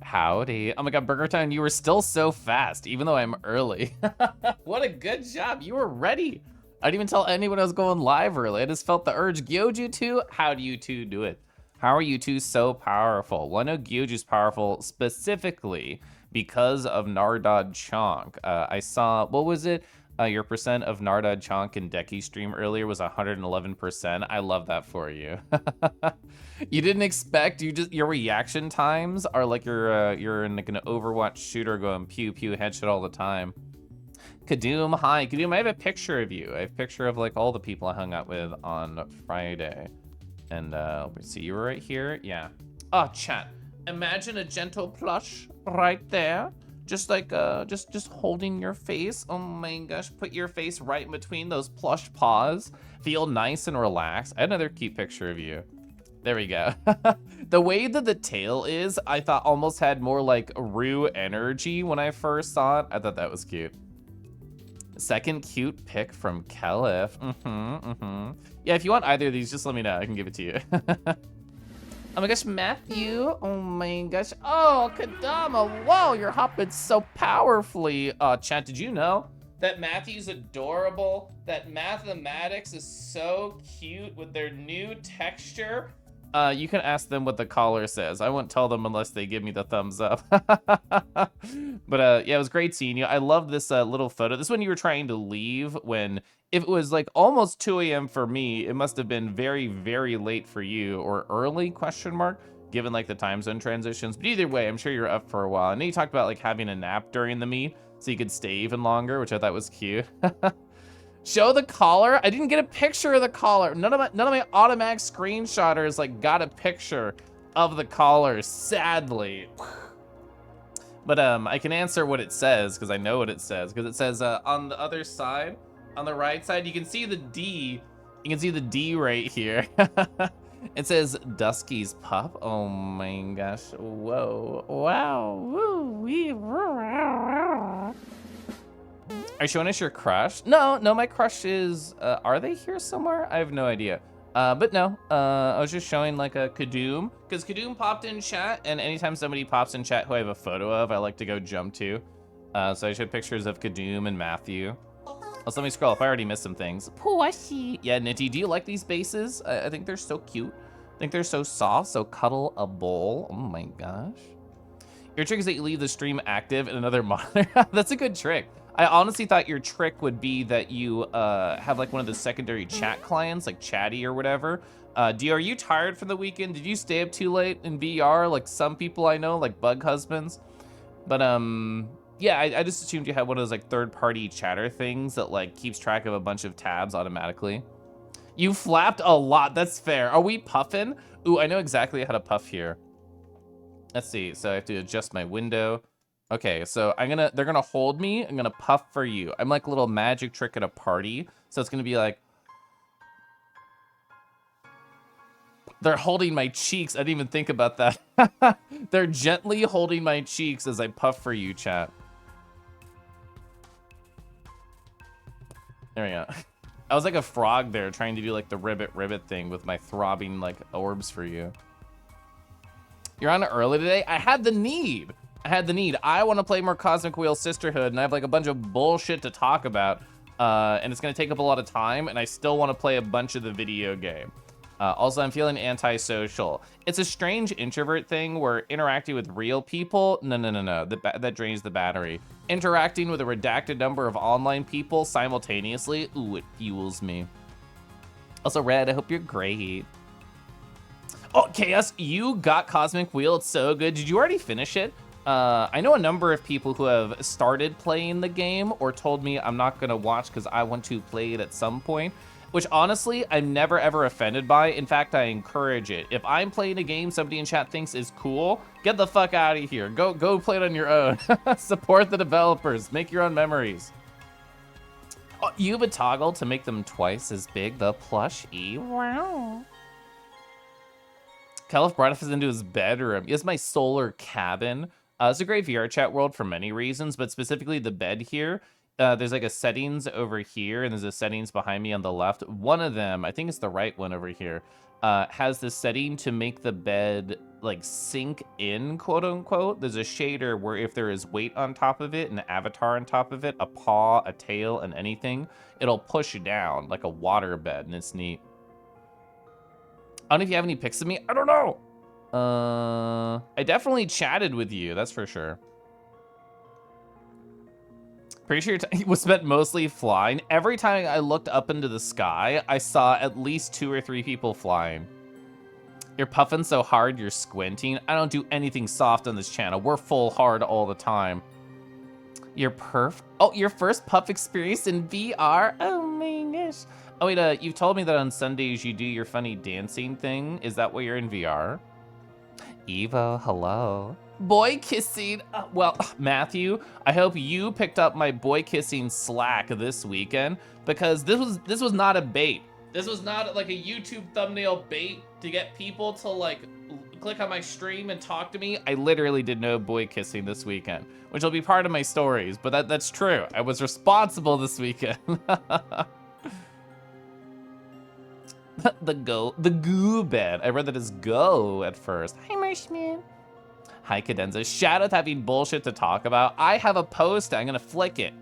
Howdy. Oh my god, Burger Time, you were still so fast, even though I'm early. What a good job. You were ready. I didn't even tell anyone I was going live early. I just felt the urge. Gyoju 2, how do you two do it? How are you two so powerful? Well, I know Gyoju's powerful specifically because of Nardod Chonk. I saw, what was it? Your percent of Nardod Chonk in Decky stream earlier was 111%. I love that for you. You didn't expect, your reaction times are like you're in like an Overwatch shooter going pew pew headshot all the time. Kadoom, hi. Kadoom, I have a picture of you. I have a picture of like all the people I hung out with on Friday. And let's see, you were right here? Yeah. Oh, chat. Imagine a gentle plush right there. Just like, just holding your face. Oh my gosh, put your face right in between those plush paws. Feel nice and relaxed. I had another cute picture of you. There we go. The way that the tail is, I thought almost had more like Rue energy when I first saw it. I thought that was cute. Second cute pic from Kelif. Yeah, if you want either of these, just let me know. I can give it to you. Oh my gosh, Matthew. Oh my gosh. Oh, Kadama. Whoa, you're hopping so powerfully. Chat, did you know that Matthew's adorable? That mathematics is so cute with their new texture. You can ask them what the caller says. I won't tell them unless they give me the thumbs up. But yeah, it was great seeing you. I love this little photo. This one you were trying to leave when, if it was like almost 2 a.m. for me, it must have been very, very late for you, or early, question mark, given like the time zone transitions. But either way, I'm sure you're up for a while. I know you talked about like having a nap during the meet so you could stay even longer, which I thought was cute. Show the collar. I didn't get a picture of the collar. None of my automatic screenshotters like got a picture of the collar, sadly. But I can answer what it says because I know what it says. Because it says on the other side, on the right side, you can see the D. You can see the D right here. It says Dusky's pup. Oh my gosh. Whoa. Wow. Woo. Wee. Are you showing us your crush? No, my crush is, are they here somewhere? I have no idea. But no, I was just showing like a Kadoom, because Kadoom popped in chat, and anytime somebody pops in chat who I have a photo of, I like to go jump to. So I showed pictures of Kadoom and Matthew. Also, let me scroll up, I already missed some things. Pushy. Yeah, Nitty, do you like these bases? I think they're so cute. I think they're so soft, so cuddle a bowl. Oh my gosh. Your trick is that you leave the stream active in another monitor. That's a good trick. I honestly thought your trick would be that you have like one of the secondary chat clients, like Chatty or whatever. Are you tired from the weekend? Did you stay up too late in VR, like some people I know, like Bug Husbands? But yeah, I just assumed you had one of those like third-party chatter things that like keeps track of a bunch of tabs automatically. You flapped a lot, that's fair. Are we puffing? Ooh, I know exactly how to puff here. Let's see, so I have to adjust my window. Okay, so they're gonna hold me. I'm gonna puff for you. I'm like a little magic trick at a party. So it's gonna be like, they're holding my cheeks. I didn't even think about that. They're gently holding my cheeks as I puff for you, chat. There we go. I was like a frog there trying to do like the ribbit thing with my throbbing like orbs for you. You're on early today? I had the need. I want to play more Cosmic Wheel Sisterhood, and I have like a bunch of bullshit to talk about, and it's gonna take up a lot of time, and I still want to play a bunch of the video game. Also, I'm feeling antisocial. It's a strange introvert thing where interacting with real people, no, that drains the battery. Interacting with a redacted number of online people simultaneously, ooh, it fuels me. Also, Red, I hope you're great. Oh, Chaos, you got Cosmic Wheel, it's so good. Did you already finish it? I know a number of people who have started playing the game or told me I'm not gonna watch because I want to play it at some point, which honestly, I'm never ever offended by. In fact, I encourage it. If I'm playing a game somebody in chat thinks is cool, get the fuck out of here. Go play it on your own. Support the developers, make your own memories. Oh, you have a toggle to make them twice as big, the plushie. Wow. Caliph brought us into his bedroom. It's my solar cabin. It's a great VR chat world for many reasons, but specifically the bed here. There's like a settings over here, and there's a settings behind me on the left. One of them, I think it's the right one over here, has this setting to make the bed like sink in, quote unquote. There's a shader where if there is weight on top of it, an avatar on top of it, a paw, a tail, and anything, it'll push down like a water bed, and it's neat. I don't know if you have any pics of me. I don't know. I definitely chatted with you, that's for sure. Pretty sure your time was spent mostly flying. Every time I looked up into the sky, I saw at least 2 or 3 people flying. You're puffing so hard, you're squinting. I don't do anything soft on this channel. We're full hard all the time. Your your first puff experience in VR? Oh my gosh. Oh wait, you've told me that on Sundays you do your funny dancing thing. Is that why you're in VR? Evo, hello. Boy kissing. Well, Matthew, I hope you picked up my boy kissing slack this weekend, because this was not a bait. This was not like a YouTube thumbnail bait to get people to like click on my stream and talk to me. I literally did no boy kissing this weekend, which will be part of my stories, but that's true. I was responsible this weekend. The goo bed. I read that as go at first. Hi, Marshman. Hi, Cadenza. Shout out to having bullshit to talk about. I have a post. I'm gonna flick it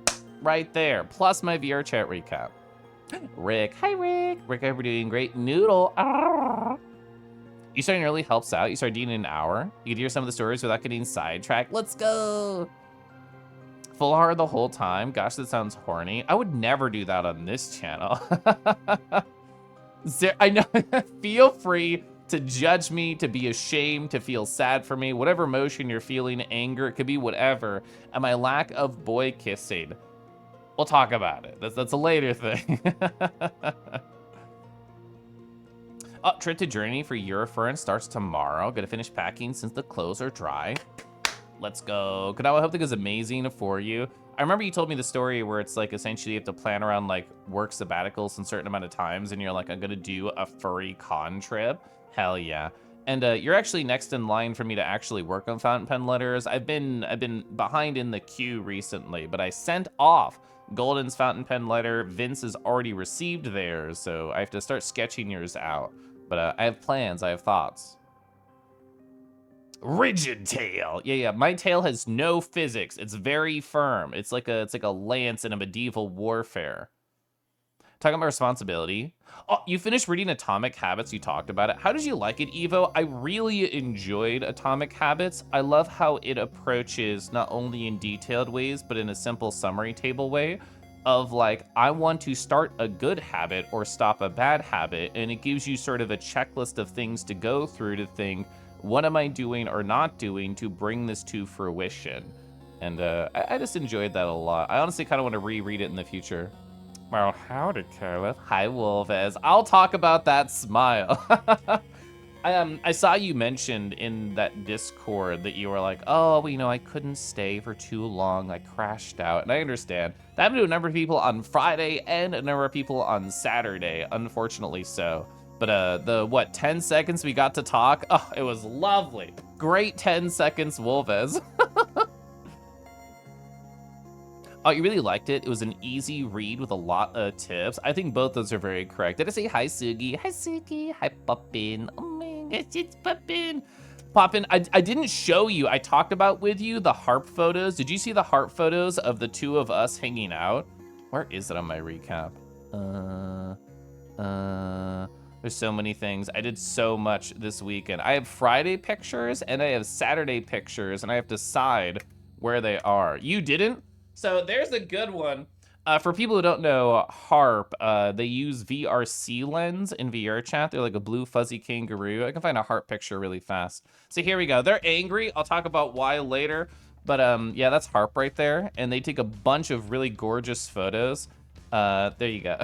right there. Plus my VR chat recap. Rick. Hi, Rick. Rick, I hope you're doing great. Noodle. Arrgh. You starting early helps out. You start doing in an hour. You can hear some of the stories without getting sidetracked. Let's go. Full hard the whole time. Gosh, that sounds horny. I would never do that on this channel. I know. Feel free to judge me, to be ashamed, to feel sad for me, whatever emotion you're feeling, anger, it could be whatever. And my lack of boy kissing, we'll talk about it. That's a later thing. Oh, trip to Journey for Eurofurn starts tomorrow. Gonna finish packing since the clothes are dry. Let's go. Kanao, I hope that goes amazing for you. I remember you told me the story where it's like essentially you have to plan around like work sabbaticals in a certain amount of times, and you're like, I'm gonna do a furry con trip. Hell yeah. And you're actually next in line for me to actually work on fountain pen letters. I've been behind in the queue recently, but I sent off Golden's fountain pen letter. Vince has already received theirs, so I have to start sketching yours out. But I have plans, I have thoughts. Rigid tail. Yeah, my tail has no physics. It's very firm. It's like a lance in a medieval warfare. Talking about responsibility. Oh, you finished reading Atomic Habits. You talked about it. How did you like it, Evo? I really enjoyed Atomic Habits. I love how it approaches not only in detailed ways, but in a simple summary table way of like, I want to start a good habit or stop a bad habit. And it gives you sort of a checklist of things to go through to think, what am I doing or not doing to bring this to fruition? And I just enjoyed that a lot. I honestly kind of want to reread it in the future. Well, howdy, Caleb. Hi, Wolvez. I'll talk about that smile. I saw you mentioned in that Discord that you were like, oh, well, you know, I couldn't stay for too long. I crashed out. And I understand. That happened to a number of people on Friday and a number of people on Saturday, unfortunately so. But the 10 seconds we got to talk? Oh, it was lovely. Great 10 seconds, Wolvez. Oh, you really liked it? It was an easy read with a lot of tips. I think both those are very correct. Did I say hi, Sugi? Hi, Sugi. Hi, Poppin. Oh my gosh, it's Poppin. Poppin, I didn't show you. I talked about with you the harp photos. Did you see the harp photos of the two of us hanging out? Where is it on my recap? There's so many things. I did so much this weekend. I have Friday pictures and I have Saturday pictures, and I have to decide where they are. You didn't? So there's a good one. For people who don't know, Harp, they use VRC lens in VR chat. They're like a blue fuzzy kangaroo. I can find a Harp picture really fast. So here we go. They're angry. I'll talk about why later. But yeah, that's Harp right there. And they take a bunch of really gorgeous photos. There you go.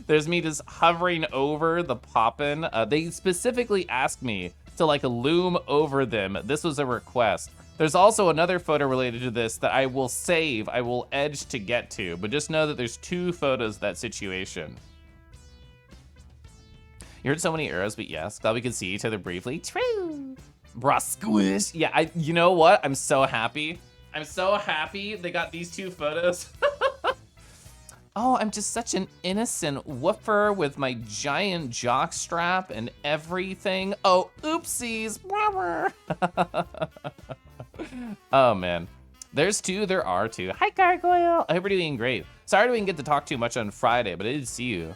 There's me just hovering over the Poppin. They specifically asked me to like loom over them. This was a request. There's also another photo related to this that I will save, I will edge to get to, but just know that there's two photos of that situation. You heard so many arrows, but yes, glad we could see each other briefly. True. Bra squish. Yeah, you know what? I'm so happy. I'm so happy they got these two photos. Oh, I'm just such an innocent woofer with my giant jock strap and everything. Oh, oopsies. Oh, man. There's two, there are two. Hi, Gargoyle. I hope you're doing great. Sorry we didn't get to talk too much on Friday, but I did see you.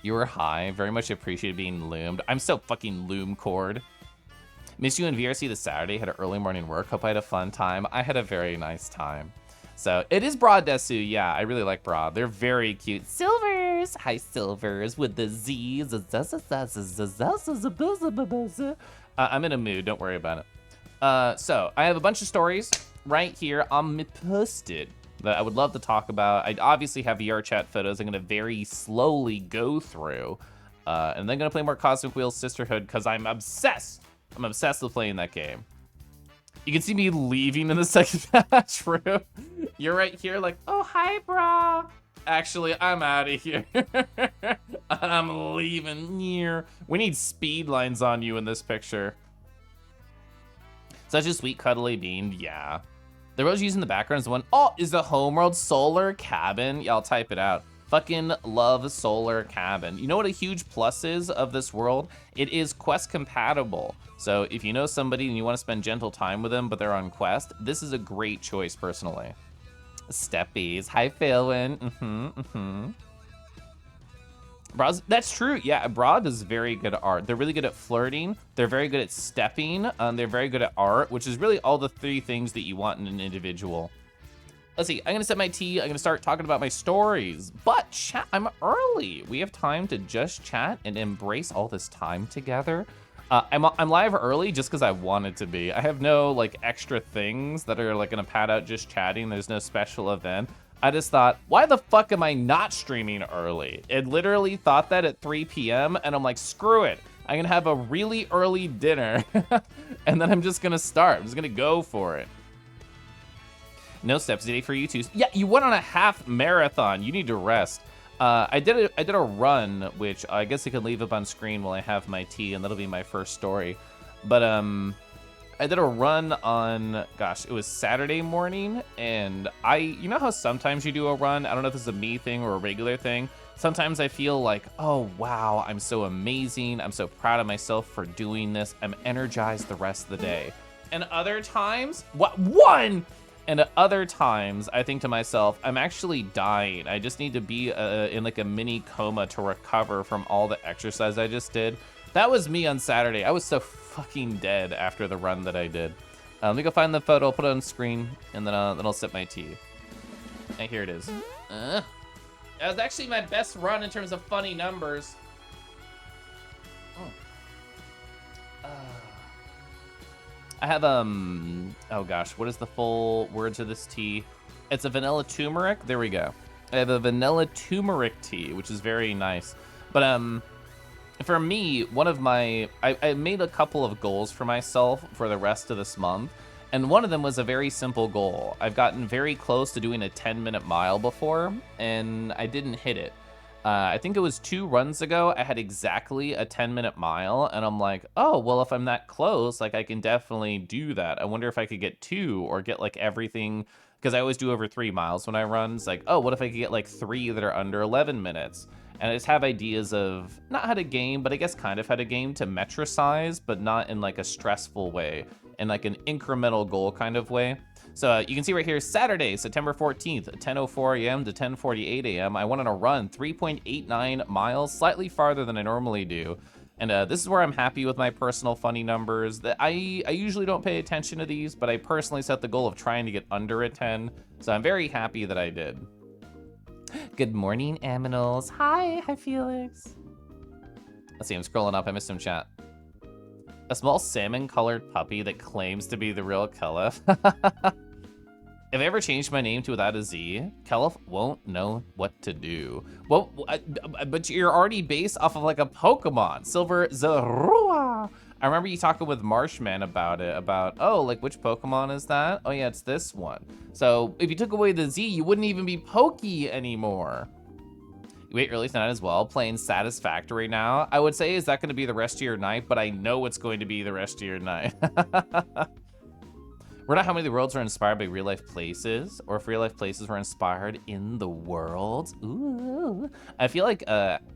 You were high. Very much appreciated being loomed. I'm so fucking loom cord. Missed you in VRC this Saturday. Had an early morning work. Hope I had a fun time. I had a very nice time. So it is Broad Desu. Yeah, I really like Broad. They're very cute. Silvers. Hi, Silvers with the Z's. I'm in a mood. Don't worry about it. So I have a bunch of stories right here on my post-it that I would love to talk about. I obviously have VR chat photos I'm going to very slowly go through. And then going to play more Cosmic Wheel Sisterhood because I'm obsessed. I'm obsessed with playing that game. You can see me leaving in the second match room. You're right here like, oh, hi, brah. Actually, I'm out of here. I'm leaving here. We need speed lines on you in this picture. Such a sweet, cuddly bean. Yeah. The rose using the background is the one. Oh, is the Homeworld Solar Cabin? Yeah, I'll type it out. Fucking love Solar Cabin. You know what a huge plus is of this world? It is Quest compatible. So if you know somebody and you want to spend gentle time with them, but they're on Quest, this is a great choice personally. Steppies. Hi, Phelan. Broad, that's true. Yeah, Broad is very good at art. They're really good at flirting. They're very good at stepping. They're very good at art, which is really all the three things that you want in an individual. Let's see, I'm gonna set my tea. I'm gonna start talking about my stories, but chat, I'm early. We have time to just chat and embrace all this time together. I'm live early just because I wanted to be. I have no like extra things that are like gonna pad out just chatting. There's no special event. I just thought, why the fuck am I not streaming early? It literally thought that at 3 p.m. and I'm like, screw it. I'm gonna have a really early dinner and then I'm just gonna start. I'm just gonna go for it. No steps today for you too. Yeah, you went on a half marathon. You need to rest. I did a run, which I guess I can leave up on screen while I have my tea, and that'll be my first story. But I did a run on, gosh, it was Saturday morning, and you know how sometimes you do a run? I don't know if this is a me thing or a regular thing. Sometimes I feel like, oh wow, I'm so amazing. I'm so proud of myself for doing this. I'm energized the rest of the day. And other times, And at other times, I think to myself, I'm actually dying. I just need to be in like a mini coma to recover from all the exercise I just did. That was me on Saturday. I was so fucking dead after the run that I did. Let me go find the photo, I'll put it on screen, and then I'll sip my tea. And here it is. That was actually my best run in terms of funny numbers. I have, oh gosh, what is the full words of this tea? It's a vanilla turmeric. There we go. I have a vanilla turmeric tea, which is very nice. But for me, one of my, I made a couple of goals for myself for the rest of this month. And one of them was a very simple goal. I've gotten very close to doing a 10-minute mile before, and I didn't hit it. I think it was 2 runs ago, I had exactly a 10-minute mile, and I'm like, oh, well, if I'm that close, like, I can definitely do that. I wonder if I could get 2 or get, like, everything, because I always do over 3 miles when I run. It's like, oh, what if I could get, like, 3 that are under 11 minutes? And I just have ideas of, not how to game, but I guess kind of how to game to metricize, but not in, like, a stressful way, in, like, an incremental goal kind of way. So you can see right here, Saturday, September 14th, 10:04 a.m. to 10:48 a.m. I went on a run, 3.89 miles, slightly farther than I normally do. And this is where I'm happy with my personal funny numbers. That I usually don't pay attention to these, but I personally set the goal of trying to get under a 10. So I'm very happy that I did. Good morning, Aminals. Hi Felix. Let's see, I'm scrolling up. I missed some chat. A small salmon-colored puppy that claims to be the real Kelef. If I ever changed my name to without a Z, Kelef won't know what to do. Well, but you're already based off of like a Pokemon, Silver Zorua. I remember you talking with Marshman about it, oh, like which Pokemon is that? Oh yeah, it's this one. So if you took away the Z, you wouldn't even be Pokey anymore. You wait early tonight as well, playing Satisfactory now. I would say, is that gonna be the rest of your night? But I know it's going to be the rest of your night. We're not how many of the worlds were inspired by real life places, or if real life places were inspired in the world. Ooh. I feel like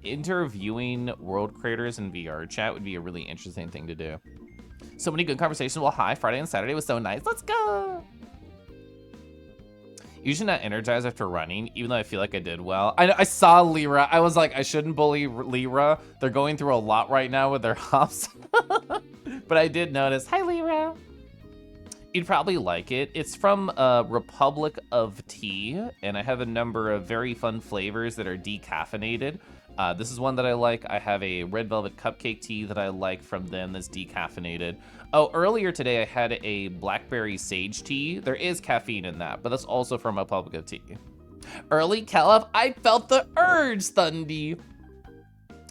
interviewing world creators in VR chat would be a really interesting thing to do. So many good conversations. Well, hi, Friday and Saturday was so nice. Let's go. Usually not energized after running, even though I feel like I did well. I saw Lyra. I was like, I shouldn't bully Lyra. They're going through a lot right now with their hops. But I did notice. Hi, Lyra. You'd probably like it. It's from Republic of Tea, and I have a number of very fun flavors that are decaffeinated. This is one that I like. I have a red velvet cupcake tea that I like from them that's decaffeinated. Oh, earlier today I had a blackberry sage tea. There is caffeine in that, but that's also from Republic of Tea. Early Caleb, I felt the urge, Thundy.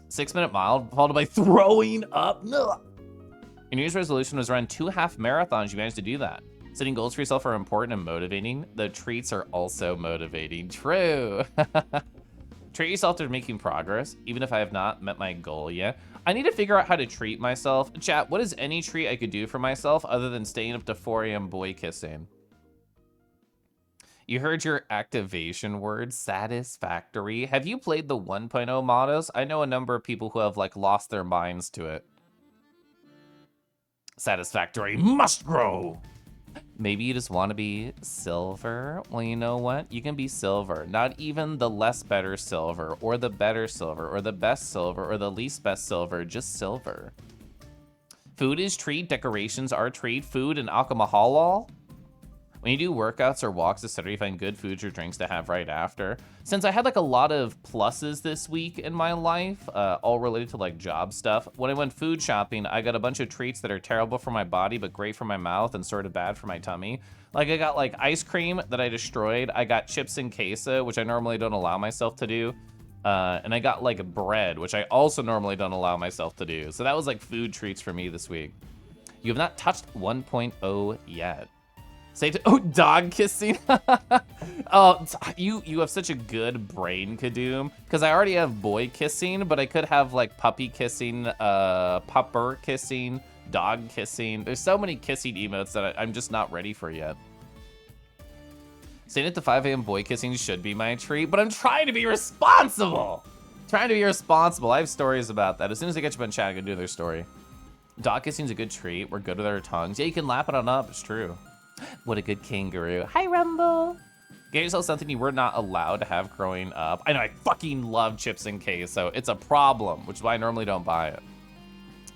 6-minute mile, followed by throwing up. Ugh. Your New Year's resolution was run 2 half marathons. You managed to do that. Setting goals for yourself are important and motivating. The treats are also motivating. True. Treat yourself to making progress, even if I have not met my goal yet. I need to figure out how to treat myself. Chat, what is any treat I could do for myself other than staying up to 4 a.m. boy kissing? You heard your activation word, satisfactory. Have you played the 1.0 models? I know a number of people who have like lost their minds to it. Satisfactory must grow. Maybe you just want to be silver. Well, you know what? You can be silver. Not even the less better silver, or the better silver, or the best silver, or the least best silver. Just silver. Food is treat. Decorations are treat. Food and alcohol. When you do workouts or walks, etc., you find good foods or drinks to have right after. Since I had like a lot of pluses this week in my life, all related to like job stuff, when I went food shopping, I got a bunch of treats that are terrible for my body, but great for my mouth and sort of bad for my tummy. Like I got like ice cream that I destroyed. I got chips and queso, which I normally don't allow myself to do. And I got like bread, which I also normally don't allow myself to do. So that was like food treats for me this week. You have not touched 1.0 yet. Say to, oh, dog kissing. Oh, you have such a good brain, Kadoom. Because I already have boy kissing, but I could have like puppy kissing, pupper kissing, dog kissing. There's so many kissing emotes that I'm just not ready for yet. Staying at the 5 a.m. boy kissing should be my treat, but I'm trying to be responsible. Trying to be responsible. I have stories about that. As soon as I get you on chat, I can do their story. Dog kissing's a good treat. We're good with our tongues. Yeah, you can lap it on up. It's true. What a good kangaroo. Hi, Rumble. Get yourself something you were not allowed to have growing up. I know, I fucking love chips and queso. It's a problem, which is why I normally don't buy it.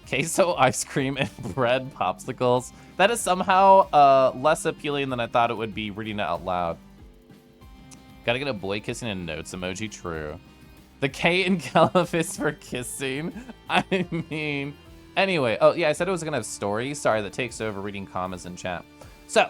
Queso, ice cream, and bread popsicles. That is somehow less appealing than I thought it would be reading it out loud. Gotta get a boy kissing and notes emoji, true. The K in Caliph is for kissing. I mean, anyway. Oh, yeah, I said I was gonna have stories. Sorry, that takes over reading comments in chat. So,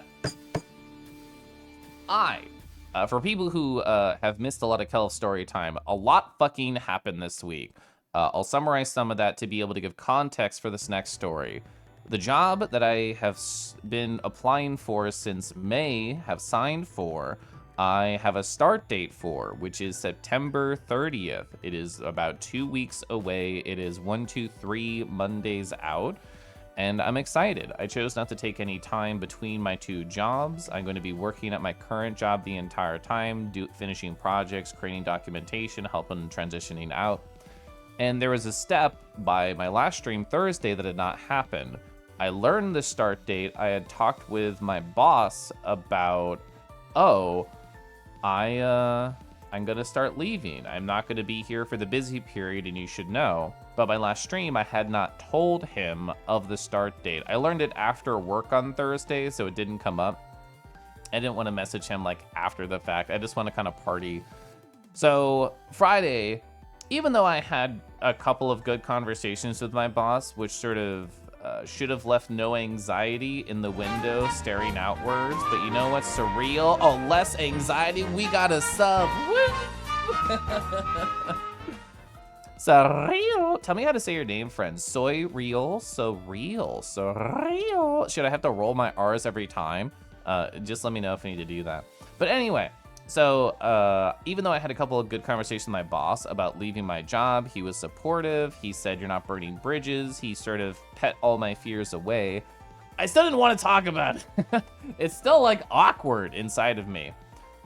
for people who have missed a lot of Kelf story time, a lot fucking happened this week. I'll summarize some of that to be able to give context for this next story. The job that I have been applying for since May, have signed for, I have a start date for, which is September 30th. It is about 2 weeks away. It is 1, 2, 3 Mondays out. And I'm excited. I chose not to take any time between my 2 jobs. I'm going to be working at my current job the entire time, finishing projects, creating documentation, helping transitioning out. And there was a step by my last stream Thursday that had not happened. I learned the start date. I had talked with my boss about, I'm gonna start leaving. I'm not gonna be here for the busy period, and you should know. But my last stream, I had not told him of the start date. I learned it after work on Thursday, so it didn't come up. I didn't want to message him like after the fact. I just want to kind of party. So Friday, even though I had a couple of good conversations with my boss, which sort of should have left no anxiety in the window staring outwards, but you know what's surreal? Oh, less anxiety, we got a sub. Woo! Surreal. Tell me how to say your name, friends. Soy real, so real, surreal. Should I have to roll my R's every time? Just let me know if I need to do that. But anyway, so even though I had a couple of good conversations with my boss about leaving my job, he was supportive. He said, you're not burning bridges. He sort of pet all my fears away. I still didn't want to talk about it. It's still like awkward inside of me.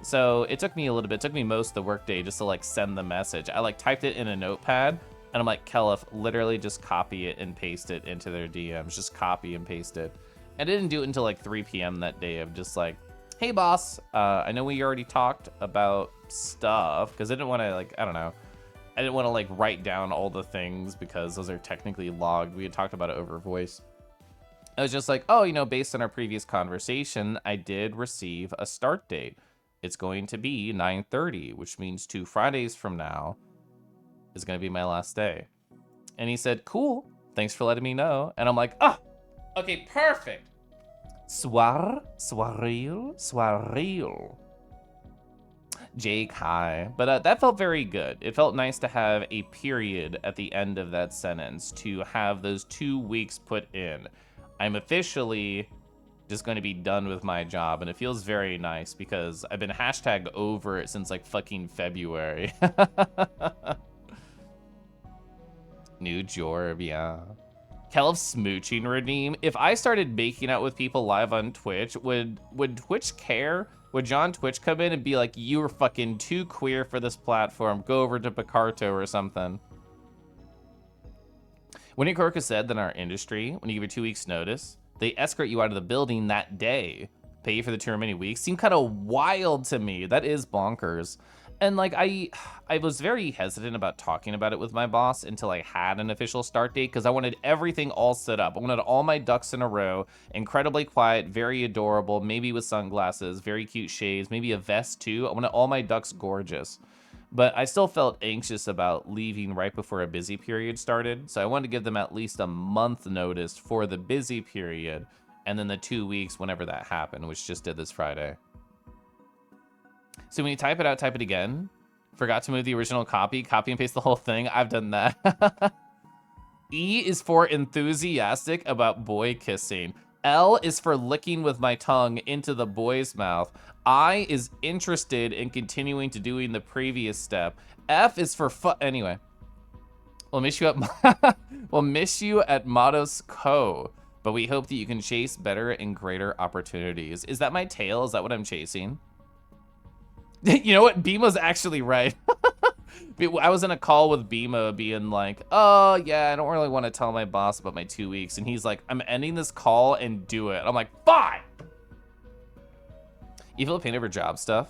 So it took me a little bit, it took me most of the workday just to like send the message. I like typed it in a notepad and I'm like, Kelif, literally just copy it and paste it into their DMs. Just copy and paste it. I didn't do it until like 3 p.m. that day of just like, hey boss, I know we already talked about stuff because I didn't want to like, I don't know. I didn't want to like write down all the things because those are technically logged. We had talked about it over voice. I was just like, oh, you know, based on our previous conversation, I did receive a start date. It's going to be 9:30, which means 2 Fridays from now is going to be my last day. And he said, cool, thanks for letting me know. And I'm like, oh, okay, perfect. Soiril. Jake, hi. But that felt very good. It felt nice to have a period at the end of that sentence, to have those 2 weeks put in. I'm officially just going to be done with my job, and it feels very nice because I've been hashtag over it since like fucking February. New Jorb, yeah. Kelif's smooching redeem. If I started making out with people live on Twitch, would Twitch care? Would John Twitch come in and be like, you were fucking too queer for this platform, go over to Picarto or something? Winnie Corca said that in our industry, when you give a 2 weeks notice, they escort you out of the building that day, pay you for the 2 remaining weeks. Seemed kind of wild to me. That is bonkers. And like, I was very hesitant about talking about it with my boss until I had an official start date, because I wanted everything all set up. I wanted all my ducks in a row, incredibly quiet, very adorable, maybe with sunglasses, very cute shades, maybe a vest too. I wanted all my ducks gorgeous. But I still felt anxious about leaving right before a busy period started. So I wanted to give them at least a month notice for the busy period, and then the 2 weeks whenever that happened, which just did this Friday. So when you type it out, type it again. Forgot to move the original copy and paste the whole thing. I've done that. E is for enthusiastic about boy kissing. L is for licking with my tongue into the boy's mouth. I is interested in continuing to doing the previous step. F is for anyway. We'll miss you at we'll miss you at Matos Co. But we hope that you can chase better and greater opportunities. Is that my tail? Is that what I'm chasing? You know what? Bima's actually right. I was in a call with Bima being like, oh yeah, I don't really want to tell my boss about my 2 weeks. And he's like, I'm ending this call and do it. I'm like, fine. You feel the pain over job stuff?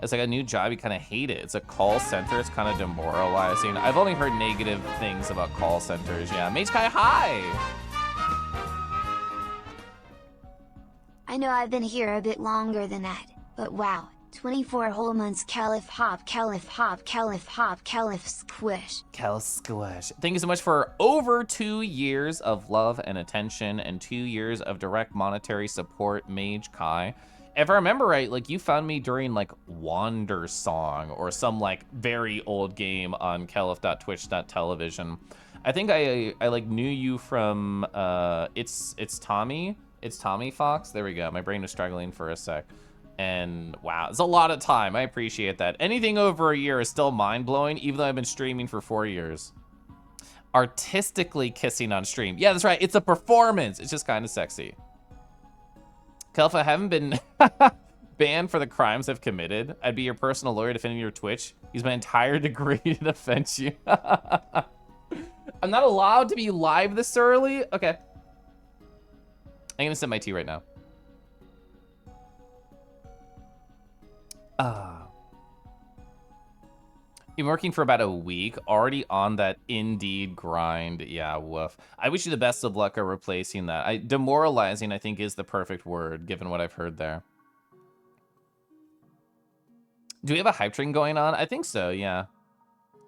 It's like a new job, you kind of hate it. It's a call center, it's kind of demoralizing. I've only heard negative things about call centers, yeah. Mage Kai, hi! I know I've been here a bit longer than that, but wow, 24 whole months, Caliph hop, Caliph hop, Caliph hop, Caliph squish. Caliph squish. Thank you so much for over 2 years of love and attention and 2 years of direct monetary support, Mage Kai. If I remember right, like you found me during like Wander Song or some like very old game on caliph.twitch.television. I think I like knew you from it's Tommy Fox. There we go. My brain was struggling for a sec. And wow, it's a lot of time. I appreciate that. Anything over a year is still mind-blowing, even though I've been streaming for 4 years. Artistically kissing on stream. Yeah, that's right. It's a performance. It's just kind of sexy. Kelf, I haven't been banned for the crimes I've committed. I'd be your personal lawyer defending your Twitch. Use my entire degree to defend you. I'm not allowed to be live this early? Okay. I'm gonna sip my tea right now. Been working for about a week, already on that Indeed grind. Yeah, woof. I wish you the best of luck at replacing that. Demoralizing, I think, is the perfect word, given what I've heard there. Do we have a hype train going on? I think so, yeah.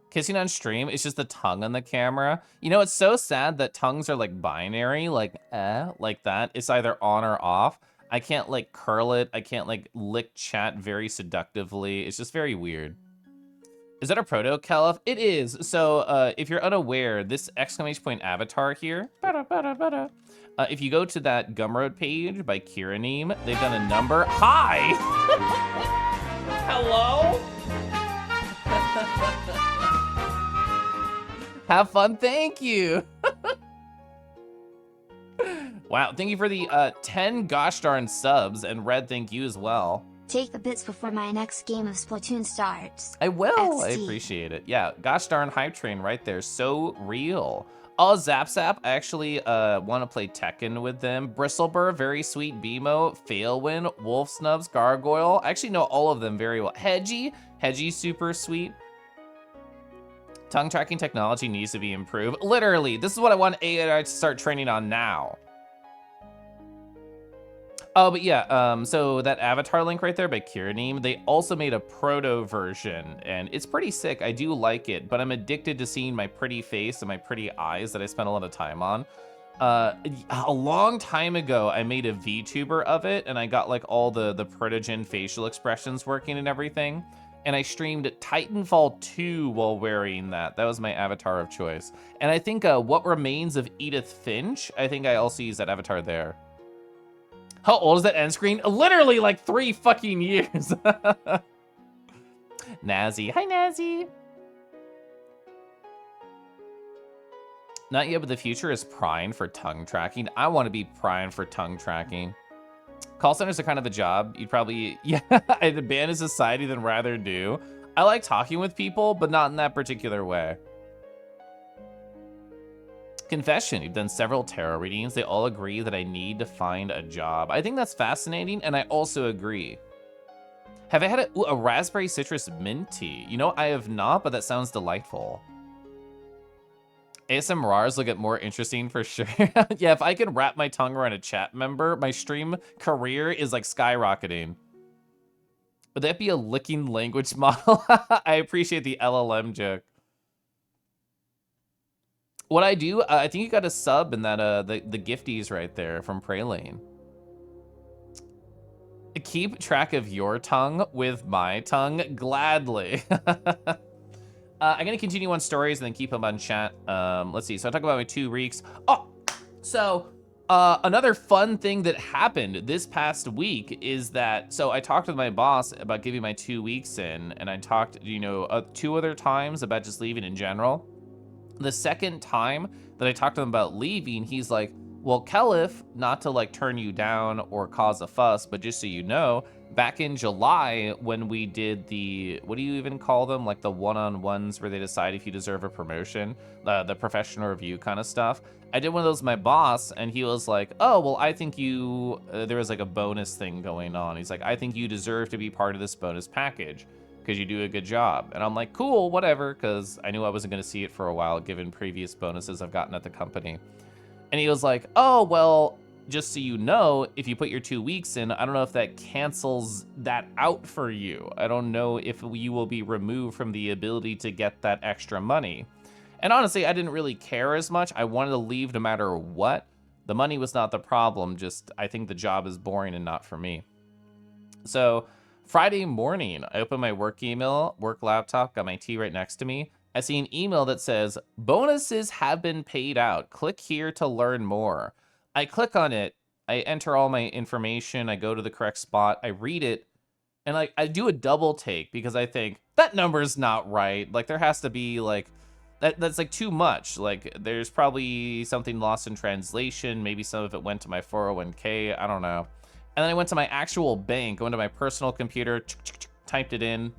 Kissing on stream, it's just the tongue on the camera. You know, it's so sad that tongues are like binary, like that. It's either on or off. I can't like curl it. I can't like lick chat very seductively. It's just very weird. Is that a proto Caliph? It is. So if you're unaware, this exclamation point avatar here, if you go to that Gumroad page by Kiraneem, they've done a number. Hi! Hello? Have fun, thank you. Wow, thank you for the 10 gosh darn subs, and Red, thank you as well. Take the bits before my next game of Splatoon starts. I will. I XD. appreciate it. Yeah, gosh darn hype train right there. So real. Oh, Zap Zap, I actually want to play Tekken with them. Bristleburr, very sweet. Bimo, Failwind, Wolf Snubs, Gargoyle. I actually know all of them very well. Hedgie, super sweet. Tongue tracking technology needs to be improved. Literally, this is what I want AI to start training on now. Oh, but yeah, so that avatar link right there by Kiraneem, they also made a proto version, and it's pretty sick. I do like it, but I'm addicted to seeing my pretty face and my pretty eyes that I spent a lot of time on. A long time ago, I made a VTuber of it, and I got like all the protogen facial expressions working and everything. And I streamed Titanfall 2 while wearing that. That was my avatar of choice. And I think What Remains of Edith Finch, I think I also used that avatar there. How old is that end screen? Literally like 3 fucking years. Nazi. Hi, Nazi. Not yet, but the future is primed for tongue tracking. I want to be primed for tongue tracking. Call centers are kind of a job. You'd probably, yeah, I'd abandon society than rather do. I like talking with people, but not in that particular way. Confession, you've done several tarot readings. They all agree that I need to find a job. I think that's fascinating, and I also agree. Have I had a raspberry citrus mint tea? You know, I have not, but that sounds delightful. ASMRs will get more interesting for sure. Yeah, if I could wrap my tongue around a chat member, my stream career is like skyrocketing. Would that be a licking language model? I appreciate the LLM joke. What I do, I think you got a sub in that the gifties right there from Praylane. Keep track of your tongue with my tongue, gladly. I'm gonna continue on stories and then keep them on chat. Let's see, so I talk about my 2 weeks. Oh, so another fun thing that happened this past week is that, so I talked with my boss about giving my 2 weeks in, and I talked, you know, 2 other times about just leaving in general. The second time that I talked to him about leaving, he's like, well, Kelif, not to like turn you down or cause a fuss, but just so you know, back in July when we did the, what do you even call them? Like the one-on-ones where they decide if you deserve a promotion, the professional review kind of stuff. I did one of those with my boss, and he was like, oh, well, I think you, there was like a bonus thing going on. He's like, I think you deserve to be part of this bonus package because you do a good job. And I'm like, cool, whatever, because I knew I wasn't going to see it for a while given previous bonuses I've gotten at the company. And he was like, oh, well, just so you know, if you put your 2 weeks in, I don't know if that cancels that out for you. I don't know if you will be removed from the ability to get that extra money. And honestly, I didn't really care as much. I wanted to leave no matter what. The money was not the problem, just I think the job is boring and not for me. So Friday morning, I opened my work email, work laptop, got my tea right next to me. I see an email that says, bonuses have been paid out. Click here to learn more. I click on it. I enter all my information. I go to the correct spot. I read it. And like, I do a double take because I think that number's not right. Like there has to be like, that's like too much. Like there's probably something lost in translation. Maybe some of it went to my 401k. I don't know. And then I went to my actual bank, went to my personal computer, typed it in.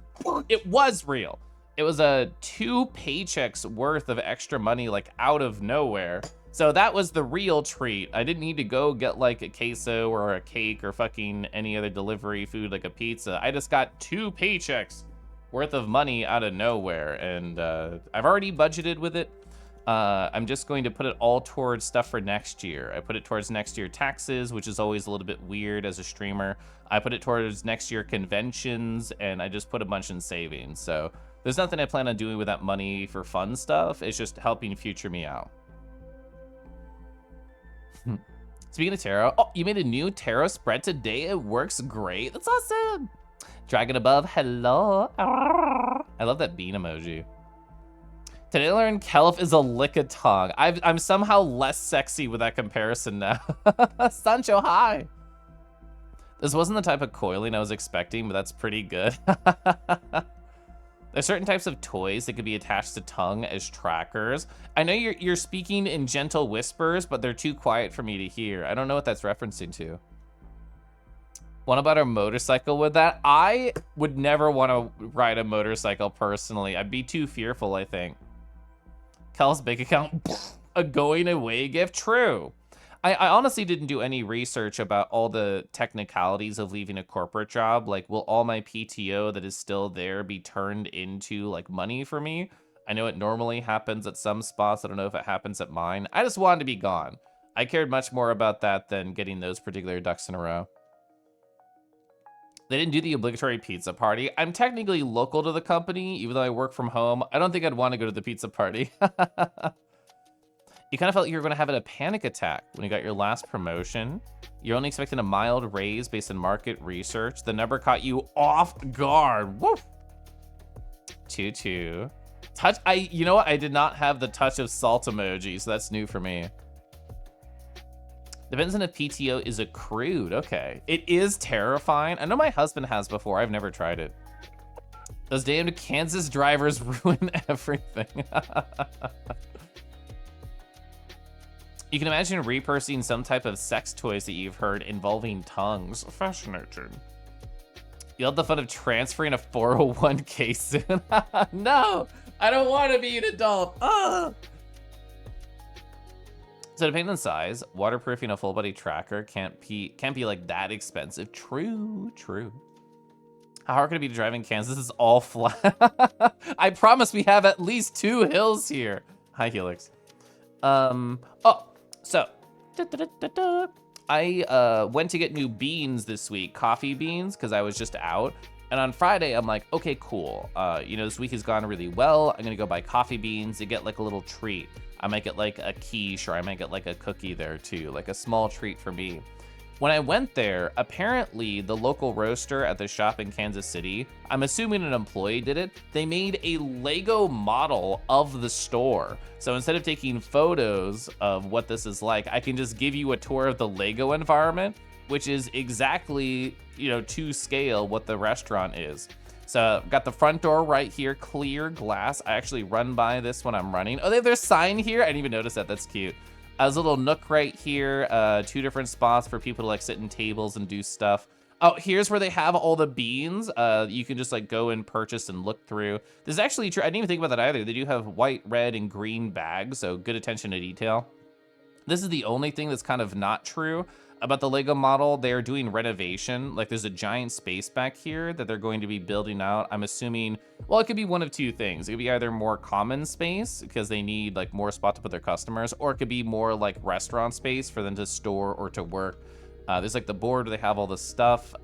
It was real. It was a 2 paychecks worth of extra money, like out of nowhere. So that was the real treat. I didn't need to go get like a queso or a cake or fucking any other delivery food like a pizza. I just got 2 paychecks worth of money out of nowhere. And I've already budgeted with it. I'm just going to put it all towards stuff for next year. I put it towards next year taxes, which is always a little bit weird as a streamer. I put it towards next year conventions, and I just put a bunch in savings. So there's nothing I plan on doing with that money for fun stuff. It's just helping future me out. Speaking of tarot, oh, you made a new tarot spread today. It works great. That's awesome. Dragon above, hello. I love that bean emoji. Today I learned Kelif is a lick-a-tongue. I'm somehow less sexy with that comparison now. Sancho, hi. This wasn't the type of coiling I was expecting, but that's pretty good. There's certain types of toys that could be attached to tongue as trackers. I know you're speaking in gentle whispers, but they're too quiet for me to hear. I don't know what that's referencing to. What about a motorcycle with that? I would never want to ride a motorcycle personally. I'd be too fearful, I think. Kel's bank account, a going away gift? True. I honestly didn't do any research about all the technicalities of leaving a corporate job. Like, will all my PTO that is still there be turned into like money for me? I know it normally happens at some spots. I don't know if it happens at mine. I just wanted to be gone. I cared much more about that than getting those particular ducks in a row. They didn't do the obligatory pizza party. I'm technically local to the company, even though I work from home. I don't think I'd want to go to the pizza party. You kind of felt you were going to have a panic attack when you got your last promotion. You're only expecting a mild raise based on market research. The number caught you off guard. Woo! 2-2. Touch. You know what? I did not have the touch of salt emoji, so that's new for me. Depends on if PTO is accrued. Okay. It is terrifying. I know my husband has before. I've never tried it. Those damned Kansas drivers ruin everything. You can imagine repurposing some type of sex toys that you've heard involving tongues. Fascinating. You'll have the fun of transferring a 401k soon. No, I don't want to be an adult. So depending on size, waterproofing a full body tracker can't be like that expensive. True. How hard could it be to drive in Kansas? This is all flat. I promise we have at least 2 hills here. Hi, Helix. So, I went to get new beans this week, coffee beans, because I was just out. And on Friday, I'm like, okay, cool. This week has gone really well. I'm gonna go buy coffee beans to get like a little treat. I might get like a quiche, or I might get like a cookie there too, like a small treat for me. When I went there, apparently the local roaster at the shop in Kansas City, I'm assuming an employee did it, they made a Lego model of the store. So instead of taking photos of what this is like, I can just give you a tour of the Lego environment, which is exactly, to scale what the restaurant is. So got the front door right here, clear glass. I actually run by this when I'm running. Oh, they have their sign here. I didn't even notice that. That's cute. There's a little nook right here, 2 different spots for people to like sit in tables and do stuff. Oh, here's where they have all the beans. You can just like go and purchase and look through. This is actually true. I didn't even think about that either. They do have white, red, and green bags, so good attention to detail. This is the only thing that's kind of not true about the Lego model. They're doing renovation. Like there's a giant space back here that they're going to be building out. I'm assuming, well, it could be one of 2 things. It could be either more common space because they need like more spot to put their customers, or it could be more like restaurant space for them to store or to work. There's like the board where they have all the stuff.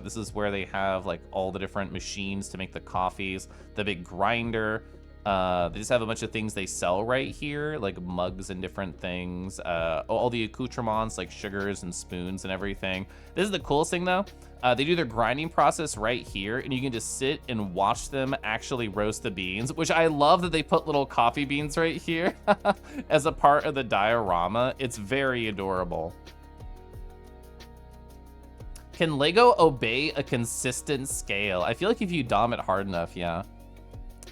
This is where they have like all the different machines to make the coffees, the big grinder. They just have a bunch of things they sell right here, like mugs and different things. All the accoutrements, like sugars and spoons and everything. This is the coolest thing though. They do their grinding process right here, and you can just sit and watch them actually roast the beans, which I love that they put little coffee beans right here as a part of the diorama. It's very adorable. Can Lego obey a consistent scale? I feel like if you dom it hard enough, yeah.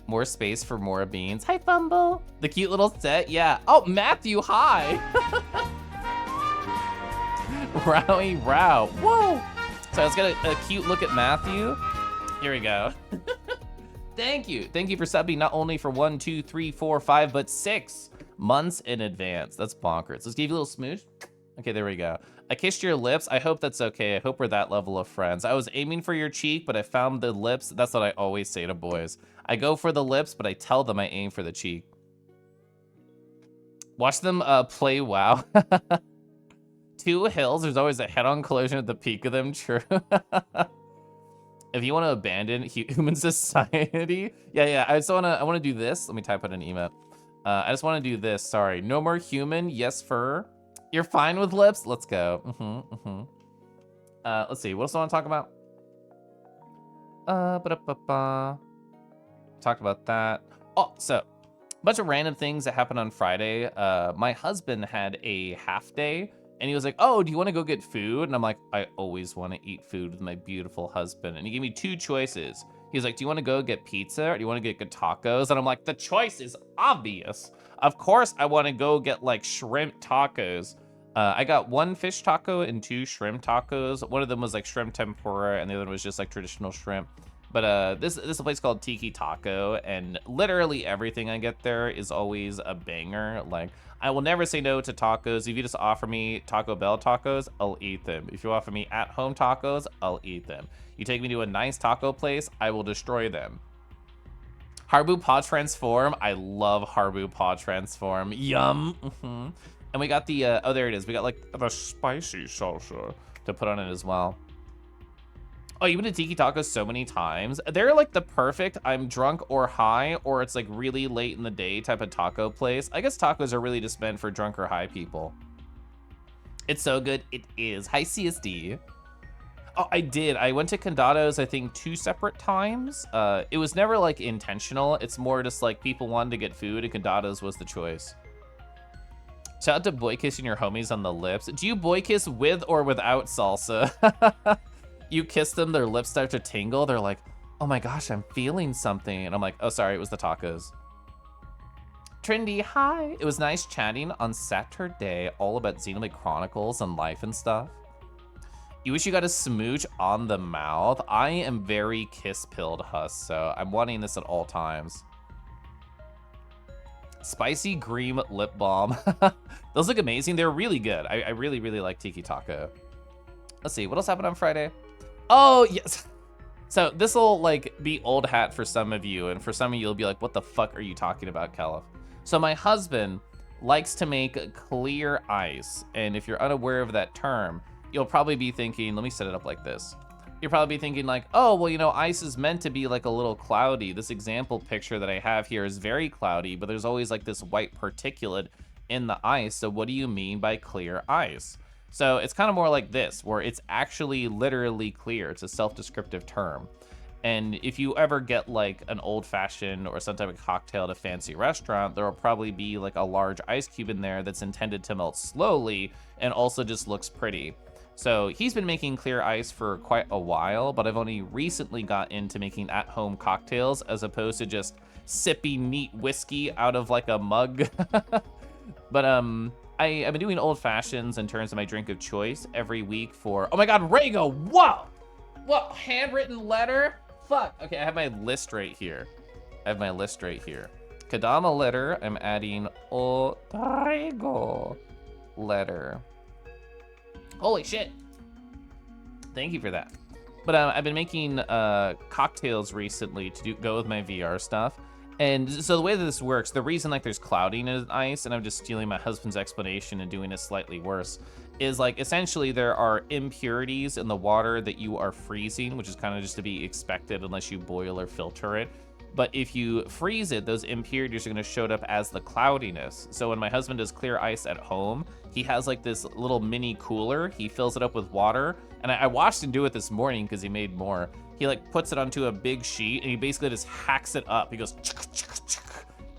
More space for more beans. Hi, Fumble. The cute little set, yeah. Oh, Matthew, hi. Rowie Row. Whoa. So let's get a cute look at Matthew. Here we go. Thank you. Thank you for subbing not only for 1, 2, 3, 4, 5, but 6 months in advance. That's bonkers. Let's give you a little smooch. Okay, there we go. I kissed your lips. I hope that's okay. I hope we're that level of friends. I was aiming for your cheek, but I found the lips. That's what I always say to boys. I go for the lips, but I tell them I aim for the cheek. Watch them play WoW. 2 hills. There's always a head-on collision at the peak of them. True. If you want to abandon human society, yeah. I want to do this. Let me type out an email. I just want to do this. Sorry. No more human. Yes, fur. You're fine with lips? Let's go. Let's see. What else do I want to talk about? Talked about that. Oh, so a bunch of random things that happened on Friday. My husband had a half day, and he was like, oh, do you want to go get food? And I'm like, I always want to eat food with my beautiful husband. And he gave me 2 choices. He's like, do you want to go get pizza or do you want to get tacos? And I'm like, the choice is obvious. Of course I want to go get like shrimp tacos. I got 1 fish taco and 2 shrimp tacos. One of them was like shrimp tempura and the other one was just like traditional shrimp. But this is a place called Tiki Taco, and literally everything I get there is always a banger. Like, I will never say no to tacos. If you just offer me Taco Bell tacos, I'll eat them. If you offer me at-home tacos, I'll eat them. You take me to a nice taco place, I will destroy them. Harbu Paw Transform. I love Harbu Paw Transform. Yum. And we got the, oh, there it is. We got like the spicy salsa to put on it as well. Oh, you've been to Tiki Tacos so many times. They're like the perfect I'm drunk or high, or it's like really late in the day type of taco place. I guess tacos are really just meant for drunk or high people. It's so good. It is. Hi, CSD. Oh, I did. I went to Condado's, I think, 2 separate times. It was never like intentional. It's more just like people wanted to get food and Condado's was the choice. Shout out to boy kissing your homies on the lips. Do you boy kiss with or without salsa? You kiss them, their lips start to tingle. They're like, oh my gosh, I'm feeling something. And I'm like, oh, sorry, it was the tacos. Trendy, hi. It was nice chatting on Saturday, all about Xenoblade Chronicles and life and stuff. You wish you got a smooch on the mouth. I am very kiss-pilled, Huss, so I'm wanting this at all times. Spicy green lip balm. Those look amazing. They're really good. I really, really like Tiki Taco. Let's see, what else happened on Friday? Oh, yes. So this will like be old hat for some of you, and for some of you, you'll be like, what the fuck are you talking about, Caliph? So my husband likes to make clear ice, and if you're unaware of that term, you'll probably be thinking, let me set it up like this. You'll probably be thinking like, oh, well, you know, ice is meant to be like a little cloudy. This example picture that I have here is very cloudy, but there's always like this white particulate in the ice. So what do you mean by clear ice? So it's kind of more like this, where it's actually literally clear. It's a self-descriptive term. And if you ever get like an old fashioned or some type of cocktail at a fancy restaurant, there will probably be like a large ice cube in there that's intended to melt slowly and also just looks pretty. So he's been making clear ice for quite a while, but I've only recently got into making at-home cocktails as opposed to just sipping neat whiskey out of like a mug. But I've been doing old fashions in terms of my drink of choice every week for, oh my God, Rego, whoa! What, handwritten letter? Fuck, okay, I have my list right here. Kadama letter, I'm adding Rego letter. Holy shit. Thank you for that. But I've been making cocktails recently to go with my VR stuff. And so the way that this works, the reason like there's clouding in ice, and I'm just stealing my husband's explanation and doing it slightly worse, is like essentially there are impurities in the water that you are freezing, which is kind of just to be expected unless you boil or filter it. But if you freeze it, those impurities are going to show up as the cloudiness. So when my husband does clear ice at home, he has like this little mini cooler. He fills it up with water. And I watched him do it this morning because he made more. He like puts it onto a big sheet and he basically just hacks it up. He goes,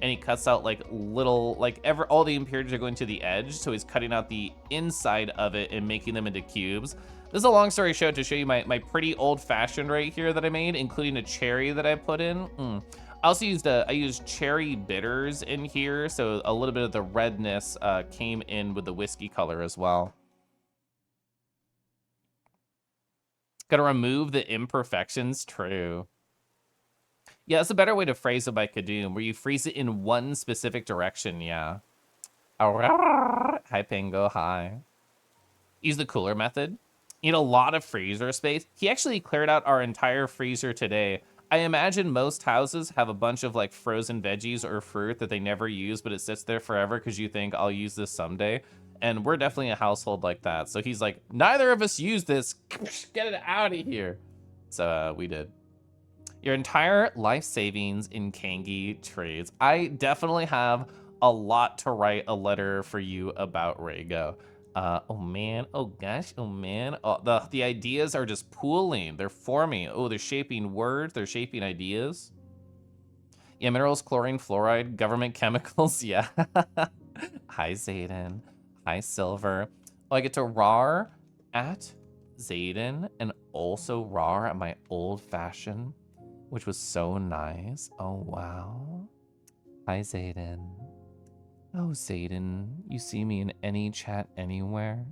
and he cuts out like little, like all the impurities are going to the edge. So he's cutting out the inside of it and making them into cubes. This is a long story short to show you my pretty old fashioned right here that I made, including a cherry that I put in. I also used cherry bitters in here. So a little bit of the redness came in with the whiskey color as well. Gotta remove the imperfections, true. Yeah, that's a better way to phrase it by Kadoom, where you freeze it in one specific direction, yeah. Hi, Pingo, hi. Use the cooler method. You need a lot of freezer space. He actually cleared out our entire freezer today. I imagine most houses have a bunch of like frozen veggies or fruit that they never use, but it sits there forever because you think I'll use this someday. And we're definitely a household like that. So he's like, neither of us use this. Get it out of here. So we did. Your entire life savings in Kangi trades. I definitely have a lot to write a letter for you about, Rego. Oh man, oh gosh, oh man. Oh, the ideas are just pooling. They're forming. Oh, they're shaping words. They're shaping ideas. Yeah, minerals, chlorine, fluoride, government chemicals. Yeah. Hi, Zayden. Hi, Silver. Oh, I get to rar at Zayden and also rar at my old fashioned. which was so nice. Oh, wow. Hi, Zayden. Oh, Zayden, you see me in any chat anywhere,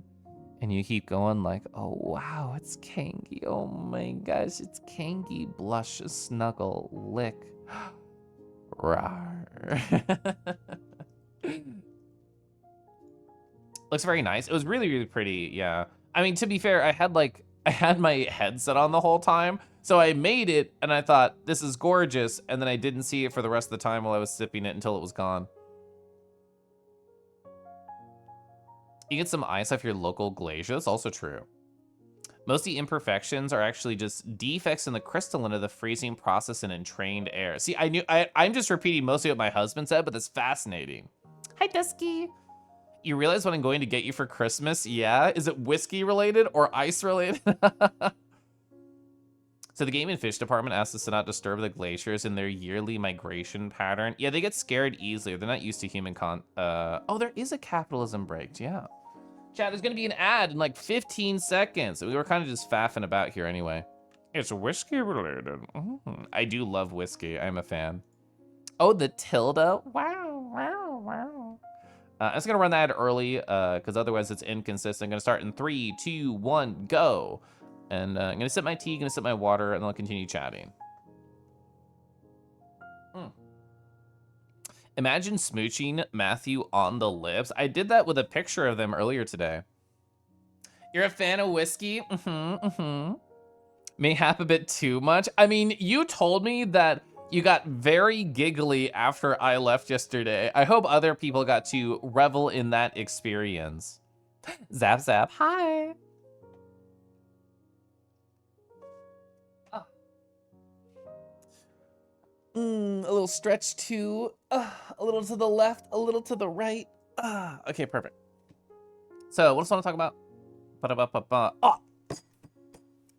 and you keep going like, oh, wow, it's Kangi. Oh my gosh, it's Kangi. Blush, snuggle, lick. Rawr. Looks very nice. It was really, really pretty, yeah. I mean, to be fair, I had my headset on the whole time, so I made it, and I thought, this is gorgeous, and then I didn't see it for the rest of the time while I was sipping it until it was gone. You get some ice off your local glacier. That's also true. Most of the imperfections are actually just defects in the crystalline of the freezing process in entrained air. See, I'm just repeating mostly what my husband said, but that's fascinating. Hi, Dusky. You realize what I'm going to get you for Christmas? Yeah? Is it whiskey related or ice related? So the game and fish department asked us to not disturb the glaciers in their yearly migration pattern. Yeah, they get scared easily. They're not used to human oh, there is a capitalism break, yeah. Chat, there's gonna be an ad in like 15 seconds. We were kind of just faffing about here anyway. It's whiskey related. I do love whiskey, I'm a fan. Oh, the tilde? Wow, wow, wow. I'm just gonna run that early, because otherwise it's inconsistent. I'm gonna start in 3, 2, 1, go. And I'm gonna sip my tea, gonna sip my water, and then I'll continue chatting. Imagine smooching Matthew on the lips. I did that with a picture of them earlier today. You're a fan of whiskey? Mayhap a bit too much. I mean, you told me that you got very giggly after I left yesterday. I hope other people got to revel in that experience. Zap Zap, hi. A little stretch too. A little to the left, a little to the right. Okay, perfect. So, what else I want to talk about? Oh,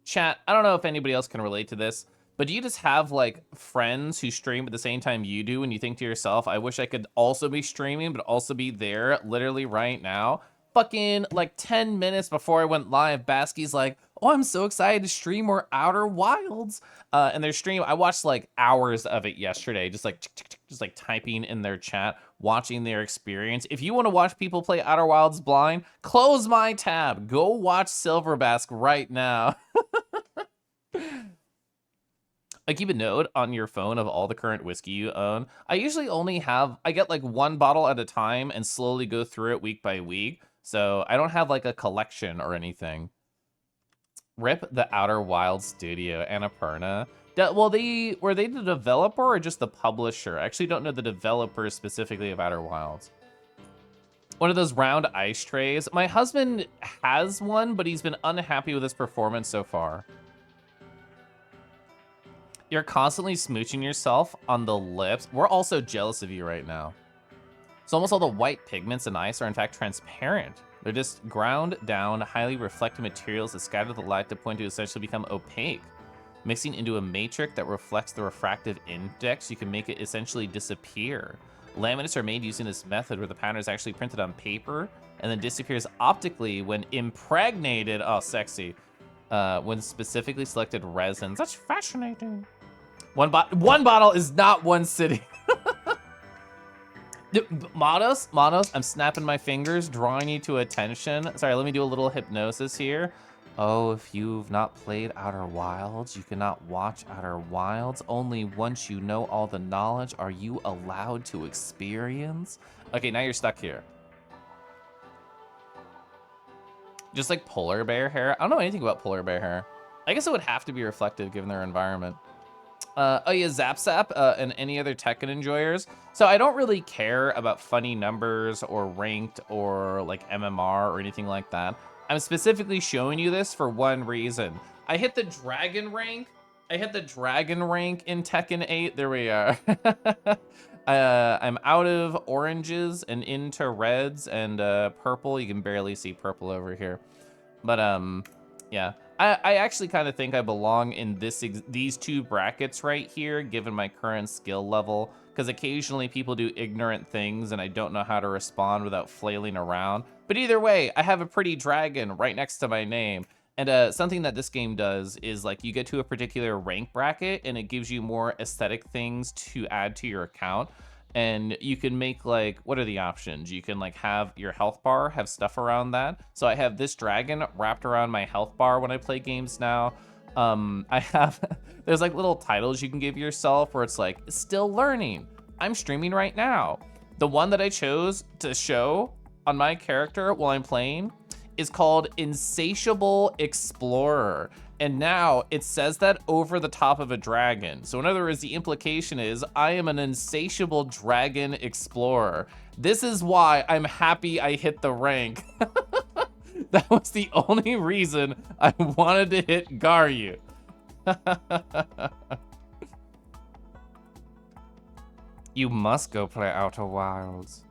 chat. I don't know if anybody else can relate to this, but do you just have like friends who stream at the same time you do, and you think to yourself, I wish I could also be streaming, but also be there literally right now? Fucking like 10 minutes before I went live, Basky's like, oh, I'm so excited to stream more Outer Wilds. And their stream, I watched like hours of it yesterday, just like typing in their chat, watching their experience. If you want to watch people play Outer Wilds blind, close my tab. Go watch Silverbask right now. I keep a note on your phone of all the current whiskey you own. I usually I get like one bottle at a time and slowly go through it week by week. So I don't have like a collection or anything. Rip the Outer Wilds studio, Annapurna. Well, were they the developer or just the publisher? I actually don't know the developer specifically of Outer Wilds. One of those round ice trays. My husband has one, but he's been unhappy with his performance so far. You're constantly smooching yourself on the lips. We're also jealous of you right now. So almost all the white pigments in ice are in fact transparent. They're just ground down, highly reflective materials that scatter the light to point to essentially become opaque. Mixing into a matrix that reflects the refractive index, you can make it essentially disappear. Laminates are made using this method where the pattern is actually printed on paper and then disappears optically when impregnated, oh sexy, when specifically selected resins. That's fascinating. One bottle is not one city. Monos, I'm snapping my fingers, drawing you to attention. Sorry, let me do a little hypnosis here. Oh, if you've not played Outer Wilds, you cannot watch Outer Wilds. Only once you know all the knowledge are you allowed to experience. Okay, now you're stuck here. Just like polar bear hair. I don't know anything about polar bear hair. I guess it would have to be reflective given their environment. Oh yeah, Zap Zap and any other Tekken enjoyers. So I don't really care about funny numbers or ranked or like MMR or anything like that. I'm specifically showing you this for one reason. I hit the dragon rank. in Tekken 8. There we are. I'm out of oranges and into reds and purple. You can barely see purple over here. But yeah. I actually kind of think I belong in these two brackets right here, given my current skill level, because occasionally people do ignorant things and I don't know how to respond without flailing around. But either way, I have a pretty dragon right next to my name, And something that this game does is like you get to a particular rank bracket and it gives you more aesthetic things to add to your account. And you can make like, what are the options? You can like have your health bar, have stuff around that. So I have this dragon wrapped around my health bar when I play games now. I have, there's like little titles you can give yourself where it's like, still learning. I'm streaming right now. The one that I chose to show on my character while I'm playing is called Insatiable Explorer. And now it says that over the top of a dragon. So in other words, the implication is I am an insatiable dragon explorer. This is why I'm happy I hit the rank. That was the only reason I wanted to hit Garyu. You must go play Outer Wilds.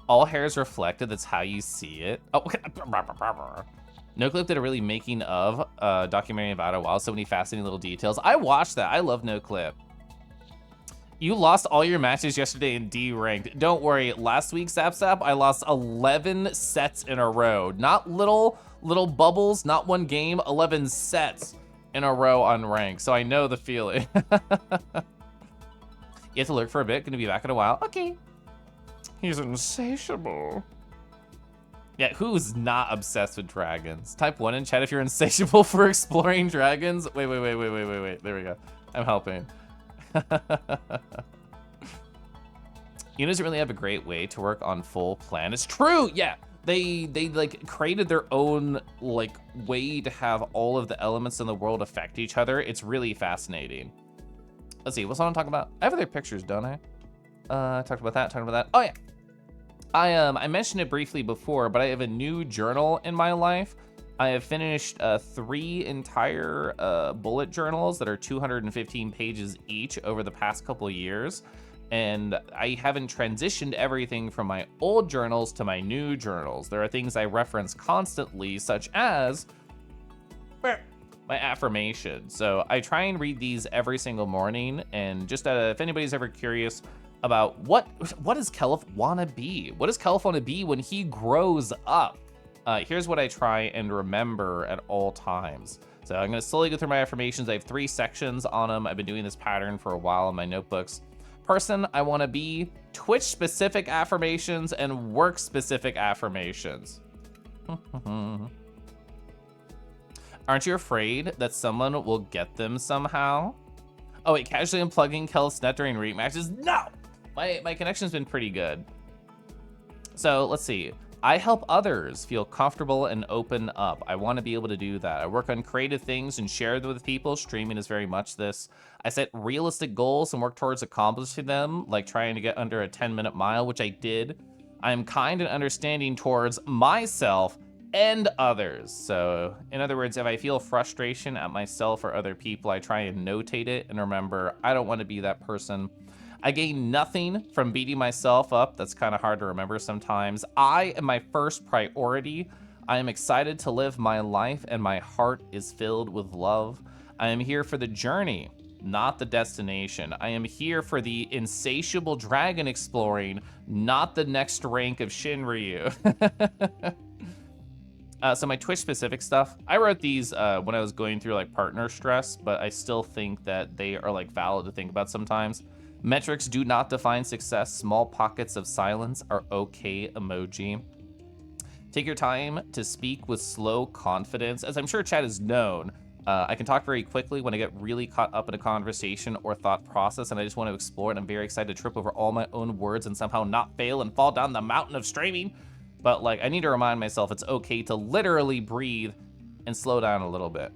All hair is reflected, that's how you see it. Oh, NoClip did a really making of documentary of Outer Wilds, so many fascinating little details. I watched that, I love NoClip. You lost all your matches yesterday in D ranked. Don't worry, last week, Sap, I lost 11 sets in a row. Not little bubbles, not one game, 11 sets in a row on rank, so I know the feeling. You have to lurk for a bit, gonna be back in a while. Okay. He's insatiable. Yeah, who's not obsessed with dragons? Type 1 in chat if you're insatiable for exploring dragons. Wait. There we go. I'm helping. You doesn't really have a great way to work on full plan. It's true, yeah. They like created their own like way to have all of the elements in the world affect each other. It's really fascinating. Let's see, what's on talking about? I have other pictures, don't I? Talked about that. Oh yeah. I mentioned it briefly before, but I have a new journal in my life. I have finished 3 entire bullet journals that are 215 pages each over the past couple of years. And I haven't transitioned everything from my old journals to my new journals. There are things I reference constantly, such as my affirmation. So I try and read these every single morning. And just if anybody's ever curious about what does Kelif want to be? What does Kelif want to be when he grows up? Here's what I try and remember at all times. So I'm going to slowly go through my affirmations. I have 3 sections on them. I've been doing this pattern for a while in my notebooks. Person I want to be, Twitch-specific affirmations, and work-specific affirmations. Aren't you afraid that someone will get them somehow? Oh wait, casually unplugging Kelif's net during read matches? No! My connection's been pretty good. So let's see. I help others feel comfortable and open up. I want to be able to do that. I work on creative things and share them with people. Streaming is very much this. I set realistic goals and work towards accomplishing them, like trying to get under a 10-minute mile, which I did. I am kind and understanding towards myself and others. So in other words, if I feel frustration at myself or other people, I try and notate it and remember, I don't want to be that person. I gain nothing from beating myself up. That's kind of hard to remember sometimes. I am my first priority. I am excited to live my life and my heart is filled with love. I am here for the journey, not the destination. I am here for the insatiable dragon exploring, not the next rank of Shinryu. So my Twitch specific stuff, I wrote these when I was going through like partner stress, but I still think that they are like valid to think about sometimes. Metrics do not define success. Small pockets of silence are okay emoji. Take your time to speak with slow confidence. As I'm sure chat is known, I can talk very quickly when I get really caught up in a conversation or thought process and I just want to explore it. I'm very excited to trip over all my own words and somehow not fail and fall down the mountain of streaming. But like, I need to remind myself it's okay to literally breathe and slow down a little bit.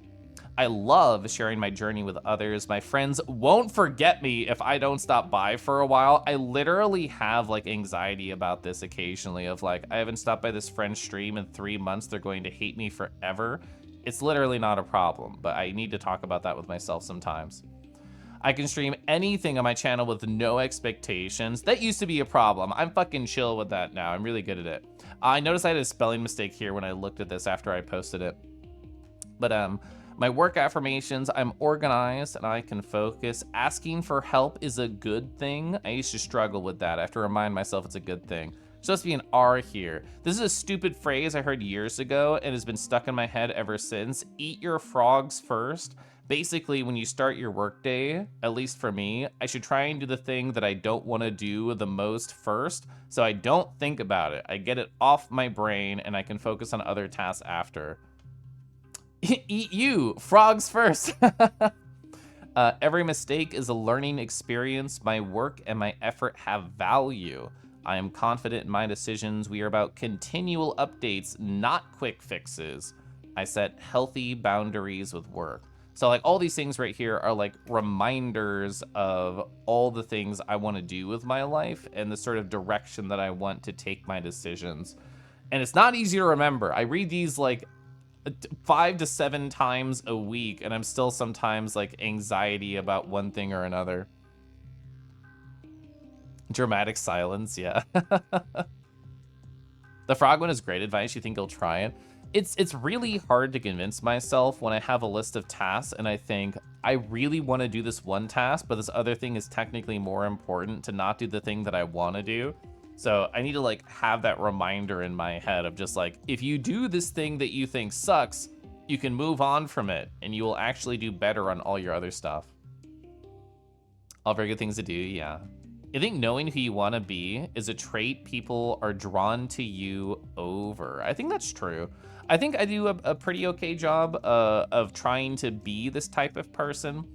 I love sharing my journey with others. My friends won't forget me if I don't stop by for a while. I literally have like anxiety about this occasionally of like, I haven't stopped by this friend's stream in 3 months. They're going to hate me forever. It's literally not a problem, but I need to talk about that with myself sometimes. I can stream anything on my channel with no expectations. That used to be a problem. I'm fucking chill with that now. I'm really good at it. I noticed I had a spelling mistake here when I looked at this after I posted it. But my work affirmations, I'm organized and I can focus. Asking for help is a good thing. I used to struggle with that. I have to remind myself it's a good thing. Supposed to be an R here. This is a stupid phrase I heard years ago and has been stuck in my head ever since. Eat your frogs first. Basically, when you start your workday, at least for me, I should try and do the thing that I don't want to do the most first, so I don't think about it. I get it off my brain and I can focus on other tasks after. Eat you, frogs first. Every mistake is a learning experience. My work and my effort have value. I am confident in my decisions. We are about continual updates, not quick fixes. I set healthy boundaries with work. So like all these things right here are like reminders of all the things I want to do with my life and the sort of direction that I want to take my decisions. And it's not easy to remember. I read these like 5 to 7 times a week, and I'm still sometimes like anxiety about one thing or another. Dramatic silence, yeah. The frog one is great advice. You think he'll try it? It's really hard to convince myself when I have a list of tasks and I think I really want to do this one task, but this other thing is technically more important to not do the thing that I want to do. So I need to like have that reminder in my head of just like, if you do this thing that you think sucks, you can move on from it and you will actually do better on all your other stuff. All very good things to do, yeah. I think knowing who you want to be is a trait people are drawn to you over. I think that's true. I think I do a pretty okay job of trying to be this type of person.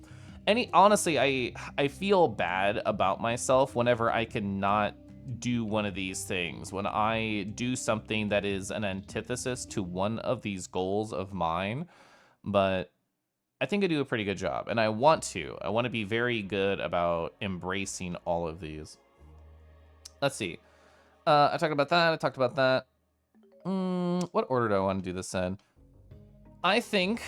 Honestly, I feel bad about myself whenever I cannot do one of these things. When I do something that is an antithesis to one of these goals of mine, but I think I do a pretty good job, and I want to be very good about embracing all of these. Let's see. I talked about that. I talked about that. What order do I want to do this in? I think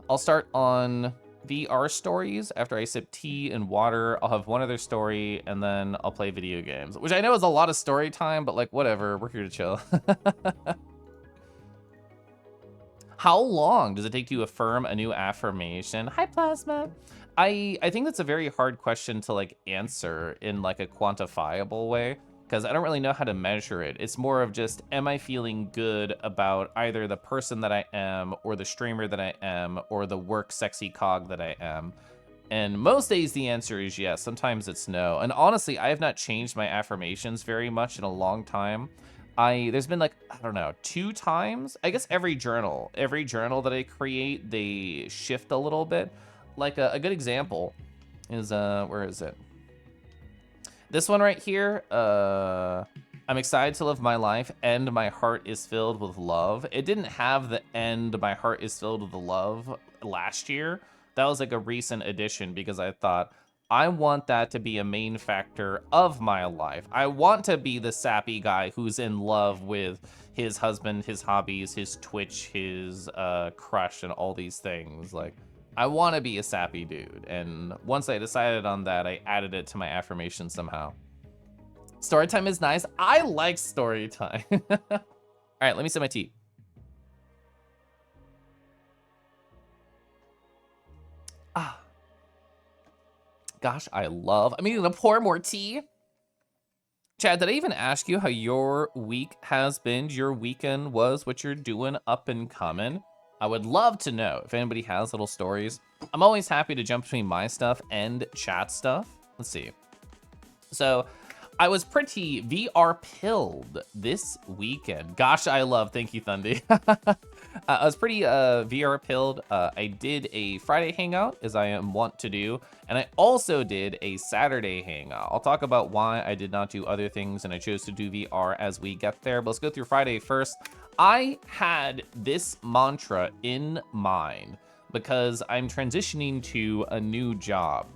I'll start on VR stories. After I sip tea and water, I'll have one other story, and then I'll play video games, which I know is a lot of story time, but like, whatever, we're here to chill. How long does it take to affirm a new affirmation? Hi, Plasma. I think that's a very hard question to like answer in like a quantifiable way, because I don't really know how to measure it. It's more of just, am I feeling good about either the person that I am, or the streamer that I am, or the work sexy cog that I am? And most days the answer is yes. Sometimes it's no. And honestly, I have not changed my affirmations very much in a long time. There's been like, I don't know, 2 times, I guess every journal that I create, they shift a little bit. Like a good example is, where is it? This one right here, I'm excited to live my life and my heart is filled with love. It didn't have the end, my heart is filled with love last year. That was like a recent addition because I thought, I want that to be a main factor of my life. I want to be the sappy guy who's in love with his husband, his hobbies, his Twitch, his crush, and all these things. Like, I want to be a sappy dude. And once I decided on that, I added it to my affirmation somehow. Story time is nice. I like story time. All right, let me sip my tea. Gosh, I'm needing to pour more tea. Chad, did I even ask you how your week has been? Your weekend was, what you're doing up and coming? I would love to know if anybody has little stories. I'm always happy to jump between my stuff and chat stuff. Let's see. So I was pretty VR pilled this weekend. Gosh, thank you, Thundy. I was pretty VR pilled. I did a Friday hangout, as I am wont to do, and I also did a Saturday hangout. I'll talk about why I did not do other things and I chose to do VR as we get there, but let's go through Friday first. I had this mantra in mind because I'm transitioning to a new job.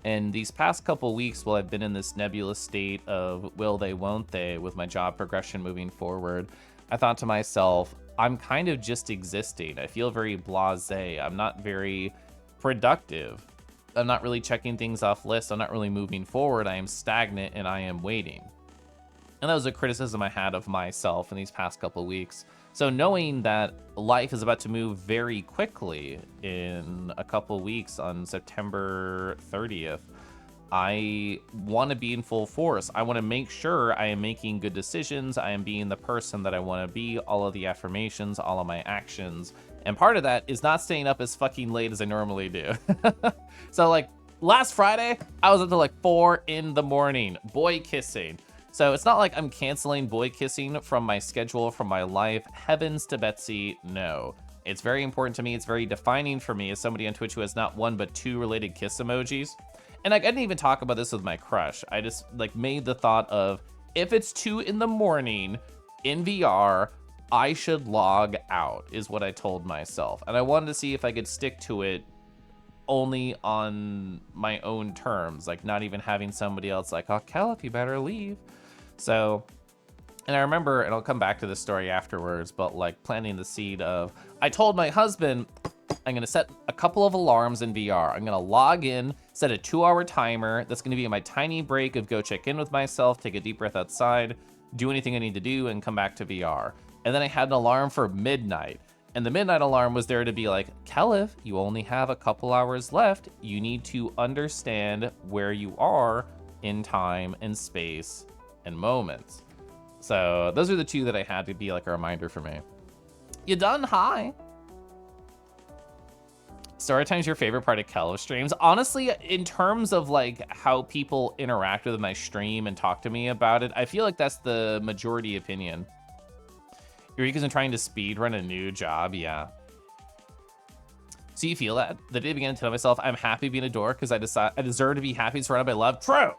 And these past couple weeks, while I've been in this nebulous state of will they, won't they, with my job progression moving forward, I thought to myself, I'm kind of just existing. I feel very blasé. I'm not very productive. I'm not really checking things off lists. I'm not really moving forward. I am stagnant and I am waiting. And that was a criticism I had of myself in these past couple weeks. So knowing that life is about to move very quickly in a couple weeks on September 30th, I want to be in full force. I want to make sure I am making good decisions. I am being the person that I want to be, all of the affirmations, all of my actions. And part of that is not staying up as fucking late as I normally do. So like last Friday, I was up to like 4 in the morning, boy kissing. So it's not like I'm canceling boy kissing from my schedule, from my life. Heavens to Betsy, no. It's very important to me. It's very defining for me as somebody on Twitch who has not one but 2 related kiss emojis. And I didn't even talk about this with my crush. I just like made the thought of, if it's 2 in the morning in VR, I should log out, is what I told myself. And I wanted to see if I could stick to it only on my own terms, like not even having somebody else like, oh, Caliph, you better leave. So, and I remember, and I'll come back to this story afterwards, but like planting the seed of, I told my husband, I'm gonna set a couple of alarms in VR. I'm gonna log in, set a 2-hour timer. That's gonna be my tiny break of go check in with myself, take a deep breath outside, do anything I need to do, and come back to VR. And then I had an alarm for midnight. And the midnight alarm was there to be like, Caliph, you only have a couple hours left. You need to understand where you are in time and space and moments. So those are the 2 that I had to be like a reminder for me. You done? Hi. Story time's your favorite part of Caliph streams? Honestly, in terms of like how people interact with my stream and talk to me about it, I feel like that's the majority opinion. Eureka's trying to speed run a new job, yeah. So you feel that? The day I began to tell myself I'm happy being a dork because I deserve to be happy surrounded by love. True.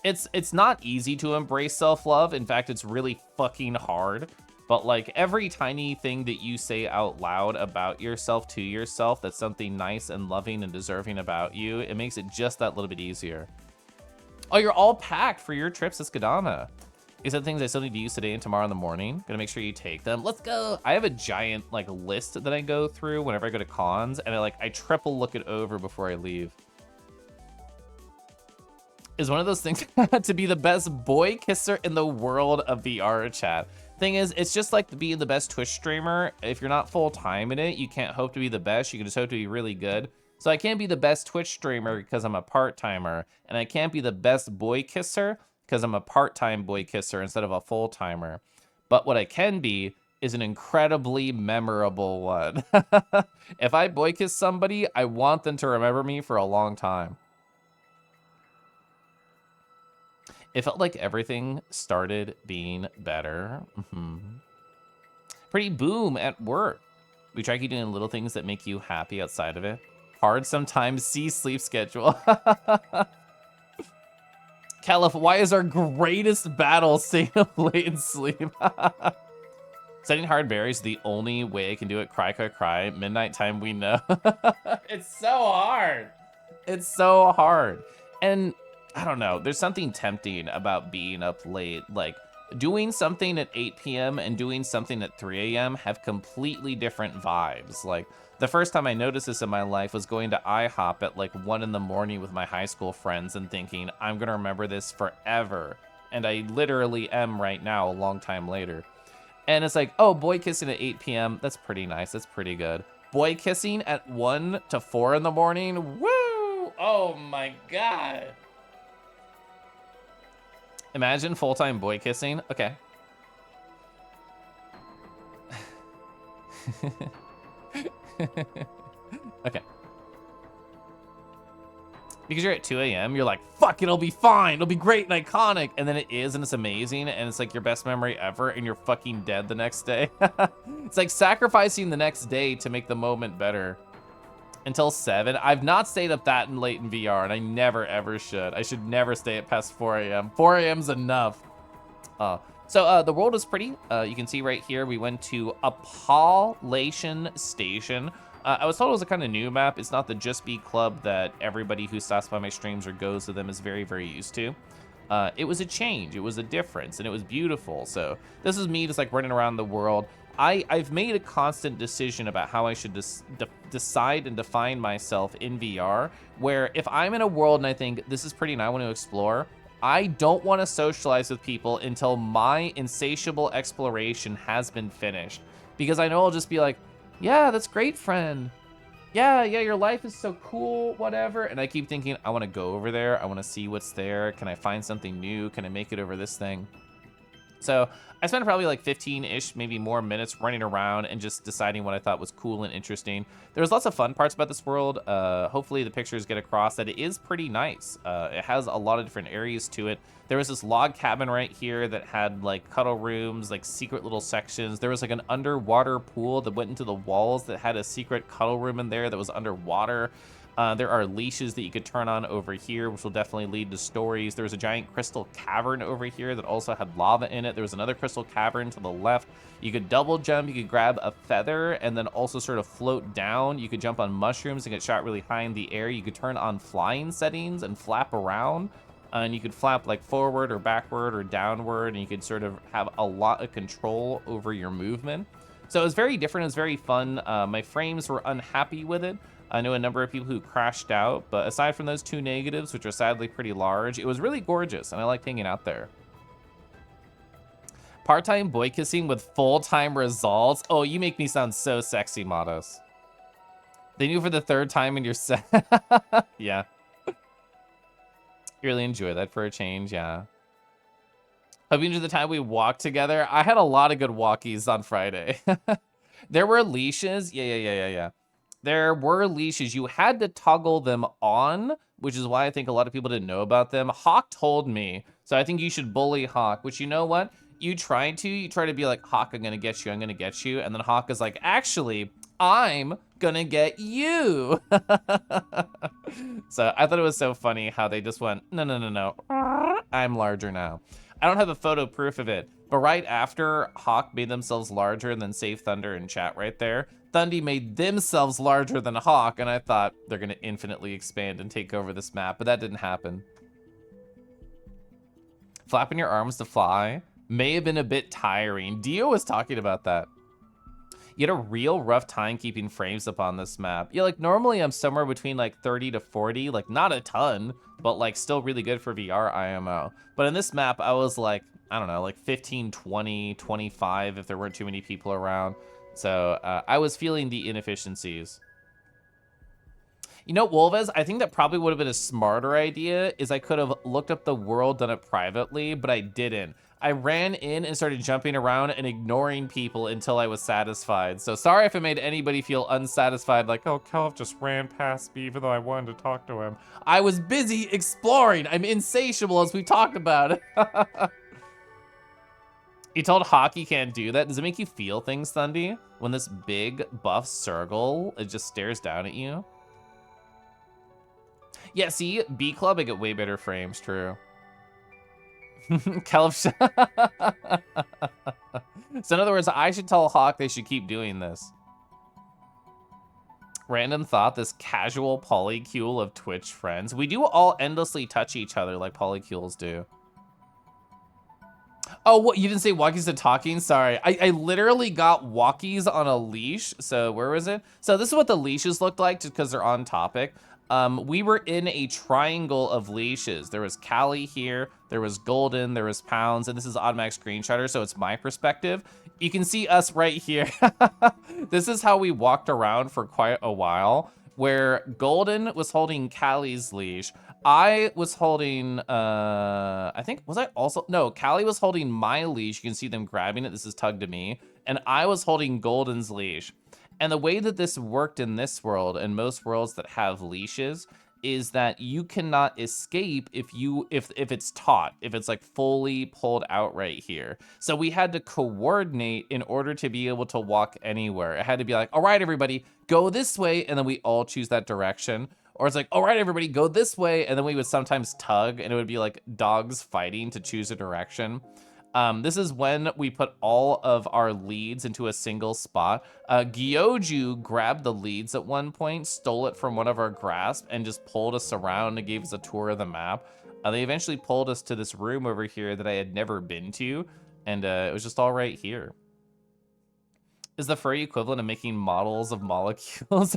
It's not easy to embrace self-love. In fact, it's really fucking hard. But like every tiny thing that you say out loud about yourself to yourself, that's something nice and loving and deserving about you, it makes it just that little bit easier. Oh, you're all packed for your trips to Skadama. These are the things I still need to use today and tomorrow in the morning. Gonna make sure you take them. Let's go. I have a giant like list that I go through whenever I go to cons, and I triple look it over before I leave. Is one of those things to be the best boy kisser in the world of VR chat. Thing is, it's just like being the best Twitch streamer. If you're not full time in it, you can't hope to be the best. You can just hope to be really good. So I can't be the best Twitch streamer because I'm a part-timer, and I can't be the best boy kisser because I'm a part-time boy kisser instead of a full-timer. But what I can be is an incredibly memorable one. If I boy kiss somebody, I want them to remember me for a long time. It felt like everything started being better. Pretty boom at work. We try to keep doing little things that make you happy outside of it. Hard sometimes, see sleep schedule. Caliph, why is our greatest battle staying up late and sleep? Setting hard berries, the only way I can do it. Cry, cry, cry. Midnight time, we know. It's so hard. It's so hard. And I don't know, there's something tempting about being up late. Like doing something at 8 p.m. and doing something at 3 a.m. have completely different vibes. Like the first time I noticed this in my life was going to IHOP at like 1 in the morning with my high school friends and thinking, I'm gonna remember this forever. And I literally am right now, a long time later. And it's like, oh, boy kissing at 8 p.m. That's pretty nice, that's pretty good. Boy kissing at 1 to 4 in the morning, woo! Oh my God. Imagine full-time boy kissing, okay. Okay. Because you're at 2 a.m., you're like, fuck, it'll be fine, it'll be great and iconic. And then it is, and it's amazing, and it's like your best memory ever, and you're fucking dead the next day. It's like sacrificing the next day to make the moment better. Until 7. I've not stayed up that late in VR, and I never, ever should. I should never stay at past 4 a.m. 4 a.m.'s enough. So the world is pretty. You can see right here, we went to Appalachian Station. I was told it was a kind of new map. It's not the Just Be Club that everybody who stops by my streams or goes to them is very, very used to. It was a change. It was a difference, and it was beautiful. So this is me just like running around the world. I've made a constant decision about how I should decide and define myself in VR, where if I'm in a world and I think this is pretty and I want to explore, I don't want to socialize with people until my insatiable exploration has been finished. Because I know I'll just be like, yeah, that's great, friend. yeah, your life is so cool, whatever. And I keep thinking, I want to go over there. I want to see what's there. Can I find something new? Can I make it over this thing? So I spent probably like 15-ish, maybe more minutes running around and just deciding what I thought was cool and interesting. There was lots of fun parts about this world. Hopefully the pictures get across that it is pretty nice. It has a lot of different areas to it. There was this log cabin right here that had like cuddle rooms, like secret little sections. There was like an underwater pool that went into the walls that had a secret cuddle room in there that was underwater. There are leashes that you could turn on over here, which will definitely lead to stories. There was a giant crystal cavern over here that also had lava in it. There was another crystal cavern to the left. You could double jump. You could grab a feather and then also sort of float down. You could jump on mushrooms and get shot really high in the air. You could turn on flying settings and flap around. And you could flap like forward or backward or downward. And you could sort of have a lot of control over your movement. So it was very different. It was very fun. My frames were unhappy with it. I know a number of people who crashed out, but aside from those two negatives, which are sadly pretty large, it was really gorgeous, and I liked hanging out there. Part-time boy kissing with full-time results? Oh, you make me sound so sexy, Matos. They knew for the third time in your set. Yeah. You really enjoy that for a change, yeah. Hope you enjoyed the time we walked together. I had a lot of good walkies on Friday. There were leashes. Yeah. There were leashes. You had to toggle them on, which is why I think a lot of people didn't know about them. Hawk told me, so I think you should bully Hawk, which you know what? You try to be like, Hawk, I'm gonna get you, I'm gonna get you. And then Hawk is like, actually, I'm gonna get you. So I thought it was so funny how they just went, no. I'm larger now. I don't have a photo proof of it, but right after Hawk made themselves larger and then Save Thunder in chat right there, Thundy made themselves larger than Hawk, and I thought they're gonna infinitely expand and take over this map, but that didn't happen. Flapping your arms to fly may have been a bit tiring. Dio was talking about that. You had a real rough time keeping frames up on this map. Yeah, like normally I'm somewhere between like 30 to 40, like not a ton, but like still really good for VR IMO. But in this map, I was like, I don't know, like 15, 20, 25 if there weren't too many people around. So I was feeling the inefficiencies. You know, Wolvez, I think that probably would have been a smarter idea is I could have looked up the world, done it privately, but I didn't. I ran in and started jumping around and ignoring people until I was satisfied. So sorry if it made anybody feel unsatisfied, like, oh, Calv just ran past me even though I wanted to talk to him. I was busy exploring. I'm insatiable, as we talked about. You told Hawk you can't do that. Does it make you feel things, Thundy? When this big buff circle, it just stares down at you? Yeah, see, B Club, I get way better frames, true. Caliph. So in other words, I should tell Hawk they should keep doing this. Random thought, this casual polycule of Twitch friends. We do all endlessly touch each other like polycules do. Oh, what? You didn't say walkies to talking? Sorry. I literally got walkies on a leash. So where was it? So this is what the leashes looked like just because they're on topic. We were in a triangle of leashes. There was Callie here, there was Golden, there was Pounds, and this is automatic screenshotter, so it's my perspective. You can see us right here. This is how we walked around for quite a while, where Golden was holding Callie's leash. I was holding, I think, was I also? No, Callie was holding my leash. You can see them grabbing it. This is Tug to me. And I was holding Golden's leash. And the way that this worked in this world and most worlds that have leashes is that you cannot escape if it's taut, if it's like fully pulled out right here. So we had to coordinate in order to be able to walk anywhere. It had to be like, all right, everybody, go this way. And then we all choose that direction. Or it's like, all right, everybody, go this way. And then we would sometimes tug and it would be like dogs fighting to choose a direction. This is when we put all of our leads into a single spot. Gyoju grabbed the leads at one point, stole it from one of our grasp, and just pulled us around and gave us a tour of the map. They eventually pulled us to this room over here that I had never been to, and it was just all right here. Is the furry equivalent of making models of molecules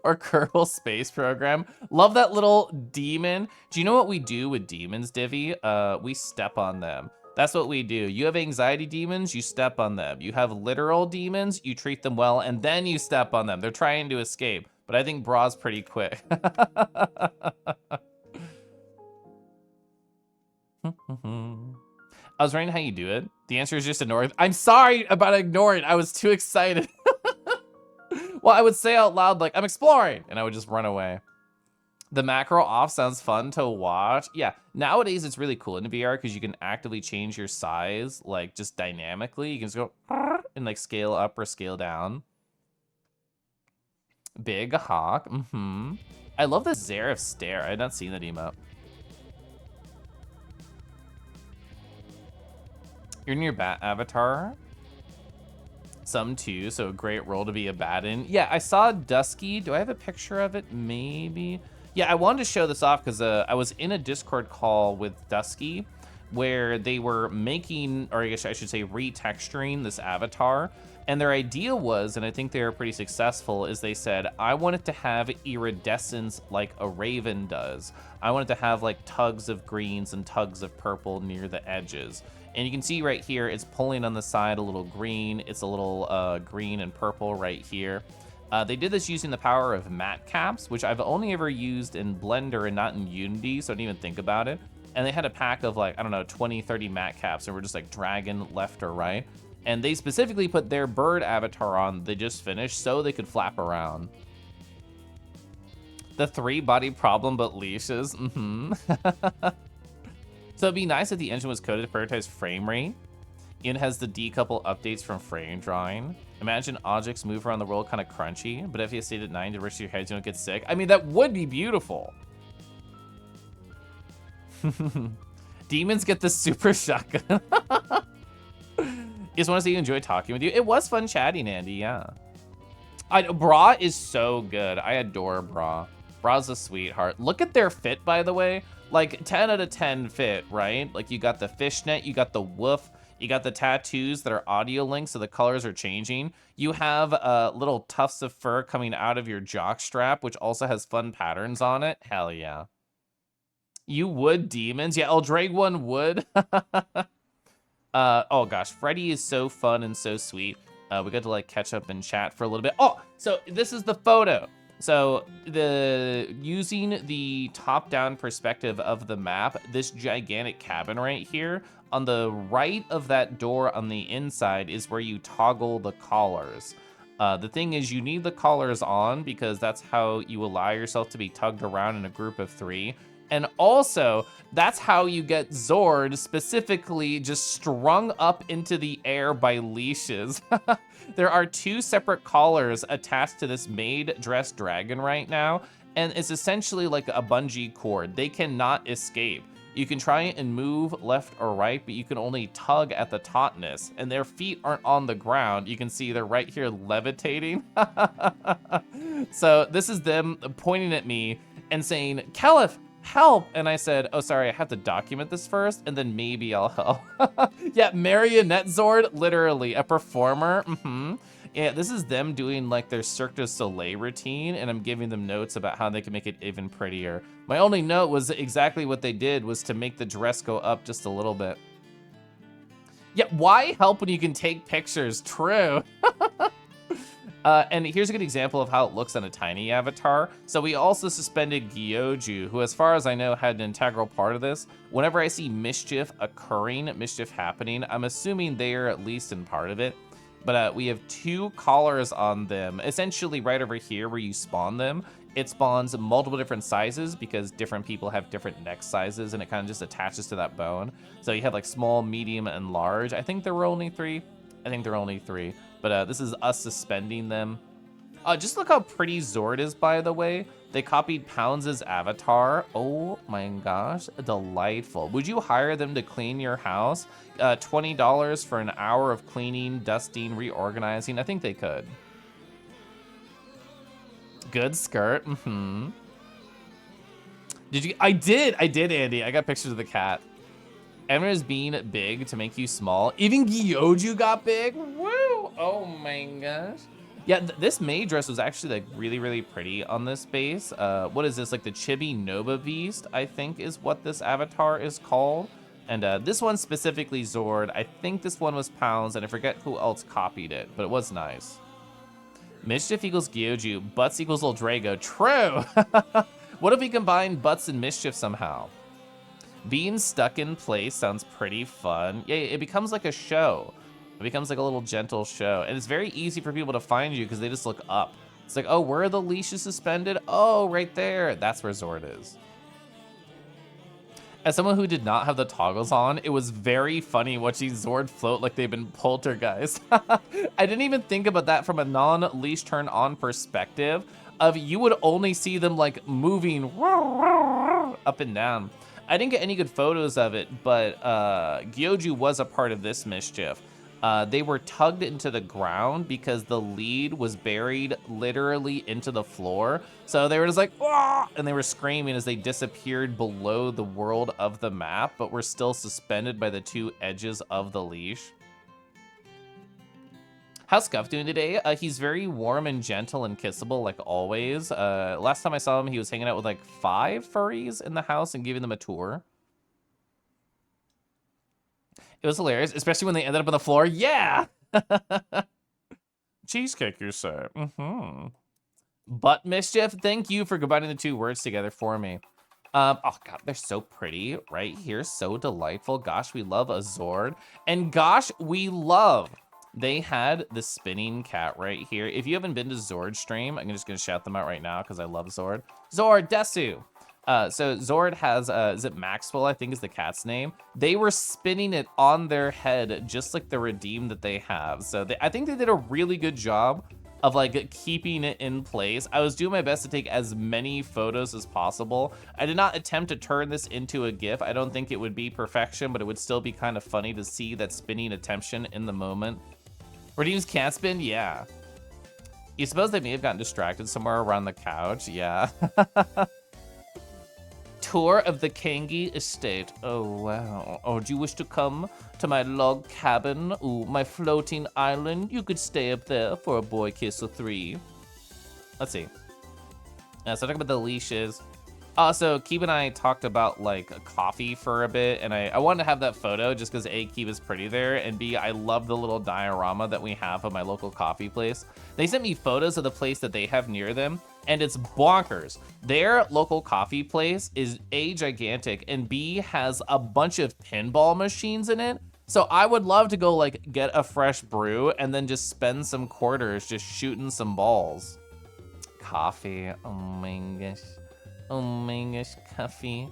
or Kerbal Space Program? Love that little demon. Do you know what we do with demons, Divvy? We step on them. That's what we do. You have anxiety demons, you step on them. You have literal demons, you treat them well, and then you step on them. They're trying to escape. but I think bra's pretty quick. I was wondering how you do it. The answer is just ignore it. I'm sorry about ignoring. I was too excited. Well, I would say out loud, like, I'm exploring, and I would just run away. The macro off sounds fun to watch. Yeah, nowadays it's really cool in VR because you can actively change your size, like, just dynamically. You can just go and, like, scale up or scale down. Big hawk. I love the Zareth stare. I had not seen that emote. You're in your bat avatar. Some too, so a great role to be a bat in. Yeah, I saw Dusky. Do I have a picture of it? Maybe. Yeah, I wanted to show this off because I was in a Discord call with Dusky where they were making, or I guess I should say retexturing this avatar. And their idea was, and I think they were pretty successful, is they said, I want it to have iridescence like a raven does. I want it to have like tugs of greens and tugs of purple near the edges. And you can see right here, it's pulling on the side a little green. It's a little green and purple right here. They did this using the power of matte caps, which I've only ever used in Blender and not in Unity, so I didn't even think about it. And they had a pack of like, I don't know, 20, 30 matte caps, and we're just like dragging left or right. And they specifically put their bird avatar on, they just finished, so they could flap around. The 3-body problem, but leashes. So it'd be nice if the engine was coded to prioritize frame rate. It has the decouple updates from frame drawing. Imagine objects move around the world kind of crunchy, but if you stayed at 9 to rest your head, you don't get sick. I mean, that would be beautiful. Demons get the super shotgun. Just want to say you enjoy talking with you. It was fun chatting, Andy, yeah. Bra is so good. I adore Bra. Bra's a sweetheart. Look at their fit, by the way. Like 10 out of 10 fit, right? Like you got the fishnet, you got the woof, you got the tattoos that are audio links, so the colors are changing. You have little tufts of fur coming out of your jock strap, which also has fun patterns on it. Hell yeah. You would, demons? Yeah, Eldraig one would. Oh gosh, Freddy is so fun and so sweet. We got to like catch up and chat for a little bit. Oh, so this is the photo. So using the top-down perspective of the map, this gigantic cabin right here, on the right of that door on the inside is where you toggle the collars. The thing is, you need the collars on because that's how you allow yourself to be tugged around in a group of 3. And also, that's how you get Zord specifically just strung up into the air by leashes. There are 2 separate collars attached to this maid-dressed dragon right now, and it's essentially like a bungee cord. They cannot escape. You can try and move left or right, but you can only tug at the tautness, and their feet aren't on the ground. You can see they're right here levitating. So this is them pointing at me and saying, Caliph, help! And I said, oh, sorry, I have to document this first, and then maybe I'll help. Yeah, Marionette Zord, literally, a performer. Yeah, this is them doing like their Cirque du Soleil routine, and I'm giving them notes about how they can make it even prettier. My only note was exactly what they did was to make the dress go up just a little bit. Yeah, why help when you can take pictures? True. And here's a good example of how it looks on a tiny avatar. So we also suspended Gyoju, who as far as I know had an integral part of this. Whenever I see mischief occurring, mischief happening, I'm assuming they are at least in part of it. But we have 2 collars on them, essentially right over here where you spawn them. It spawns multiple different sizes because different people have different neck sizes, and it kind of just attaches to that bone. So you have like small, medium, and large. I think there were only 3. But this is us suspending them. Just look how pretty Zord is, by the way. They copied Pounds' avatar. Oh my gosh, delightful. Would you hire them to clean your house? $20 for an hour of cleaning, dusting, reorganizing. I think they could. Good skirt. Did you? I did, Andy. I got pictures of the cat. Everyone is being big to make you small. Even Gyoju got big. Woo! Oh my gosh. Yeah, this maid dress was actually like really, really pretty on this base. What is this? Like the Chibi Nova Beast, I think is what this avatar is called. And this one specifically Zord. I think this one was Pounds, and I forget who else copied it, but it was nice. Mischief equals Gyoju, Butts equals Drago. True! What if we combine Butts and Mischief somehow? Being stuck in place sounds pretty fun. Yeah, it becomes like a show. It becomes like a little gentle show. And it's very easy for people to find you because they just look up. It's like, oh, where are the leashes suspended? Oh, right there. That's where Zord is. As someone who did not have the toggles on, it was very funny watching Zord float like they've been poltergeist. I didn't even think about that from a non-leash turn on perspective of you would only see them like moving up and down. I didn't get any good photos of it, but Gyoju was a part of this mischief. They were tugged into the ground because the lead was buried literally into the floor. So they were just like, "Wah!" And they were screaming as they disappeared below the world of the map, but were still suspended by the two edges of the leash. How's Scuff doing today? He's very warm and gentle and kissable, like always. Last time I saw him, he was hanging out with like 5 furries in the house and giving them a tour. It was hilarious, especially when they ended up on the floor. Yeah! Cheesecake, you say? Mm-hmm. Butt Mischief, thank you for combining the 2 words together for me. Oh God, they're so pretty right here. So delightful. Gosh, we love a Zord. And gosh, we love... They had the spinning cat right here. If you haven't been to Zord stream, I'm just gonna shout them out right now because I love Zord. Zord, Desu. So Zord has, is it Maxwell, I think is the cat's name. They were spinning it on their head, just like the redeem that they have. So I think they did a really good job of like keeping it in place. I was doing my best to take as many photos as possible. I did not attempt to turn this into a GIF. I don't think it would be perfection, but it would still be kind of funny to see that spinning attention in the moment. Redeem's cat spin? Yeah. You suppose they may have gotten distracted somewhere around the couch? Yeah. Tour of the Kangi estate. Oh, wow. Oh, do you wish to come to my log cabin? Ooh, my floating island? You could stay up there for a boy kiss or 3. Let's see. So talking about the leashes. Also, Keeb and I talked about like a coffee for a bit, and I wanted to have that photo just because A, Keeb is pretty there, and B, I love the little diorama that we have of my local coffee place. They sent me photos of the place that they have near them, and it's bonkers. Their local coffee place is A, gigantic, and B, has a bunch of pinball machines in it. So I would love to go like get a fresh brew and then just spend some quarters just shooting some balls. Coffee, oh my gosh. Oh my gosh, coffee.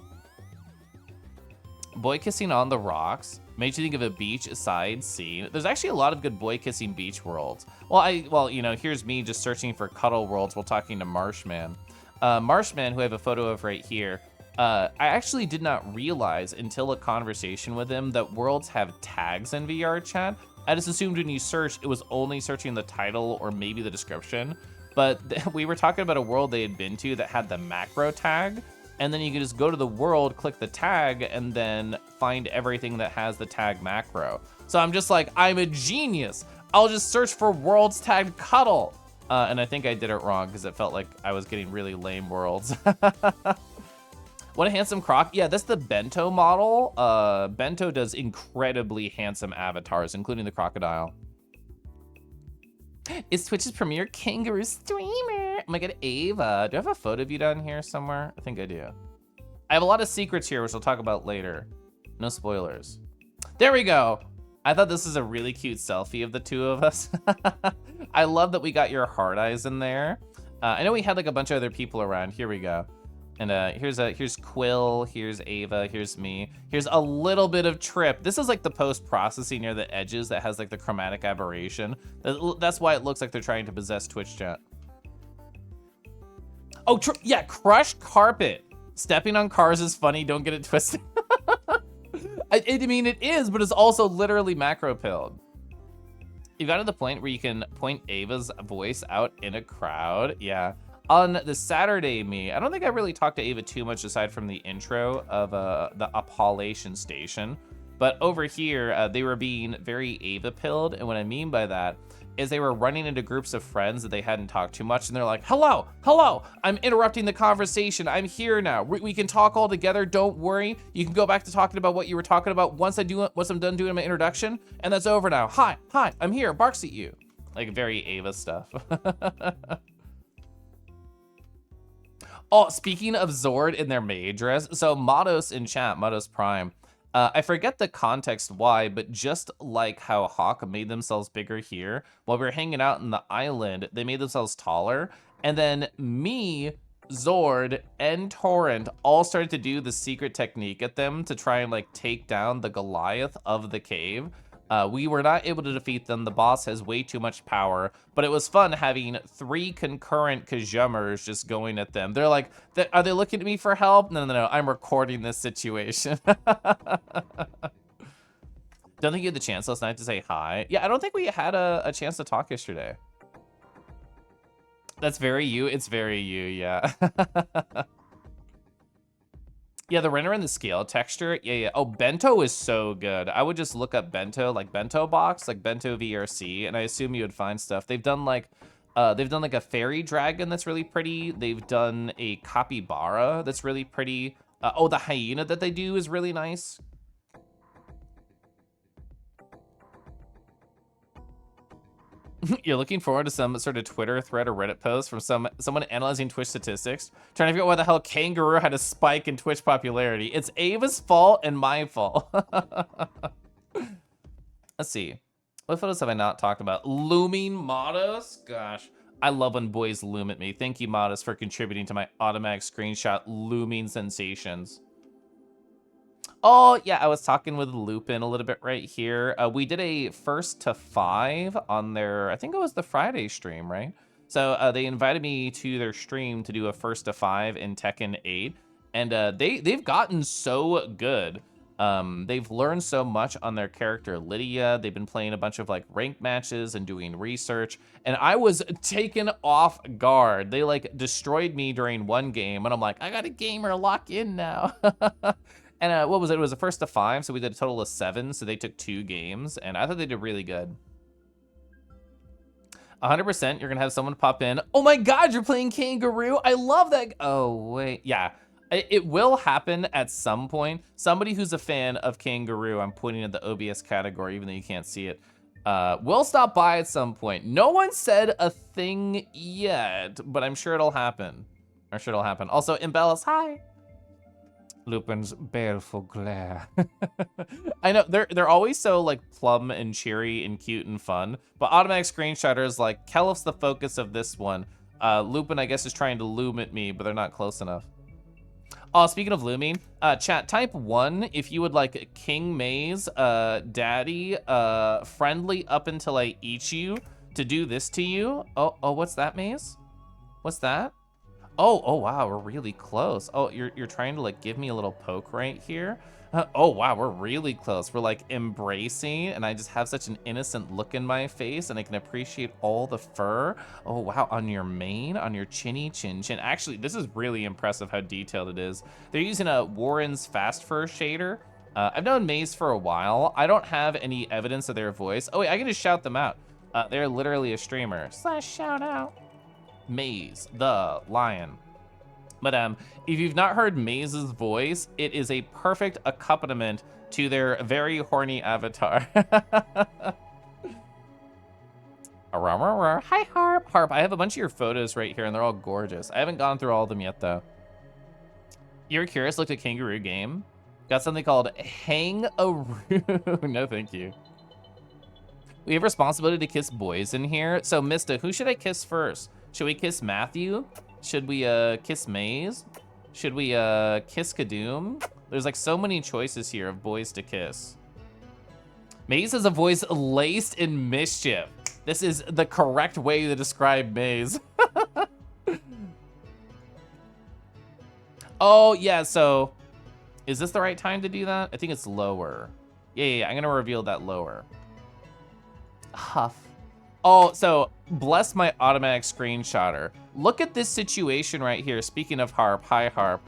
Boy kissing on the rocks made you think of a beach-side scene. There's actually a lot of good boy kissing beach worlds. Well, you know, here's me just searching for cuddle worlds while talking to Marshman. Marshman, who I have a photo of right here, I actually did not realize until a conversation with him that worlds have tags in VR chat. I just assumed when you search, it was only searching the title or maybe the description. But we were talking about a world they had been to that had the macro tag, and then you can just go to the world, click the tag, and then find everything that has the tag macro. So I'm just like, I'm a genius. I'll just search for worlds tagged cuddle. And I think I did it wrong because it felt like I was getting really lame worlds. What a handsome croc. Yeah, that's the Bento model. Bento does incredibly handsome avatars, including the crocodile. It's Twitch's premier kangaroo streamer. Oh my god, Ava. Do I have a photo of you down here somewhere? I think I do. I have a lot of secrets here, which I'll talk about later. No spoilers. There we go. I thought this was a really cute selfie of the 2 of us. I love that we got your heart eyes in there. I know we had like a bunch of other people around. Here we go. And here's Quill, here's Ava, here's me. Here's a little bit of Trip. This is like the post-processing near the edges that has like the chromatic aberration. That's why it looks like they're trying to possess Twitch chat. Oh, yeah, crushed carpet. Stepping on cars is funny, don't get it twisted. I mean, it is, but it's also literally macro-pilled. You got to the point where you can point Ava's voice out in a crowd. Yeah. On the Saturday me, I don't think I really talked to Ava too much aside from the intro of the Appalachian station. But over here, they were being very Ava-pilled. And what I mean by that is they were running into groups of friends that they hadn't talked too much. And they're like, hello, I'm interrupting the conversation. I'm here now. We can talk all together. Don't worry. You can go back to talking about what you were talking about once I'm done doing my introduction. And that's over now. Hi, I'm here. Barks at you. Like very Ava stuff. Oh, speaking of Zord in their maid dress, so Mados in chat, Mados Prime, I forget the context why, but just like how Hawk made themselves bigger here, while we were hanging out in the island, they made themselves taller, and then me, Zord, and Torrent all started to do the secret technique at them to try and like take down the Goliath of the cave. We were not able to defeat them. The boss has way too much power, but it was fun having 3 concurrent Kajummers just going at them. They're like, are they looking at me for help? No, no, no, I'm recording this situation. Don't think you had the chance last night to say hi. Yeah, I don't think we had a chance to talk yesterday. That's very you. It's very you, yeah. Yeah, the render and the scale texture. Yeah. Oh, Bento is so good. I would just look up Bento, like Bento Box, like Bento VRC, and I assume you would find stuff. They've done like a fairy dragon that's really pretty. They've done a capybara that's really pretty. Oh, the hyena that they do is really nice. You're looking forward to some sort of Twitter thread or Reddit post from someone analyzing Twitch statistics, trying to figure out why the hell Kangaroo had a spike in Twitch popularity. It's Ava's fault and my fault. Let's see. What photos have I not talked about? Looming Mados? Gosh, I love when boys loom at me. Thank you, Mados, for contributing to my automatic screenshot looming sensations. Oh, yeah, I was talking with Lupin a little bit right here. We did a 1st to 5 on their, I think it was the Friday stream, right? So they invited me to their stream to do a 1st to 5 in Tekken 8. And they've gotten so good. They've learned so much on their character, Lydia. They've been playing a bunch of like ranked matches and doing research. And I was taken off guard. They like destroyed me during one game. And I'm like, I got a gamer lock in now. And what was it? It was a 1st to 5, so we did a total of 7, so they took 2 games, and I thought they did really good. 100%, you're gonna have someone pop in. Oh my god, you're playing Kangaroo? I love that. Oh, wait. Yeah, it will happen at some point. Somebody who's a fan of Kangaroo, I'm putting in the OBS category, even though you can't see it, will stop by at some point. No one said a thing yet, but I'm sure it'll happen. I'm sure it'll happen. Also, Imbellis, hi. Lupin's baleful glare. I know, they're always so like plum and cheery and cute and fun, but automatic screenshotter is like, Kelif's the focus of this one. Lupin, I guess, is trying to loom at me, but they're not close enough. Oh, speaking of looming, chat, type 1 if you would like King Maze, daddy, friendly up until I eat you, to do this to you. Oh, what's that, Maze? What's that? Oh, wow, we're really close. Oh, you're trying to like give me a little poke right here. Oh, wow, we're really close. We're like embracing, and I just have such an innocent look in my face, and I can appreciate all the fur. Oh, wow, on your mane, on your chinny chin chin. Actually, this is really impressive how detailed it is. They're using a Warren's Fast Fur shader. I've known Maze for a while. I don't have any evidence of their voice. Oh, wait, I can just shout them out. They're literally a streamer. / shout out. Maze, the lion. But if you've not heard Maze's voice, it is a perfect accompaniment to their very horny avatar. Hi, Harp. Harp, I have a bunch of your photos right here, and they're all gorgeous. I haven't gone through all of them yet, though. You're curious, looked at Kangaroo Game. Got something called Hang-a-roo. No, thank you. We have responsibility to kiss boys in here. So, Mista, who should I kiss first? Should we kiss Matthew? Should we kiss Maze? Should we kiss Kadoom? There's like so many choices here of boys to kiss. Maze has a voice laced in mischief. This is the correct way to describe Maze. Oh, yeah, so is this the right time to do that? I think it's lower. Yeah, I'm gonna reveal that lower. Huff. Oh, so bless my automatic screenshotter. Look at this situation right here. Speaking of Harp, hi Harp.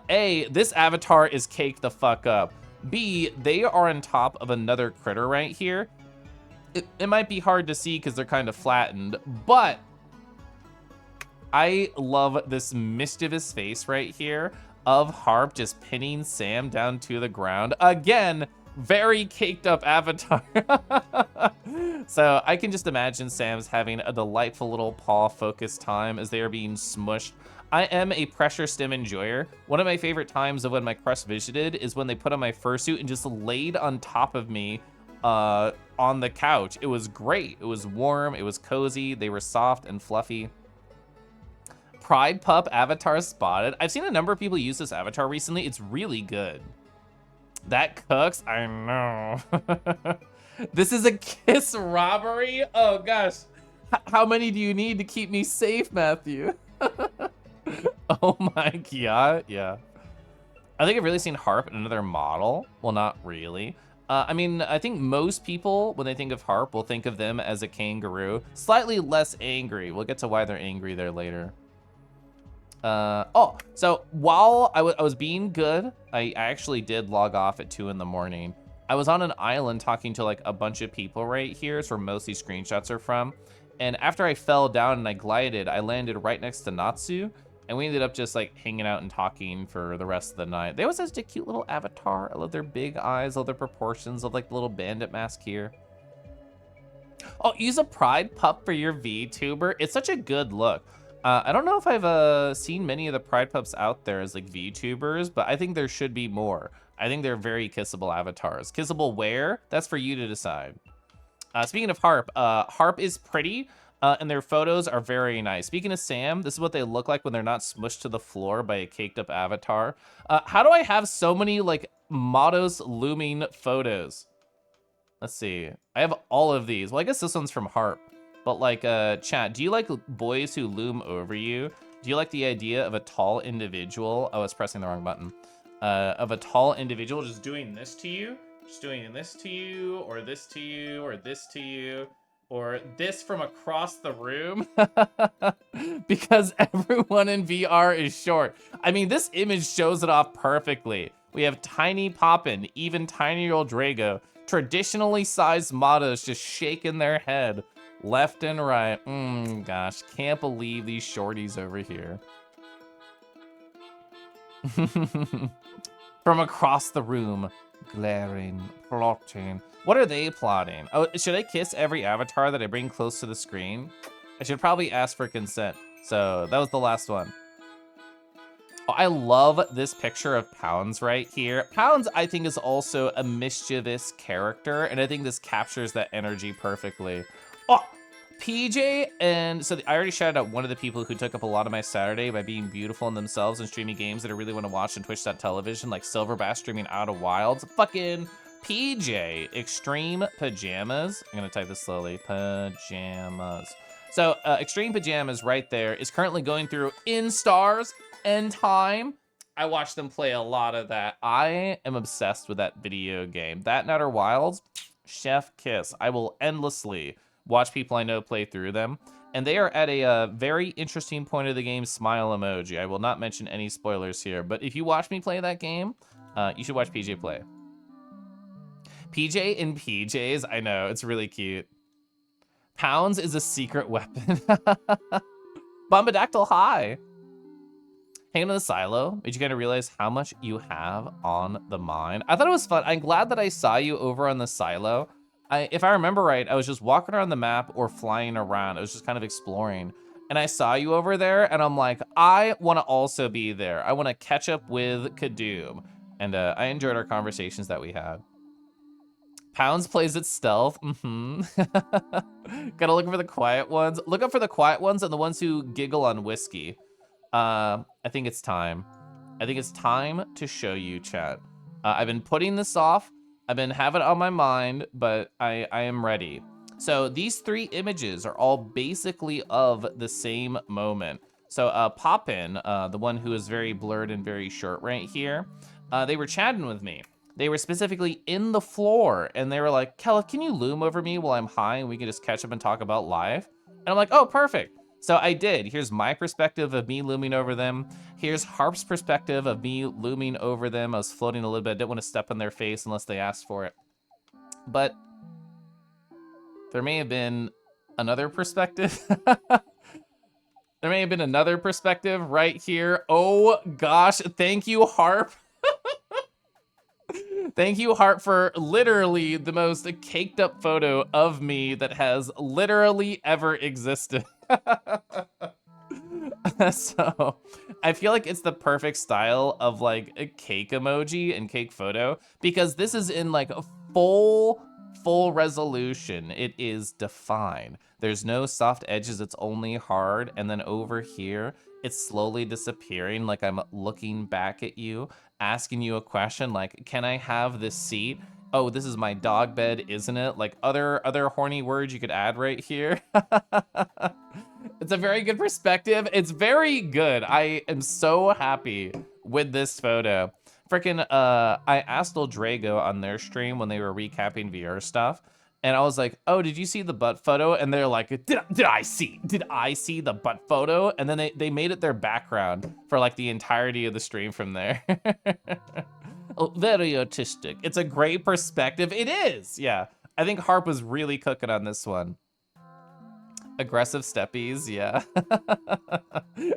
A, this avatar is caked the fuck up. B, they are on top of another critter right here. It might be hard to see because they're kind of flattened, but I love this mischievous face right here of Harp just pinning Sam down to the ground. Again, Very caked up avatar. So I can just imagine Sam's having a delightful little paw focused time as they are being smushed. I am a pressure stim enjoyer. One of my favorite times of when my crush visited is when they put on my fursuit and just laid on top of me on the couch. It was great. It was warm. It was cozy. They were soft and fluffy. Pride Pup avatar spotted. I've seen a number of people use this avatar recently. It's really good. That cooks? I know. This is a kiss robbery? Oh gosh. How many do you need to keep me safe, Matthew? Oh my god, yeah. I think I've really seen Harp in another model. Well, not really. I mean, I think most people, when they think of Harp, will think of them as a kangaroo. Slightly less angry. We'll get to why they're angry there later. So while I was being good, I actually did log off at 2 in the morning. I was on an island talking to like a bunch of people right here. It's where most of these screenshots are from. And after I fell down and I glided, I landed right next to Natsu. And we ended up just like hanging out and talking for the rest of the night. They always have such a cute little avatar. I love their big eyes, I love their proportions, I love like the little bandit mask here. Oh, use a Pride Pup for your VTuber. It's such a good look. I don't know if I've seen many of the Pride Pups out there as like VTubers, but I think there should be more. I think they're very kissable avatars. Kissable where? That's for you to decide. Speaking of Harp, Harp is pretty, and their photos are very nice. Speaking of Sam, this is what they look like when they're not smushed to the floor by a caked up avatar. How do I have so many like Matos looming photos? Let's see. I have all of these. Well, I guess this one's from Harp. But like, chat, do you like boys who loom over you? Do you like the idea of a tall individual? Oh, I was pressing the wrong button. Of a tall individual just doing this to you? Just doing this to you, or this to you, or this to you, or this from across the room? Because everyone in VR is short. I mean, this image shows it off perfectly. We have tiny Poppin, even tinier old Drago, traditionally sized Matos just shaking their head left and right. Gosh, can't believe these shorties over here. From across the room, glaring, plotting. What are they plotting? Oh, should I kiss every avatar that I bring close to the screen? I should probably ask for consent. So that was the last one. Oh, I love this picture of Pounds right here. Pounds, I think, is also a mischievous character, and I think this captures that energy perfectly. Oh, PJ, and so I already shouted out one of the people who took up a lot of my Saturday by being beautiful in themselves and streaming games that I really want to watch on Twitch.tv, like Silver Bass streaming Out of Wilds. Fucking PJ, Extreme Pajamas. I'm gonna type this slowly, pajamas. So Extreme Pajamas right there is currently going through In Stars and Time. I watched them play a lot of that. I am obsessed with that video game. That and Outer Wilds, chef kiss. I will endlessly watch people I know play through them. And they are at a very interesting point of the game, smile emoji. I will not mention any spoilers here, but if you watch me play that game, you should watch PJ play. PJ in PJs, I know, it's really cute. Pounds is a secret weapon. Bombadactyl, hi. Hanging on the silo, made you kind of realize how much you have on the mind. I thought it was fun. I'm glad that I saw you over on the silo. If I remember right, I was just walking around the map or flying around. I was just kind of exploring. And I saw you over there, and I'm like, I want to also be there. I want to catch up with Kadoom. And I enjoyed our conversations that we had. Pounds plays it stealth. Gotta look for the quiet ones. Look up for the quiet ones and the ones who giggle on whiskey. I think it's time. I think it's time to show you, chat. I've been putting this off. I've been having it on my mind, but I am ready. So these 3 images are all basically of the same moment. So Poppin, the one who is very blurred and very short right here, they were chatting with me. They were specifically in the floor, and they were like, Kelly, can you loom over me while I'm high and we can just catch up and talk about life? And I'm like, oh, perfect. So I did. Here's my perspective of me looming over them. Here's Harp's perspective of me looming over them. I was floating a little bit. I didn't want to step on their face unless they asked for it. But there may have been another perspective. There may have been another perspective right here. Oh gosh, thank you, Harp. Thank you, Hart, for literally the most caked up photo of me that has literally ever existed. So I feel like it's the perfect style of like a cake emoji and cake photo because this is in like a full resolution. It is defined. There's no soft edges, it's only hard. And then over here, it's slowly disappearing. Like I'm looking back at you, asking you a question like, can I have this seat? Oh, this is my dog bed, isn't it? Like other horny words you could add right here. It's a very good perspective. It's very good. I am so happy with this photo. Freaking, I asked Drago on their stream when they were recapping VR stuff, and I was like, "Oh, did you see the butt photo?" And they're like, "Did I see the butt photo?" And then they made it their background for like the entirety of the stream from there. Oh, very artistic. It's a great perspective. It is. Yeah, I think Harp was really cooking on this one. Aggressive steppies, yeah.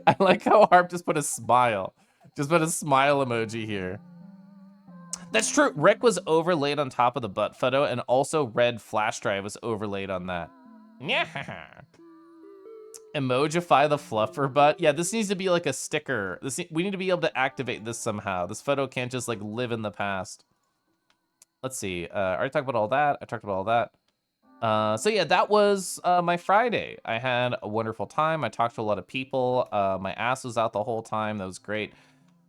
I like how Harp just put a smile. Just put a smile emoji here. That's true. Rick was overlaid on top of the butt photo, and also red flash drive was overlaid on that. Yeah. Emojify the fluffer butt. Yeah, this needs to be like a sticker. We need to be able to activate this somehow. This photo can't just like live in the past. Let's see. I already talked about all that. I talked about all that. So yeah, that was my Friday. I had a wonderful time. I talked to a lot of people. My ass was out the whole time. That was great.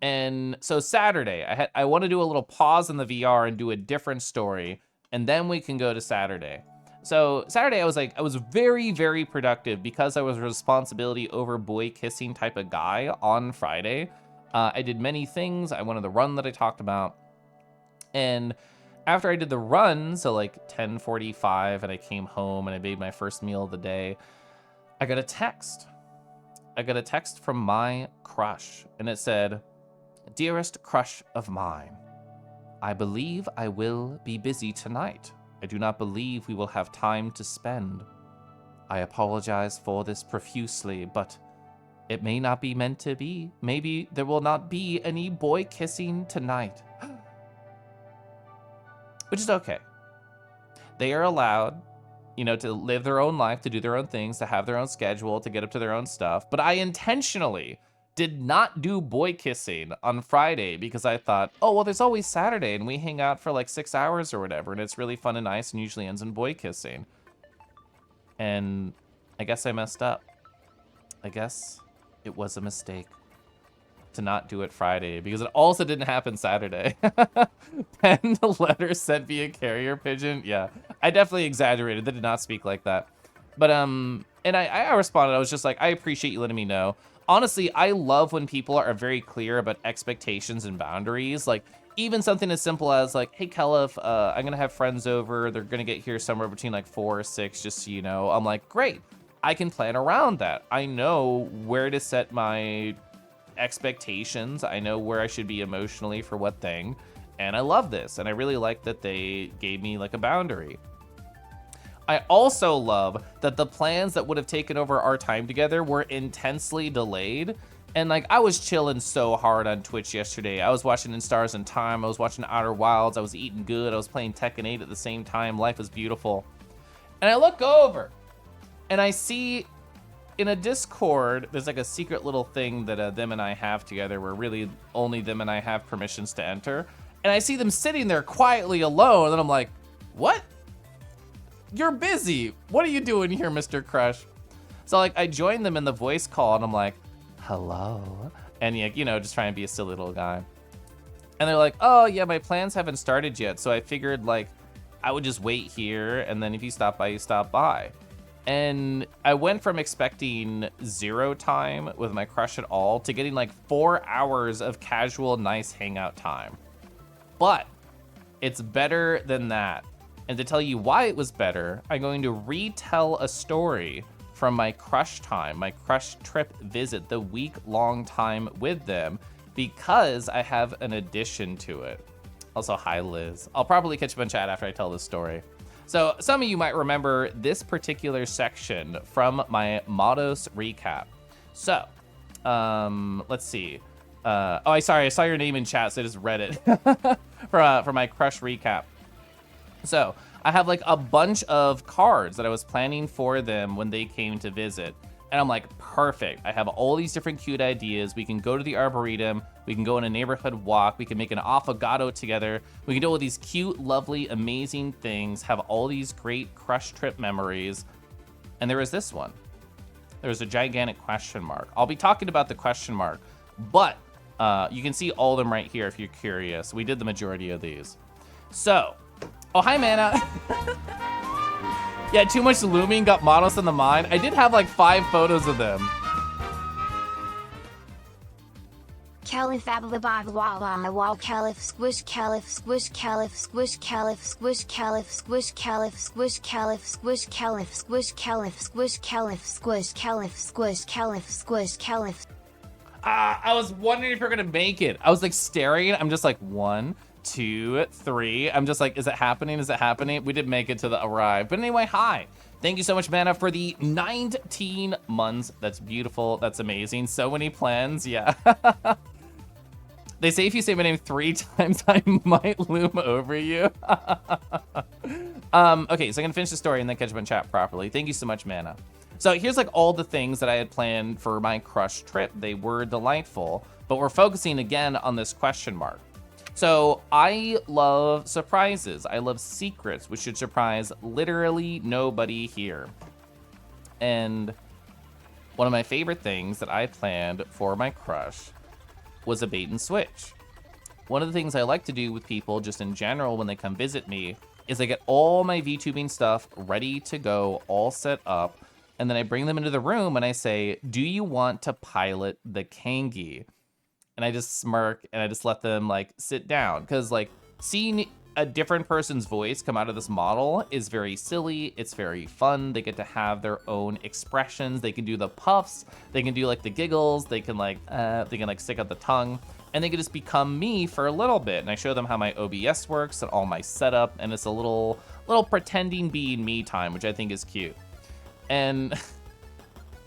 And so Saturday, I want to do a little pause in the VR and do a different story, and then we can go to Saturday. So Saturday, I was very, very productive because I was a responsibility over boy kissing type of guy on Friday. I did many things. I went on the run that I talked about, and after I did the run, so like 10:45, and I came home and I made my first meal of the day, I got a text. I got a text from my crush, and it said, "Dearest crush of mine, I believe I will be busy tonight. I do not believe we will have time to spend. I apologize for this profusely, but it may not be meant to be. Maybe there will not be any boy kissing tonight." Which is okay. They are allowed, you know, to live their own life, to do their own things, to have their own schedule, to get up to their own stuff. But I intentionally did not do boy kissing on Friday because I thought, oh, well, there's always Saturday and we hang out for like 6 hours or whatever. And it's really fun and nice and usually ends in boy kissing. And I guess I messed up. I guess it was a mistake to not do it Friday because it also didn't happen Saturday. Pen letter sent via carrier pigeon. Yeah, I definitely exaggerated. They did not speak like that. But and I responded. I was just like, I appreciate you letting me know. Honestly, I love when people are very clear about expectations and boundaries. Like even something as simple as like, hey, Kelif, I'm gonna have friends over. They're gonna get here somewhere between like 4 or 6, just so you know. I'm like, great. I can plan around that. I know where to set my expectations. I know where I should be emotionally for what thing. And I love this. And I really like that they gave me like a boundary. I also love that the plans that would have taken over our time together were intensely delayed. And like I was chilling so hard on Twitch yesterday. I was watching In Stars and Time. I was watching Outer Wilds. I was eating good. I was playing Tekken 8 at the same time. Life is beautiful. And I look over and I see in a Discord, there's like a secret little thing that them and I have together where really only them and I have permissions to enter. And I see them sitting there quietly alone. And I'm like, what? You're busy. What are you doing here, Mr. Crush? So like I joined them in the voice call and I'm like, hello. And yeah, you know, just trying to be a silly little guy. And they're like, oh yeah, my plans haven't started yet. So I figured like I would just wait here. And then if you stop by, you stop by. And I went from expecting 0 time with my crush at all to getting like 4 hours of casual, nice hangout time. But it's better than that. And to tell you why it was better, I'm going to retell a story from my crush time, my crush trip visit, the week-long time with them, because I have an addition to it. Also, hi, Liz. I'll probably catch up in chat after I tell this story. So some of you might remember this particular section from my Modos recap. So let's see. Oh, I saw your name in chat, so I just read it for my crush recap. So I have like a bunch of cards that I was planning for them when they came to visit. And I'm like, perfect. I have all these different cute ideas. We can go to the Arboretum. We can go on a neighborhood walk. We can make an affogato together. We can do all these cute, lovely, amazing things, have all these great crush trip memories. And there was this one. There was a gigantic question mark. I'll be talking about the question mark, but you can see all of them right here if you're curious. We did the majority of these. So, oh, hi, Mana. Yeah, too much looming, got models in the mind. I did have like 5 photos of them. Caliph ababababababab wall caliph squish caliph squish caliph squish caliph squish caliph squish caliph squish caliph squish caliph squish caliph squish caliph squish caliph squish caliph squish caliph. I was wondering if you're gonna make it. I was like staring. I'm just like 1, 2, 3. I'm just like, is it happening? Is it happening? We did make it to the arrive. But anyway, hi. Thank you so much, Mana, for the 19 months. That's beautiful. That's amazing. So many plans. Yeah. They say if you say my name 3 times, I might loom over you. Okay, so I'm gonna finish the story and then catch up on chat properly. Thank you so much, Mana. So here's like all the things that I had planned for my crush trip. They were delightful, but we're focusing again on this question mark. So I love surprises. I love secrets, which should surprise literally nobody here. And one of my favorite things that I planned for my crush was a bait and switch. One of the things I like to do with people just in general when they come visit me is I get all my VTubing stuff ready to go, all set up, and then I bring them into the room and I say, do you want to pilot the Kangi? And I just smirk and I just let them like sit down, because like seeing a different person's voice come out of this model is very silly. It's very fun. They get to have their own expressions. They can do the puffs. They can do like the giggles. They can like stick out the tongue, and they can just become me for a little bit. And I show them how my OBS works and all my setup, and it's a little pretending being me time, which I think is cute. And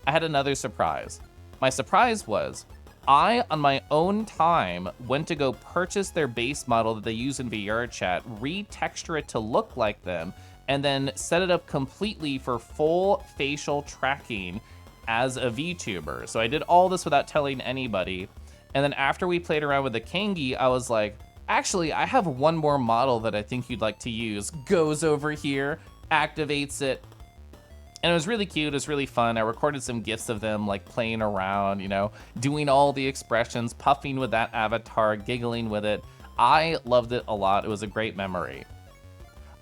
I had another surprise. My surprise was I, on my own time, went to go purchase their base model that they use in VR chat, retexture it to look like them, and then set it up completely for full facial tracking as a VTuber. So I did all this without telling anybody. And then after we played around with the Kangi, I was like, actually, I have one more model that I think you'd like to use. Goes over here, activates it. And it was really cute, it was really fun. I recorded some gifs of them like playing around, you know, doing all the expressions, puffing with that avatar, giggling with it. I loved it a lot. It was a great memory.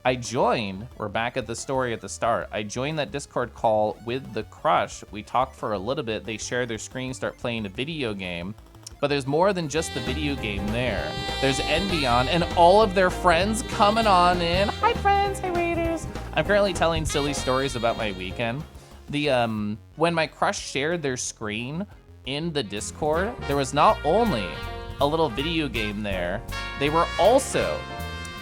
I joined, we're back at the story at the start. I joined that Discord call with the crush. We talked for a little bit. They share their screen, start playing a video game. But there's more than just the video game there. There's Enbyon and all of their friends coming on in. Hi friends, hi raiders. I'm currently telling silly stories about my weekend. When my crush shared their screen in the Discord, there was not only a little video game there, they were also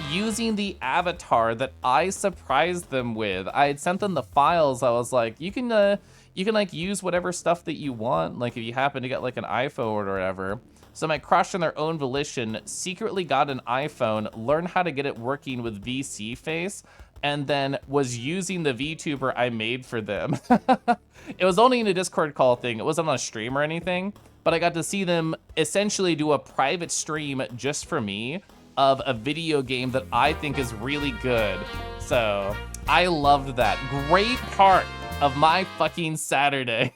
using the avatar that I surprised them with. I had sent them the files. I was like, you can like use whatever stuff that you want, like if you happen to get like an iPhone or whatever. So my crush on their own volition secretly got an iPhone, learned how to get it working with VC Face, and then was using the VTuber I made for them. It was only in a Discord call thing. It wasn't on a stream or anything, but I got to see them essentially do a private stream just for me of a video game that I think is really good. So I loved that. Great part of my fucking Saturday.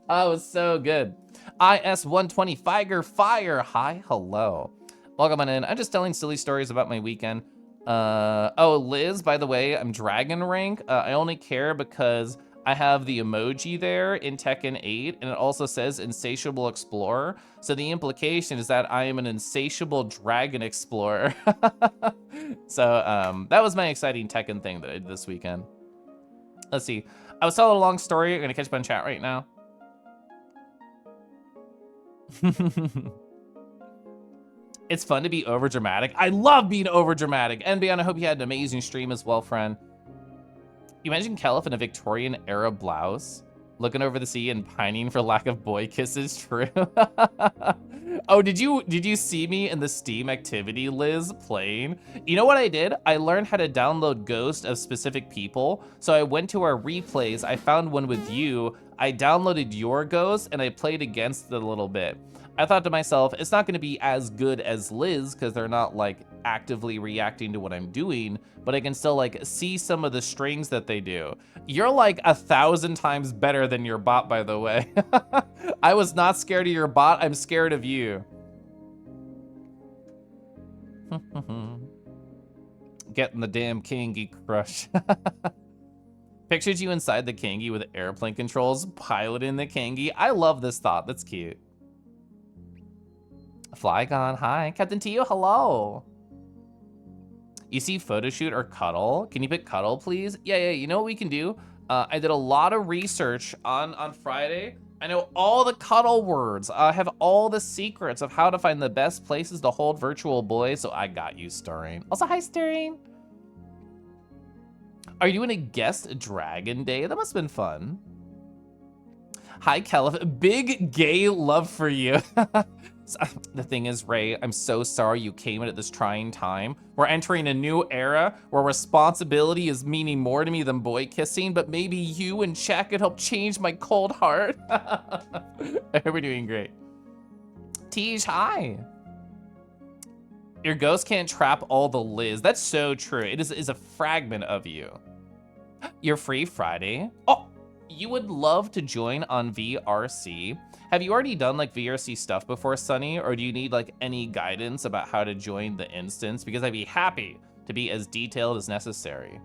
Oh, it was so good. IS-120 Fire. Hi, hello. Welcome on in. I'm just telling silly stories about my weekend. Oh, Liz, by the way, I'm Dragon Rank. I only care because I have the emoji there in Tekken 8, and it also says Insatiable Explorer. So the implication is that I am an insatiable dragon explorer. So that was my exciting Tekken thing that I did this weekend. Let's see. I was telling a long story. I'm gonna catch up on chat right now. It's fun to be overdramatic. I love being overdramatic. And Beyond, I hope you had an amazing stream as well, friend. You mentioned Caliph in a Victorian era blouse. Looking over the sea and pining for lack of boy kisses, true. Oh, did you see me in the Steam activity, Liz, playing? You know what I did? I learned how to download Ghost of specific people. So I went to our replays, I found one with you, I downloaded your Ghost, and I played against it a little bit. I thought to myself, it's not gonna be as good as Liz, because they're not like actively reacting to what I'm doing, but I can still like see some of the strings that they do. You're like 1,000 times better than your bot, by the way. I was not scared of your bot, I'm scared of you. Getting the damn Kangi crush. Pictured you inside the Kangi with airplane controls, piloting the Kangi. I love this thought, that's cute. Flygon, hi. Captain Tio, hello. You see photo shoot or cuddle? Can you pick cuddle, please? Yeah, you know what we can do? I did a lot of research on Friday. I know all the cuddle words. I have all the secrets of how to find the best places to hold virtual boys, so I got you, Stirring. Also, hi, Stirring. Are you doing a guest Dragon Day? That must have been fun. Hi, Kelif. Big gay love for you. The thing is, Ray, I'm so sorry you came in at this trying time. We're entering a new era where responsibility is meaning more to me than boy kissing, but maybe you and Chat could help change my cold heart. We're doing great. Tej, hi. Your ghost can't trap all the Liz. That's so true. It is a fragment of you. You're free Friday. Oh, you would love to join on VRC. Have you already done like VRC stuff before, Sunny? Or do you need like any guidance about how to join the instance? Because I'd be happy to be as detailed as necessary.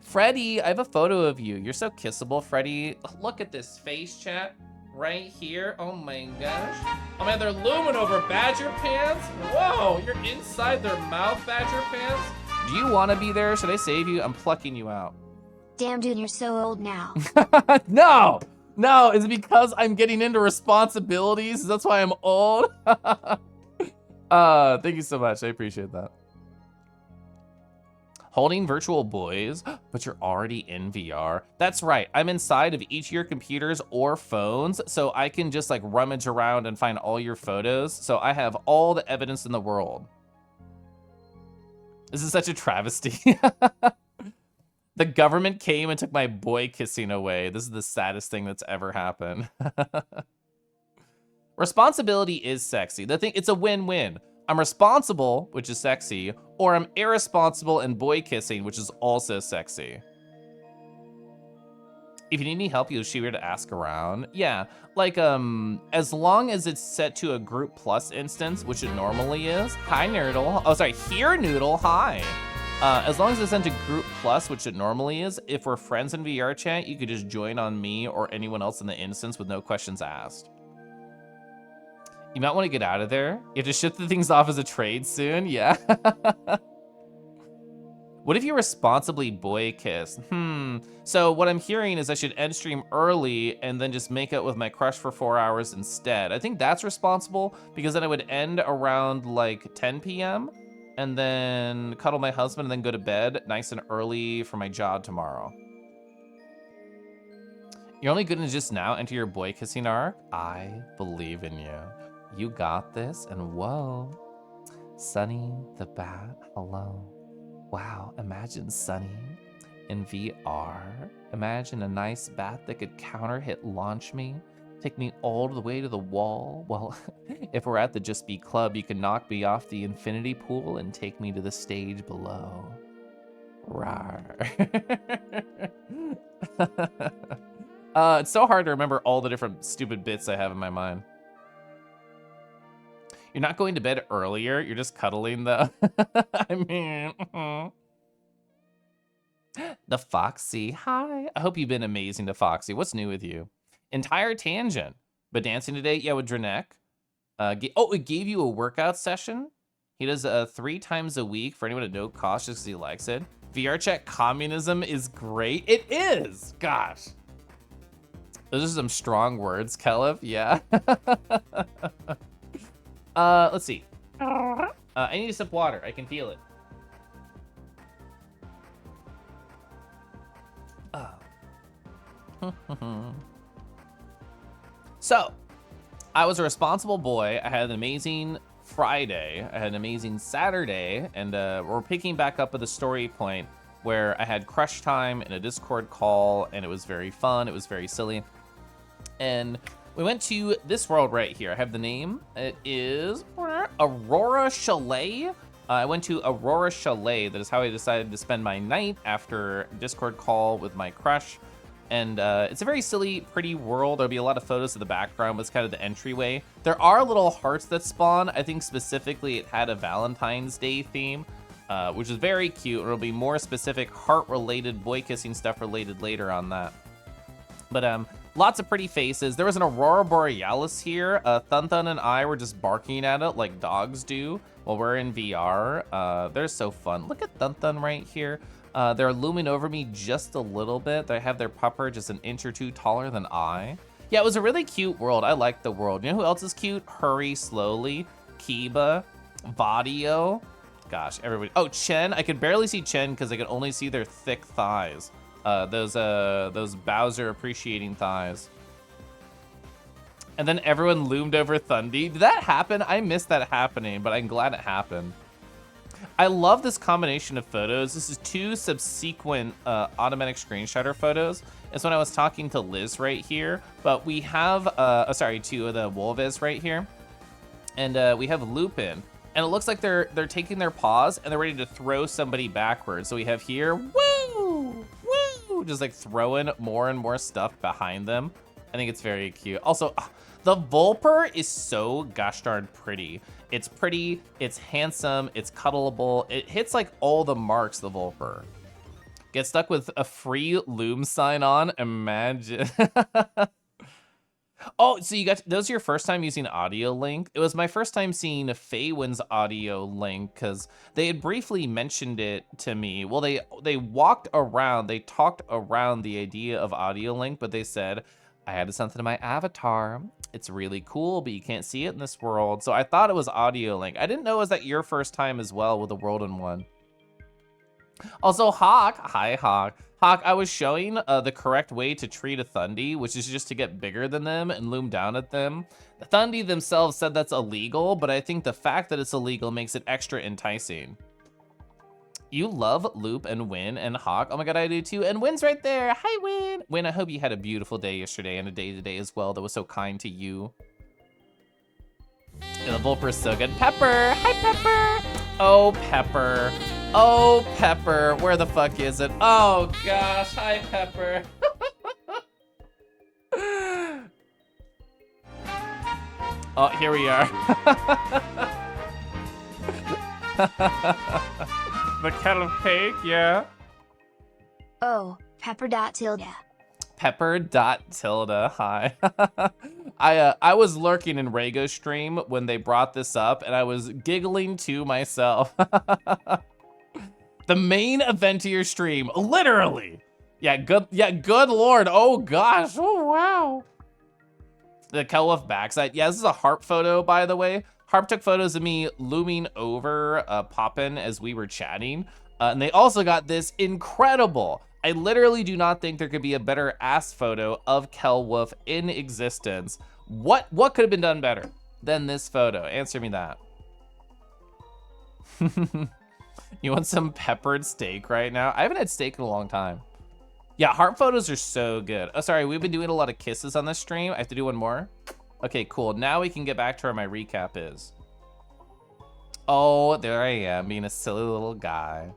Freddie, I have a photo of you. You're so kissable, Freddie. Look at this face, chat. Right here. Oh my gosh. Oh man, they're looming over Badger Pants. Whoa, you're inside their mouth, Badger Pants. Do you want to be there? Should I save you? I'm plucking you out. Damn, dude, you're so old now. No, is it because I'm getting into responsibilities? That's why I'm old? Thank you so much. I appreciate that. Holding virtual boys, but you're already in VR. That's right. I'm inside of each of your computers or phones, so I can just like rummage around and find all your photos. So I have all the evidence in the world. This is such a travesty. The government came and took my boy kissing away. This is the saddest thing that's ever happened. Responsibility is sexy. The thing, it's a win-win. I'm responsible, which is sexy, or I'm irresponsible and boy kissing, which is also sexy. If you need any help, you'll shoot her to ask around. Yeah, like, as long as it's set to a group plus instance, which it normally is. Hi, Noodle. Oh, sorry, here, Noodle, hi. As long as it's sent to group plus, which it normally is, if we're friends in VR chat, you could just join on me or anyone else in the instance with no questions asked. You might want to get out of there. You have to ship the things off as a trade soon, yeah. What if you responsibly boy kiss? So what I'm hearing is I should end stream early and then just make out with my crush for 4 hours instead. I think that's responsible because then I would end around like 10 p.m. and then cuddle my husband and then go to bed nice and early for my job tomorrow. You're only good to just now enter your boy kissing arc. I believe in you. You got this, and whoa. Sunny the Bat, hello. Wow, imagine Sunny in VR. Imagine a nice bat that could counter hit launch me. Take me all the way to the wall. Well, if we're at the Just Be Club, you can knock me off the infinity pool and take me to the stage below. Rawr. It's so hard to remember all the different stupid bits I have in my mind. You're not going to bed earlier, you're just cuddling though. I mean, The Foxy, hi. I hope you've been amazing to Foxy. What's new with you? Entire tangent, but dancing today, yeah, with Dranek. It gave you a workout session. He does 3 times a week for anyone at no cost just because he likes it. VR chat communism is great. It is, gosh. Those are some strong words, Kelif, yeah. Let's see. I need a sip of water, I can feel it. So, I was a responsible boy. I had an amazing Friday. I had an amazing Saturday, and we're picking back up at the story point where I had crush time in a Discord call, and it was very fun. It was very silly. And we went to this world right here. I have the name. It is Aurora Chalet. I went to Aurora Chalet. That is how I decided to spend my night after Discord call with my crush. And it's a very silly, pretty world. There'll be a lot of photos of the background, but it's kind of the entryway. There are little hearts that spawn. I think specifically it had a Valentine's Day theme, which is very cute. It'll be more specific heart-related, boy-kissing stuff related later on that. But lots of pretty faces. There was an Aurora Borealis here. Thun Thun and I were just barking at it like dogs do while we're in VR. They're so fun. Look at Thun Thun right here. They're looming over me just a little bit. They have their pupper just an inch or two taller than I. Yeah, it was a really cute world. I liked the world. You know who else is cute? Hurry Slowly, Kiba, Vadio. Gosh, everybody. Oh, Chen. I could barely see Chen because I could only see their thick thighs. Those Bowser appreciating thighs. And then everyone loomed over Thundy. Did that happen? I missed that happening, but I'm glad it happened. I love this combination of photos. This is two subsequent automatic screenshotter photos. It's when I was talking to Liz right here, but we have, two of the Wolves right here. And we have Lupin. And it looks like they're taking their paws and they're ready to throw somebody backwards. So we have here, woo, woo, just like throwing more and more stuff behind them. I think it's very cute. Also, the Volper is so gosh darn pretty. It's pretty, it's handsome, it's cuddleable. It hits like all the marks, the Volper. Get stuck with a free Loom sign on, imagine. Oh, so you got, those are your first time using Audio Link? It was my first time seeing Faywin's Audio Link because they had briefly mentioned it to me. Well, they walked around, they talked around the idea of Audio Link, but they said, I added something to my avatar. It's really cool, but you can't see it in this world. So I thought it was Audio Link. I didn't know it was that your first time as well with a World in One. Also, Hawk. Hi, Hawk. Hawk, I was showing the correct way to treat a Thundy, which is just to get bigger than them and loom down at them. The Thundy themselves said that's illegal, but I think the fact that it's illegal makes it extra enticing. You love Loop and Win and Hawk. Oh my god, I do too. And Win's right there. Hi, Win. Win, I hope you had a beautiful day yesterday and a day today as well that was so kind to you. And the Volper is so good. Pepper. Hi, Pepper. Oh, Pepper. Oh, Pepper. Where the fuck is it? Oh, gosh. Hi, Pepper. Oh, here we are. The kettle of cake, yeah. Oh, Pepper.Tilda. Pepper.Tilda, hi. I was lurking in Rago's stream when they brought this up, and I was giggling to myself. The main event of your stream, literally. Yeah, good lord. Oh gosh. Oh wow. The Kelwolf backside. Yeah, this is a Harp photo, by the way. Harp took photos of me looming over Poppin as we were chatting. And they also got this incredible. I literally do not think there could be a better ass photo of Kelwolf in existence. What could have been done better than this photo? Answer me that. You want some peppered steak right now? I haven't had steak in a long time. Yeah, Harp photos are so good. Oh, sorry, we've been doing a lot of kisses on this stream. I have to do one more. Okay, cool. Now we can get back to where my recap is. Oh, there I am, being a silly little guy.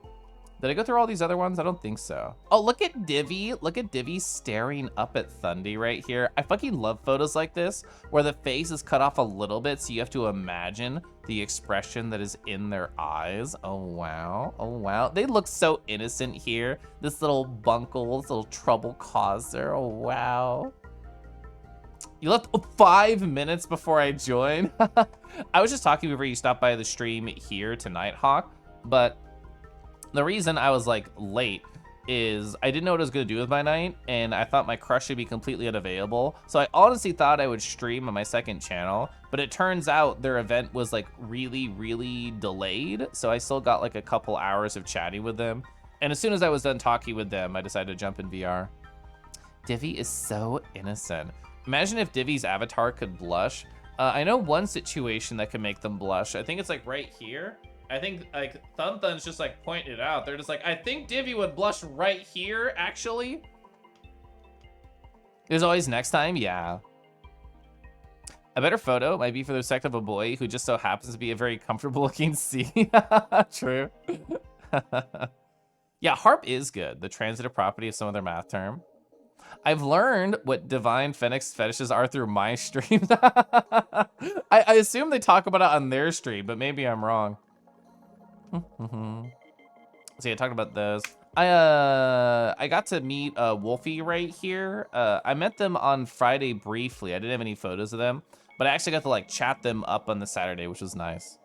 Did I go through all these other ones? I don't think so. Oh, look at Divvy. Look at Divvy staring up at Thundy right here. I fucking love photos like this, where the face is cut off a little bit, so you have to imagine the expression that is in their eyes. Oh, wow. Oh, wow. They look so innocent here. This little bunkle, this little trouble causer. Oh, wow. You left 5 minutes before I joined. I was just talking before you stopped by the stream here tonight, Hawk, but the reason I was like late is I didn't know what I was gonna do with my night, and I thought my crush should be completely unavailable. So I honestly thought I would stream on my second channel, but it turns out their event was like really, really delayed. So I still got like a couple hours of chatting with them. And as soon as I was done talking with them, I decided to jump in VR. Divvy is so innocent. Imagine if Divi's avatar could blush. I know one situation that can make them blush. I think it's like right here. I think like Thun's just like pointing it out. They're just like, I think Divi would blush right here, actually. There's always next time, yeah. A better photo might be for the sect of a boy who just so happens to be a very comfortable looking C. True. Yeah, harp is good. The transitive property of some other math term. I've learned what divine Phoenix fetishes are through my stream. I assume they talk about it on their stream, but maybe I'm wrong. See, I talked about those. I got to meet Wolfie right here. I met them on Friday briefly. I didn't have any photos of them, but I actually got to like chat them up on the Saturday, which was nice.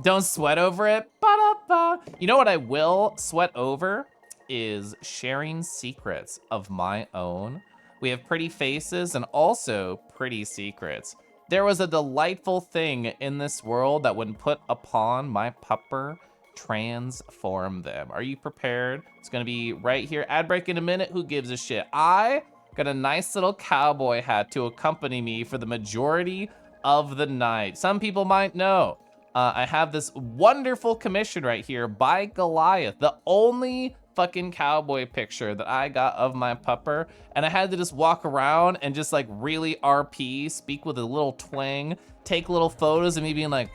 Don't sweat over it. Ba-da-ba. You know what I will sweat over is sharing secrets of my own. We have pretty faces and also pretty secrets. There was a delightful thing in this world that when put upon my pupper, transform them. Are you prepared? It's gonna be right here. Ad break in a minute. Who gives a shit? I got a nice little cowboy hat to accompany me for the majority of the night. Some people might know. I have this wonderful commission right here by Goliath, the only fucking cowboy picture that I got of my pupper, and I had to just walk around and just like really RP, speak with a little twang, take little photos of me being like,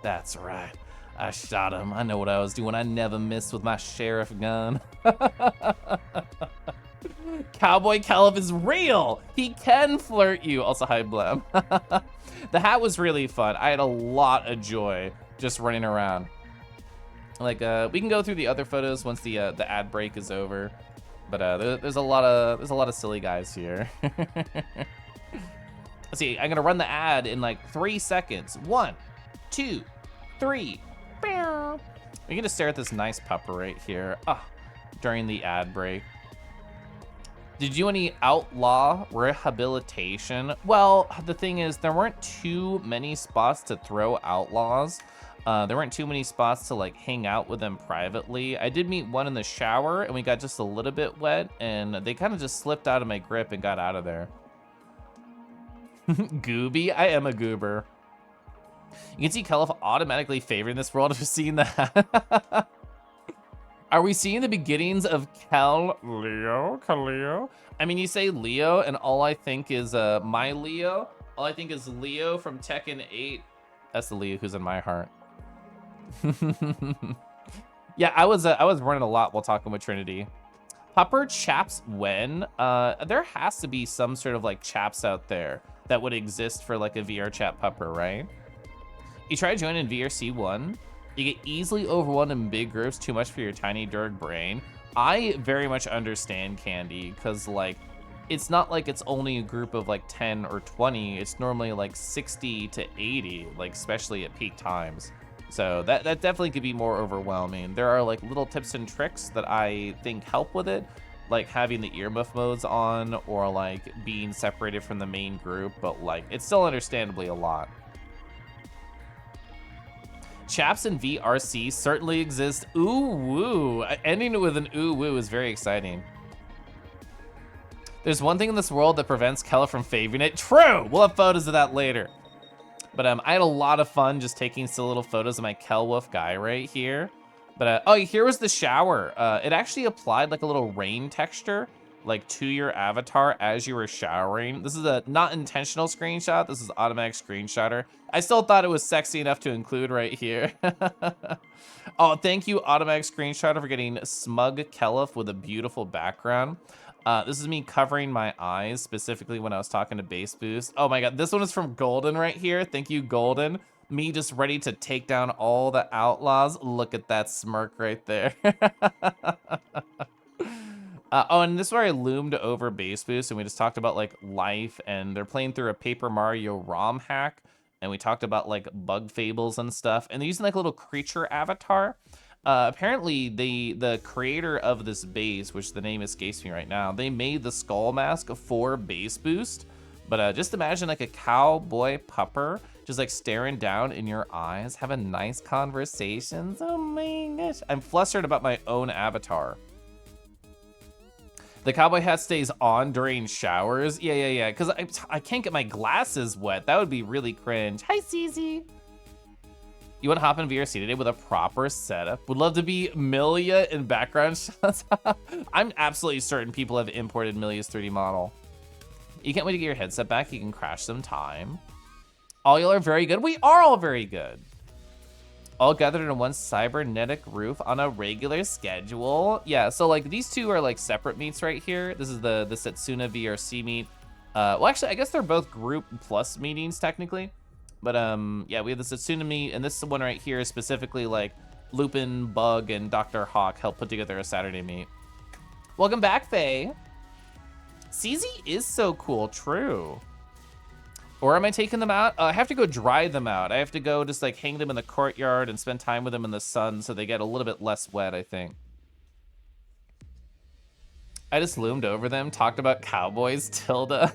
that's right, I shot him. I know what I was doing. I never missed with my sheriff gun. Cowboy Caliph is real. He can flirt you. Also, hi, Blem. The hat was really fun. I had a lot of joy just running around. Like, we can go through the other photos once the ad break is over. But there's a lot of silly guys here. Let's see. I'm gonna run the ad in like 3 seconds. 1, 2, 3. We're gonna stare at this nice pupper right here. During the ad break. Did you do any outlaw rehabilitation? Well, the thing is, there weren't too many spots to throw outlaws. There weren't too many spots to like hang out with them privately. I did meet one in the shower and we got just a little bit wet and they kind of just slipped out of my grip and got out of there. Gooby? I am a goober. You can see Caliph automatically favoring this world if you've seen that. Are we seeing the beginnings of Leo? I mean, you say Leo, and all I think is my Leo. All I think is Leo from Tekken 8. That's the Leo who's in my heart. Yeah, I was running a lot while talking with Trinity. Pupper chaps when? There has to be some sort of like chaps out there that would exist for like a VR chat pupper, right? You try joining VRC1. You get easily overwhelmed in big groups, too much for your tiny Durg brain. I very much understand, Candy, because like, it's not like it's only a group of like 10 or 20. It's normally like 60 to 80, like especially at peak times. So that definitely could be more overwhelming. There are like little tips and tricks that I think help with it, like having the earmuff modes on or like being separated from the main group, but like it's still understandably a lot. Chaps in VRC certainly exist. Ooh woo. Ending it with an ooh woo is very exciting. There's one thing in this world that prevents Kella from favoring it. True! We'll have photos of that later. But I had a lot of fun just taking still little photos of my Kelwolf guy right here. But oh, here was the shower. It actually applied like a little rain texture like to your avatar as you were showering. This is a not intentional screenshot. This is automatic screenshotter. I still thought it was sexy enough to include right here. Oh, thank you, automatic screenshotter, for getting smug Kelif with a beautiful background. This is me covering my eyes, specifically when I was talking to Bass Boost. Oh my God, this one is from Golden right here. Thank you, Golden. Me just ready to take down all the outlaws. Look at that smirk right there. Oh, and this is where I loomed over Bass Boost, and we just talked about like life, and they're playing through a Paper Mario ROM hack, and we talked about like bug fables and stuff, and they're using like a little creature avatar. Apparently, the creator of this base, which the name escapes me right now, they made the skull mask for Bass Boost. But just imagine like a cowboy pupper just like staring down in your eyes, having nice conversations. Oh my gosh, I'm flustered about my own avatar. The cowboy hat stays on during showers. Yeah. Because I can't get my glasses wet. That would be really cringe. Hi, CZ. You want to hop in VRC today with a proper setup? Would love to be Milia in background shots. I'm absolutely certain people have imported Milia's 3D model. You can't wait to get your headset back. You can crash some time. All y'all are very good. We are all very good. All gathered in one cybernetic roof on a regular schedule. Yeah, so like these two are like separate meets right here. This is the Setsuna VRC meet. Well, actually, I guess they're both group plus meetings technically. But yeah, we have the Setsuna meet, and this one right here is specifically like Lupin, Bug, and Dr. Hawk helped put together a Saturday meet. Welcome back, Faye. CZ is so cool, true. Or am I taking them out? I have to go dry them out. I have to go just like hang them in the courtyard and spend time with them in the sun so they get a little bit less wet, I think. I just loomed over them, talked about cowboys, Tilda.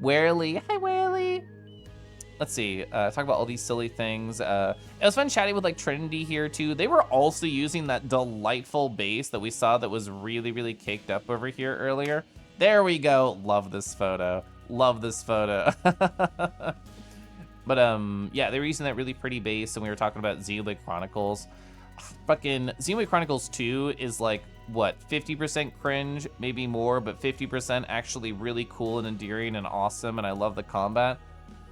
Warely, hi Warely. Let's see, talk about all these silly things. It was fun chatting with like Trinity here too. They were also using that delightful bass that we saw that was really, really caked up over here earlier. There we go, love this photo. Love this photo. But yeah, they were using that really pretty bass, and we were talking about Xenoblade Chronicles. Fucking Xenoblade Chronicles 2 is like, what, 50% cringe, maybe more, but 50% actually really cool and endearing and awesome, and I love the combat.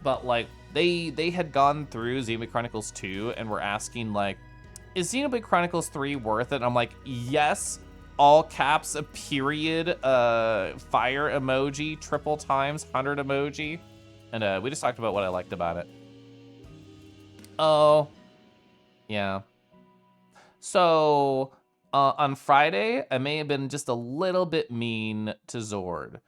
But like, they had gone through Xenoblade Chronicles 2 and were asking like, is Xenoblade Chronicles 3 worth it? And I'm like, yes, all caps, a period, fire emoji, triple times, 100 emoji. And we just talked about what I liked about it. Oh, yeah. So on Friday, I may have been just a little bit mean to Zord.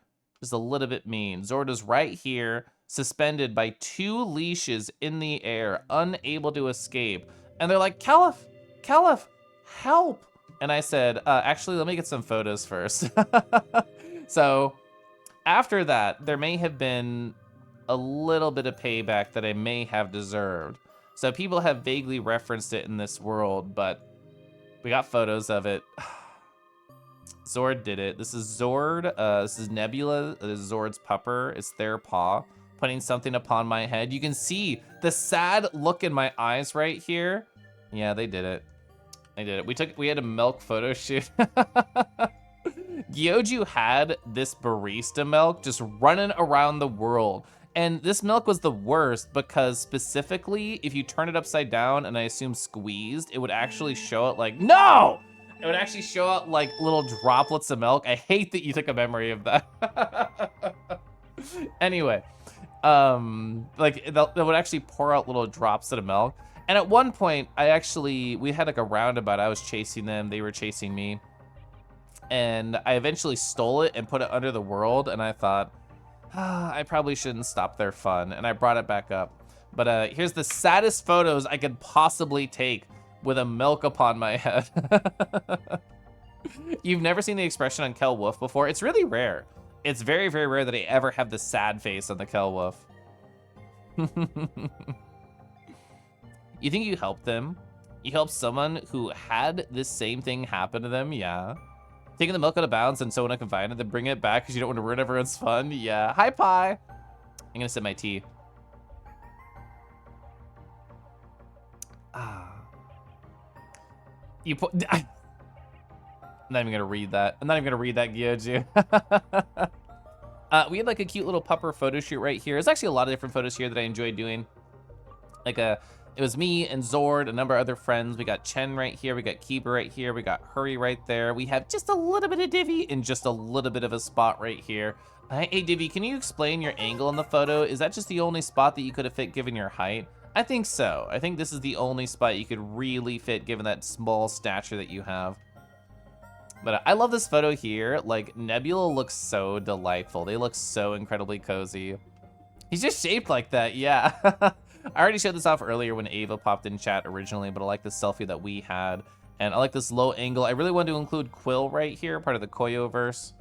Just a little bit mean. Zord is right here, suspended by 2 leashes in the air, unable to escape. And they're like, Caliph, help. And I said, actually, let me get some photos first. So after that, there may have been a little bit of payback that I may have deserved. So people have vaguely referenced it in this world, but we got photos of it. Zord did it. This is Zord. This is Nebula. This is Zord's pupper. It's their paw putting something upon my head. You can see the sad look in my eyes right here. Yeah, they did it. They did it. We had a milk photo shoot. Gyoju had this barista milk just running around the world. And this milk was the worst because specifically, if you turn it upside down and I assume squeezed, it would actually show it like, no! It would actually show out like little droplets of milk. I hate that you took a memory of that. Anyway, like that would actually pour out little drops of milk. And at one point, we had like a roundabout. I was chasing them, they were chasing me. And I eventually stole it and put it under the world. And I thought, I probably shouldn't stop their fun. And I brought it back up. But here's the saddest photos I could possibly take with a milk upon my head. You've never seen the expression on Kel Wolf before? It's really rare. It's very, very rare that I ever have the sad face on the Kel Wolf. You think you helped them? You helped someone who had this same thing happen to them? Yeah. Taking the milk out of bounds and so unconfined, then bring it back because you don't want to ruin everyone's fun? Yeah. Hi, Pie. I'm going to sip my tea. You put... I'm not even going to read that. I'm not even going to read that, Gyoju. We had like a cute little pupper photo shoot right here. There's actually a lot of different photos here that I enjoyed doing. Like it was me and Zord, a number of other friends. We got Chen right here. We got Keeper right here. We got Hurry right there. We have just a little bit of Divvy and just a little bit of a spot right here. Hey, Divvy, can you explain your angle in the photo? Is that just the only spot that you could have fit given your height? I think so. I think this is the only spot you could really fit given that small stature that you have. But I love this photo here. Like, Nebula looks so delightful. They look so incredibly cozy. He's just shaped like that, yeah. I already showed this off earlier when Ava popped in chat originally, but I like the selfie that we had. And I like this low angle. I really wanted to include Quill right here, part of the Koyo verse.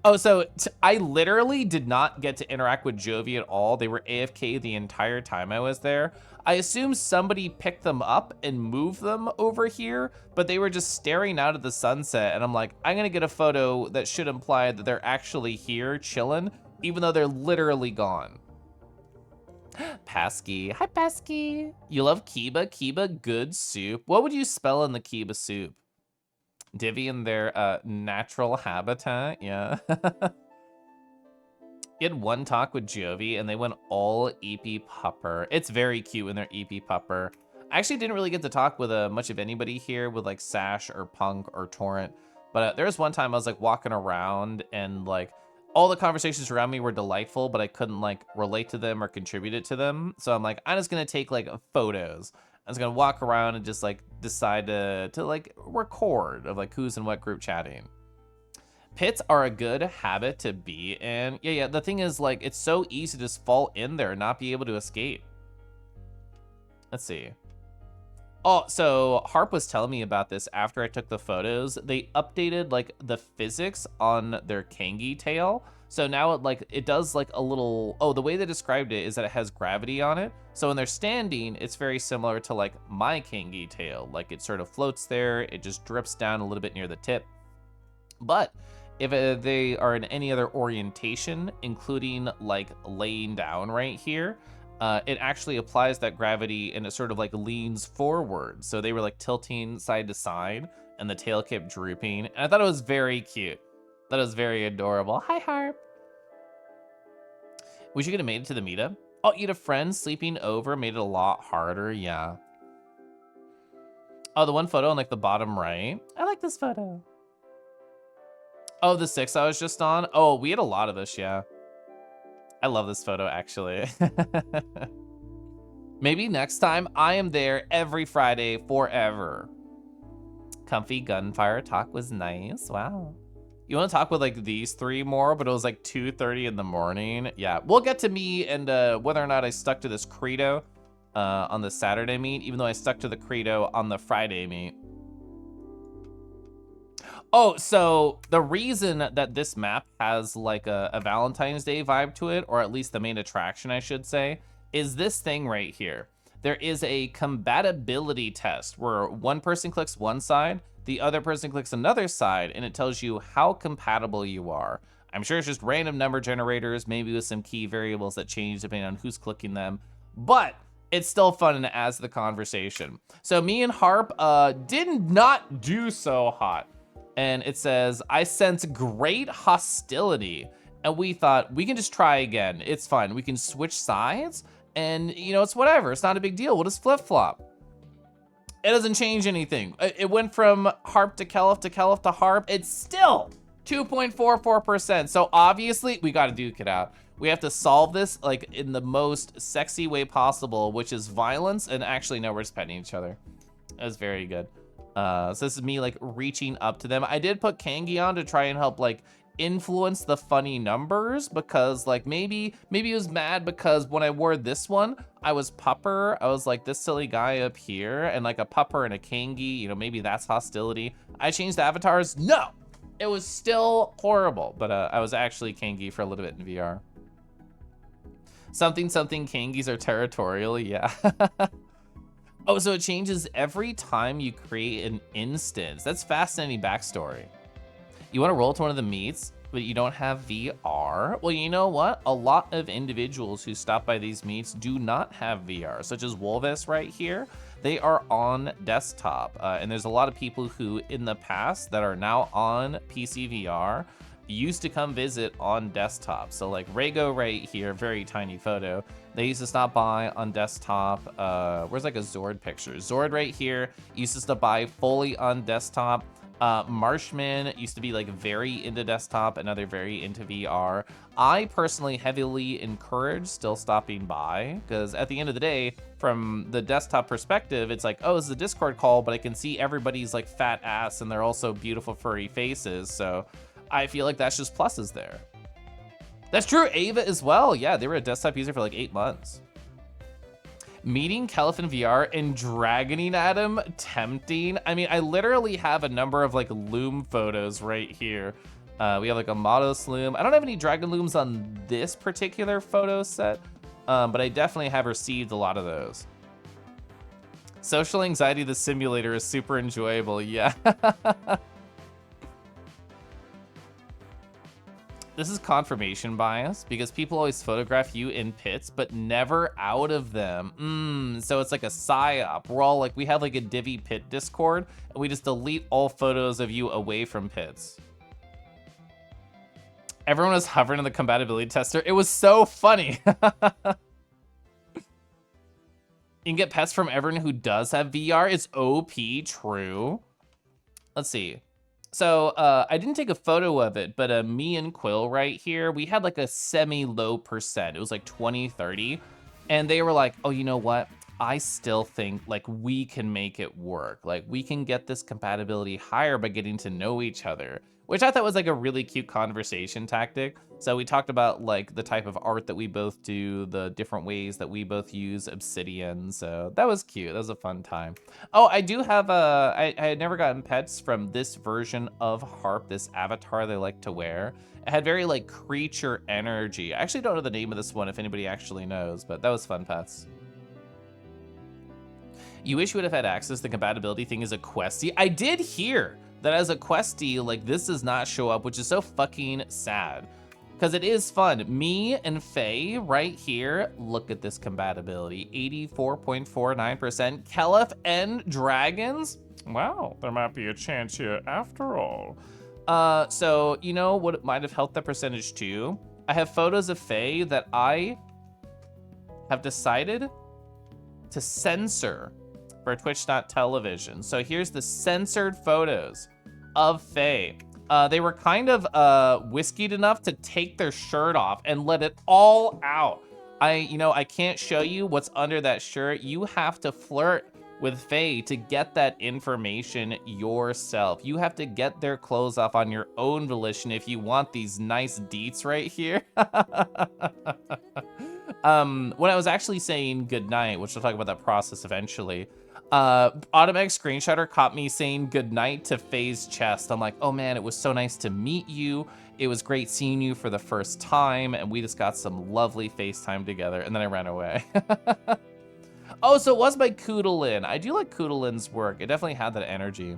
Oh, so I literally did not get to interact with Jovi at all. They were AFK the entire time I was there. I assume somebody picked them up and moved them over here, but they were just staring out at the sunset. And I'm like, I'm gonna get a photo that should imply that they're actually here chilling, even though they're literally gone. Pasky, hi Pasky. You love Kiba? Kiba, good soup. What would you spell in the Kiba soup? Divvy in their natural habitat, yeah. You had one talk with Jovi and they went all EP Pupper. It's very cute when they're EP Pupper. I actually didn't really get to talk with much of anybody here with like Sash or Punk or Torrent, but there was one time I was like walking around and like all the conversations around me were delightful, but I couldn't like relate to them or contribute it to them. So I'm like, I'm just gonna take like photos. I was gonna walk around and just like decide to like record of like who's in what group chatting. Pits are a good habit to be in. Yeah, the thing is like, it's so easy to just fall in there and not be able to escape. Let's see. Oh, so Harp was telling me about this after I took the photos. They updated like the physics on their Kangi tail. So now it does like a little, oh, the way they described it is that it has gravity on it. So when they're standing, it's very similar to like my Kangi tail. Like it sort of floats there. It just drips down a little bit near the tip. But if they are in any other orientation, including like laying down right here, it actually applies that gravity and it sort of like leans forward. So they were like tilting side to side and the tail kept drooping. And I thought it was very cute. That was very adorable. Hi, Harp. Wish you could have made it to the meetup. Oh, you had a friend sleeping over, made it a lot harder. Yeah. Oh, the one photo on like the bottom right. I like this photo. Oh, the 6 I was just on. Oh, we had a lot of this, yeah. I love this photo, actually. Maybe next time I am there every Friday forever. Comfy gunfire talk was nice. Wow. You want to talk with like these 3 more, but it was like 2:30 in the morning. Yeah, we'll get to me and whether or not I stuck to this credo on the Saturday meet, even though I stuck to the credo on the Friday meet. Oh, so the reason that this map has like a Valentine's Day vibe to it, or at least the main attraction, I should say, is this thing right here. There is a compatibility test where one person clicks one side, the other person clicks another side, and it tells you how compatible you are. I'm sure it's just random number generators, maybe with some key variables that change depending on who's clicking them, but it's still fun and it adds to the conversation. So me and Harp did not do so hot. And it says, I sense great hostility. And we thought, we can just try again. It's fine. We can switch sides. And, you know, it's whatever. It's not a big deal. We'll just flip-flop. It doesn't change anything. It went from Harp to Kelif to Harp. It's still 2.44%. So obviously, we got to duke it out. We have to solve this like in the most sexy way possible, which is violence. And actually, no, we're just petting each other. That was very good. So this is me like reaching up to them. I did put Kangi on to try and help like influence the funny numbers because like maybe he was mad because when I wore this one, I was Pupper. I was like this silly guy up here and like a Pupper and a Kangi, you know, maybe that's hostility. I changed the avatars. No, it was still horrible, but I was actually Kangi for a little bit in VR. Something Kangis are territorial. Yeah. Oh, so it changes every time you create an instance. That's fascinating backstory. You want to roll to one of the meets, but you don't have VR? Well, you know what? A lot of individuals who stop by these meets do not have VR, such as Wolves right here. They are on desktop, and there's a lot of people who, in the past, that are now on PC VR, used to come visit on desktop. So like Rego right here, very tiny photo. They used to stop by on desktop. Where's like a Zord picture? Zord right here used to stop by fully on desktop. Marshman used to be like very into desktop and now they're very into VR. I personally heavily encourage still stopping by because at the end of the day, from the desktop perspective, it's like, oh, it's a Discord call, but I can see everybody's like fat ass and they're also beautiful furry faces. So I feel like that's just pluses there. That's true, Ava as well. Yeah, they were a desktop user for like 8 months. Meeting Kelif in VR and dragoning at him, tempting. I mean, I literally have a number of like Loom photos right here We have like a Motos loom. I don't have any dragon looms on this particular photo set, but I definitely have received a lot of those. Social anxiety, the simulator is super enjoyable. Yeah. This is confirmation bias because people always photograph you in pits, but never out of them. So it's like a psyop. We're all like, we have like a Divi pit Discord, and we just delete all photos of you away from pits. Everyone was hovering on the compatibility tester. It was so funny. You can get pets from everyone who does have VR. It's OP, true. Let's see. So I didn't take a photo of it, but me and Quill right here, we had like a semi-low percent. It was like 20, 30. And they were like, oh, you know what? I still think like we can make it work. Like we can get this compatibility higher by getting to know each other, which I thought was like a really cute conversation tactic. So we talked about like the type of art that we both do, the different ways that we both use obsidian. So that was cute. That was a fun time. Oh, I do have I had never gotten pets from this version of Harp, this avatar they like to wear. It had very like creature energy. I actually don't know the name of this one if anybody actually knows, but that was fun pets. You wish you would have had access. The compatibility thing is a questie. I did hear that as a questie, like this does not show up, which is so fucking sad. Because it is fun. Me and Faye right here, look at this compatibility. 84.49%. Kelef and dragons. Wow, there might be a chance here after all. So you know what might have helped the percentage too? I have photos of Faye that I have decided to censor for Twitch.television. So here's the censored photos of Faye. They were kind of whiskeyed enough to take their shirt off and let it all out. I can't show you what's under that shirt. You have to flirt with Faye to get that information yourself. You have to get their clothes off on your own volition if you want these nice deets right here. When I was actually saying goodnight, which we'll talk about that process eventually, automatic screenshotter caught me saying goodnight to Faye's chest. I'm like, oh man, it was so nice to meet you. It was great seeing you for the first time, and we just got some lovely FaceTime together, and then I ran away. Oh, so it was by Koodalin. I do like Koodalin's work. It definitely had that energy.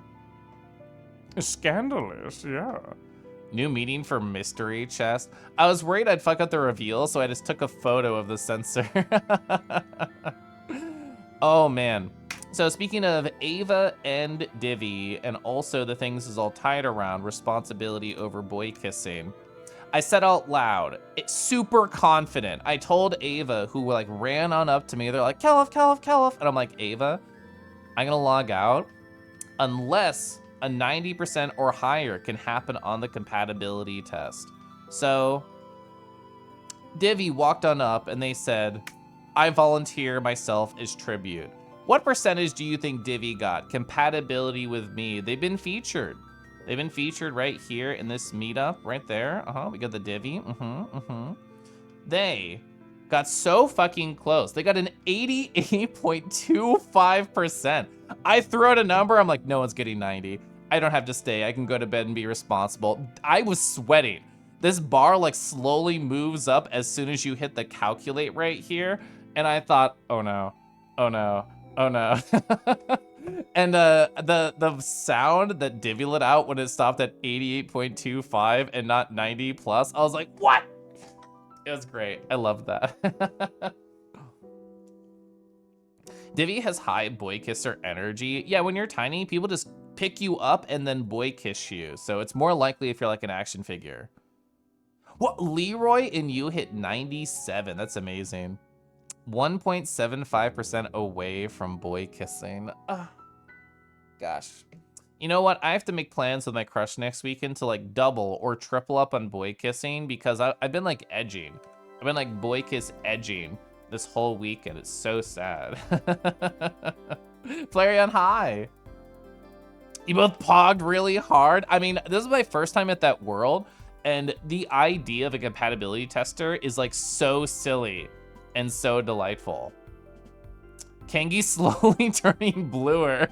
Scandalous, yeah. New meeting for mystery chest. I was worried I'd fuck up the reveal, so I just took a photo of the sensor. Oh man. So speaking of Ava and Divi, and also the things is all tied around responsibility over boy kissing, I said out loud, it's super confident. I told Ava, who like ran on up to me, they're like, Kelef, Kelef, Kelef. And I'm like, Ava, I'm gonna log out unless a 90% or higher can happen on the compatibility test. So Divi walked on up and they said, I volunteer myself as tribute. What percentage do you think Divi got? Compatibility with me. They've been featured. They've been featured right here in this meetup, right there. We got the Divi. They got so fucking close. They got an 88.25%. I threw out a number. I'm like, no one's getting 90. I don't have to stay. I can go to bed and be responsible. I was sweating. This bar like slowly moves up as soon as you hit the calculate right here. And I thought, oh no, oh no, oh no. And the sound that Divi let out when it stopped at 88.25 and not 90 plus, I was like, what? It was great. I love that. Divi has high boy kisser energy. Yeah, when you're tiny, people just pick you up and then boy kiss you. So it's more likely if you're like an action figure. What? Leroy and you hit 97. That's amazing. 1.75% away from boy kissing. Gosh. You know what? I have to make plans with my crush next weekend to like double or triple up on boy kissing because I've been like edging. I've been like boy kiss edging this whole weekend. It's so sad. Flareon, hi. You both pogged really hard. I mean, this is my first time at that world, and the idea of a compatibility tester is like so silly and so delightful. Kangi slowly turning bluer.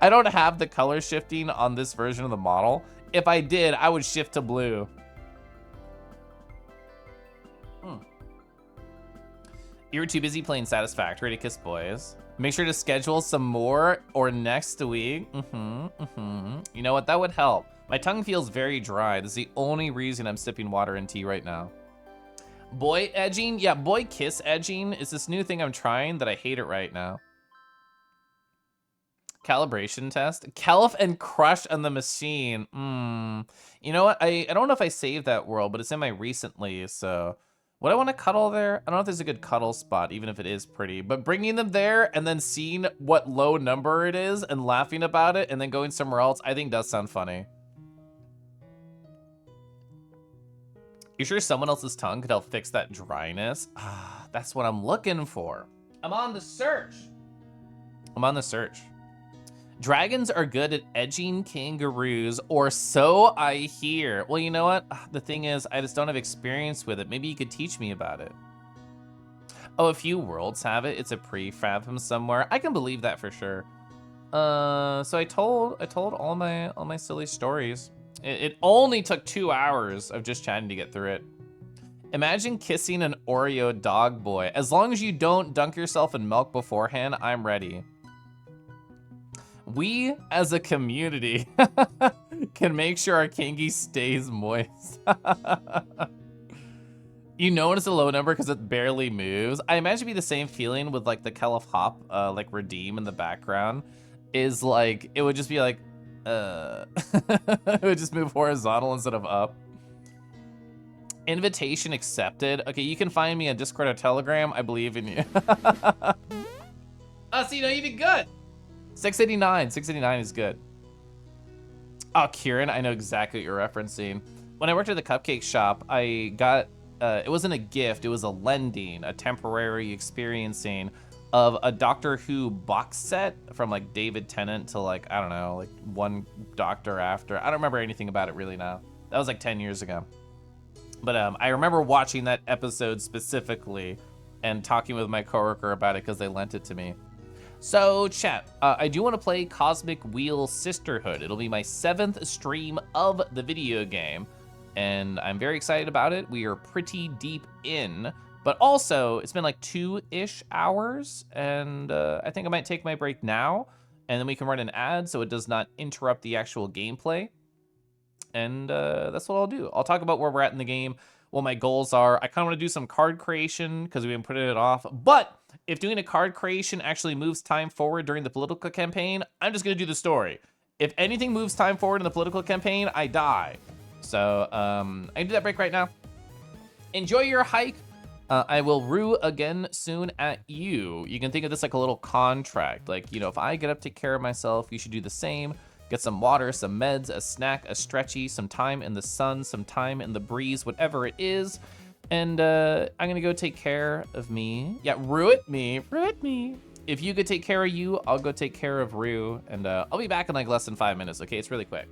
I don't have the color shifting on this version of the model. If I did, I would shift to blue. You were too busy playing Satisfactory to kiss boys. Make sure to schedule some more or next week. You know what? That would help. My tongue feels very dry. This is the only reason I'm sipping water and tea right now. Boy edging? Yeah, boy kiss edging is this new thing I'm trying that I hate it right now. Calibration test. Caliph and Crush on the Machine. You know what? I don't know if I saved that world, but it's in my recently, so... Would I want to cuddle there? I don't know if there's a good cuddle spot, even if it is pretty. But bringing them there and then seeing what low number it is and laughing about it and then going somewhere else, I think does sound funny. You sure someone else's tongue could help fix that dryness? Ah, that's what I'm looking for. I'm on the search. I'm on the search. Dragons are good at edging kangaroos, or so I hear. Well, you know what? The thing is, I just don't have experience with it. Maybe you could teach me about it. Oh, a few worlds have it. It's a prefab from somewhere. I can believe that for sure. So I told all my silly stories. It only took 2 hours of just chatting to get through it. Imagine kissing an Oreo dog boy. As long as you don't dunk yourself in milk beforehand, I'm ready. We, as a community, can make sure our Kangi stays moist. You know it's a low number because it barely moves. I imagine it'd be the same feeling with like the Caliph Hop, like redeem in the background. Is like, it would just be like, it would just move horizontal instead of up. Invitation accepted. Okay, you can find me on Discord or Telegram. I believe in you. Oh, so you know, you did good. 689. 689 is good. Oh, Kieran, I know exactly what you're referencing. When I worked at the cupcake shop, I got, it wasn't a gift, it was a lending, a temporary experiencing of a Doctor Who box set from like David Tennant to like, I don't know, like one Doctor after. I don't remember anything about it really now. That was like 10 years ago. But I remember watching that episode specifically and talking with my coworker about it because they lent it to me. So chat, I do want to play Cosmic Wheel Sisterhood. It'll be my 7th stream of the video game, and I'm very excited about it. We are pretty deep in, but also it's been like 2-ish hours, and I think I might take my break now, and then we can run an ad so it does not interrupt the actual gameplay. And that's what I'll do. I'll talk about where we're at in the game, what my goals are. I kind of want to do some card creation because we've been putting it off. But if doing a card creation actually moves time forward during the political campaign, I'm just going to do the story. If anything moves time forward in the political campaign, I die. So I can do that break right now. Enjoy your hike. I will rue again soon at you. You can think of this like a little contract. Like, you know, if I get up, take care of myself, you should do the same. Get some water, some meds, a snack, a stretchy, some time in the sun, some time in the breeze, whatever it is. And I'm gonna go take care of me. Yeah, rue it me. If you could take care of you, I'll go take care of Rue. And I'll be back in like less than 5 minutes, okay? It's really quick.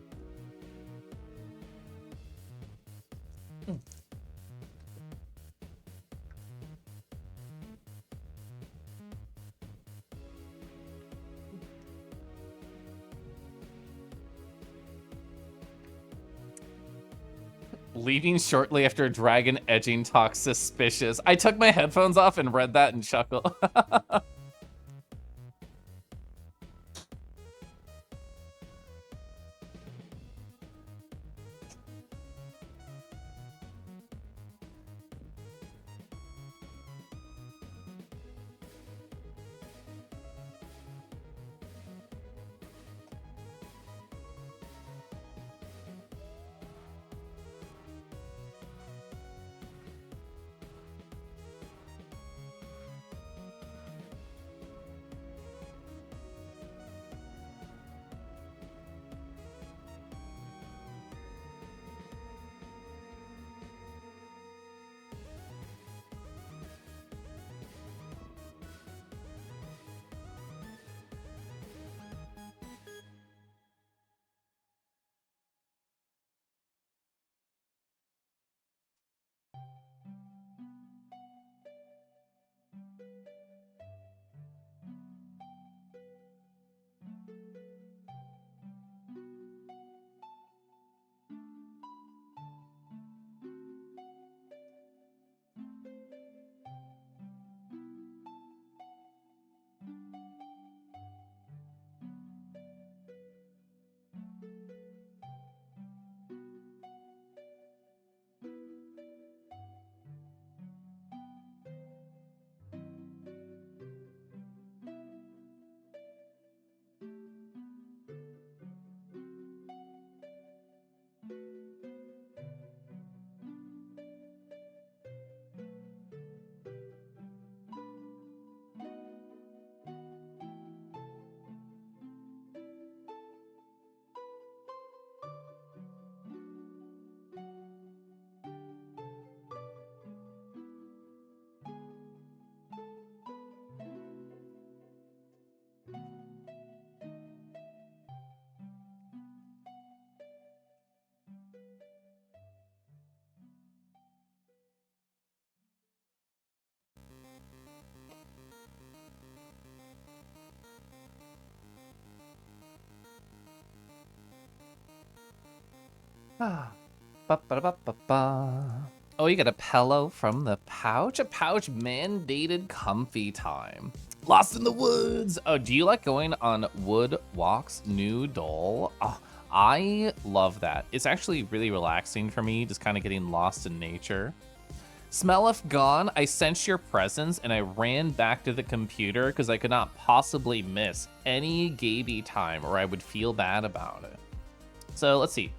Leaving shortly after dragon edging talk suspicious. I took my headphones off and read that and chuckled. Ah, ba-ba-da-ba-ba-ba. Oh, you got a pillow from the pouch? A pouch mandated comfy time. Lost in the woods. Oh, do you like going on wood walks, new doll? Oh, I love that. It's actually really relaxing for me, just kind of getting lost in nature. Smelleth gone, I sensed your presence and I ran back to the computer because I could not possibly miss any Gaby time or I would feel bad about it. So let's see.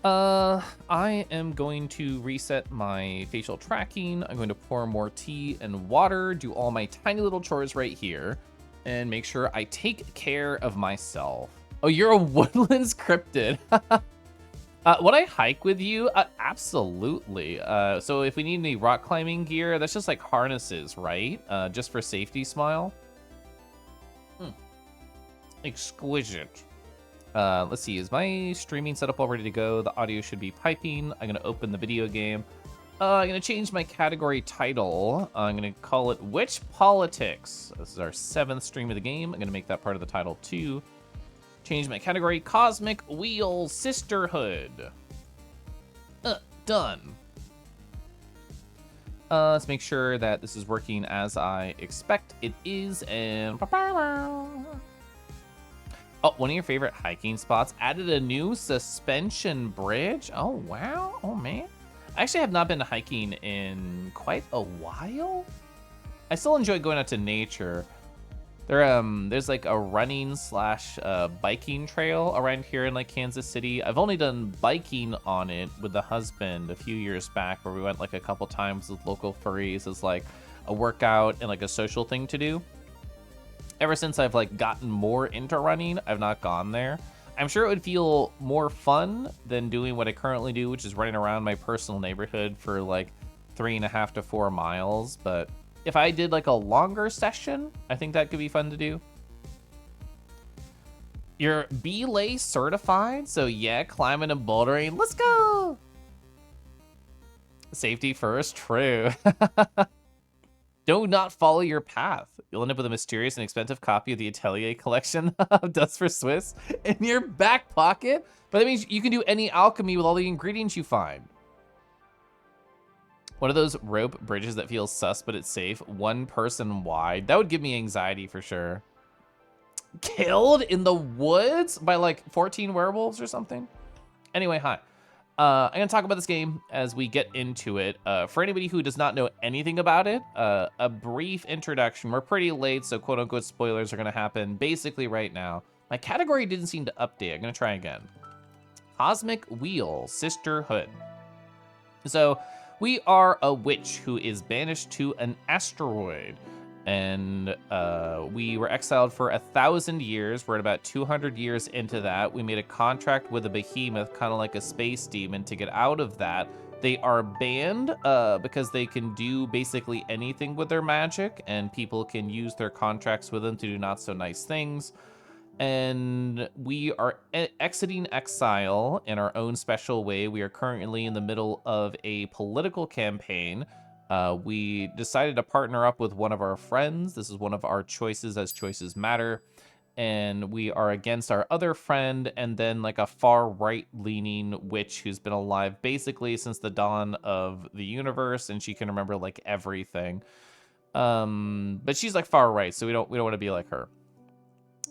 I am going to reset my facial tracking. I'm going to pour more tea and water, do all my tiny little chores right here, and make sure I take care of myself. Oh, you're a woodlands cryptid. Would I hike with you? Absolutely. So if we need any rock climbing gear, that's just like harnesses, right? Just for safety, Smile. Exquisite. Let's see, is my streaming setup all ready to go? The audio should be piping. I'm gonna open the video game. I'm gonna change my category title. I'm gonna call it Witch Politics. This is our 7th stream of the game. I'm gonna make that part of the title too. Change my category, Cosmic Wheel Sisterhood. Done. Let's make sure that this is working as I expect it is, and... Oh, one of your favorite hiking spots added a new suspension bridge. Oh, wow. Oh, man. I actually have not been hiking in quite a while. I still enjoy going out to nature. There's like a running slash biking trail around here in like Kansas City. I've only done biking on it with the husband a few years back where we went like a couple times with local furries as like a workout and like a social thing to do. Ever since I've like gotten more into running, I've not gone there. I'm sure it would feel more fun than doing what I currently do, which is running around my personal neighborhood for like 3.5 to 4 miles. But if I did like a longer session, I think that could be fun to do. You're belay certified, so yeah, climbing and bouldering, let's go. Safety first, true. Do not follow your path. You'll end up with a mysterious and expensive copy of the Atelier collection of Dust for Swiss in your back pocket. But that means you can do any alchemy with all the ingredients you find. One of those rope bridges that feels sus, but it's safe. 1 person wide. That would give me anxiety for sure. Killed in the woods by like 14 werewolves or something. Anyway, hi. I'm going to talk about this game as we get into it. For anybody who does not know anything about it, a brief introduction. We're pretty late, so quote-unquote spoilers are going to happen basically right now. My category didn't seem to update. I'm going to try again. Cosmic Wheel Sisterhood. So we are a witch who is banished to an asteroid. And we were exiled for 1,000 years. We're at about 200 years into that. We made a contract with a behemoth, kind of like a space demon, to get out of that. They are banned because they can do basically anything with their magic, and people can use their contracts with them to do not so nice things. And we are exiting exile in our own special way. We are currently in the middle of a political campaign. We decided to partner up with one of our friends. This is one of our choices, as choices matter. And we are against our other friend, and then like a far right leaning witch who's been alive basically since the dawn of the universe, and she can remember like everything. But she's like far right, so we don't want to be like her.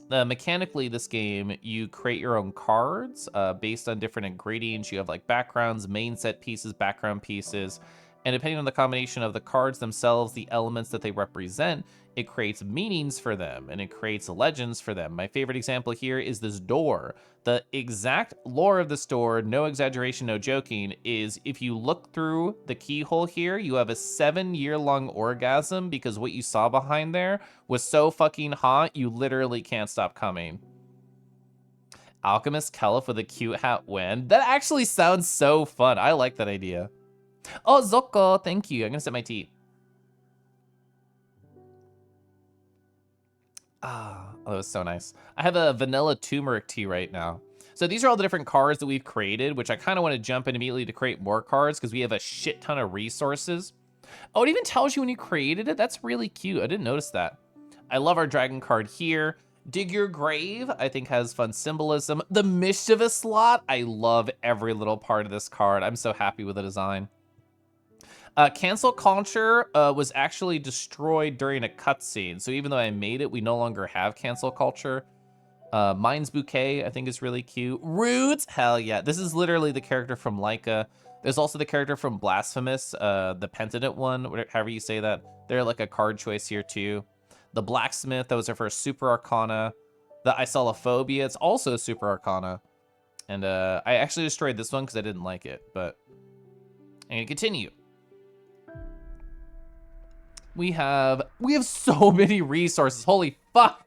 Mechanically, this game, you create your own cards based on different ingredients. You have like backgrounds, main set pieces, background pieces. And depending on the combination of the cards themselves, the elements that they represent, it creates meanings for them and it creates legends for them. My favorite example here is this door. The exact lore of this door, no exaggeration, no joking, is if you look through the keyhole here, you have a 7-year-long orgasm because what you saw behind there was so fucking hot, you literally can't stop coming. Alchemist Kelef with a cute hat win. That actually sounds so fun. I like that idea. Oh, Zoko, thank you. I'm gonna set my tea. Oh, that was so nice. I have a vanilla turmeric tea right now. So these are all the different cards that we've created, which I kind of want to jump in immediately to create more cards because we have a shit ton of resources. Oh, it even tells you when you created it. That's really cute. I didn't notice that. I love our dragon card here. Dig Your Grave, I think, has fun symbolism. The Mischievous slot, I love every little part of this card. I'm so happy with the design. Cancel Culture was actually destroyed during a cutscene. So even though I made it, we no longer have Cancel Culture. Mind's Bouquet, I think, is really cute. Roots, hell yeah. This is literally the character from Leica. There's also the character from Blasphemous, the Penitent one, however you say that. They're like a card choice here too. The Blacksmith, that was our first Super Arcana. The Isolophobia, it's also Super Arcana. And I actually destroyed this one because I didn't like it, but I'm gonna continue. We have so many resources. Holy fuck.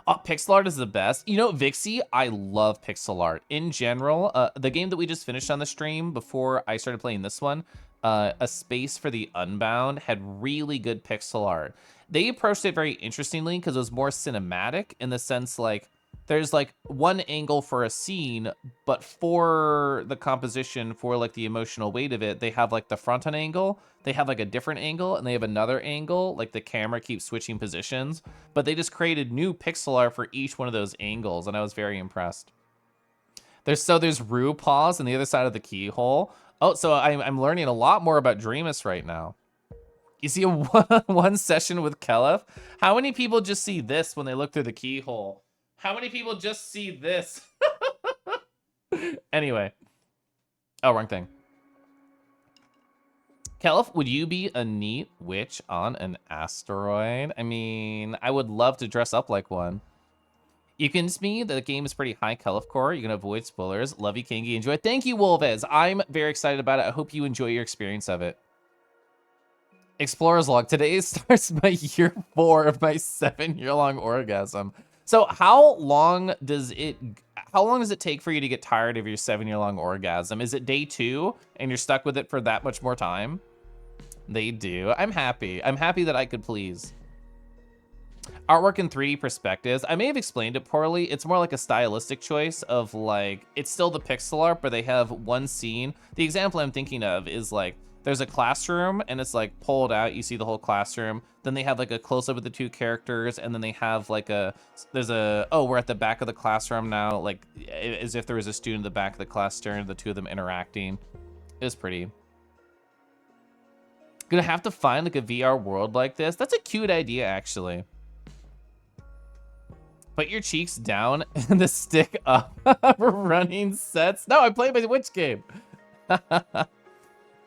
Oh, pixel art is the best. You know, Vixie, I love pixel art. In general, the game that we just finished on the stream before I started playing this one, A Space for the Unbound, had really good pixel art. They approached it very interestingly because it was more cinematic in the sense like, there's like one angle for a scene, but for the composition, for like the emotional weight of it, they have like the front end angle, they have like a different angle, and they have another angle, like the camera keeps switching positions, but they just created new pixel art for each one of those angles, and I was very impressed. There's Rue Paws on the other side of the keyhole. Oh, so I'm learning a lot more about Dreamus right now. You see a one session with Kelef? How many people just see this when they look through the keyhole? How many people just see this? Anyway. Oh, wrong thing. Kelef, would you be a neat witch on an asteroid? I mean, I would love to dress up like one. You can me, the game is pretty high Kelef core. You can avoid spoilers. Love you, Kingy. Enjoy it. Thank you, Wolvez. I'm very excited about it. I hope you enjoy your experience of it. Explorer's Log. Today starts my year 4 of my 7-year-long orgasm. So how long does it take for you to get tired of your 7-year-long orgasm? Is it day 2 and you're stuck with it for that much more time? They do. I'm happy. I'm happy that I could please. Artwork in 3D perspectives. I may have explained it poorly. It's more like a stylistic choice of like, it's still the pixel art, but they have one scene. The example I'm thinking of is like, there's a classroom and it's like pulled out, you see the whole classroom. Then they have like a close up of the two characters, and then they have like oh, we're at the back of the classroom now, like as if there was a student at the back of the class staring, the two of them interacting. It was pretty. Gonna have to find like a VR world like this. That's a cute idea, actually. Put your cheeks down and the stick up. Running sets. No, I played my Witch game.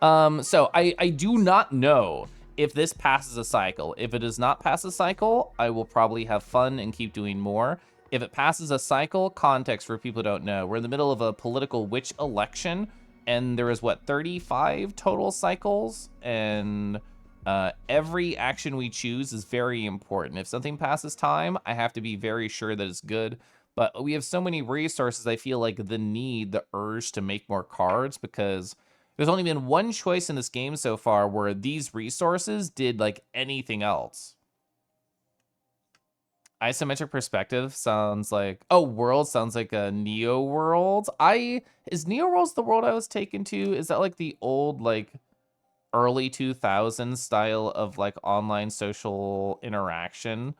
So I do not know if this passes a cycle. If it does not pass a cycle, I will probably have fun and keep doing more. If it passes a cycle, context for people who don't know, we're in the middle of a political witch election, and there is, what, 35 total cycles? And every action we choose is very important. If something passes time, I have to be very sure that it's good. But we have so many resources, I feel like the urge to make more cards, because there's only been one choice in this game so far where these resources did like anything else. Isometric perspective sounds like, oh, world sounds like a Neo World. Is Neo Worlds the world I was taken to? Is that like the old like early 2000s style of like online social interaction?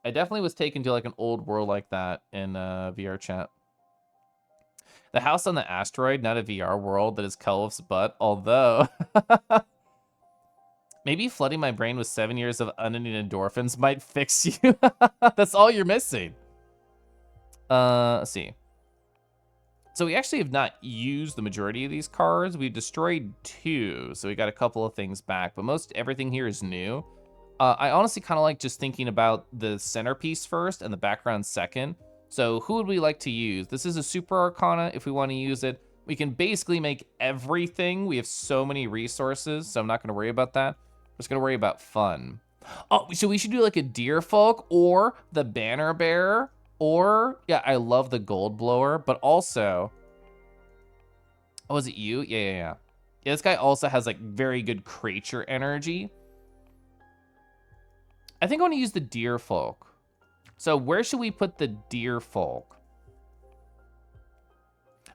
I definitely was taken to like an old world like that in VR chat. The house on the asteroid, not a VR world that is Kelef's butt, although maybe flooding my brain with 7 years of unending endorphins might fix you. That's all you're missing. Let's see. So we actually have not used the majority of these cards. We've destroyed 2, so we got a couple of things back, but most everything here is new. I honestly kind of like just thinking about the centerpiece first and the background second. So who would we like to use? This is a Super Arcana if we want to use it. We can basically make everything. We have so many resources, so I'm not going to worry about that. I'm just going to worry about fun. Oh, so we should do like a Deer Folk or the Banner Bearer, or, yeah, I love the Gold Blower, but also, oh, is it you? Yeah, this guy also has like very good creature energy. I think I want to use the Deer Folk. So where should we put the Deer Folk?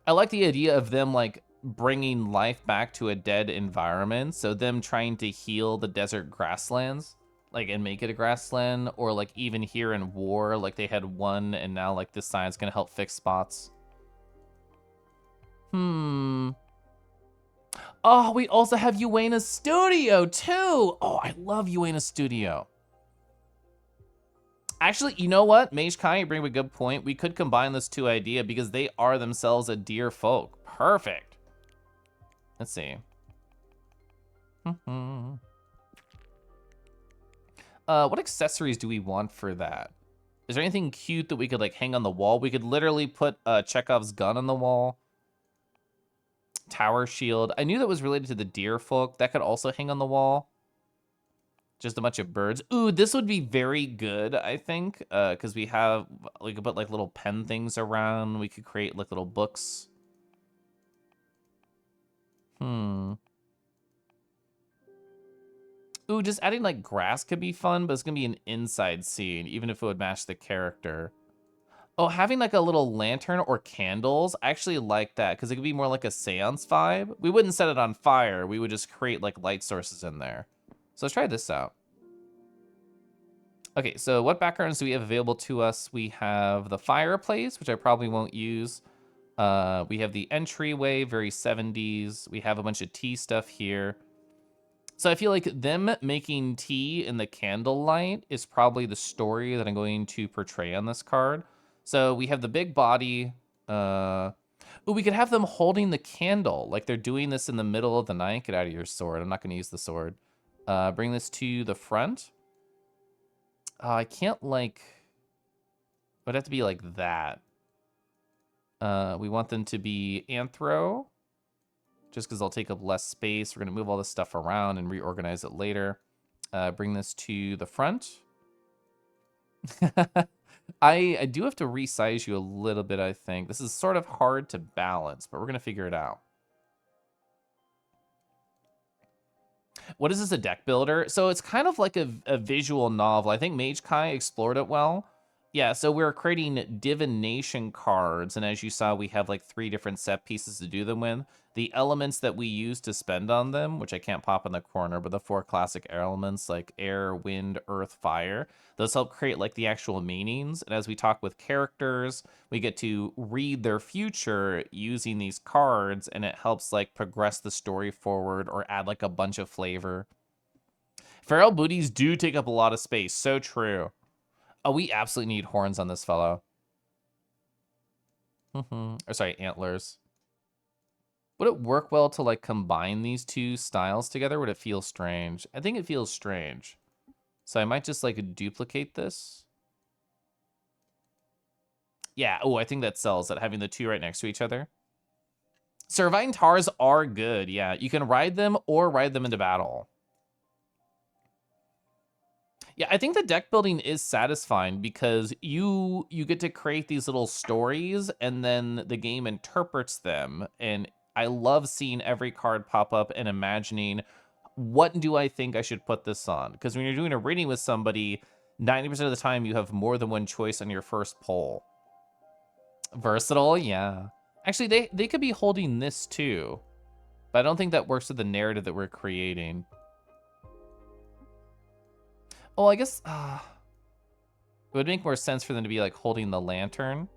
I like the idea of them like bringing life back to a dead environment. So them trying to heal the desert grasslands. like, and make it a grassland, or like even here in war, like they had one and now like this side's gonna help fix spots. Hmm. Oh, we also have Uena's Studio too. Oh, I love Uena's Studio. Actually, you know what? Mage Kai, you bring up a good point. We could combine this two idea because they are themselves a deer folk. Perfect. Let's see. What accessories do we want for that? Is there anything cute that we could like hang on the wall? We could literally put Chekhov's gun on the wall. Tower shield. I knew that was related to the deer folk. That could also hang on the wall. Just a bunch of birds. Ooh, this would be very good, I think, because we could put like little pen things around. We could create like little books. Ooh, just adding like grass could be fun, but it's gonna be an inside scene, even if it would match the character. Oh, having like a little lantern or candles, I actually like that because it could be more like a seance vibe. We wouldn't set it on fire. We would just create like light sources in there. So let's try this out. Okay, so what backgrounds do we have available to us? We have the fireplace, which I probably won't use. We have the entryway, very 70s. We have a bunch of tea stuff here. So I feel like them making tea in the candlelight is probably the story that I'm going to portray on this card. So we have the big body. Ooh, we could have them holding the candle, like they're doing this in the middle of the night. Get out of your sword. I'm not going to use the sword. Bring this to the front. I can't like... It would have to be like that. We want them to be anthro, just because they'll take up less space. We're going to move all this stuff around and reorganize it later. Bring this to the front. I do have to resize you a little bit, I think. This is sort of hard to balance, but we're going to figure it out. What is this, a deck builder? So it's kind of like a visual novel. I think Mage Kai explored it well. Yeah, so we're creating divination cards, and as you saw, we have like 3 different set pieces to do them with. The elements that we use to spend on them, which I can't pop in the corner, but the 4 classic elements like air, wind, earth, fire, those help create like the actual meanings. And as we talk with characters, we get to read their future using these cards, and it helps like progress the story forward or add like a bunch of flavor. Feral booties do take up a lot of space, so true. Oh, we absolutely need horns on this fellow. Or sorry, antlers. Would it work well to like combine these 2 styles together? Would it feel strange? I think it feels strange. So I might just like duplicate this. Yeah, oh, I think that sells it, having the 2 right next to each other. Servine Tars are good, yeah. You can ride them or ride them into battle. Yeah, I think the deck building is satisfying because you get to create these little stories and then the game interprets them. And I love seeing every card pop up and imagining, what do I think I should put this on? Because when you're doing a reading with somebody, 90% of the time you have more than one choice on your first poll. Versatile, yeah. Actually, they could be holding this too, but I don't think that works with the narrative that we're creating. Well, I guess it would make more sense for them to be like holding the lantern.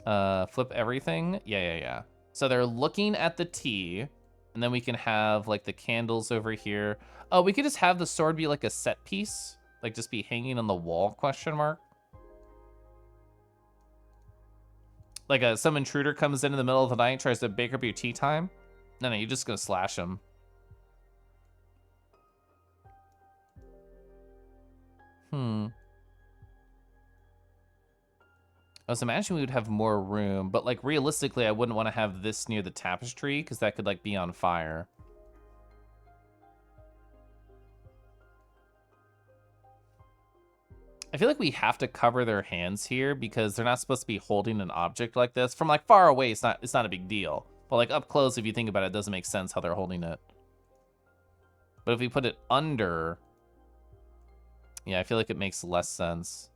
Flip everything. Yeah. So they're looking at the tea, and then we can have like the candles over here. Oh, we could just have the sword be like a set piece, like just be hanging on the wall, question mark. Like some intruder comes in the middle of the night, tries to break up your tea time. No, you're just gonna slash him. I was imagining we would have more room, but like realistically, I wouldn't want to have this near the tapestry because that could like be on fire. I feel like we have to cover their hands here because they're not supposed to be holding an object like this. From like far away, it's not a big deal. But like up close, if you think about it, it doesn't make sense how they're holding it. But if we put it under, yeah, I feel like it makes less sense.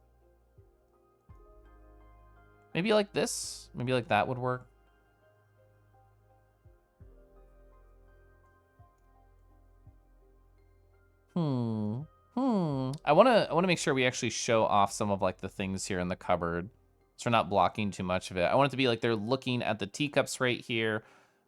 Maybe like this? Maybe like that would work. I wanna make sure we actually show off some of like the things here in the cupboard, so we're not blocking too much of it. I want it to be like they're looking at the teacups right here.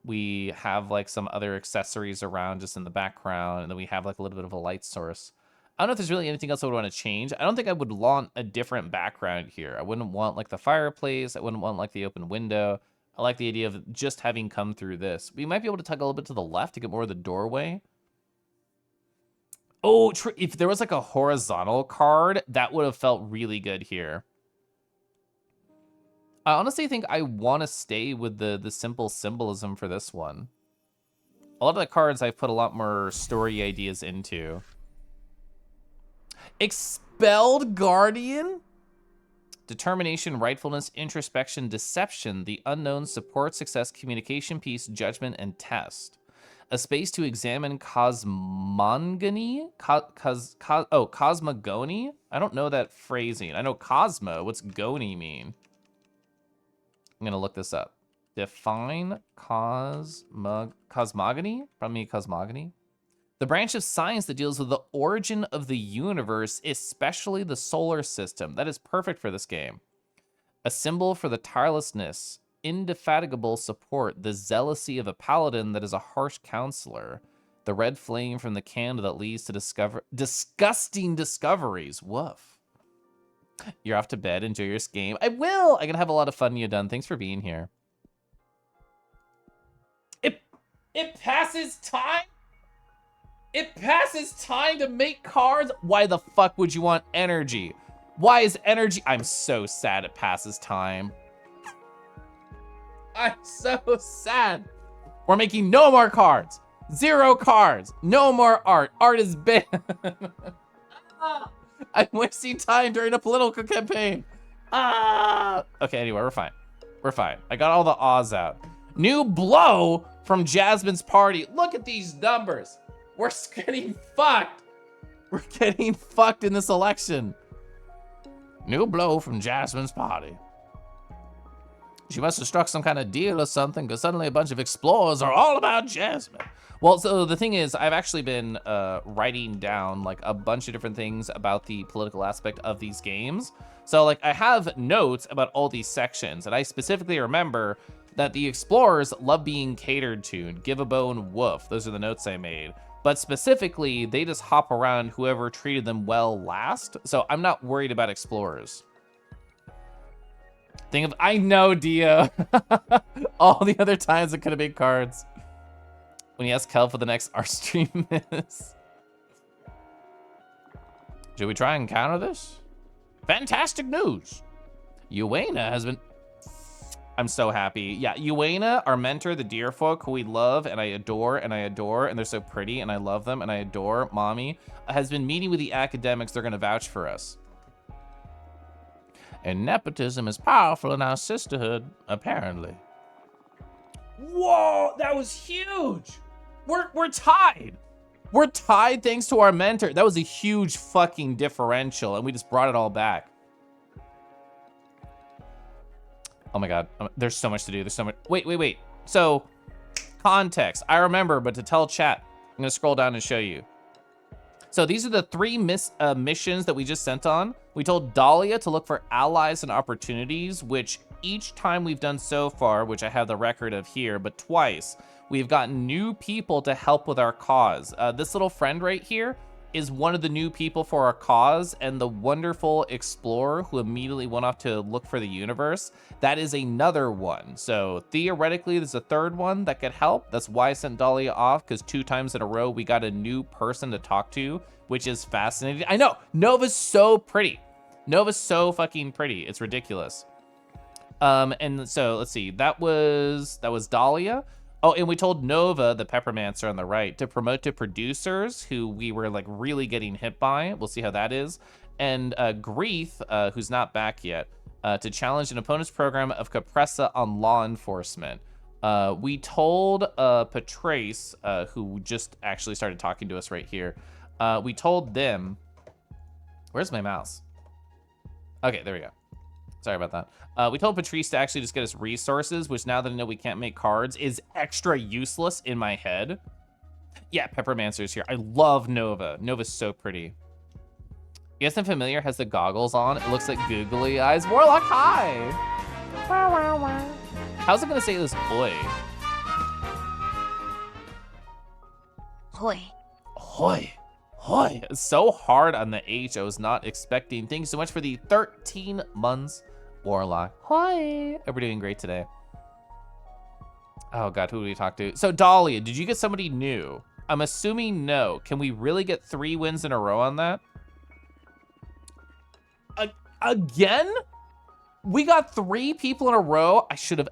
We have like some other accessories around just in the background, and then we have like a little bit of a light source. I don't know if there's really anything else I would want to change. I don't think I would want a different background here. I wouldn't want like the fireplace. I wouldn't want like the open window. I like the idea of just having come through this. We might be able to tug a little bit to the left to get more of the doorway. Oh, if there was like a horizontal card, that would have felt really good here. I honestly think I want to stay with the simple symbolism for this one. A lot of the cards I've put a lot more story ideas into. Expelled Guardian? Determination, rightfulness, introspection, deception, the unknown, support, success, communication, peace, judgment, and test. A space to examine cosmogony? Cosmogony? I don't know that phrasing. I know cosmo. What's gony mean? I'm going to look this up. Define cosmogony? Probably cosmogony. The branch of science that deals with the origin of the universe, especially the solar system. That is perfect for this game. A symbol for the tirelessness, indefatigable support, the zealousy of a paladin that is a harsh counselor. The red flame from the candle that leads to disgusting discoveries. Woof. You're off to bed. Enjoy your game. I will. I'm going to have a lot of fun when you're done. Thanks for being here. It passes time? It passes time to make cards? Why the fuck would you want energy? Why is energy? I'm so sad it passes time. I'm so sad. We're making no more cards. 0 cards. No more art. Art is banned. I'm wasting time during a political campaign. Okay, anyway, we're fine. We're fine. I got all the ahs out. New blow from Jasmine's party. Look at these numbers. We're getting fucked. We're getting fucked in this election. New blow from Jasmine's party. She must have struck some kind of deal or something, because suddenly a bunch of explorers are all about Jasmine. Well, so the thing is, I've actually been writing down like a bunch of different things about the political aspect of these games. So like I have notes about all these sections, and I specifically remember that the explorers love being catered to. Give a bone, woof. Those are the notes I made. But specifically, they just hop around whoever treated them well last. So I'm not worried about explorers. Think of, I know, Dio. All the other times it could have been cards. When you ask Kel for the next art stream is. Should we try and counter this? Fantastic news. Uena has been... I'm so happy. Yeah, Uena, our mentor, the deer folk, who we love and I adore, and they're so pretty, and I love them, and I adore, Mommy, has been meeting with the academics. They're going to vouch for us. And nepotism is powerful in our sisterhood, apparently. Whoa, that was huge. We're tied. We're tied thanks to our mentor. That was a huge fucking differential, and we just brought it all back. Oh my God, there's so much to do. There's so much. Wait. So, context. I remember, but to tell chat, I'm gonna scroll down and show you. So these are the 3 missions that we just sent on. We told Dahlia to look for allies and opportunities, which each time we've done so far, which I have the record of here, but twice, we've gotten new people to help with our cause. This little friend right here is one of the new people for our cause, and the wonderful explorer who immediately went off to look for the universe, that is another one. So theoretically, there's a 3rd one that could help. That's why I sent Dahlia off, because 2 times in a row, we got a new person to talk to, which is fascinating. I know, Nova's so pretty. Nova's so fucking pretty. It's ridiculous. And so let's see, that was Dahlia. Oh, and we told Nova, the Peppermancer on the right, to promote to producers who we were like really getting hit by. We'll see how that is. And Greeth, who's not back yet, to challenge an opponent's program of Capressa on law enforcement. We told Patrace, who just actually started talking to us right here. We told them, where's my mouse? Okay, there we go. Sorry about that. We told Patrice to actually just get us resources, which now that I know we can't make cards is extra useless in my head. Yeah, Peppermancer's here. I love Nova. Nova's so pretty. You guys, I'm familiar, has the goggles on. It looks like googly eyes. Warlock, hi! How's it gonna say this oi? Hoi. Hoi. Hoi. It's so hard on the H. I was not expecting. Thank you so much for the 13 months, Warlock. Hoi. We're doing great today. Oh God, who do we talk to? So Dahlia, did you get somebody new? I'm assuming no. Can we really get 3 wins in a row on that? Again? We got 3 people in a row. I should have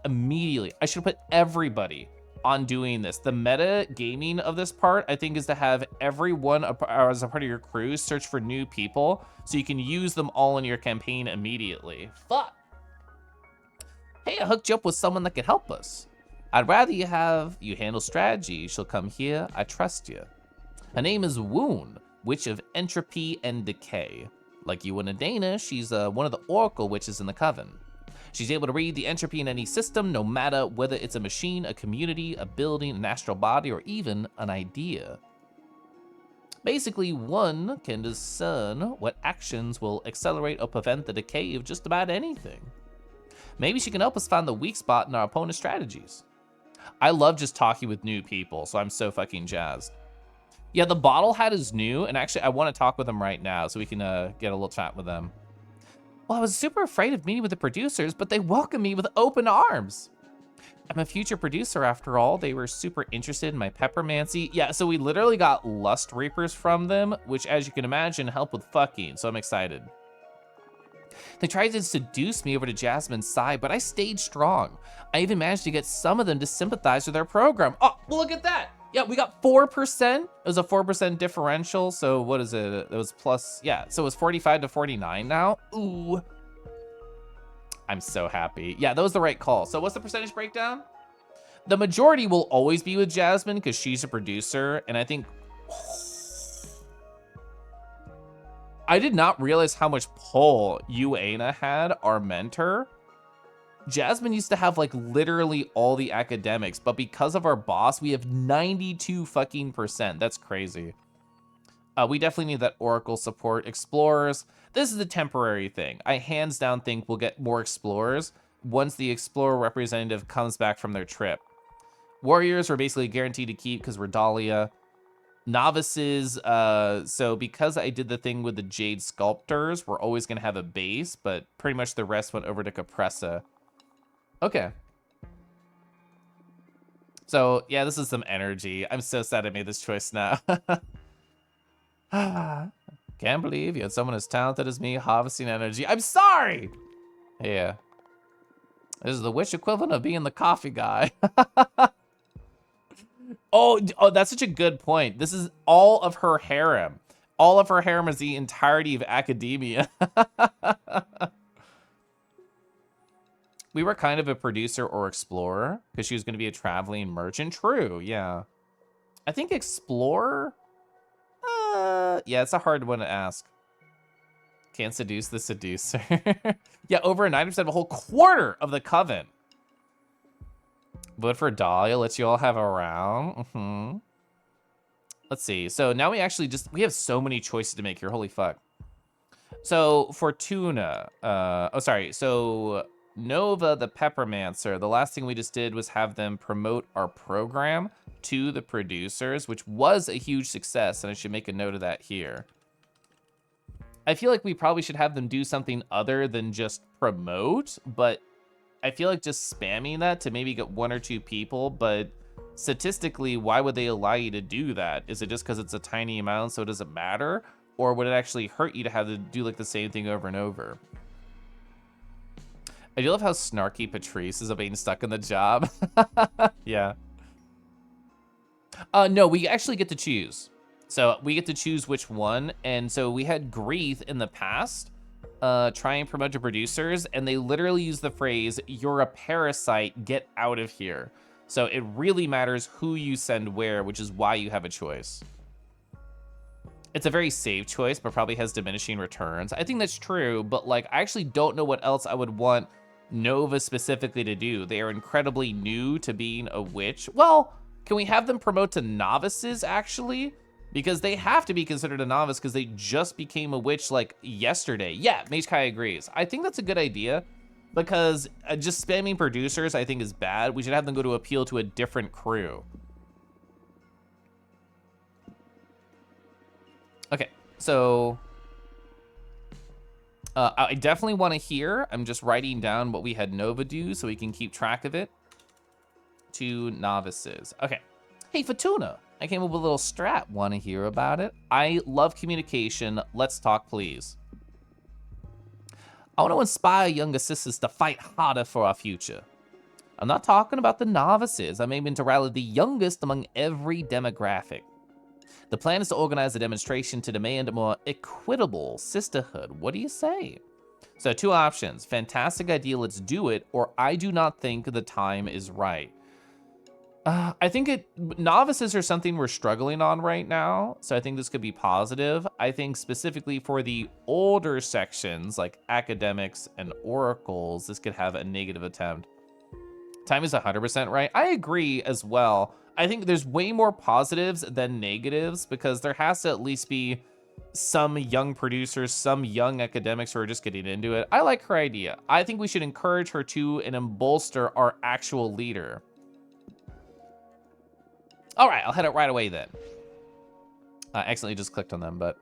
put everybody on doing this. The meta gaming of this part, I think, is to have everyone as a part of your crew search for new people so you can use them all in your campaign immediately. Fuck. Hey, I hooked you up with someone that could help us. I'd rather you handle strategy. She'll come here. I trust you. Her name is Woon, Witch of Entropy and Decay. Like you and Adana, she's one of the Oracle Witches in the Coven. She's able to read the entropy in any system, no matter whether it's a machine, a community, a building, an astral body, or even an idea. Basically, one can discern what actions will accelerate or prevent the decay of just about anything. Maybe she can help us find the weak spot in our opponent's strategies. I love just talking with new people, so I'm so fucking jazzed. Yeah, the bottle hat is new, and actually I want to talk with them right now so we can get a little chat with them. Well, I was super afraid of meeting with the producers, but they welcomed me with open arms. I'm a future producer after all. They were super interested in my peppermancy. Yeah, so we literally got Lust Reapers from them, which, as you can imagine, help with fucking, so I'm excited. They tried to seduce me over to Jasmine's side, but I stayed strong. I even managed to get some of them to sympathize with their program. Oh, well, look at that. Yeah, we got 4%. It was a 4% differential, so what is it? It was plus, yeah, so it was 45 to 49 now. Ooh. I'm so happy. Yeah, that was the right call. So what's the percentage breakdown? The majority will always be with Jasmine because she's a producer, and I think... I did not realize how much pull Uana had, our mentor. Jasmine used to have like literally all the academics, but because of our boss, we have 92 fucking %. That's crazy. We definitely need that Oracle support. Explorers, this is a temporary thing. I hands down think we'll get more Explorers once the Explorer representative comes back from their trip. Warriors we're basically guaranteed to keep because we're Dahlia. Novices, so because I did the thing with the Jade Sculptors, we're always gonna have a base, but pretty much the rest went over to Capressa. Okay. So, yeah, this is some energy. I'm so sad I made this choice now. Can't believe you had someone as talented as me harvesting energy. I'm sorry! Yeah. This is the witch equivalent of being the coffee guy. Oh, that's such a good point. This is all of her harem. All of her harem is the entirety of academia. We were kind of a producer or explorer because she was going to be a traveling merchant. True, yeah. I think explorer? Yeah, it's a hard one to ask. Can't seduce the seducer. Yeah, over 90% of a whole quarter of the coven. Vote for Dahlia, lets you all have a round. Let's see. So now we actually we have so many choices to make here. Holy fuck. So Fortuna, so Nova the Peppermancer, the last thing we just did was have them promote our program to the producers, which was a huge success, and I should make a note of that here. I feel like we probably should have them do something other than just promote, but I feel like just spamming that to maybe get 1 or 2 people, but statistically, why would they allow you to do that? Is it just because it's a tiny amount so it doesn't matter? Or would it actually hurt you to have to do like the same thing over and over? I do love how snarky Patrice is about being stuck in the job. Yeah. No, we actually get to choose. So we get to choose which one. And so we had Grieth in the past try and promote to producers, and they literally use the phrase, "You're a parasite, get out of here." So it really matters who you send where, which is why you have a choice. It's a very safe choice, but probably has diminishing returns. I think that's true, but like, I actually don't know what else I would want Nova specifically to do. They are incredibly new to being a witch. Well, Can we have them promote to novices, actually? Because they have to be considered a novice because they just became a witch, like, yesterday. Yeah, Mage Kai agrees. I think that's a good idea because just spamming producers, I think, is bad. We should have them go to appeal to a different crew. Okay, so... I definitely want to hear. I'm just writing down what we had Nova do so we can keep track of it. To novices. Okay. Hey, Fatuna. I came up with a little strat. Want to hear about it? I love communication. Let's talk, please. I want to inspire younger sisters to fight harder for our future. I'm not talking about the novices. I'm aiming to rally the youngest among every demographic. The plan is to organize a demonstration to demand a more equitable sisterhood. What do you say? So 2 options. Fantastic idea, let's do it, or I do not think the time is right. I think novices are something we're struggling on right now, so I think this could be positive. I think specifically for the older sections, like academics and oracles, this could have a negative attempt. Time is 100% right. I agree as well. I think there's way more positives than negatives because there has to at least be some young producers, some young academics who are just getting into it. I like her idea. I think we should encourage her to and bolster our actual leader. All right, I'll head out right away then. I accidentally just clicked on them, but.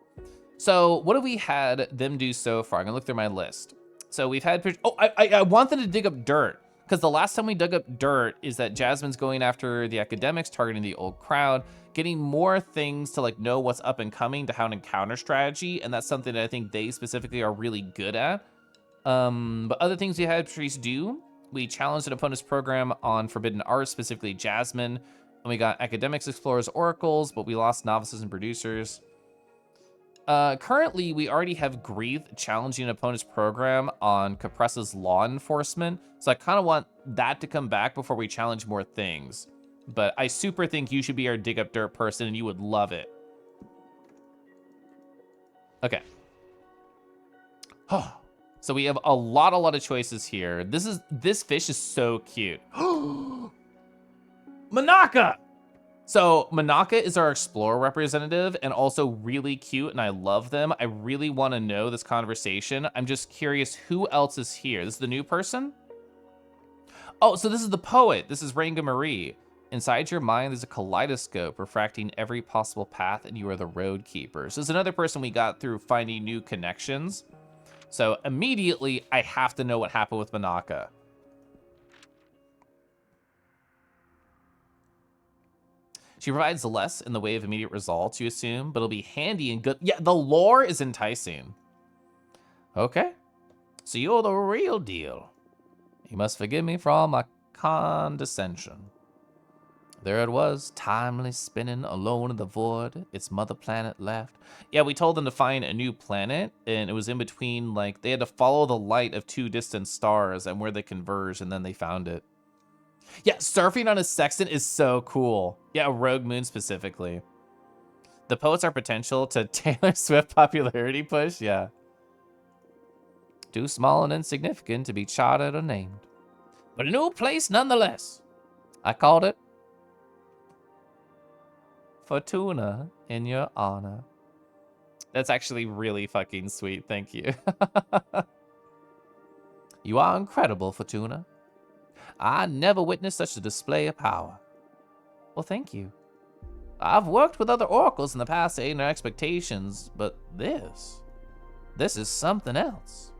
So what have we had them do so far? I'm gonna look through my list. So we've had, oh, I want them to dig up dirt because the last time we dug up dirt is that Jasmine's going after the academics, targeting the old crowd, getting more things to like know what's up and coming to how an encounter strategy. And that's something that I think they specifically are really good at. But other things we had Patrice do, we challenged an opponent's program on forbidden art, specifically Jasmine. And we got academics, explorers, oracles, but we lost novices and producers. Currently, we already have Grief challenging an opponent's program on Capressa's law enforcement. So I kind of want that to come back before we challenge more things. But I super think you should be our dig up dirt person and you would love it. Okay. So we have a lot of choices here. This fish is so cute. Manaka! So Manaka is our explorer representative and also really cute, and I love them. I really want to know this conversation. I'm just curious who else is here. This is the new person? Oh, so this is the poet. This is Ranga Marie. Inside your mind, there's a kaleidoscope refracting every possible path, and you are the road keeper. So there's another person we got through finding new connections. So immediately, I have to know what happened with Manaka. She provides less in the way of immediate results, you assume, but it'll be handy and good. Yeah, the lore is enticing. Okay. So you're the real deal. You must forgive me for all my condescension. There it was, timely spinning alone in the void, its mother planet left. Yeah, we told them to find a new planet, and it was in between, like, they had to follow the light of 2 distant stars and where they converged, and then they found it. Yeah, surfing on a sextant is so cool. Yeah, a rogue moon specifically. The poets are potential to Taylor Swift popularity push, yeah. Too small and insignificant to be charted or named. But a new place nonetheless. I called it Fortuna in your honor. That's actually really fucking sweet, thank you. You are incredible, Fortuna. I never witnessed such a display of power. Well, thank you. I've worked with other oracles in the past to aid in our expectations, but this is something else.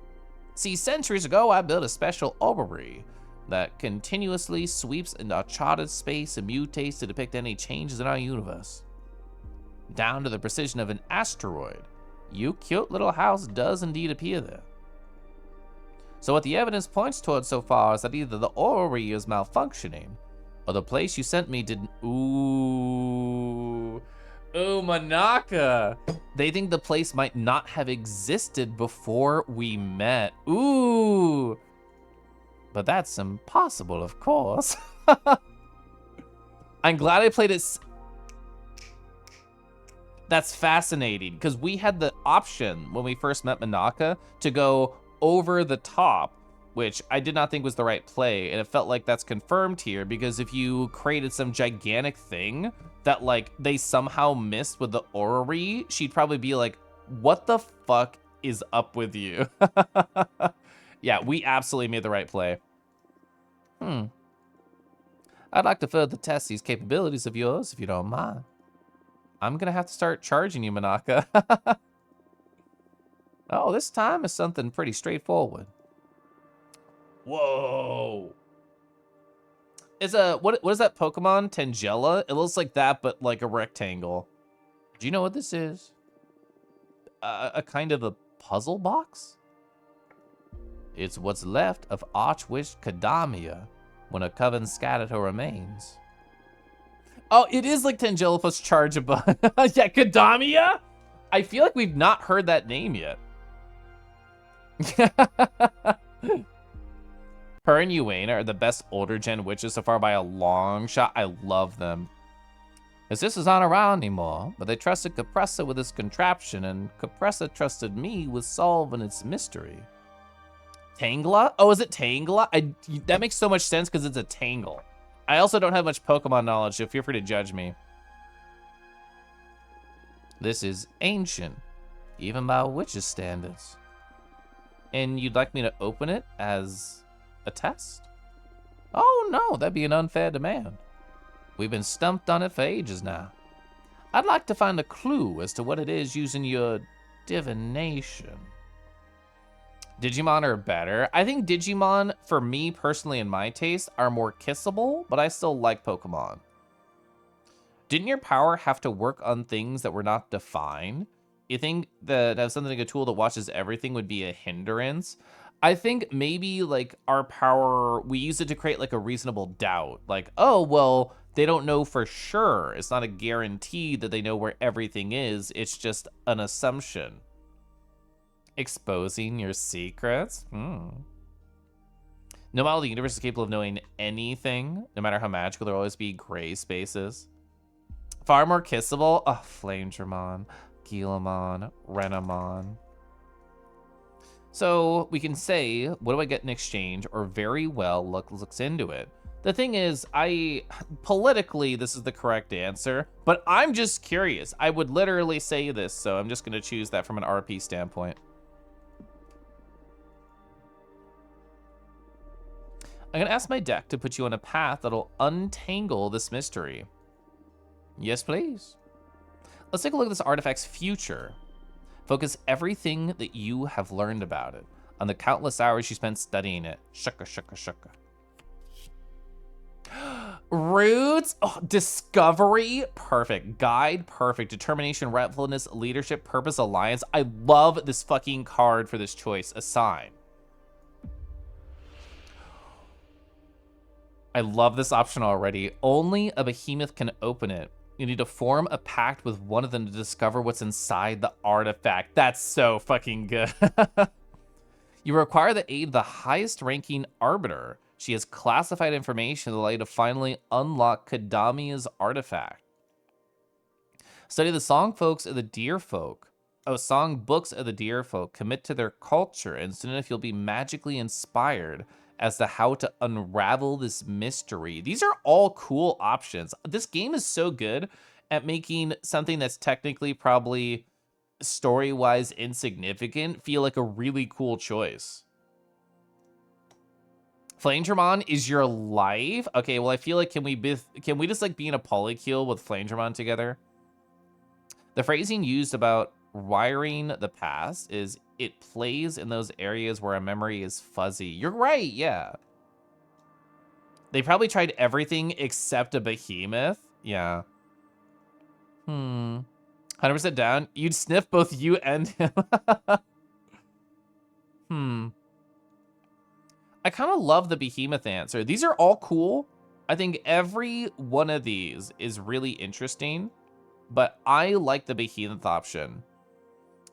See, centuries ago, I built a special orrery that continuously sweeps into uncharted space and mutates to depict any changes in our universe. Down to the precision of an asteroid, your cute little house does indeed appear there. So what the evidence points towards so far is that either the orrery is malfunctioning, or the place you sent me didn't. Ooh, Manaka. They think the place might not have existed before we met. Ooh. But that's impossible, of course. I'm glad I played it. That's fascinating, because we had the option when we first met Manaka to go over the top which I did not think was the right play, and it felt like that's confirmed here, because if you created some gigantic thing that, like, they somehow missed with the orrery, she'd probably be like, what the fuck is up with you? Yeah, we absolutely made the right play. I'd like to further test these capabilities of yours, if you don't mind. I'm gonna have to start charging you, Manaka. Oh, this time is something pretty straightforward. Whoa. What is that Pokemon? Tangela? It looks like that, but like a rectangle. Do you know what this is? A kind of a puzzle box? It's what's left of Archwitch Kadamia when a coven scattered her remains. Oh, it is like Tangela plus Chargeable. Yeah, Kadamia? I feel like we've not heard that name yet. Her and Uena are the best older gen witches so far by a long shot. I love them. His sisters aren't around anymore, but they trusted Capressa with his contraption, and Capressa trusted me with solving its mystery. Tangela? Oh, is it Tangela? That makes so much sense because it's a Tangle. I also don't have much Pokemon knowledge, so feel free to judge me. This is ancient, even by witches' standards. And you'd like me to open it as a test? Oh no, that'd be an unfair demand. We've been stumped on it for ages now. I'd like to find a clue as to what it is using your divination. Digimon are better. I think Digimon, for me personally in my taste, are more kissable, but I still like Pokemon. Didn't your power have to work on things that were not defined? You think that have something like a tool that watches everything would be a hindrance? I think maybe like our power, we use it to create like a reasonable doubt. Like, oh, well, they don't know for sure. It's not a guarantee that they know where everything is. It's just an assumption. Exposing your secrets? No matter the universe is capable of knowing anything, no matter how magical, there'll always be gray spaces. Far more kissable. Oh, Flamedramon, Gilamon, Renamon. So we can say, what do I get in exchange? Or very well looks into it. The thing is, politically, this is the correct answer, but I'm just curious. I would literally say this, so I'm just gonna choose that from an RP standpoint. I'm gonna ask my deck to put you on a path that'll untangle this mystery. Yes, please. Let's take a look at this artifact's future. Focus everything that you have learned about it on the countless hours you spent studying it. Shucka, shucka, shucka. Roots, oh, discovery, perfect. Guide, perfect. Determination, rightfulness, leadership, purpose, alliance. I love this fucking card for this choice. Assign. I love this option already. Only a behemoth can open it. You need to form a pact with one of them to discover what's inside the artifact. That's so fucking good. You require the aid of the highest ranking arbiter. She has classified information that allow you to finally unlock Kadamia's artifact. Study the song folks of the deer folk. Oh, song books of the deer folk. Commit to their culture, and soon enough you'll be magically inspired as to how to unravel this mystery. These are all cool options. This game is so good at making something that's technically probably story-wise insignificant feel like a really cool choice. Flamedramon is your life? Okay, well, I feel like, can we just like be in a polycule with Flamedramon together? The phrasing used about wiring the past is it plays in those areas where a memory is fuzzy. You're right, yeah. They probably tried everything except a behemoth. Yeah. 100% down. You'd sniff both you and him. I kind of love the behemoth answer. These are all cool. I think every one of these is really interesting, but I like the behemoth option.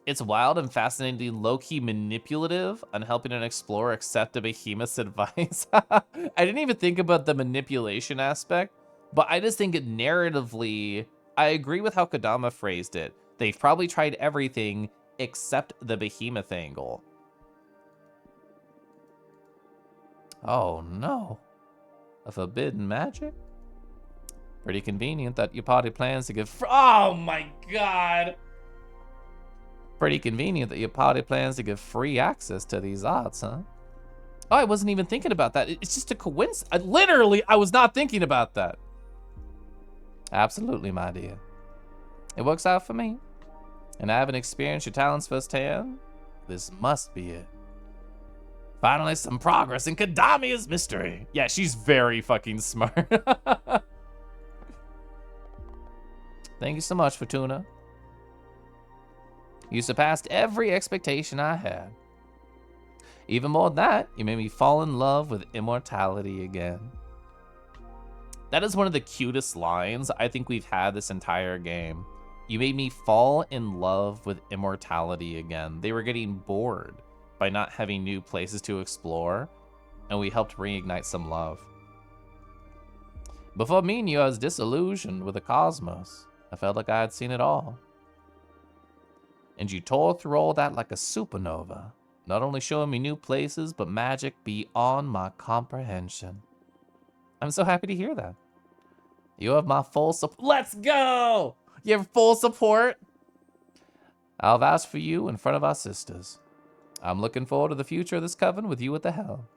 It's wild and fascinating, low-key manipulative on helping an explorer accept a behemoth's advice. I didn't even think about the manipulation aspect, but I just think it narratively, I agree with how Kodama phrased it. They've probably tried everything except the behemoth angle. Oh no. A forbidden magic? Pretty convenient that your party plans to give oh my god! Pretty convenient that your party plans to give free access to these arts, huh? Oh, I wasn't even thinking about that. It's just a coincidence. Literally, I was not thinking about that. Absolutely, my dear. It works out for me. And I haven't experienced your talents firsthand. This must be it. Finally, some progress in Kadamia's mystery. Yeah, she's very fucking smart. Thank you so much, Fortuna. You surpassed every expectation I had. Even more than that, you made me fall in love with immortality again. That is one of the cutest lines I think we've had this entire game. You made me fall in love with immortality again. They were getting bored by not having new places to explore, and we helped reignite some love. Before meeting you, I was disillusioned with the cosmos. I felt like I had seen it all. And you tore through all that like a supernova, not only showing me new places, but magic beyond my comprehension. I'm so happy to hear that. You have my full support. Let's go! You have full support? I'll vouch for you in front of our sisters. I'm looking forward to the future of this coven with you at the helm.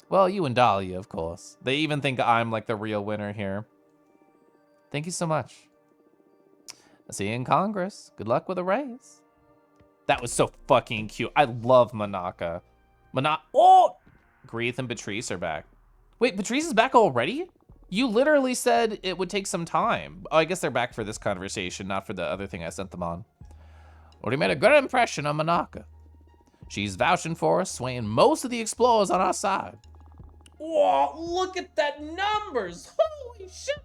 Well, you and Dahlia, of course. They even think I'm like the real winner here. Thank you so much. I'll see you in Congress. Good luck with the race. That was so fucking cute. I love Manaka. Oh! Greeth and Patrice are back. Wait, Patrice is back already? You literally said it would take some time. Oh, I guess they're back for this conversation, not for the other thing I sent them on. Well, he made a good impression on Manaka. She's vouching for us, swaying most of the explorers on our side. Whoa, look at that numbers. Holy shit.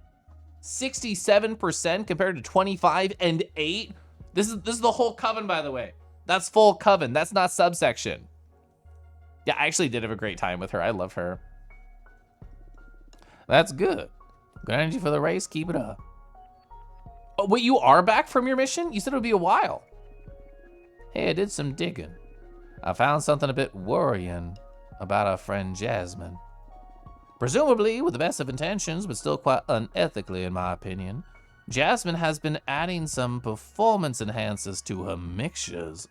67% compared to 25 and 8. This is the whole coven, by the way. That's full coven. That's not subsection. Yeah, I actually did have a great time with her. I love her. That's good. Good energy for the race. Keep it up. Oh, wait, you are back from your mission? You said it would be a while. Hey, I did some digging. I found something a bit worrying about our friend Jasmine. Presumably with the best of intentions, but still quite unethically in my opinion, Jasmine has been adding some performance enhancers to her mixtures.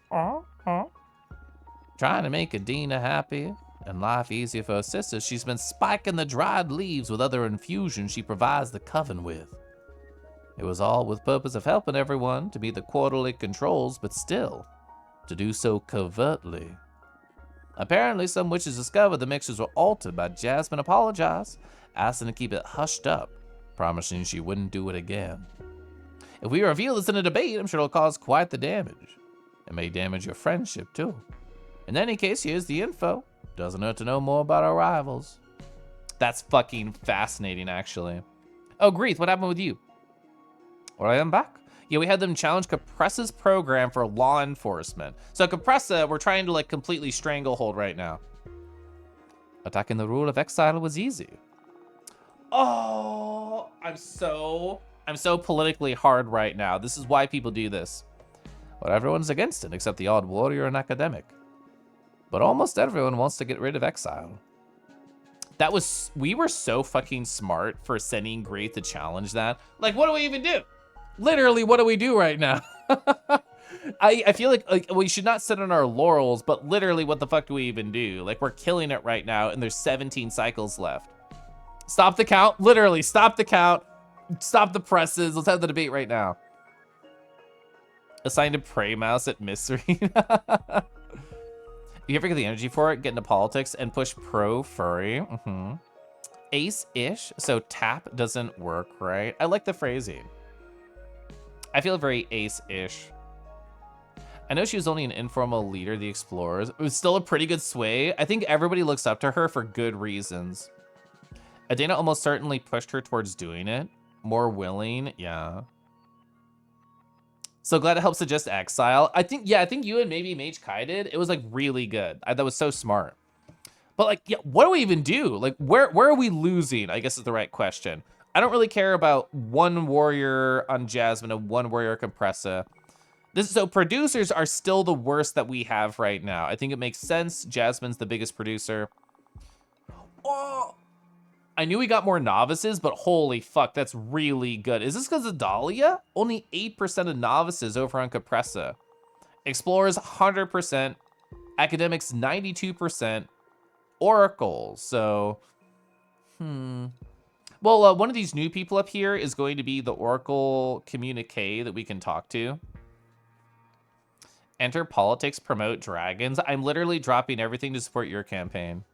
Trying to make Adina happy and life easier for her sisters, she's been spiking the dried leaves with other infusions she provides the coven with. It was all with purpose of helping everyone to meet the quarterly controls, but still, to do so covertly. Apparently, some witches discovered the mixtures were altered, but Jasmine apologized, asking to keep it hushed up, promising she wouldn't do it again. If we reveal this in a debate, I'm sure it'll cause quite the damage. It may damage your friendship, too. In any case, here's the info. Doesn't hurt to know more about our rivals. That's fucking fascinating, actually. Oh, Greeth, what happened with you? Well, I am back. Yeah, we had them challenge Capressa's program for law enforcement. So Capressa, we're trying to like completely stranglehold right now. Attacking the rule of exile was easy. Oh, I'm so politically hard right now. This is why people do this. But everyone's against it, except the odd warrior and academic. But almost everyone wants to get rid of exile. We were so fucking smart for sending Greeth to challenge that. Like, what do we even do? Literally, what do we do right now? I feel like we should not sit on our laurels, but literally, what the fuck do we even do? Like, we're killing it right now, and there's 17 cycles left. Stop the count. Literally, stop the count. Stop the presses. Let's have the debate right now. Assigned to Prey Mouse at Mystery. You ever get the energy for it? Get into politics and push pro-furry. Ace-ish, so tap doesn't work, right? I like the phrasing. I feel very ace-ish. I know she was only an informal leader of the Explorers. It was still a pretty good sway. I think everybody looks up to her for good reasons. Adana almost certainly pushed her towards doing it. More willing, yeah. So glad it helps suggest exile. I think you and maybe Mage Kai did. It was like really good. That was so smart. But like, yeah, what do we even do? Like, where are we losing? I guess is the right question. I don't really care about one warrior on Jasmine and one warrior Compressa. So producers are still the worst that we have right now. I think it makes sense. Jasmine's the biggest producer. Oh! I knew we got more novices, but holy fuck, that's really good. Is this because of Dahlia? Only 8% of novices over on Capressa. Explorers, 100%. Academics, 92%. Oracle, so... Well, one of these new people up here is going to be the Oracle communique that we can talk to. Enter politics, promote dragons. I'm literally dropping everything to support your campaign.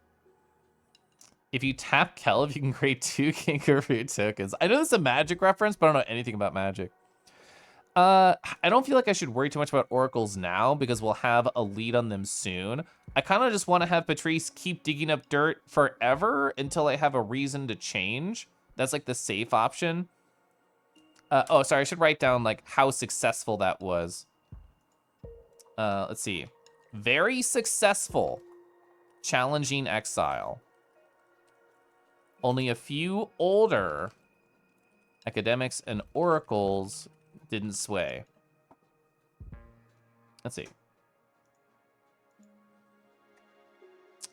If you tap Kelv, you can create 2 kangaroo tokens. I know this is a magic reference, but I don't know anything about magic. I don't feel like I should worry too much about oracles now because we'll have a lead on them soon. I kind of just want to have Patrice keep digging up dirt forever until I have a reason to change. That's like the safe option. Oh, sorry, I should write down like how successful that was. Let's see. Very successful. Challenging exile. Only a few older academics and oracles didn't sway. Let's see.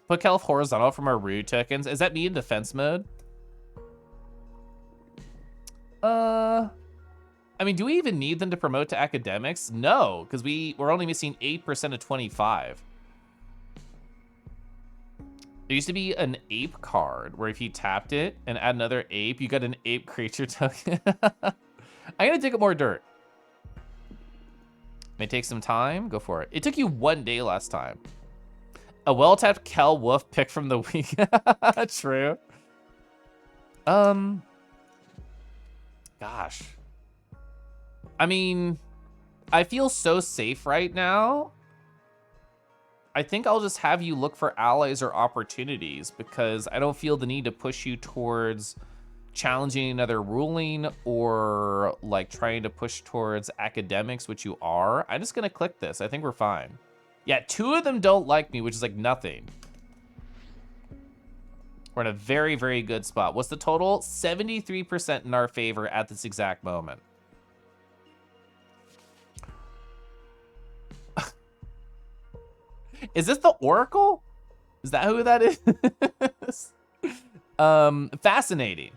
Put Kelf horizontal from our rude tokens. Is that me in defense mode? I mean, do we even need them to promote to academics? No, because we're only missing 8% of 25. There used to be an ape card where if you tapped it and add another ape, you got an ape creature token. I'm gonna dig up more dirt. May take some time, go for it. It took you 1 day last time. A well-tapped Kel Wolf pick from the week. True. Gosh. I mean, I feel so safe right now. I think I'll just have you look for allies or opportunities because I don't feel the need to push you towards challenging another ruling or like trying to push towards academics, which you are. I'm just gonna click this. I think we're fine. Yeah, 2 of them don't like me, which is like nothing. We're in a very, very good spot. What's the total? 73% in our favor at this exact moment. Is this the Oracle? Is that who that is? Fascinating.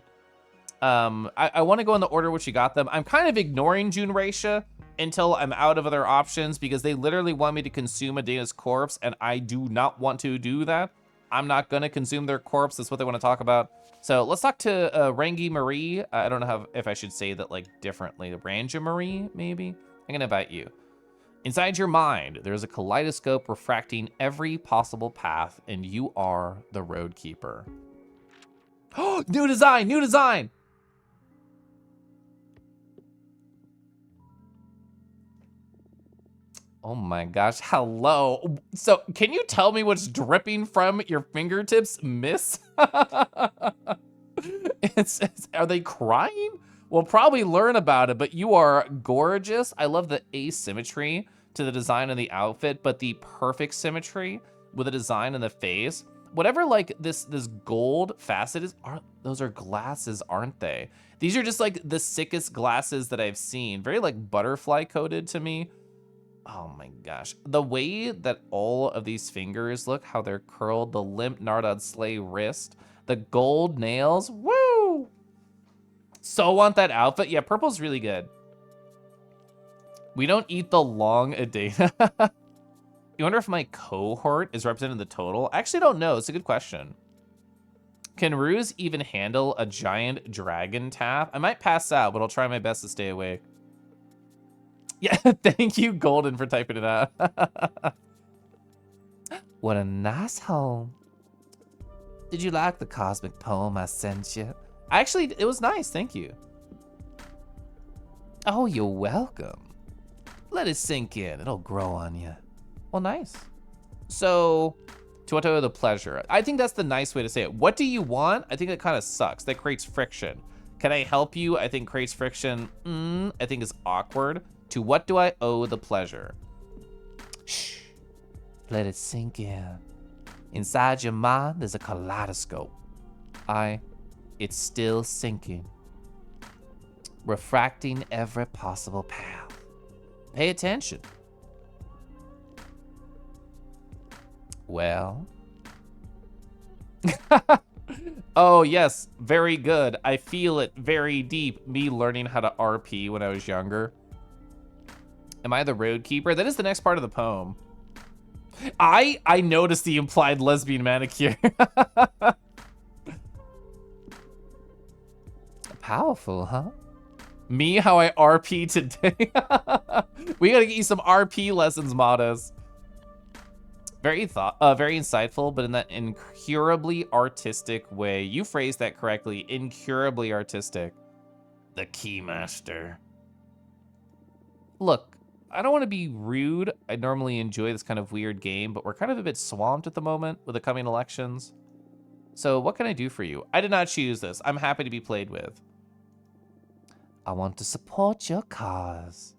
I want to go in the order which you got them. I'm kind of ignoring June Raisha until I'm out of other options because they literally want me to consume Adena's corpse, and I do not want to do that. I'm not going to consume their corpse. That's what they want to talk about. So let's talk to Rangi Marie. I don't know if I should say that like differently. Ranja Marie, maybe? I'm going to invite you. Inside your mind, there's a kaleidoscope refracting every possible path, and you are the road keeper. Oh, new design, new design! Oh my gosh, hello. So, can you tell me what's dripping from your fingertips, miss? Are they crying? We'll probably learn about it, but you are gorgeous. I love the asymmetry to the design of the outfit, but the perfect symmetry with the design and the face. Whatever like this gold facet is, those are glasses, aren't they? These are just like the sickest glasses that I've seen. Very like butterfly coated to me. Oh my gosh. The way that all of these fingers look, how they're curled, the limp Nardod Slay wrist, the gold nails, woo! So want that outfit. Yeah, purple's really good. We don't eat the long Adena. You wonder if my cohort is represented in the total? I actually don't know. It's a good question. Can Ruse even handle a giant dragon tap? I might pass out, but I'll try my best to stay awake. Yeah, thank you, Golden, for typing it out. What a nice home. Did you like the cosmic poem I sent you? Actually, it was nice, thank you. Oh, you're welcome. Let it sink in, it'll grow on you. Well, nice. So, to what I owe the pleasure. I think that's the nice way to say it. What do you want? I think that kind of sucks. That creates friction. Can I help you? I think creates friction. I think is awkward. To what do I owe the pleasure? Shh. Let it sink in. Inside your mind, there's a kaleidoscope. It's still sinking. Refracting every possible path. Pay attention. Well. Oh, yes, very good. I feel it very deep. Me learning how to RP when I was younger. Am I the road keeper? That is the next part of the poem. I noticed the implied lesbian manicure. Powerful, huh? Me, how I RP today. We gotta get you some RP lessons, Modest. Very insightful, but in that incurably artistic way. You phrased that correctly. Incurably artistic. The Keymaster. Look, I don't want to be rude. I normally enjoy this kind of weird game, but we're kind of a bit swamped at the moment with the coming elections. So what can I do for you? I did not choose this. I'm happy to be played with. I want to support your cause.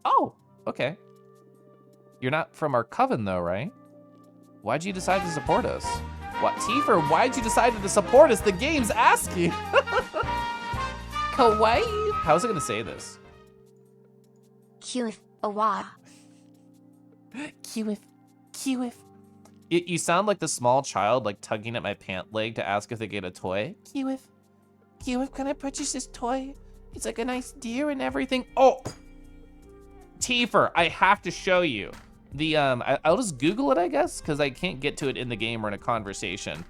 Oh, okay. You're not from our coven though, right? Why'd you decide to support us? What, Tifa, why'd you decide to support us? The game's asking. Kawaii. How's it gonna say this? Kiwif awa. Kiwif. Kiwif. You sound like the small child, like tugging at my pant leg to ask if they get a toy. Kiwif. Kiwif, can I purchase this toy? It's like a nice deer and everything. Oh! Tifa, I have to show you. I'll just Google it, I guess, because I can't get to it in the game or in a conversation.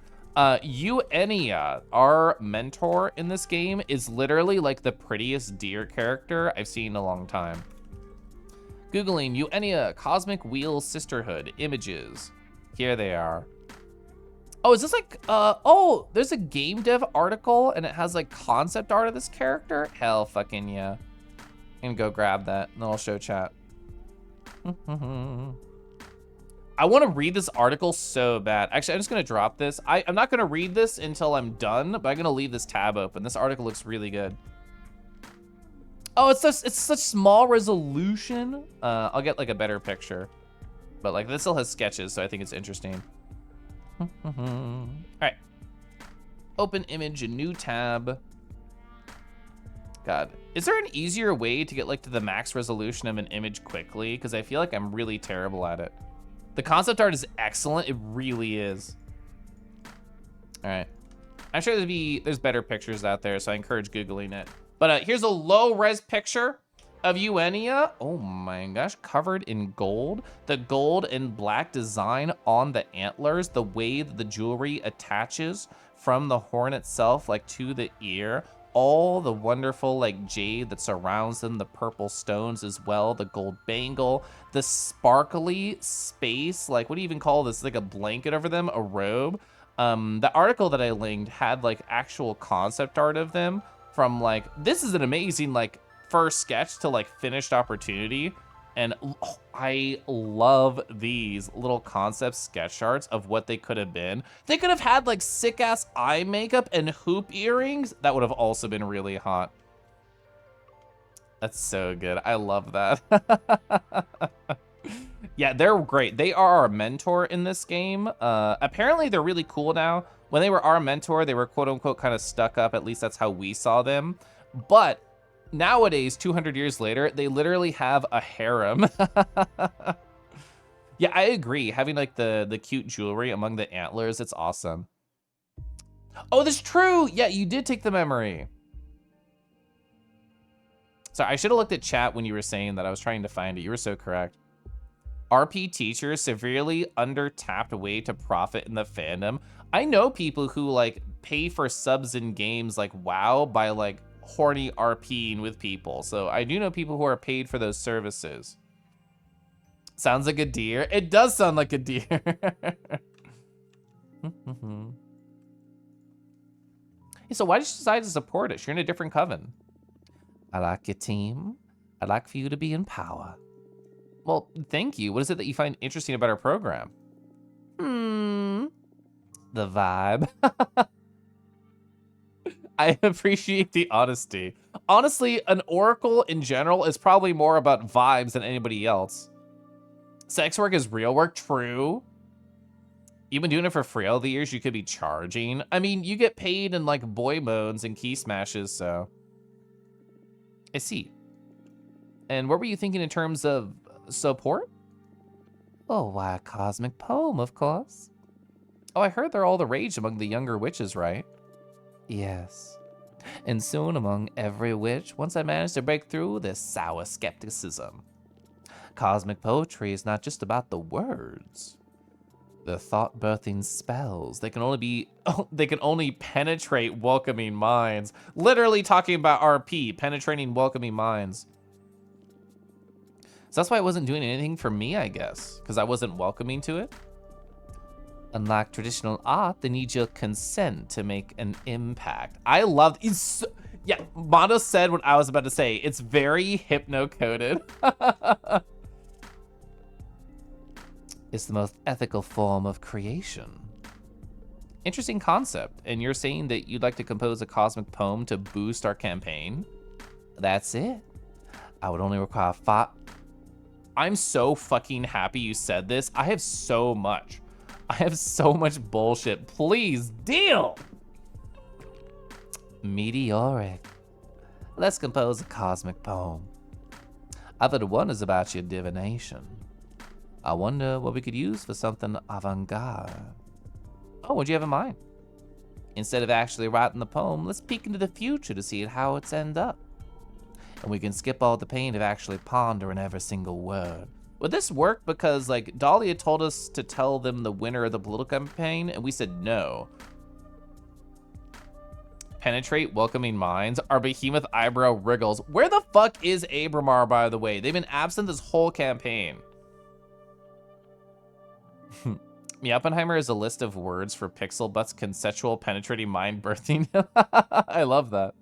Eugenia, our mentor in this game, is literally like the prettiest deer character I've seen in a long time. Googling Eugenia Cosmic Wheel Sisterhood images. Here they are. Oh, is this like, oh, there's a game dev article and it has like concept art of this character? Hell fucking yeah. I'm gonna go grab that and then I'll show chat. I want to read this article so bad. Actually, I'm just gonna drop this. I'm not gonna read this until I'm done, but I'm gonna leave this tab open. This article looks really good. Oh, it's such small resolution. I'll get like a better picture, but like this still has sketches, so I think it's interesting. All right, open image, a new tab. God, is there an easier way to get like to the max resolution of an image quickly? Because I feel like I'm really terrible at it. The concept art is excellent, it really is. All right, I'm sure there's better pictures out there, so I encourage Googling it. But here's a low res picture of Eugenia. Oh my gosh, covered in gold. The gold and black design on the antlers, the way that the jewelry attaches from the horn itself, like to the ear. All the wonderful like jade that surrounds them, the purple stones as well, the gold bangle, the sparkly space, like what do you even call this? Like a blanket over them, a robe. The article that I linked had like actual concept art of them from like, this is an amazing like first sketch to like finished opportunity. And oh, I love these little concept sketch arts of what they could have been. They could have had like sick ass eye makeup and hoop earrings. That would have also been really hot. That's so good. I love that. Yeah, they're great. They are our mentor in this game. Apparently they're really cool now. When they were our mentor, they were quote unquote kind of stuck up. At least that's how we saw them. But nowadays, 200 years later, they literally have a harem. Yeah, I agree. Having like the cute jewelry among the antlers, it's awesome. Oh, that's true. Yeah, you did take the memory. Sorry, I should have looked at chat when you were saying that. I was trying to find it. You were so correct. RP teachers, severely under-tapped way to profit in the fandom. I know people who like pay for subs in games like WoW by like horny RPing with people. So I do know people who are paid for those services. Sounds like a deer. It does sound like a deer. Hey, so why did you decide to support us? You're in a different coven. I like your team. I'd like for you to be in power. Well, thank you. What is it that you find interesting about our program? The vibe. I appreciate the honesty. Honestly, an oracle in general is probably more about vibes than anybody else. Sex work is real work, true. You've been doing it for free all the years, you could be charging. I mean, you get paid in like boy modes and key smashes, so. I see. And what were you thinking in terms of support? Oh, why, a cosmic poem, of course. Oh, I heard they're all the rage among the younger witches, right? Yes. And soon among every witch, once I manage to break through this sour skepticism. Cosmic poetry is not just about the words. The thought-birthing spells. They can only penetrate welcoming minds. Literally talking about RP, penetrating welcoming minds. So that's why it wasn't doing anything for me, I guess, because I wasn't welcoming to it. Unlike traditional art, they need your consent to make an impact. I loved it. Yeah, Mondo said what I was about to say. It's very hypno-coded. It's the most ethical form of creation. Interesting concept. And you're saying that you'd like to compose a cosmic poem to boost our campaign? That's it. I would only require 5. I'm so fucking happy you said this. I have so much bullshit. Please, deal. Meteoric. Let's compose a cosmic poem. Other one is about your divination. I wonder what we could use for something avant-garde. Oh, what'd you have in mind? Instead of actually writing the poem, let's peek into the future to see how it's end up. And we can skip all the pain of actually pondering every single word. Would this work? Because, like, Dahlia told us to tell them the winner of the political campaign, and we said no. Penetrate welcoming minds. Our behemoth eyebrow wriggles. Where the fuck is Abramar, by the way? They've been absent this whole campaign. Oppenheimer is a list of words for pixel butts, conceptual, penetrating, mind birthing. I love that.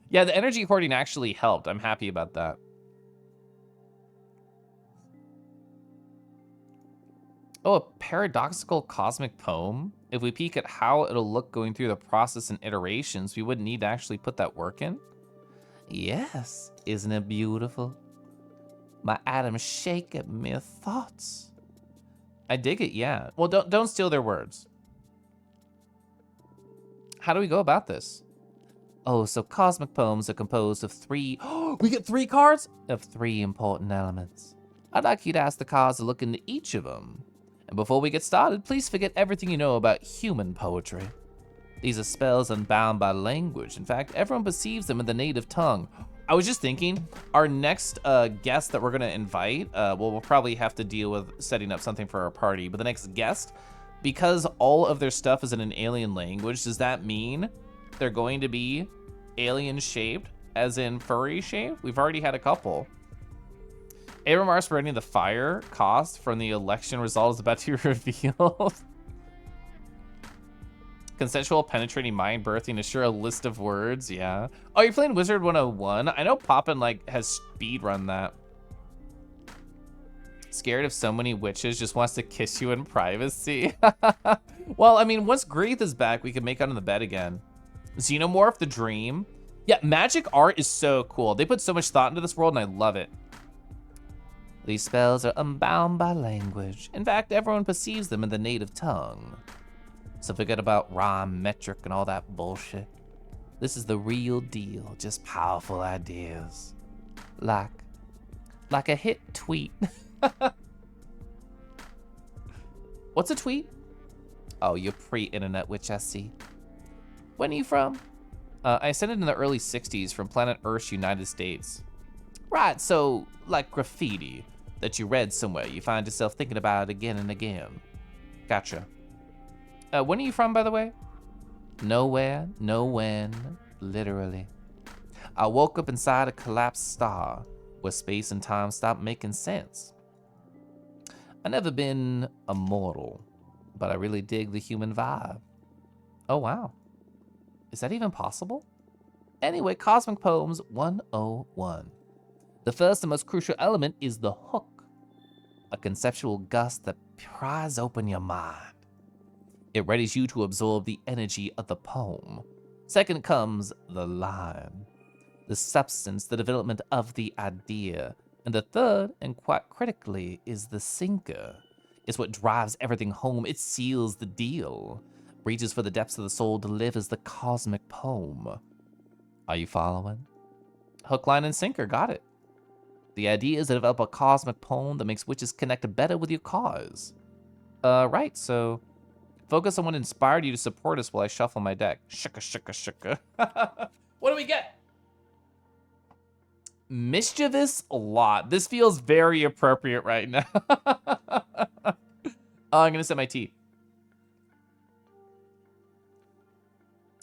Yeah, the energy hoarding actually helped. I'm happy about that. Oh, a paradoxical cosmic poem? If we peek at how it'll look going through the process and iterations, we wouldn't need to actually put that work in? Yes, isn't it beautiful? My atoms shake at mere thoughts. I dig it, yeah. Well, don't steal their words. How do we go about this? Oh, so cosmic poems are composed of 3... we get 3 cards? Of 3 important elements. I'd like you to ask the cards to look into each of them. And before we get started, please forget everything you know about human poetry. These are spells unbound by language. In fact, everyone perceives them in the native tongue. I was just thinking, our next guest that we're gonna invite, we'll probably have to deal with setting up something for our party, but the next guest, because all of their stuff is in an alien language, does that mean they're going to be alien shaped, as in furry shaped? We've already had a couple. Abramar spreading the fire cost from the election result is about to be revealed. Consensual penetrating mind birthing is sure a list of words, yeah. Oh, you're playing Wizard 101? I know Poppin like has speed run that. Scared of so many witches, just wants to kiss you in privacy. Well, I mean, once Greeth is back, we can make out on the bed again. Xenomorph the dream. Yeah, magic art is so cool. They put so much thought into this world and I love it. These spells are unbound by language. In fact, everyone perceives them in the native tongue. So forget about rhyme, metric, and all that bullshit. This is the real deal, just powerful ideas. Like a hit tweet. What's a tweet? Oh, you're pre-internet witch, I see. When are you from? I sent it in the early 60s from planet Earth, United States. Right, so like graffiti that you read somewhere. You find yourself thinking about it again and again. Gotcha. When are you from, by the way? Nowhere, no when, literally. I woke up inside a collapsed star where space and time stopped making sense. I've never been immortal, but I really dig the human vibe. Oh, wow. Is that even possible? Anyway, Cosmic Poems 101. The first and most crucial element is the hook, a conceptual gust that pries open your mind. It readies you to absorb the energy of the poem. Second comes the line, the substance, the development of the idea. And the third, and quite critically, is the sinker. It's what drives everything home. It seals the deal. Reaches for the depths of the soul, delivers the cosmic poem. Are you following? Hook, line, and sinker, got it. The idea is to develop a cosmic poem that makes witches connect better with your cause. Right, so Focus on what inspired you to support us while I shuffle my deck. Shaka, shaka, shaka. What do we get? Mischievous lot. This feels very appropriate right now. I'm gonna set my tea.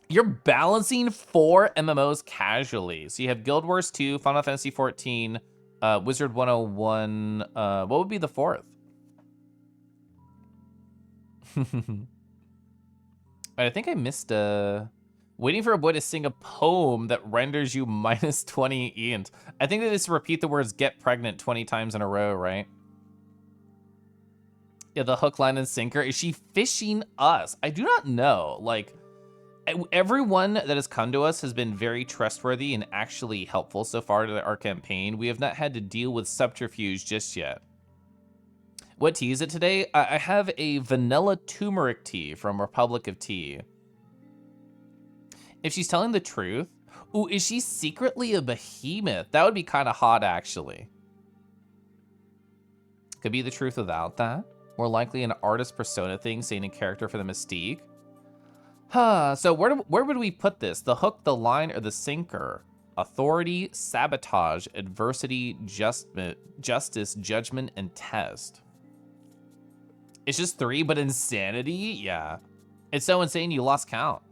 You're balancing 4 MMOs casually. So you have Guild Wars 2, Final Fantasy 14, Wizard 101. What would be the 4th? I think I missed waiting for a boy to sing a poem that renders you minus 20 ENT. I think they just repeat the words get pregnant 20 times in a row, right? Yeah, the hook, line, and sinker. Is she fishing us? I do not know. Like, everyone that has come to us has been very trustworthy and actually helpful so far to our campaign. We have not had to deal with subterfuge just yet. What tea is it today? I have a vanilla turmeric tea from Republic of Tea. If she's telling the truth, ooh, is she secretly a behemoth? That would be kind of hot, actually. Could be the truth without that. More likely an artist persona thing, saying a character for the mystique. Huh, so where would we put this? The hook, the line, or the sinker? Authority, sabotage, adversity, justice, judgment, and test. It's just 3, but insanity? Yeah. It's so insane you lost count.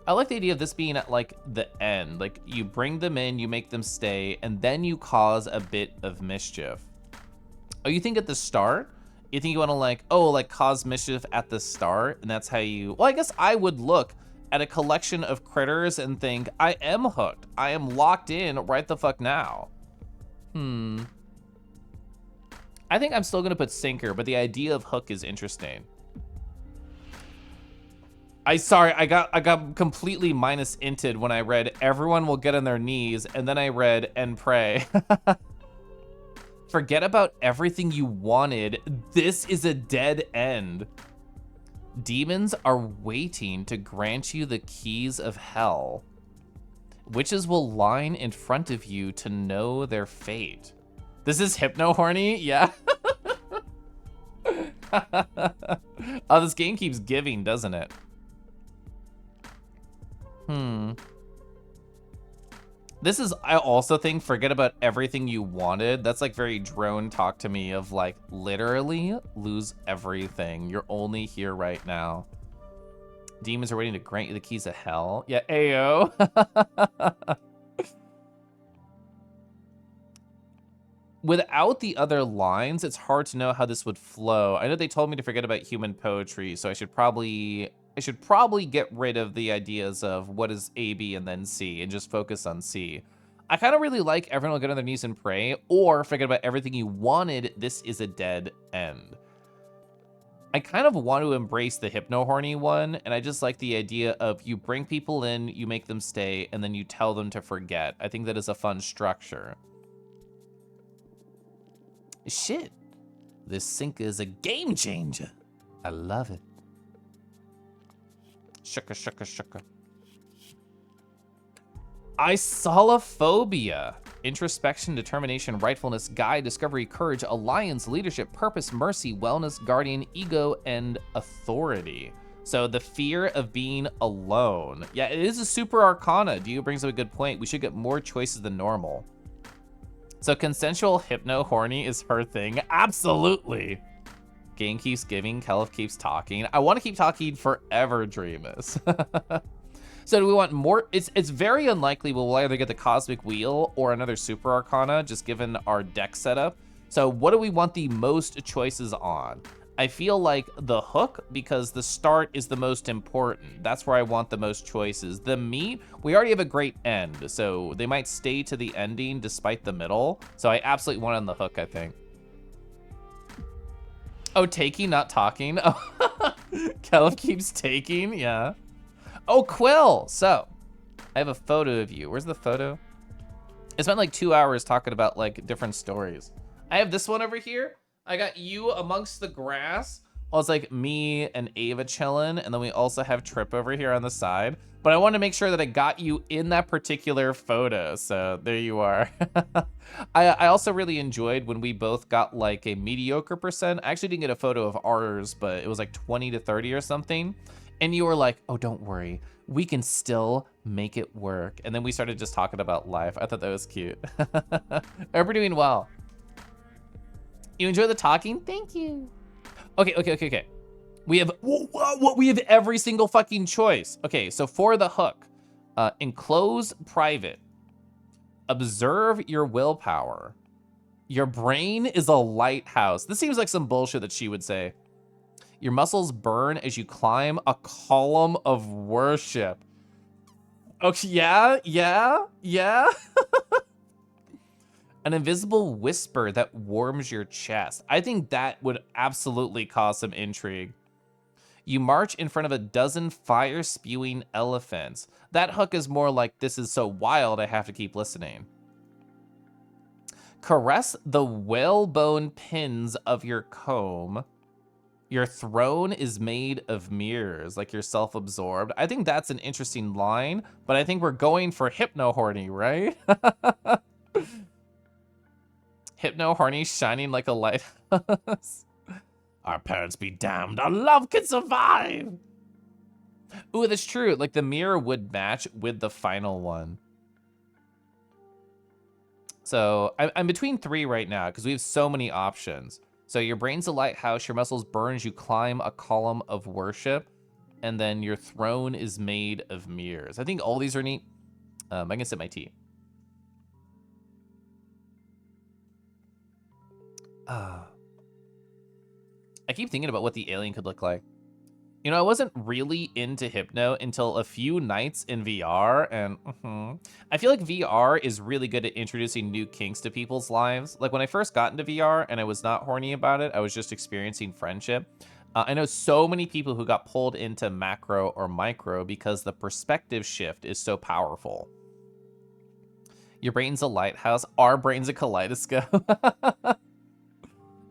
I like the idea of this being at, like, the end. Like, you bring them in, you make them stay, and then you cause a bit of mischief. Oh, you think at the start? You think you want to, like, oh, like, cause mischief at the start? And that's how you... Well, I guess I would look at a collection of critters and think, I am hooked. I am locked in right the fuck now. I think I'm still going to put sinker, but the idea of hook is interesting. Sorry, I got completely minus inted when I read everyone will get on their knees, and then I read and pray. Forget about everything you wanted. This is a dead end. Demons are waiting to grant you the keys of hell. Witches will line in front of you to know their fate. This is hypno horny? Yeah. Oh, this game keeps giving, doesn't it? This is, I also think, forget about everything you wanted. That's like very drone talk to me of like, literally lose everything. You're only here right now. Demons are waiting to grant you the keys of hell. Yeah, ayo. Without the other lines, it's hard to know how this would flow. I know they told me to forget about human poetry, so I should probably get rid of the ideas of what is A, B, and then C, and just focus on C. I kind of really like everyone will get on their knees and pray, or forget about everything you wanted. This is a dead end. I kind of want to embrace the hypno horny one, and I just like the idea of you bring people in, you make them stay, and then you tell them to forget. I think that is a fun structure. Shit, this sinker is a game changer. I love it. Shaka, shaka, shaka. Isolophobia. Introspection, determination, rightfulness, guide, discovery, courage, alliance, leadership, purpose, mercy, wellness, guardian, ego, and authority. So the fear of being alone. Yeah, it is a super arcana. Dio brings up a good point. We should get more choices than normal. So consensual hypno horny is her thing. Absolutely. Game keeps giving, Kelif keeps talking. I want to keep talking forever, Dreamus. So do we want more? It's very unlikely we'll either get the Cosmic Wheel or another Super Arcana, just given our deck setup. So what do we want the most choices on? I feel like the hook, because the start is the most important. That's where I want the most choices. The meat, we already have a great end, so they might stay to the ending despite the middle. So I absolutely want on the hook, I think. Oh, taking, not talking. Oh, Kelif keeps taking, yeah. Oh, Quill. So, I have a photo of you. Where's the photo? I spent like 2 hours talking about like different stories. I have this one over here. I got you amongst the grass Well, it's like me and Ava chilling, and then we also have Trip over here on the side. But I wanted to make sure that I got you in that particular photo, so there you are. I also really enjoyed when we both got like a mediocre percent. I actually didn't get a photo of ours, but it was like 20 to 30 or something. And you were like, oh, don't worry, we can still make it work. And then we started just talking about life. I thought that was cute. Everybody doing well. You enjoy the talking? Thank you. Okay. We have we have every single fucking choice. Okay, so for the hook, enclose private, observe your willpower. Your brain is a lighthouse. This seems like some bullshit that she would say. Your muscles burn as you climb a column of worship. Okay, yeah. An invisible whisper that warms your chest. I think that would absolutely cause some intrigue. You march in front of a dozen fire-spewing elephants. That hook is more like, this is so wild, I have to keep listening. Caress the whalebone pins of your comb. Your throne is made of mirrors, like you're self-absorbed. I think that's an interesting line, but I think we're going for hypno-horny, right? Hypno-horny shining like a lighthouse. Our parents be damned, our love can survive. Ooh, that's true. Like the mirror would match with the final one. So I'm between 3 right now because we have so many options. So your brain's a lighthouse, your muscles burn as you climb a column of worship, and then your throne is made of mirrors. I think all these are neat. I can sip my tea. I keep thinking about what the alien could look like. You know, I wasn't really into Hypno until a few nights in VR, and I feel like VR is really good at introducing new kinks to people's lives. Like when I first got into VR and I was not horny about it, I was just experiencing friendship. I know so many people who got pulled into macro or micro because the perspective shift is so powerful. Your brain's a lighthouse, our brain's a kaleidoscope.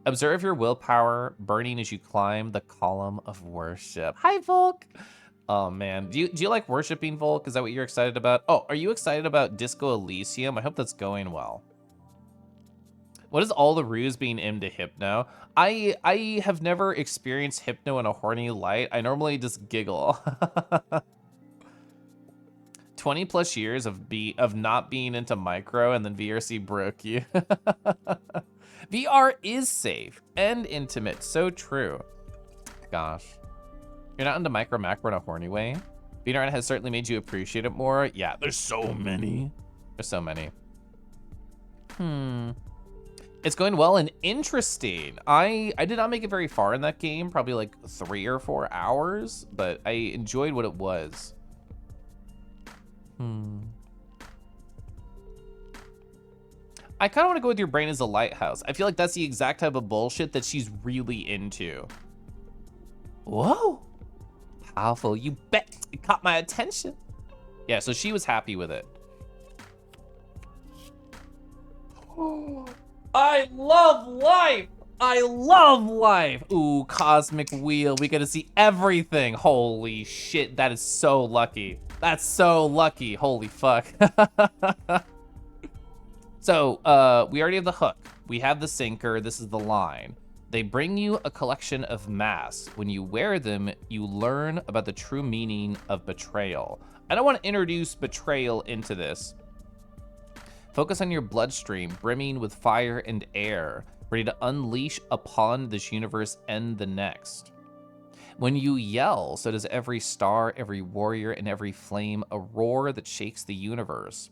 Observe your willpower burning as you climb the column of worship. Hi, Volk. Oh, man. Do you like worshiping, Volk? Is that what you're excited about? Oh, are you excited about Disco Elysium? I hope that's going well. What is all the ruse being into Hypno? I have never experienced Hypno in a horny light. I normally just giggle. 20 plus years of not being into micro, and then VRC broke you. VR is safe and intimate. So true. Gosh. You're not into micro macro in a horny way? VR has certainly made you appreciate it more. Yeah, there's so many. There's so many. It's going well and interesting. I did not make it very far in that game, probably like 3 or 4 hours, but I enjoyed what it was. I kind of want to go with your brain as a lighthouse. I feel like that's the exact type of bullshit that she's really into. Whoa. Powerful, you bet. It caught my attention. Yeah, so she was happy with it. I love life. I love life. Ooh, cosmic wheel. We get to see everything. Holy shit, that is so lucky. That's so lucky. Holy fuck. So, we already have the hook. We have the sinker. This is the line. They bring you a collection of masks. When you wear them, you learn about the true meaning of betrayal. I don't want to introduce betrayal into this. Focus on your bloodstream, brimming with fire and air, ready to unleash upon this universe and the next. When you yell, so does every star, every warrior, and every flame, a roar that shakes the universe.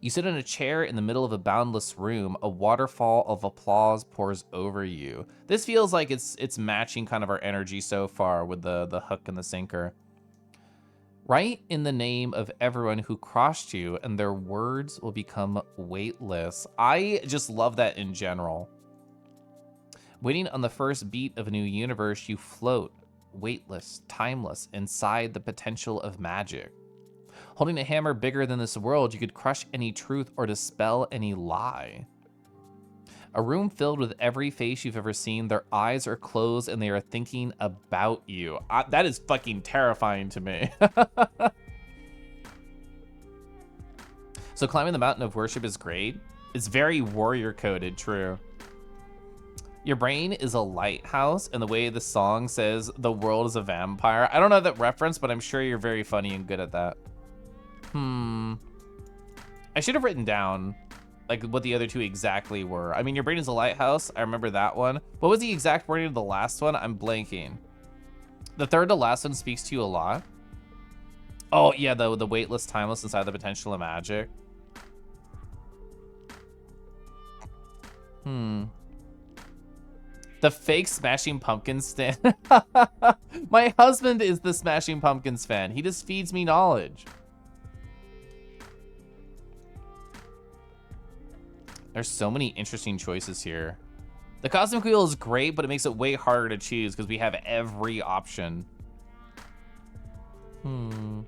You sit in a chair in the middle of a boundless room. A waterfall of applause pours over you. This feels like it's matching kind of our energy so far with the hook and the sinker. Write in the name of everyone who crossed you, and their words will become weightless. I just love that in general. Waiting on the first beat of a new universe, you float, weightless, timeless, inside the potential of magic. Holding a hammer bigger than this world, you could crush any truth or dispel any lie. A room filled with every face you've ever seen. Their eyes are closed and they are thinking about you. That is fucking terrifying to me. So climbing the mountain of worship is great. It's very warrior coded, true. Your brain is a lighthouse, and the way the song says the world is a vampire. I don't know that reference, but I'm sure you're very funny and good at that. I should have written down like what the other two exactly were. I mean, your brain is a lighthouse. I remember that one. What was the exact wording of the last one? I'm blanking. The third to last one speaks to you a lot. Oh yeah, the weightless, timeless inside the potential of magic. The fake Smashing Pumpkins stand. My husband is the Smashing Pumpkins fan. He just feeds me knowledge. There's so many interesting choices here. The Cosmic Wheel is great, but it makes it way harder to choose because we have every option. And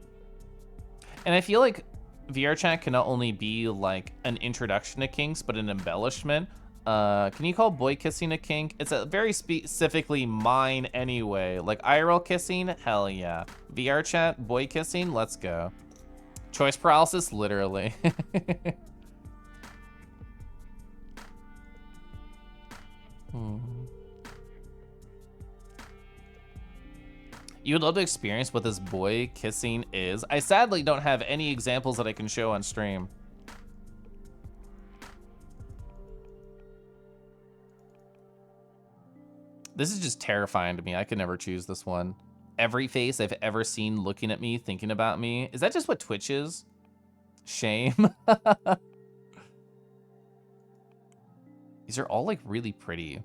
I feel like VR chat can not only be like an introduction to kinks, but an embellishment. Can you call boy kissing a kink? It's a very specifically mine anyway. Like IRL kissing, hell yeah. VR chat, boy kissing, let's go. Choice paralysis, literally. You would love to experience what this boy kissing is. I sadly don't have any examples that I can show on stream. This is just terrifying to me. I could never choose this one. Every face I've ever seen looking at me, thinking about me. Is that just what Twitch is? Shame. These are all like really pretty.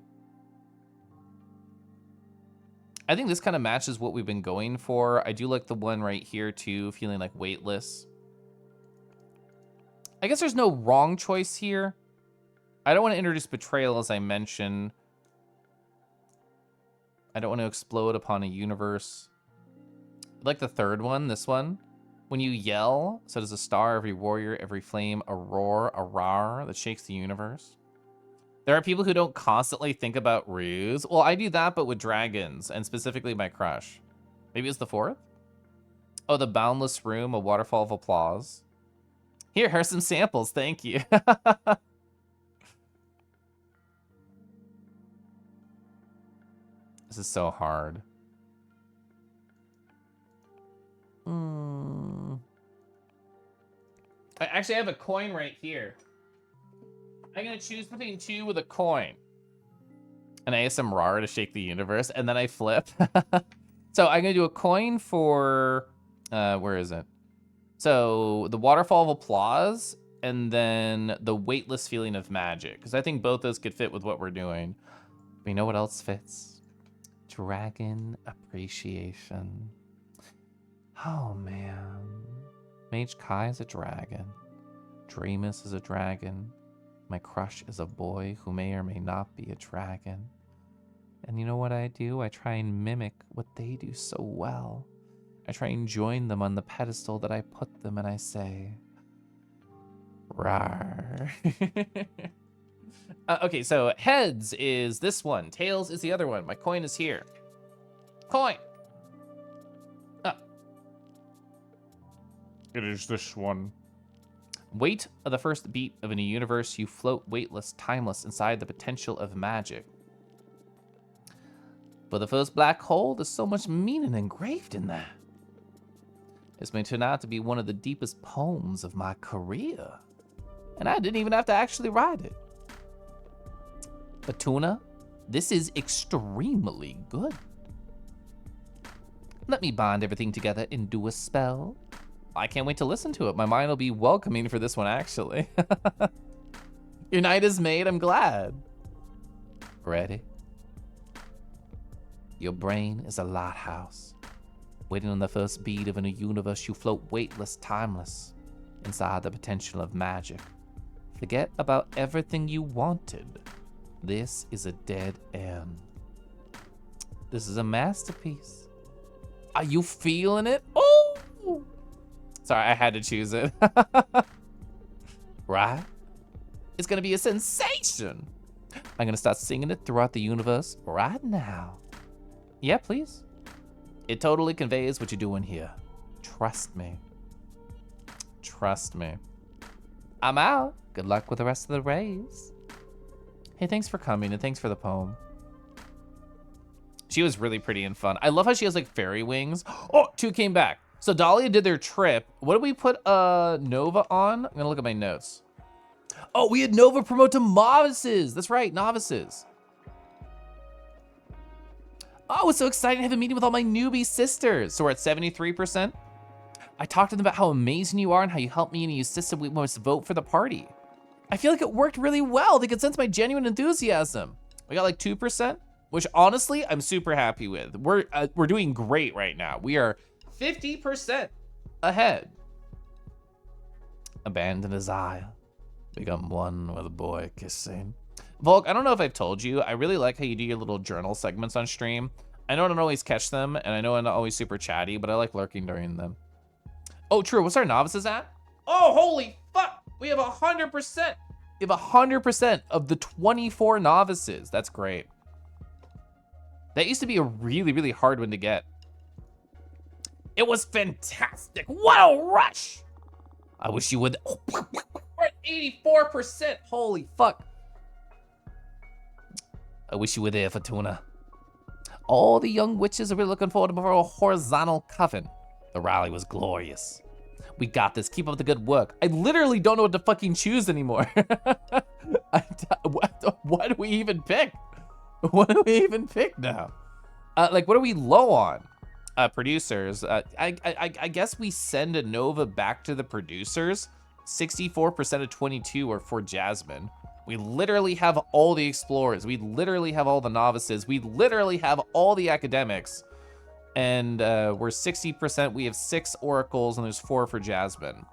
I think this kind of matches what we've been going for. I do like the one right here too, feeling like weightless. I guess there's no wrong choice here. I don't want to introduce betrayal, as I mentioned. I don't want to explode upon a universe. I like the third one, this one. When you yell, so does a star, every warrior, every flame, a roar, a rar that shakes the universe. There are people who don't constantly think about ruse. Well, I do that, but with dragons, and specifically my crush. Maybe it's the fourth? Oh, the boundless room, a waterfall of applause. Here are some samples, thank you. This is so hard. I actually have a coin right here. I'm gonna choose between two with a coin. An ASM RAR to shake the universe, and then I flip. So I'm gonna do a coin for, where is it? So the waterfall of applause, and then the weightless feeling of magic. Because I think both those could fit with what we're doing. But you know what else fits? Dragon appreciation. Oh man. Mage Kai is a dragon. Dreamus is a dragon. My crush is a boy who may or may not be a dragon. And you know what I do? I try and mimic what they do so well. I try and join them on the pedestal that I put them, and I say, rawr. Okay, so heads is this one. Tails is the other one. My coin is here. Coin. It is this one. Wait of the first beat of a new universe. You float weightless, timeless inside the potential of magic. But the first black hole, there's so much meaning engraved in that. This may turn out to be one of the deepest poems of my career. And I didn't even have to actually write it. But Tuna, this is extremely good. Let me bind everything together and do a spell. I can't wait to listen to it. My mind will be welcoming for this one, actually. Your night is made, I'm glad. Ready? Your brain is a lighthouse. Waiting on the first beat of a new universe, you float weightless, timeless, inside the potential of magic. Forget about everything you wanted. This is a dead end. This is a masterpiece. Are you feeling it? Oh! Sorry, I had to choose it. Right? It's gonna be a sensation. I'm gonna start singing it throughout the universe right now. Yeah, please. It totally conveys what you're doing here. Trust me. Trust me. I'm out. Good luck with the rest of the raves. Hey, thanks for coming and thanks for the poem. She was really pretty and fun. I love how she has like fairy wings. Oh, 2 came back. So Dahlia did their trip. What did we put Nova on? I'm gonna look at my notes. Oh, we had Nova promote to novices. That's right, novices. Oh, it's so exciting to have a meeting with all my newbie sisters. So we're at 73%. I talked to them about how amazing you are and how you helped me and you insisted we must vote for the party. I feel like it worked really well. They could sense my genuine enthusiasm. We got like 2%, which honestly, I'm super happy with. We're doing great right now. We are 50% ahead. Abandoned desire. Become one with a boy kissing. Volk, I don't know if I've told you, I really like how you do your little journal segments on stream. I know I don't always catch them, and I know I'm not always super chatty, but I like lurking during them. Oh, true, what's our novices at? Oh, holy fuck! We have 100%! We have 100% of the 24 novices. That's great. That used to be a really, really hard one to get. It was fantastic. What a rush! I wish you would. Oh, we're at 84%. Holy fuck. I wish you were there, Fortuna. All the young witches are really looking forward to a horizontal coven. The rally was glorious. We got this. Keep up the good work. I literally don't know what to fucking choose anymore. What do we even pick? What do we even pick now? Like, what are we low on? Producers. I guess we send a Nova back to the producers. 64% of 22 are for Jasmine. We literally have all the explorers. We literally have all the novices. We literally have all the academics. And we're 60%. We have 6 oracles and there's 4 for Jasmine.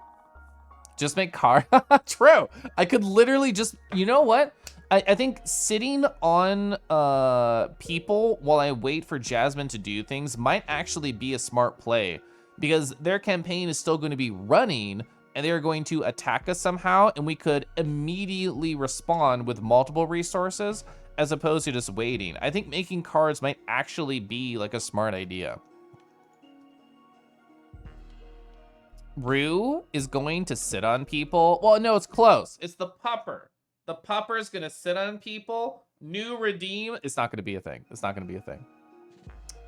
Just make car. True. I could literally just, you know what? I think sitting on people while I wait for Jasmine to do things might actually be a smart play, because their campaign is still going to be running and they are going to attack us somehow, and we could immediately respond with multiple resources as opposed to just waiting. I think making cards might actually be like a smart idea. Rue is going to sit on people. Well, no, it's close. It's the pupper. The pupper is going to sit on people. New redeem. It's not going to be a thing. It's not going to be a thing.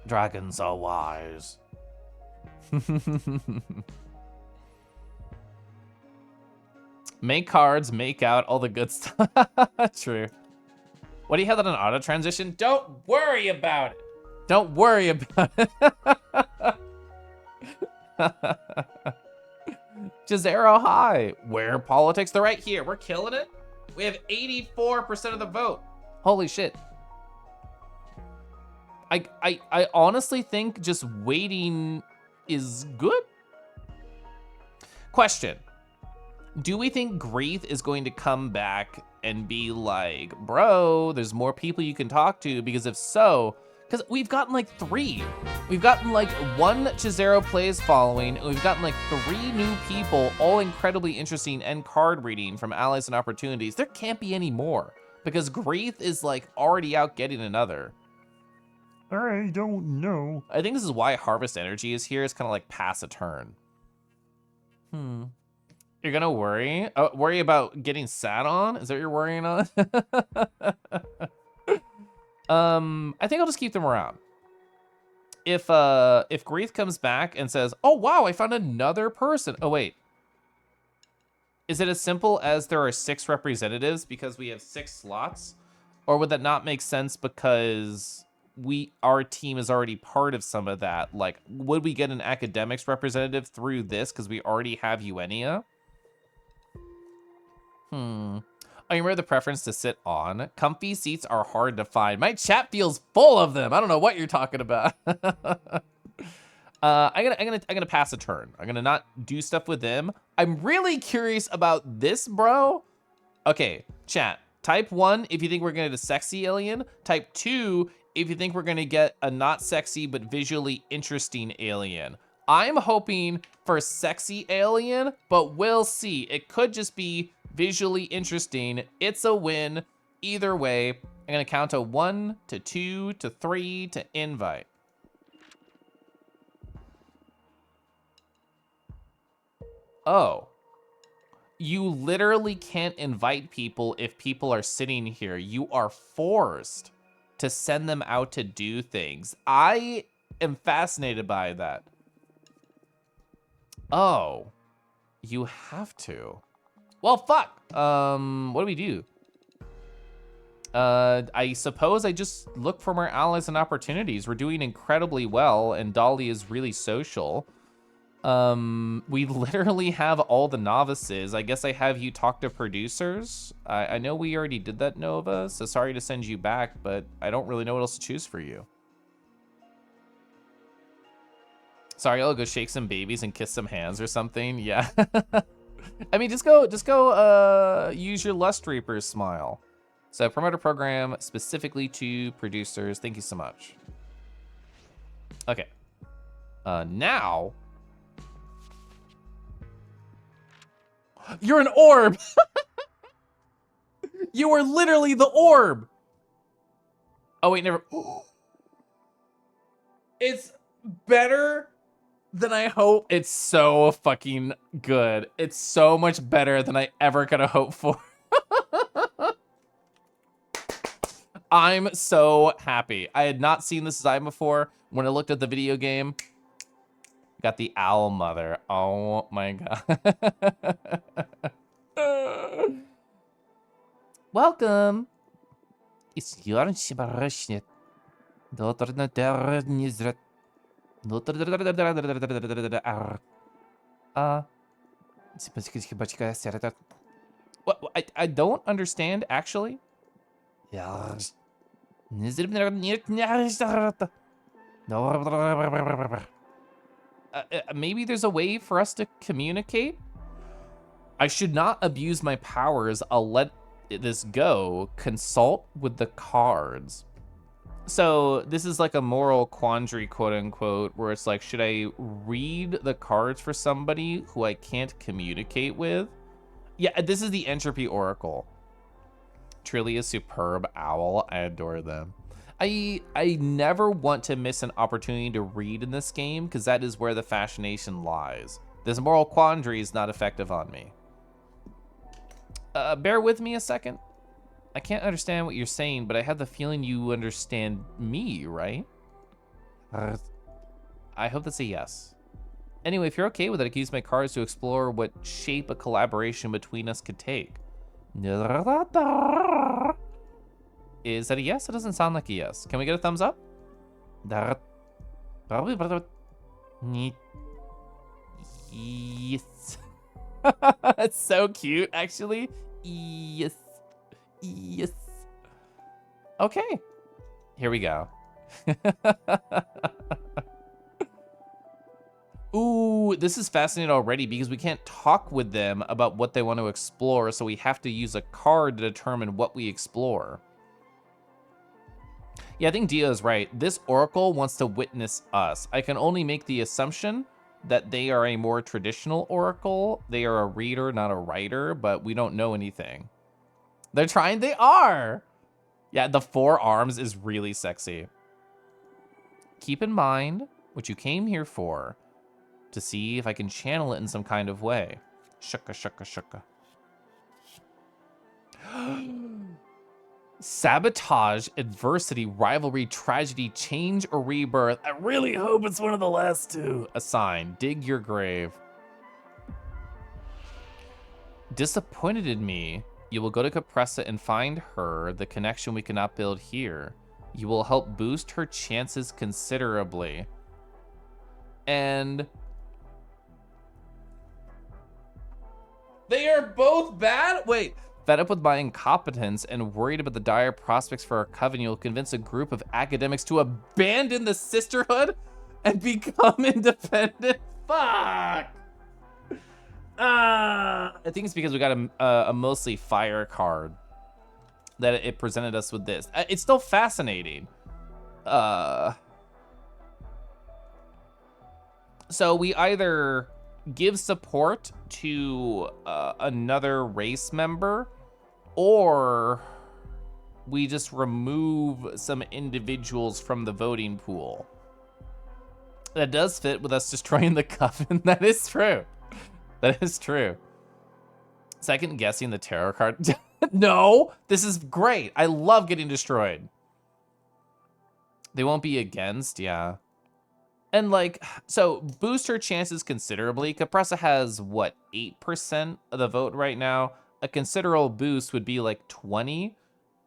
Dragons are wise. Make cards, make out, all the good stuff. True. What do you have that on auto transition? Don't worry about it. Don't worry about it. Jazero, hi. Where politics? They're right here. We're killing it. We have 84% of the vote. Holy shit. I honestly think just waiting is good. Question. Do we think Greeth is going to come back and be like, bro, there's more people you can talk to? Because if so, because we've gotten like 3. We've gotten like 1 Chizero Plays following, and we've gotten like 3 new people, all incredibly interesting and card reading from Allies and Opportunities. There can't be any more, because Greeth is like already out getting another. I don't know. I think this is why Harvest Energy is here. It's kind of like pass a turn. You're gonna worry? Worry about getting sat on? Is that what you're worrying on? I think I'll just keep them around. If Greeth comes back and says, oh wow, I found another person. Oh wait. Is it as simple as there are 6 representatives because we have 6 slots? Or would that not make sense because our team is already part of some of that? Like, would we get an academics representative through this because we already have Eugenia? Oh, you remember the preference to sit on? Comfy seats are hard to find. My chat feels full of them. I don't know what you're talking about. I'm gonna pass a turn. I'm gonna not do stuff with them. I'm really curious about this, bro. Okay, chat. Type 1 if you think we're gonna get a sexy alien. Type 2 if you think we're gonna get a not sexy but visually interesting alien. I'm hoping for a sexy alien, but we'll see. It could just be visually interesting. It's a win. Either way, I'm gonna count to 1 to 2 to 3 to invite. Oh. You literally can't invite people if people are sitting here. You are forced to send them out to do things. I am fascinated by that. Oh, you have to. Well, fuck. What do we do? I suppose I just look for more allies and opportunities. We're doing incredibly well, and Dolly is really social. We literally have all the novices. I guess I have you talk to producers. I know we already did that, Nova, so sorry to send you back, but I don't really know what else to choose for you. Sorry, I'll go shake some babies and kiss some hands or something. Yeah. I mean, just go, use your Lust Reaper's smile. So promote a program specifically to producers. Thank you so much. Okay. Now. You're an orb. You are literally the orb. Oh, wait, never. It's better than I hope. It's so fucking good. It's so much better than I ever could have hoped for. I'm so happy. I had not seen this design before. When I looked at the video game, got the owl mother. Oh my god. Welcome. It's your Shibarashnet. What? I don't understand, actually. Maybe there's a way for us to communicate? I should not abuse my powers. I'll let this go. Consult with the cards. So this is like a moral quandary, quote unquote, where it's like, should I read the cards for somebody who I can't communicate with? Yeah, this is the Entropy Oracle. Truly a superb owl. I adore them. I never want to miss an opportunity to read in this game because that is where the fascination lies. This moral quandary is not effective on me. Bear with me a second. I can't understand what you're saying, but I have the feeling you understand me, right? I hope that's a yes. Anyway, if you're okay with it, I can use my cards to explore what shape a collaboration between us could take. Is that a yes? It doesn't sound like a yes. Can we get a thumbs up? Yes. That's so cute, actually. Yes. Yes. Okay. Here we go. Ooh, this is fascinating already because we can't talk with them about what they want to explore, so we have to use a card to determine what we explore. Yeah, I think Dia is right. This oracle wants to witness us. I can only make the assumption that they are a more traditional oracle. They are a reader, not a writer, but we don't know anything. They're trying, they are. Yeah, the 4 arms is really sexy. Keep in mind what you came here for, to see if I can channel it in some kind of way. Shucka, shucka, shucka. Sabotage, adversity, rivalry, tragedy, change, or rebirth. I really hope it's one of the last 2. Assign, dig your grave. Disappointed in me. You will go to Capressa and find her, the connection we cannot build here. You will help boost her chances considerably. And they are both bad? Wait. Fed up with my incompetence and worried about the dire prospects for our coven, you'll convince a group of academics to abandon the sisterhood and become independent? Fuck! I think it's because we got a mostly fire card that it presented us with this. It's still fascinating. So we either give support to another race member, or we just remove some individuals from the voting pool. That does fit with us destroying the coven. That is true. That is true. Second guessing the tarot card. No, this is great. I love getting destroyed. They won't be against, yeah. And like, so boost her chances considerably. Capressa has what, 8% of the vote right now? A considerable boost would be like 20,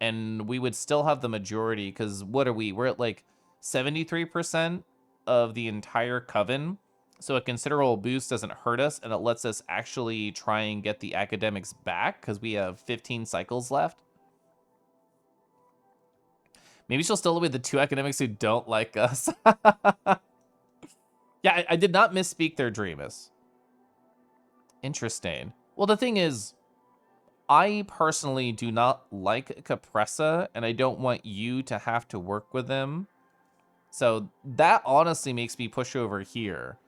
and we would still have the majority, because what are we? We're at like 73% of the entire coven. So a considerable boost doesn't hurt us, and it lets us actually try and get the academics back, because we have 15 cycles left. Maybe she'll still be the 2 academics who don't like us. Yeah, I did not misspeak their Dreamus. Interesting. Well, the thing is, I personally do not like Capressa, and I don't want you to have to work with them. So that honestly makes me push over here.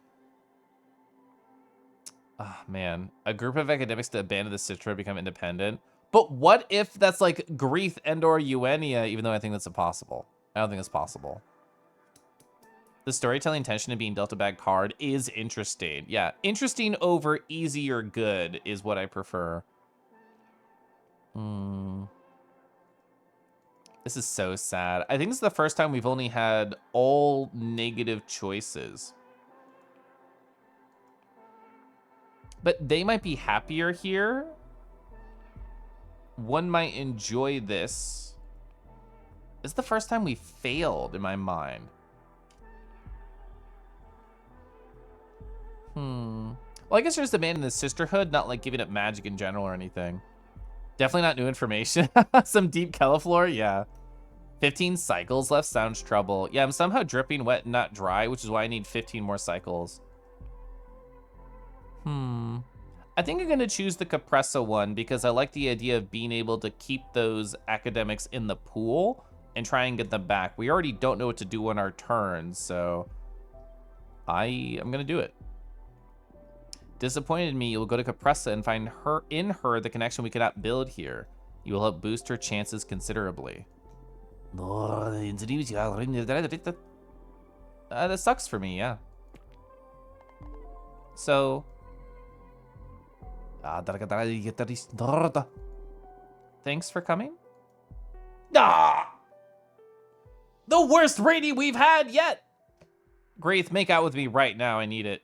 Oh, man. A group of academics to abandon the Citra become independent. But what if that's like Greeth and or Eugenia, even though I think that's impossible? I don't think it's possible. The storytelling tension of being dealt a bad card is interesting. Yeah, interesting over easy or good is what I prefer. This is so sad. I think this is the first time we've only had all negative choices. But they might be happier here. One might enjoy this. This is the first time we failed in my mind. Well, I guess there's demanding the sisterhood, not like giving up magic in general or anything. Definitely not new information. Some deep Califlor, yeah. 15 cycles left sounds trouble. Yeah, I'm somehow dripping wet and not dry, which is why I need 15 more cycles. I think I'm gonna choose the Capressa one because I like the idea of being able to keep those academics in the pool and try and get them back. We already don't know what to do on our turns, so I'm gonna do it. Disappointed me, you will go to Capressa and find in her the connection we cannot build here. You will help boost her chances considerably. That sucks for me, yeah. So, thanks for coming. The worst rating we've had yet. Greeth, make out with me right now. I need it.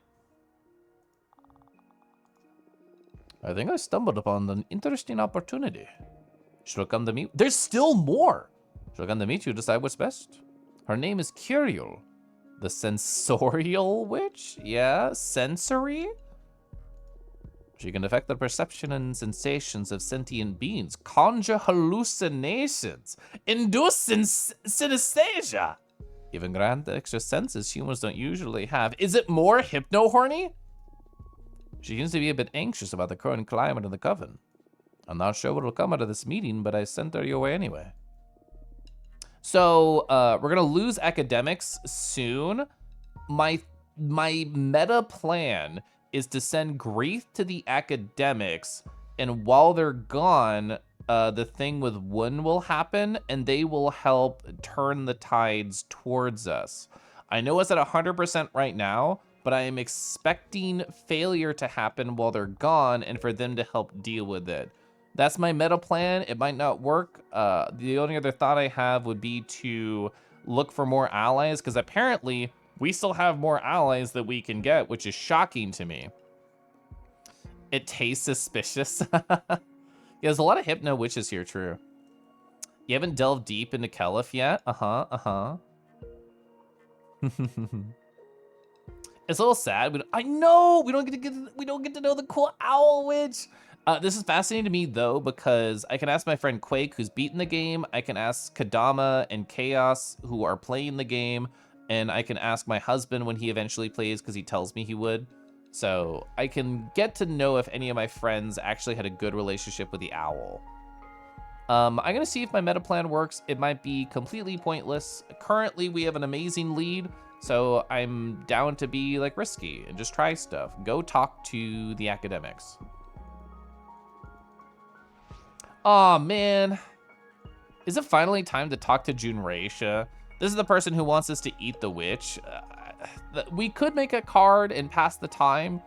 I think I stumbled upon an interesting opportunity. She'll come to meet. There's still more. She'll come to meet you, decide what's best. Her name is Curiel, the sensorial witch. Yeah, sensory. She can affect the perception and sensations of sentient beings, conjure hallucinations, induce synesthesia, even grant extra senses humans don't usually have. Is it more hypno-horny? She seems to be a bit anxious about the current climate in the coven. I'm not sure what will come out of this meeting, but I sent her your way anyway. So, we're gonna lose academics soon. My meta plan is to send Greeth to the academics, and while they're gone, the thing with Wun will happen, and they will help turn the tides towards us. I know it's at 100% right now, but I am expecting failure to happen while they're gone and for them to help deal with it. That's my meta plan. It might not work. The only other thought I have would be to look for more allies, because apparently we still have more allies that we can get, which is shocking to me. It tastes suspicious. Yeah, there's a lot of hypno witches here, true. You haven't delved deep into Kelif yet? It's a little sad. I know we don't get to know the cool owl witch. This is fascinating to me though, because I can ask my friend Quake, who's beaten the game. I can ask Kadama and Chaos, who are playing the game, and I can ask my husband when he eventually plays, because he tells me he would. So I can get to know if any of my friends actually had a good relationship with the owl. I'm gonna see if my meta plan works. It might be completely pointless. Currently, we have an amazing lead. So I'm down to be like risky and just try stuff. Go talk to the academics. Aw, man. Is it finally time to talk to Junreisha? This is the person who wants us to eat the witch. We could make a card and pass the time,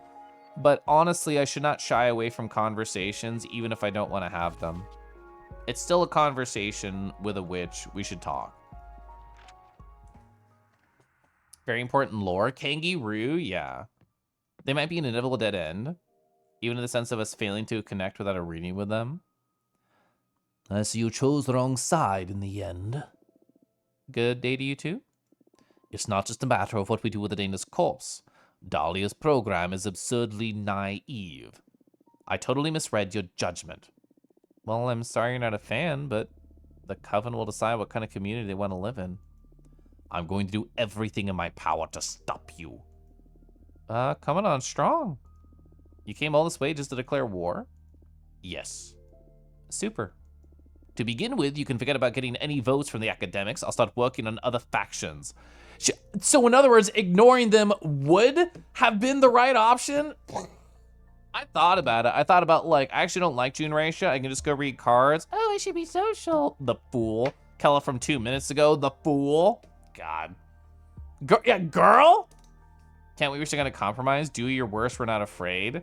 but honestly, I should not shy away from conversations, even if I don't want to have them. It's still a conversation with a witch. We should talk. Very important lore. Kangaroo, yeah. They might be an inevitable dead end, even in the sense of us failing to connect without a reading with them. I see you chose the wrong side in the end. Good day to you too. It's not just a matter of what we do with the Dana's corpse. Dahlia's program is absurdly naive. I totally misread your judgment. Well, I'm sorry you're not a fan, but the Coven will decide what kind of community they want to live in. I'm going to do everything in my power to stop you. Coming on strong. You came all this way just to declare war? Yes. Super. To begin with, you can forget about getting any votes from the academics. I'll start working on other factions. So in other words, ignoring them would have been the right option? I thought about it. I thought about, like, I actually don't like Junreisha. I can just go read cards. Oh, I should be social. The fool. Kella from 2 minutes ago. The fool. God. Yeah, girl? Can't we reach a kind of compromise? Do your worst. We're not afraid.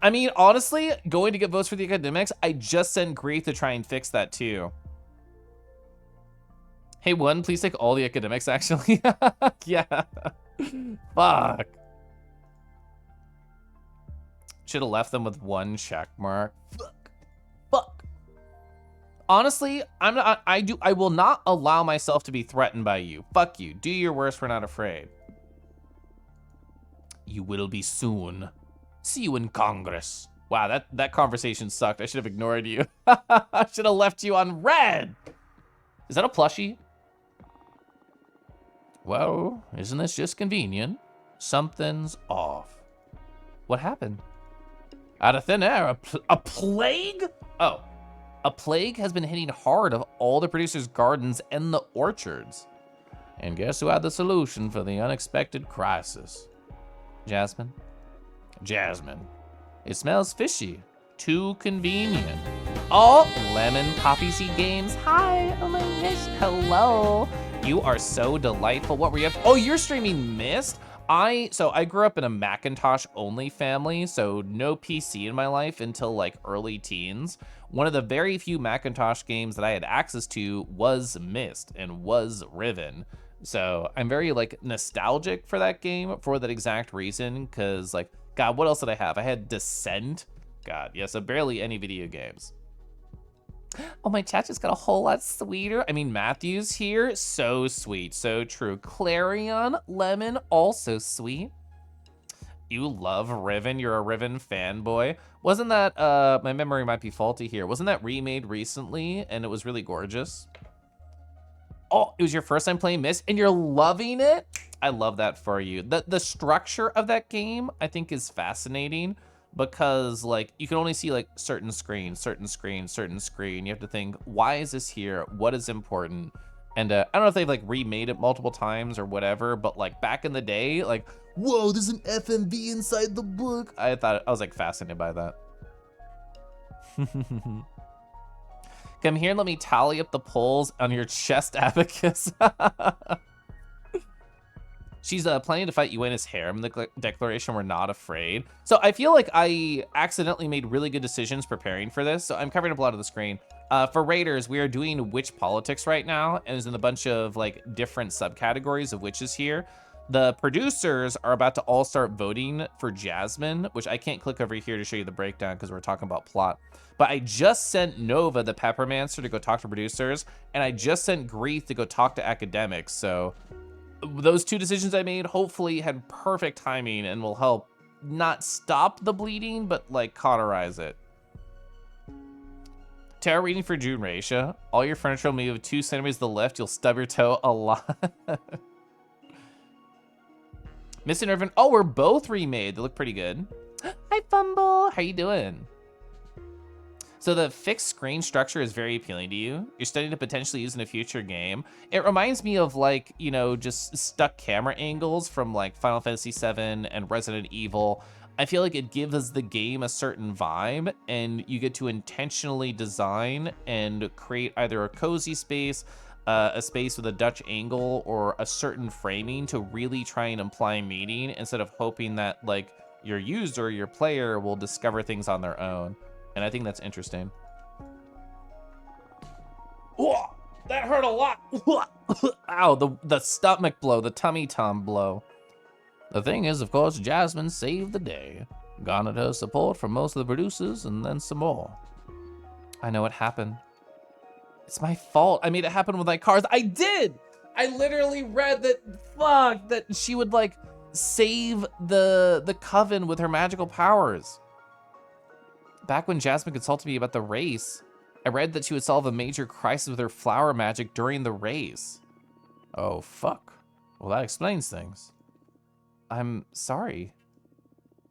I mean, honestly, going to get votes for the academics, I just sent Grief to try and fix that too. Hey, one, please take all the academics, actually. Yeah. Fuck. Should have left them with 1 check mark. Fuck. Honestly, I will not allow myself to be threatened by you. Fuck you. Do your worst, we're not afraid. You will be soon. See you in Congress. Wow, that conversation sucked. I should have ignored you. I should have left you on red. Is that a plushie? Well, isn't this just convenient? Something's off. What happened? Out of thin air, a plague? Oh, a plague has been hitting hard of all the producers' gardens and the orchards. And guess who had the solution for the unexpected crisis? Jasmine? Jasmine. It smells fishy. Too convenient. Oh, lemon poppy seed games. Hi, oh my gosh, hello. You are so delightful. What were you up to? Oh, you're streaming Myst? So I grew up in a Macintosh only family, so no PC in my life until like early teens. One of the very few Macintosh games that I had access to was Myst and was Riven. So I'm very like nostalgic for that game for that exact reason, because like, God, what else did I have? I had Descent. God, yeah, so barely any video games. Oh, my chat just got a whole lot sweeter. I mean, Matthew's here, so sweet, so true. Clarion, Lemon, also sweet. You love Riven, you're a Riven fanboy. Wasn't that, my memory might be faulty here. Wasn't that remade recently and it was really gorgeous? Oh, it was your first time playing Myst and you're loving it? I love that for you. The structure of that game, I think, is fascinating because, like, you can only see, like, certain screen. You have to think, why is this here? What is important? And I don't know if they've, like, remade it multiple times or whatever, but, like, back in the day, like, whoa, there's an FMV inside the book. I was, like, fascinated by that. Come here and let me tally up the polls on your chest abacus. She's planning to fight Yuena's harem. The declaration, we're not afraid. So I feel like I accidentally made really good decisions preparing for this. So I'm covering up a lot of the screen. For Raiders, we are doing witch politics right now. And there's in a bunch of like different subcategories of witches here. The producers are about to all start voting for Jasmine, which I can't click over here to show you the breakdown because we're talking about plot. But I just sent Nova, the Peppermancer, to go talk to producers. And I just sent Grief to go talk to academics. So those 2 decisions I made hopefully had perfect timing and will help not stop the bleeding, but like cauterize it. Tarot reading for Junreisha. All your furniture will move 2 centimeters to the left. You'll stub your toe a lot. Miss and Irvin. Oh, we're both remade. They look pretty good. Hi, Fumble. How you doing? So the fixed screen structure is very appealing to you. You're studying to potentially use in a future game. It reminds me of like, you know, just stuck camera angles from like Final Fantasy VII and Resident Evil. I feel like it gives the game a certain vibe, and you get to intentionally design and create either a cozy space, a space with a Dutch angle, or a certain framing to really try and imply meaning instead of hoping that like your user, your player, will discover things on their own. And I think that's interesting. Oh, that hurt a lot. Ow, the stomach blow, the tummy tom blow. The thing is, of course, Jasmine saved the day. Garnered her support from most of the producers and then some more. I know what happened. It's my fault. I made it happen with my cars. I did! I literally read that she would like save the coven with her magical powers. Back when Jasmine consulted me about the race, I read that she would solve a major crisis with her flower magic during the race. Oh, fuck. Well, that explains things. I'm sorry.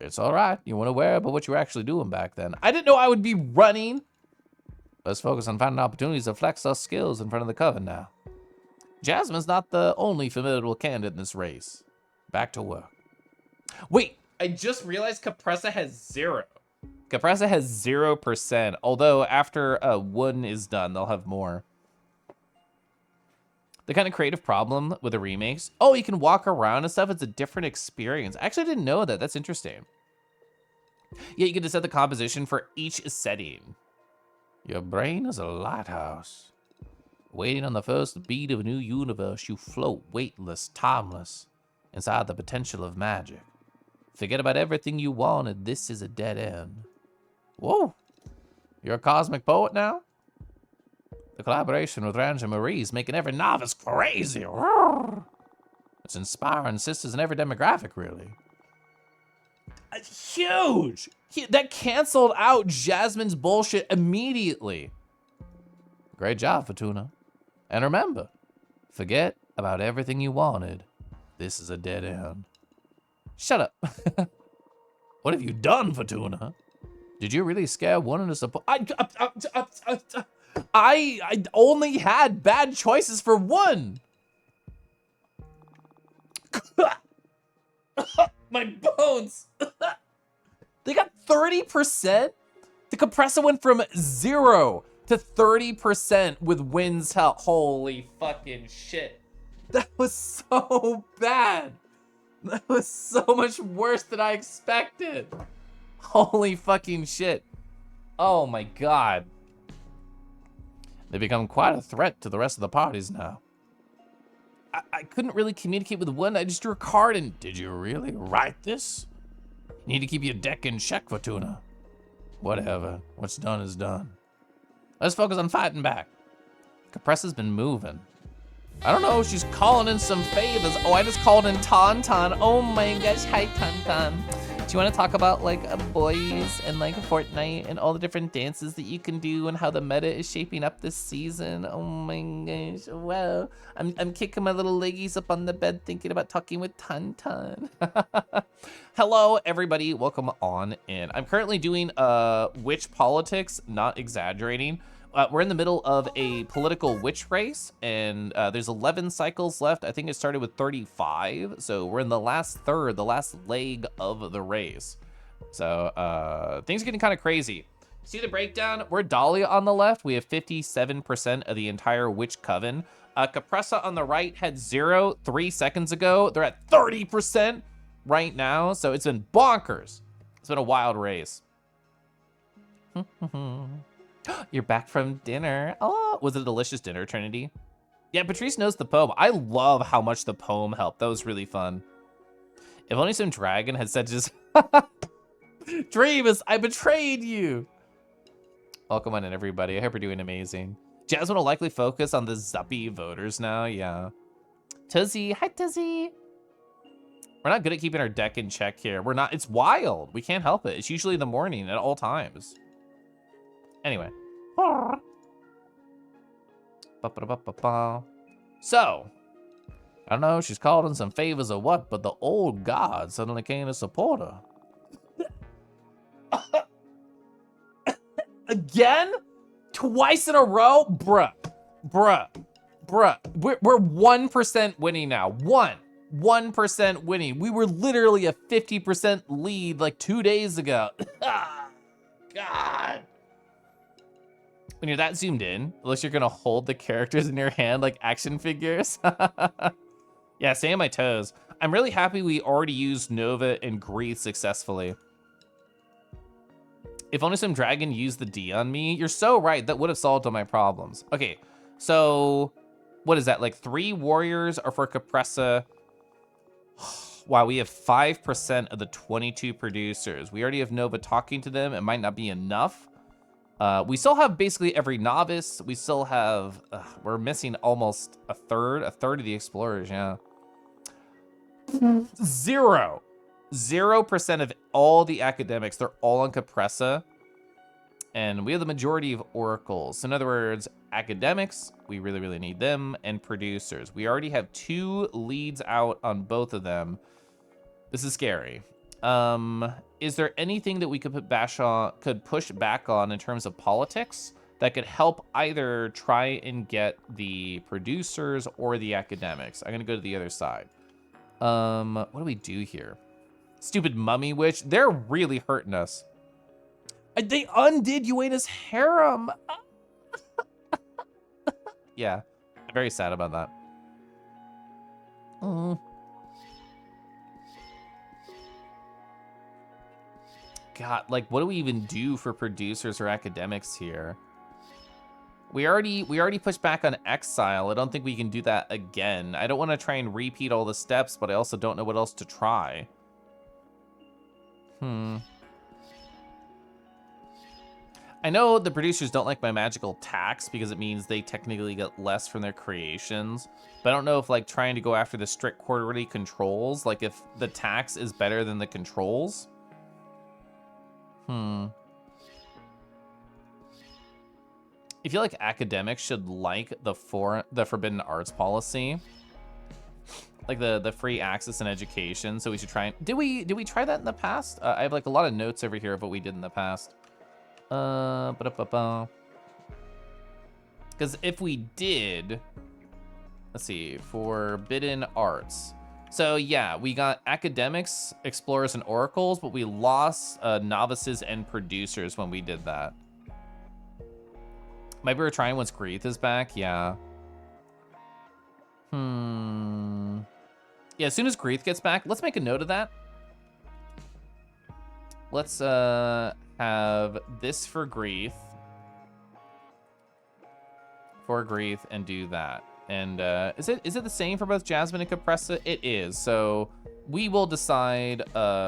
It's all right. You weren't aware about what you were actually doing back then. I didn't know I would be running. Let's focus on finding opportunities to flex our skills in front of the coven now. Jasmine's not the only formidable candidate in this race. Back to work. Wait, I just realized Capressa has 0. Capressa has 0%, although after one is done, they'll have more. The kind of creative problem with the remakes, oh, you can walk around and stuff. It's a different experience. I actually didn't know that. That's interesting. Yeah, you get to set the composition for each setting. Your brain is a lighthouse. Waiting on the first beat of a new universe, you float weightless, timeless, inside the potential of magic. Forget about everything you wanted. This is a dead end. Whoa, you're a cosmic poet now? The collaboration with Ranger Marie is making every novice crazy. It's inspiring sisters in every demographic, really. It's huge. That canceled out Jasmine's bullshit immediately. Great job, Fortuna. And remember, forget about everything you wanted. This is a dead end. Shut up. What have you done, Fortuna? Did you really scare one into support? I only had bad choices for one. My bones. They got 30%. The compressor went from 0 to 30% with wins out. Holy fucking shit. That was so bad. That was so much worse than I expected. Holy fucking shit. Oh my god. They become quite a threat to the rest of the parties now. I couldn't really communicate with one. I just drew a card and, did you really write this? You need to keep your deck in check, Fortuna. Whatever. What's done is done. Let's focus on fighting back. Capressa's been moving. I don't know, she's calling in some favors. Oh, I just called in Tauntaun. Oh my gosh, hi Tauntaun. Do you want to talk about like boys and like Fortnite and all the different dances that you can do and how the meta is shaping up this season? Oh my gosh, wow. I'm kicking my little leggies up on the bed thinking about talking with Tauntaun. Hello, everybody. Welcome on in. I'm currently doing witch politics, not exaggerating. We're in the middle of a political witch race, and there's 11 cycles left. I think it started with 35, so we're in the last third, the last leg of the race. So things are getting kind of crazy. See the breakdown? We're Dahlia on the left. We have 57% of the entire witch coven. Capressa on the right had 0 3 seconds ago. They're at 30% right now, so it's been bonkers. It's been a wild race. You're back from dinner. Oh, was it a delicious dinner, Trinity? Yeah, Patrice knows the poem. I love how much the poem helped. That was really fun. If only some dragon had said just, Dreamus, I betrayed you. Welcome on in, everybody. I hope you're doing amazing. Jasmine will likely focus on the Zuppy voters now, yeah. Tuzzy, hi Tuzzy. We're not good at keeping our deck in check here. We're not, it's wild. We can't help it. It's usually the morning at all times. Anyway. So, I don't know if she's called in some favors or what, but the old god suddenly came to support her. Again? Twice in a row? Bruh. We're 1% winning now. 1. 1% winning. We were literally a 50% lead like 2 days ago. God. When you're that zoomed in, unless you're gonna hold the characters in your hand like action figures. Yeah, stay on my toes. I'm really happy we already used Nova and Grease successfully. If only some dragon used the D on me. You're so right, that would have solved all my problems. Okay, so what is that? Like 3 warriors are for Capressa. Wow, we have 5% of the 22 producers. We already have Nova talking to them. It might not be enough. We still have basically every novice. We still have, we're missing almost a third of the explorers, yeah. 0% of all the academics, they're all on Capressa. And we have the majority of oracles. In other words, academics, we really, really need them, and producers. We already have 2 leads out on both of them. This is scary. Is there anything that we could push back on in terms of politics that could help either try and get the producers or the academics? I'm gonna go to the other side. What do we do here? Stupid mummy witch, they're really hurting us. They undid Uena's harem. Yeah, I'm very sad about that. God, like, what do we even do for producers or academics here? We already pushed back on exile. I don't think we can do that again. I don't want to try and repeat all the steps, but I also don't know what else to try. I know the producers don't like my magical tax because it means they technically get less from their creations. But I don't know if like trying to go after the strict quarterly controls, like if the tax is better than the controls. I feel like academics should like the forbidden arts policy. Like the free access and education. So we should try and, did we try that in the past? I have like a lot of notes over here of what we did in the past. Because if we did, let's see, forbidden arts. So yeah, we got academics, explorers, and oracles, but we lost novices and producers when we did that. Maybe we're trying once Greeth is back, yeah. Yeah, as soon as Greeth gets back, let's make a note of that. Let's have this for Greeth. And do that. And is it the same for both Jasmine and Capressa? It is. So we will decide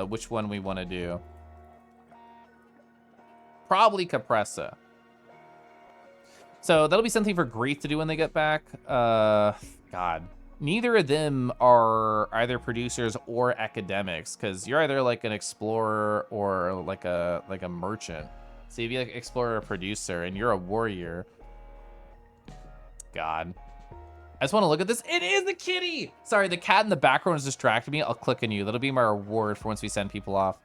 which one we want to do. Probably Capressa. So that'll be something for Greeth to do when they get back. God. Neither of them are either producers or academics, because you're either like an explorer or like a merchant. So you'd be like explorer or producer, and you're a warrior. God. I just want to look at this. It is the kitty! Sorry, the cat in the background is distracting me. I'll click on you. That'll be my reward for once we send people off.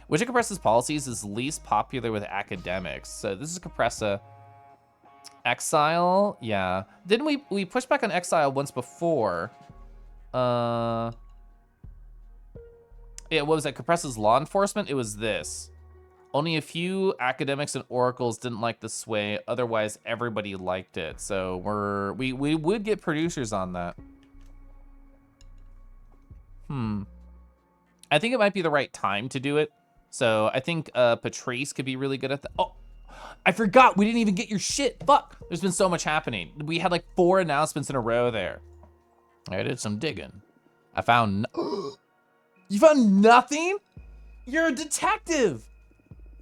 Which of Capressa's policies is least popular with academics? So this is Capressa. Exile, yeah. Didn't we pushed back on exile once before? Yeah, what was that? Capressa's law enforcement? It was this. Only a few academics and oracles didn't like the sway. Otherwise, everybody liked it. So we would get producers on that. I think it might be the right time to do it. So I think Patrice could be really good at that. Oh, I forgot. We didn't even get your shit. Fuck. There's been so much happening. We had like 4 announcements in a row there. I did some digging. I found... You found nothing? You're a detective.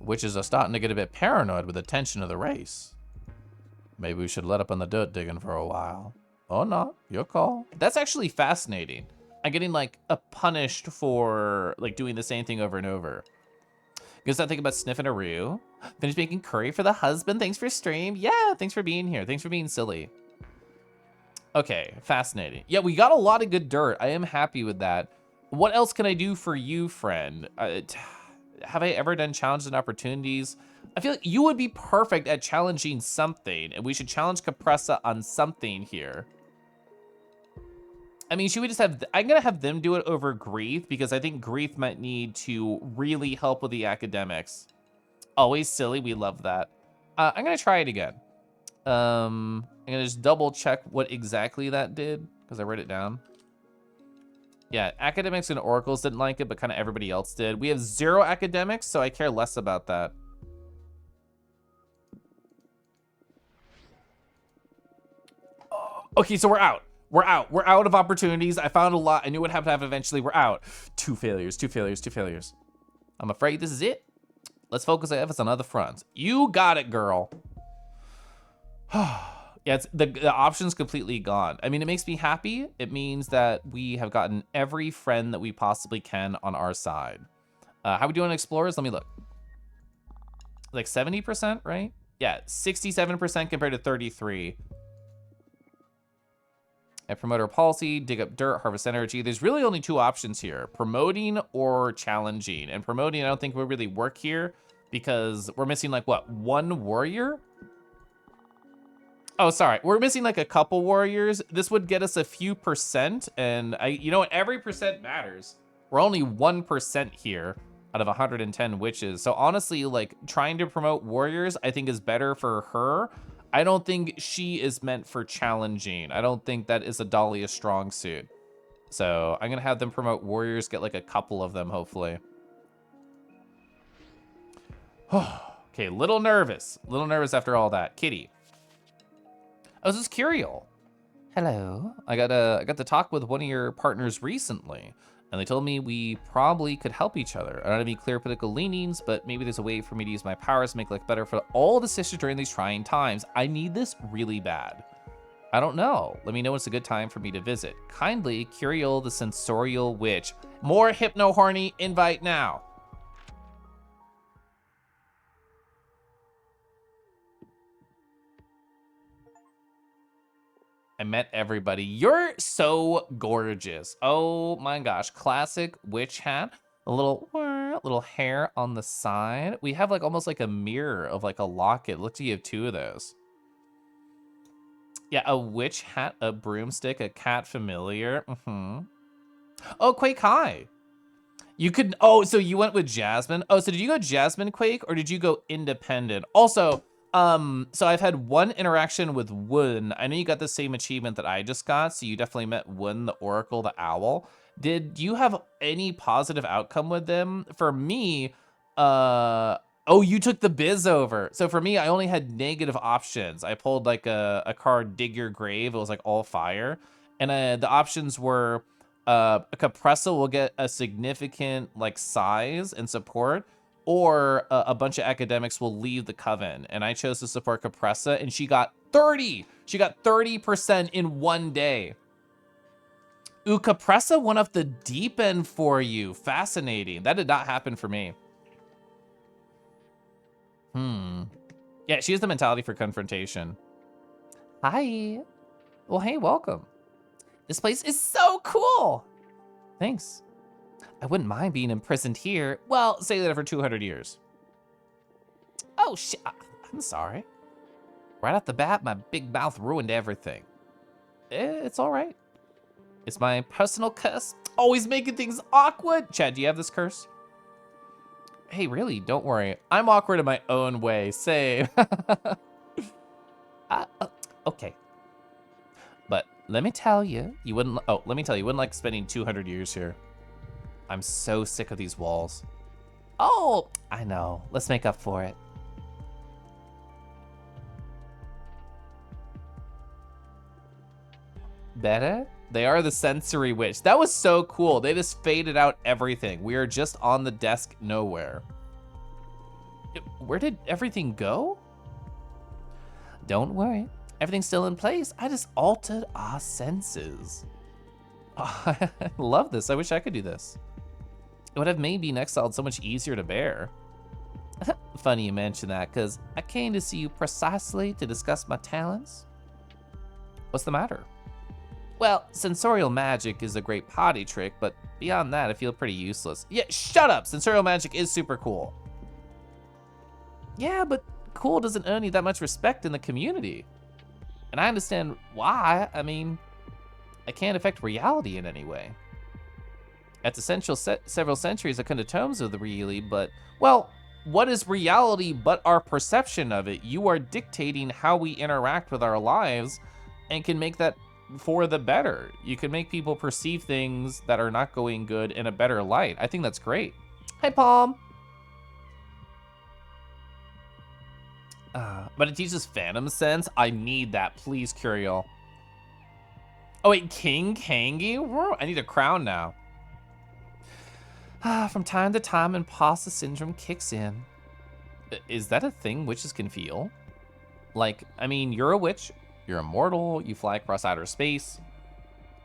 Witches are starting to get a bit paranoid with the tension of the race. Maybe we should let up on the dirt digging for a while. Or not. Your call. That's actually fascinating. I'm getting like punished for like doing the same thing over and over. Because I think about sniffing a roo. Finish making curry for the husband. Thanks for stream. Yeah, thanks for being here. Thanks for being silly. Okay, fascinating. Yeah, we got a lot of good dirt. I am happy with that. What else can I do for you, friend? Have I ever done challenges and opportunities? I feel like you would be perfect at challenging something, and we should challenge Capressa on something here. I mean, should we just have, I'm gonna have them do it over Grief because I think Grief might need to really help with the academics. Always silly, we love that. I'm gonna try it again. I'm gonna just double check what exactly that did because I wrote it down. Yeah, academics and oracles didn't like it, but kind of everybody else did. We have 0 academics, so I care less about that. Okay, so we're out. We're out. We're out of opportunities. I found a lot. I knew what happened to have eventually. We're out. 2 failures, 2 failures, 2 failures. I'm afraid this is it. Let's focus our efforts on other fronts. You got it, girl. Yeah, it's the option's completely gone. I mean, it makes me happy. It means that we have gotten every friend that we possibly can on our side. How we doing on explorers? Let me look. Like 70%, right? Yeah, 67% compared to 33. And promoter policy, dig up dirt, harvest energy. There's really only 2 options here, promoting or challenging. And promoting, I don't think would really work here because we're missing like what, 1 warrior? Oh, sorry, we're missing like a couple warriors. This would get us a few percent, and you know what, every percent matters. We're only 1% here out of 110 witches. So honestly, like trying to promote warriors, I think is better for her. I don't think she is meant for challenging. I don't think that is a Dahlia strong suit. So I'm gonna have them promote warriors, get like a couple of them, hopefully. Okay, little nervous after all that. Kitty. Oh, this is Curiel. Hello. I got to talk with one of your partners recently, and they told me we probably could help each other. I don't have any clear political leanings, but maybe there's a way for me to use my powers to make life better for all the sisters during these trying times. I need this really bad. I don't know. Let me know when it's a good time for me to visit. Kindly, Curiel the Sensorial Witch. More hypno-horny, invite now. I met everybody. You're so gorgeous. Oh my gosh. Classic witch hat. A little hair on the side. We have like almost like a mirror of like a locket. Looks like you have 2 of those. Yeah, a witch hat, a broomstick, a cat familiar. Oh, Quake High. You could, oh, so you went with Jasmine. Oh, so did you go Jasmine Quake or did you go independent? Also, so I've had 1 interaction with Woon. I know you got the same achievement that I just got, so you definitely met Woon, the Oracle, the Owl. Did you have any positive outcome with them? For me, oh, you took the Biz over. So for me, I only had negative options. I pulled like a card, Dig Your Grave. It was like all fire. And the options were a Capressa will get a significant like size and support, or a bunch of academics will leave the coven. And I chose to support Capressa, and she got 30. She got 30% in 1 day. Ooh, Capressa went up the deep end for you. Fascinating. That did not happen for me. Yeah, she has the mentality for confrontation. Hi. Well, hey, welcome. This place is so cool. Thanks. I wouldn't mind being imprisoned here. Well, say that for 200 years. Oh, shit. I'm sorry. Right off the bat, my big mouth ruined everything. It's all right. It's my personal curse. Always making things awkward. Chad, do you have this curse? Hey, really? Don't worry. I'm awkward in my own way. Same. Okay. But let me tell you, you wouldn't like spending 200 years here. I'm so sick of these walls. Oh, I know. Let's make up for it. Better? They are the sensory witch. That was so cool. They just faded out everything. We are just on the desk nowhere. Where did everything go? Don't worry. Everything's still in place. I just altered our senses. Oh, I love this. I wish I could do this. It would have made being exiled so much easier to bear. Funny you mention that, because I came to see you precisely to discuss my talents. What's the matter? Well, sensorial magic is a great party trick, but beyond that, I feel pretty useless. Yeah, shut up! Sensorial magic is super cool. Yeah, but cool doesn't earn you that much respect in the community. And I understand why. I mean, I can't affect reality in any way. At essential several centuries, I couldn't atone with the really, but, well, what is reality but our perception of it? You are dictating how we interact with our lives and can make that for the better. You can make people perceive things that are not going good in a better light. I think that's great. Hi, Palm. But it teaches phantom sense. I need that, please, Curiel. Oh wait, King Kangi? Whoa, I need a crown now. From time to time, imposter syndrome kicks in. Is that a thing witches can feel? Like, I mean, you're a witch, you're immortal, you fly across outer space.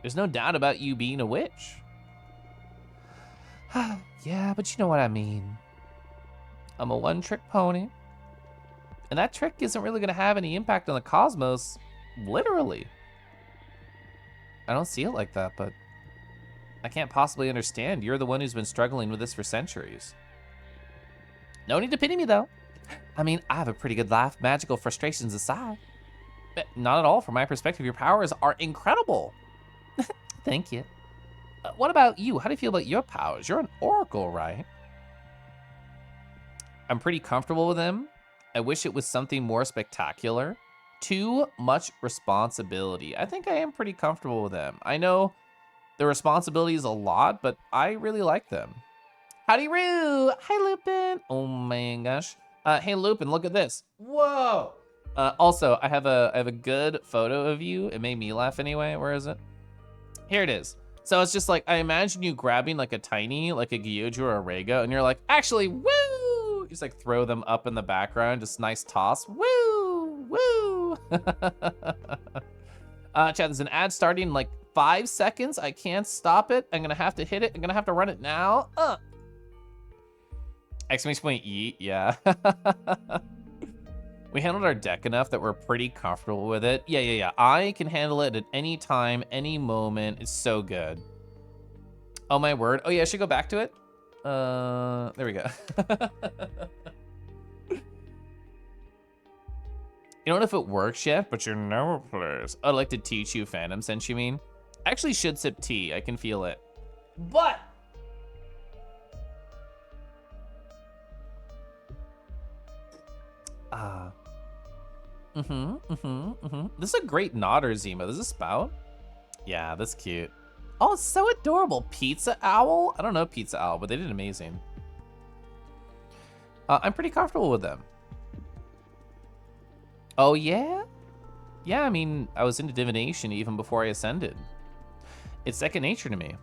There's no doubt about you being a witch. Yeah, but you know what I mean. I'm a one-trick pony. And that trick isn't really gonna have any impact on the cosmos, literally. I don't see it like that, but I can't possibly understand. You're the one who's been struggling with this for centuries. No need to pity me, though. I mean, I have a pretty good life, magical frustrations aside. But not at all. From my perspective, your powers are incredible. Thank you. What about you? How do you feel about your powers? You're an oracle, right? I'm pretty comfortable with them. I wish it was something more spectacular. Too much responsibility. I think I am pretty comfortable with them. I know the responsibility is a lot, but I really like them. Howdy Roo! Hi Lupin! Oh my gosh. Hey Lupin, look at this. Whoa! Also, I have a good photo of you. It made me laugh anyway. Where is it? Here it is. So it's just like, I imagine you grabbing like a tiny, like a Gyoju or a Rega, and you're like, actually, woo! You just like throw them up in the background, just nice toss. Woo! Woo! Chat, there's an ad starting in like 5 seconds. I can't stop it. I'm gonna have to hit it. I'm gonna have to run it now. Exclamation point yeet, yeah. We handled our deck enough that we're pretty comfortable with it. Yeah. I can handle it at any time, any moment. It's so good. Oh my word. Oh yeah, I should go back to it. There we go. You don't know if it works yet, but you know it plays. I'd like to teach you Phantom Sense, you mean? I actually should sip tea. I can feel it. But This is a great nodder, Zima. This is a spout. Yeah, that's cute. Oh, it's so adorable. Pizza Owl? I don't know Pizza Owl, but they did amazing. I'm pretty comfortable with them. Oh, yeah? Yeah, I mean, I was into divination even before I ascended. It's second nature to me.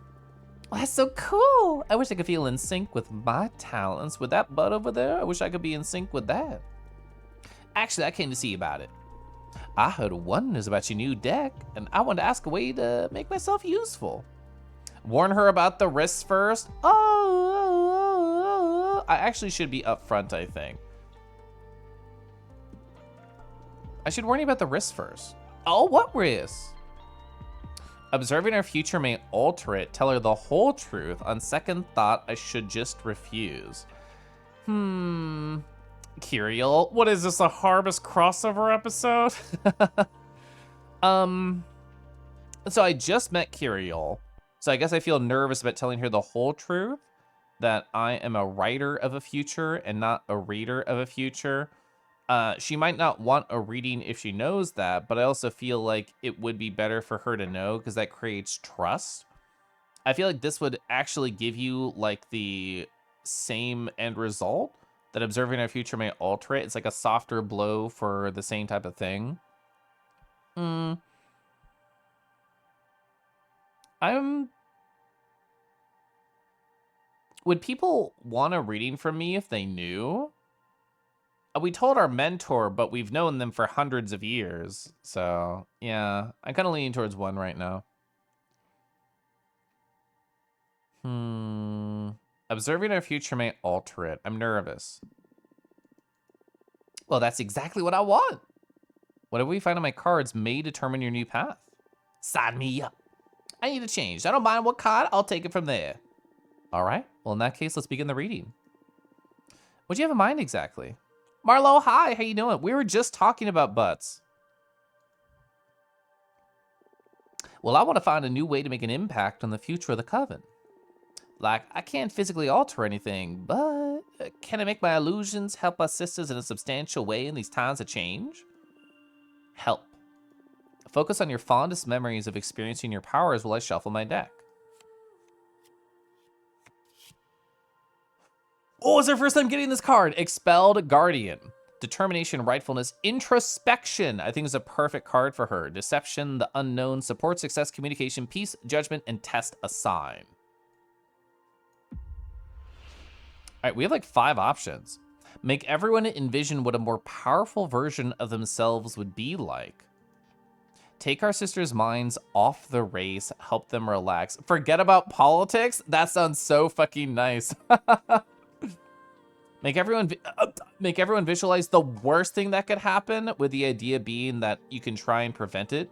Well, that's so cool. I wish I could feel in sync with my talents. With that butt over there, I wish I could be in sync with that. Actually, I came to see you about it. I heard wonders about your new deck, and I wanted to ask a way to make myself useful. Warn her about the risks first. I actually should be upfront, I think. I should warn you about the risks first. Oh, what risks? Observing our future may alter it. Tell her the whole truth. On second thought, I should just refuse. Curiel, what is this, a Harvest crossover episode? So I just met Curiel, so I guess I feel nervous about telling her the whole truth, that I am a writer of a future and not a reader of a future. She might not want a reading if she knows that, but I also feel like it would be better for her to know because that creates trust. I feel like this would actually give you like the same end result, that observing our future may alter it. It's like a softer blow for the same type of thing. Would people want a reading from me if they knew? We told our mentor, but we've known them for hundreds of years. So, yeah, I'm kind of leaning towards one right now. Observing our future may alter it. I'm nervous. Well, that's exactly what I want. Whatever we find on my cards may determine your new path. Sign me up. I need to change. I don't mind what card. I'll take it from there. All right. Well, in that case, let's begin the reading. What do you have in mind exactly? Marlo, hi. How you doing? We were just talking about butts. Well, I want to find a new way to make an impact on the future of the Coven. Like, I can't physically alter anything, but can I make my illusions help our sisters in a substantial way in these times of change? Help. Focus on your fondest memories of experiencing your powers while I shuffle my deck. Oh, it's our first time getting this card. Expelled Guardian. Determination, rightfulness, introspection. I think is a perfect card for her. Deception, the unknown, support, success, communication, peace, judgment, and test a sign. All right, we have like 5 options. Make everyone envision what a more powerful version of themselves would be like. Take our sisters' minds off the race, help them relax. Forget about politics? That sounds so fucking nice. Make everyone visualize the worst thing that could happen, with the idea being that you can try and prevent it.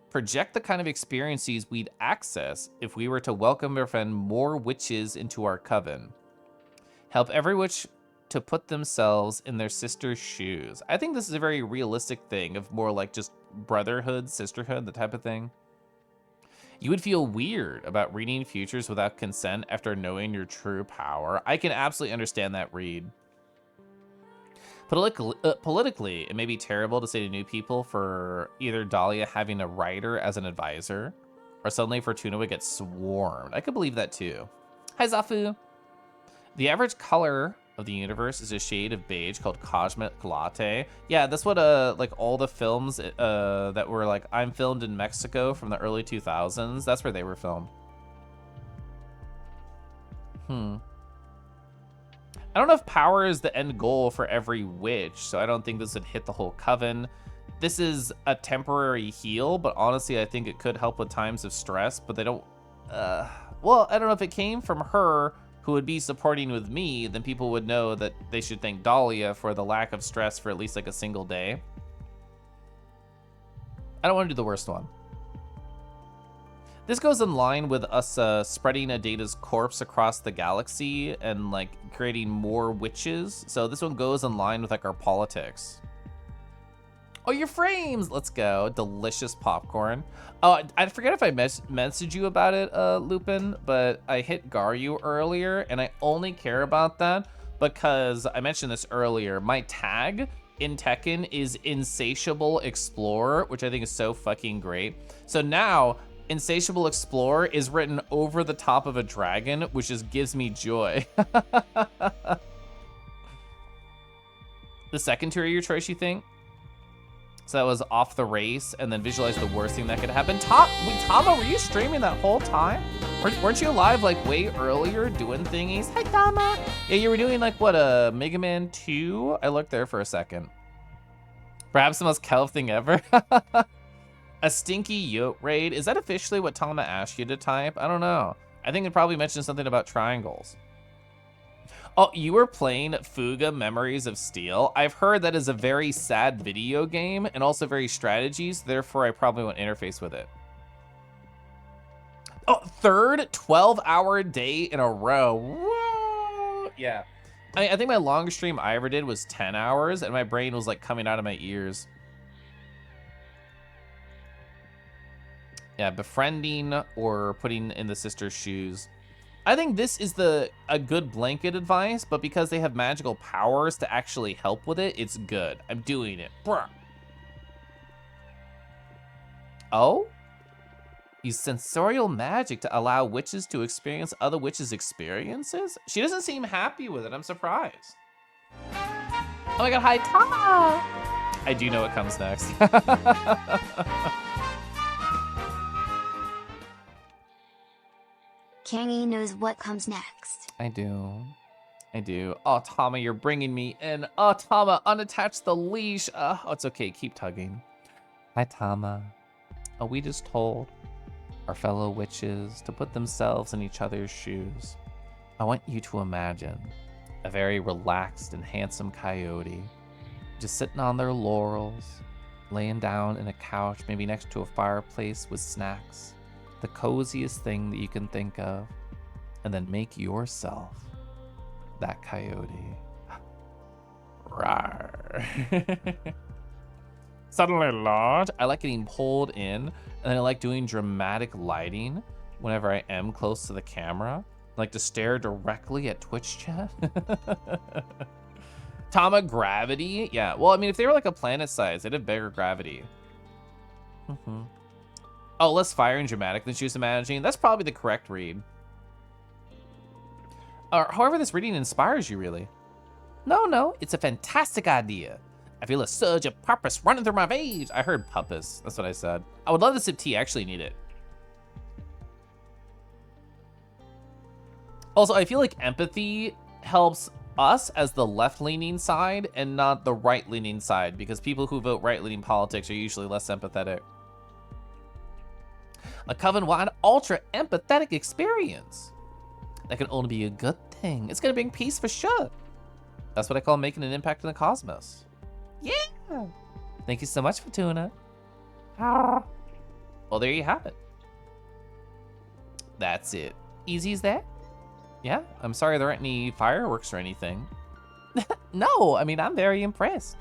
Project the kind of experiences we'd access if we were to welcome or befriend more witches into our coven. Help every witch to put themselves in their sister's shoes. I think this is a very realistic thing of more like just brotherhood, sisterhood, the type of thing. You would feel weird about reading futures without consent after knowing your true power. I can absolutely understand that read. Politically, it may be terrible to say to new people for either Dahlia having a writer as an advisor, or suddenly Fortuna would get swarmed. I could believe that too. Hi, Zafu. The average color of the universe is a shade of beige called cosmic latte. Yeah, that's what like all the films that were like I'm filmed in Mexico from the early 2000s. That's where they were filmed. I don't know if power is the end goal for every witch, so I don't think this would hit the whole coven. This is a temporary heal, but honestly, I think it could help with times of stress, but they don't, well, I don't know if it came from her, who would be supporting with me, then people would know that they should thank Dahlia for the lack of stress for at least like a single day. I don't want to do the worst one. This goes in line with us spreading Adata's corpse across the galaxy and like creating more witches. So this one goes in line with like our politics. Oh, your frames! Let's go. Delicious popcorn. Oh, I forget if I messaged you about it, Lupin, but I hit Garyu earlier, and I only care about that because I mentioned this earlier. My tag in Tekken is Insatiable Explorer, which I think is so fucking great. So now, Insatiable Explorer is written over the top of a dragon, which just gives me joy. The second tier of your choice, you think? So that was off the race, and then visualize the worst thing that could happen. Tama, were you streaming that whole time? Weren't you live like way earlier doing thingies? Hi, Tama. Yeah, you were doing like what, Mega Man 2? I looked there for a second. Perhaps the most Kelv thing ever. A stinky yote raid. Is that officially what Tama asked you to type? I don't know. I think it probably mentioned something about triangles. Oh, you were playing Fuga Memories of Steel. I've heard that is a very sad video game and also very strategies, therefore I probably won't interface with it. Oh, third 12-hour day in a row. Whoa. Yeah. I think my longest stream I ever did was 10 hours and my brain was like coming out of my ears. Yeah, befriending or putting in the sister's shoes. I think this is a good blanket advice, but because they have magical powers to actually help with it, it's good. I'm doing it. Bruh. Oh? Use sensorial magic to allow witches to experience other witches' experiences? She doesn't seem happy with it. I'm surprised. Oh my god, hi, Tama! I do know what comes next. Kangy knows what comes next. I do. Oh, Tama, you're bringing me in. Oh, Tama, unattach the leash. Oh, it's okay. Keep tugging. Hi, Tama. Oh, we just told our fellow witches to put themselves in each other's shoes. I want you to imagine a very relaxed and handsome coyote just sitting on their laurels, laying down in a couch, maybe next to a fireplace with snacks. The coziest thing that you can think of, and then make yourself that coyote. Rawr. Suddenly large. I like getting pulled in, and then I like doing dramatic lighting whenever I am close to the camera. I like to stare directly at Twitch chat. Tama gravity? Yeah, well, I mean, if they were like a planet size, they'd have bigger gravity. Oh, less fire and dramatic than she was imagining. That's probably the correct read. However, this reading inspires you, really. No, it's a fantastic idea. I feel a surge of purpose running through my veins. I heard purpose. That's what I said. I would love to sip tea. I actually need it. Also, I feel like empathy helps us as the left-leaning side and not the right-leaning side, because people who vote right-leaning politics are usually less empathetic. A coven-wide ultra-empathetic experience. That can only be a good thing. It's gonna bring peace for sure. That's what I call making an impact in the cosmos. Yeah. Thank you so much, Fortuna. Well, there you have it. That's it. Easy as that? Yeah, I'm sorry there aren't any fireworks or anything. No, I mean, I'm very impressed.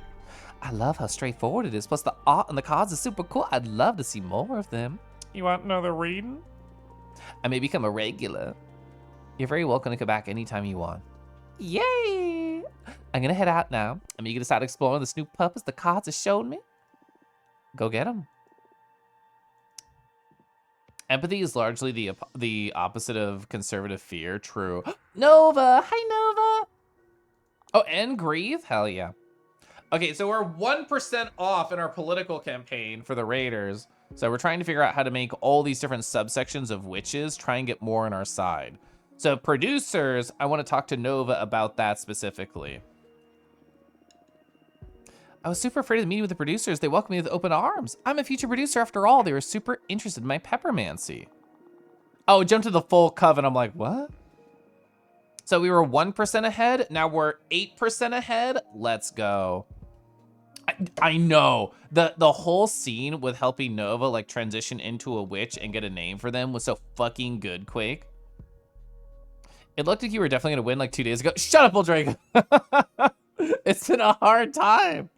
I love how straightforward it is. Plus, the art and the cards are super cool. I'd love to see more of them. You want another reading? I may become a regular. You're very welcome to come back anytime you want. Yay! I'm gonna head out now. I'm eager to start exploring this new purpose the cards have shown me. Go get them. Empathy is largely the opposite of conservative fear. True. Nova! Hi, Nova! Oh, and grieve? Hell yeah. Okay, so we're 1% off in our political campaign for the Raiders. So we're trying to figure out how to make all these different subsections of witches try and get more on our side. So producers, I want to talk to Nova about that specifically. I was super afraid of the meeting with the producers. They welcomed me with open arms. I'm a future producer after all. They were super interested in my peppermancy. Oh, jump to the full coven. I'm like, what? So we were 1% ahead. Now we're 8% ahead. Let's go. I know. The whole scene with helping Nova like transition into a witch and get a name for them was so fucking good, Quake. It looked like you were definitely gonna win like 2 days ago. Shut up, Old Drake. It's been a hard time.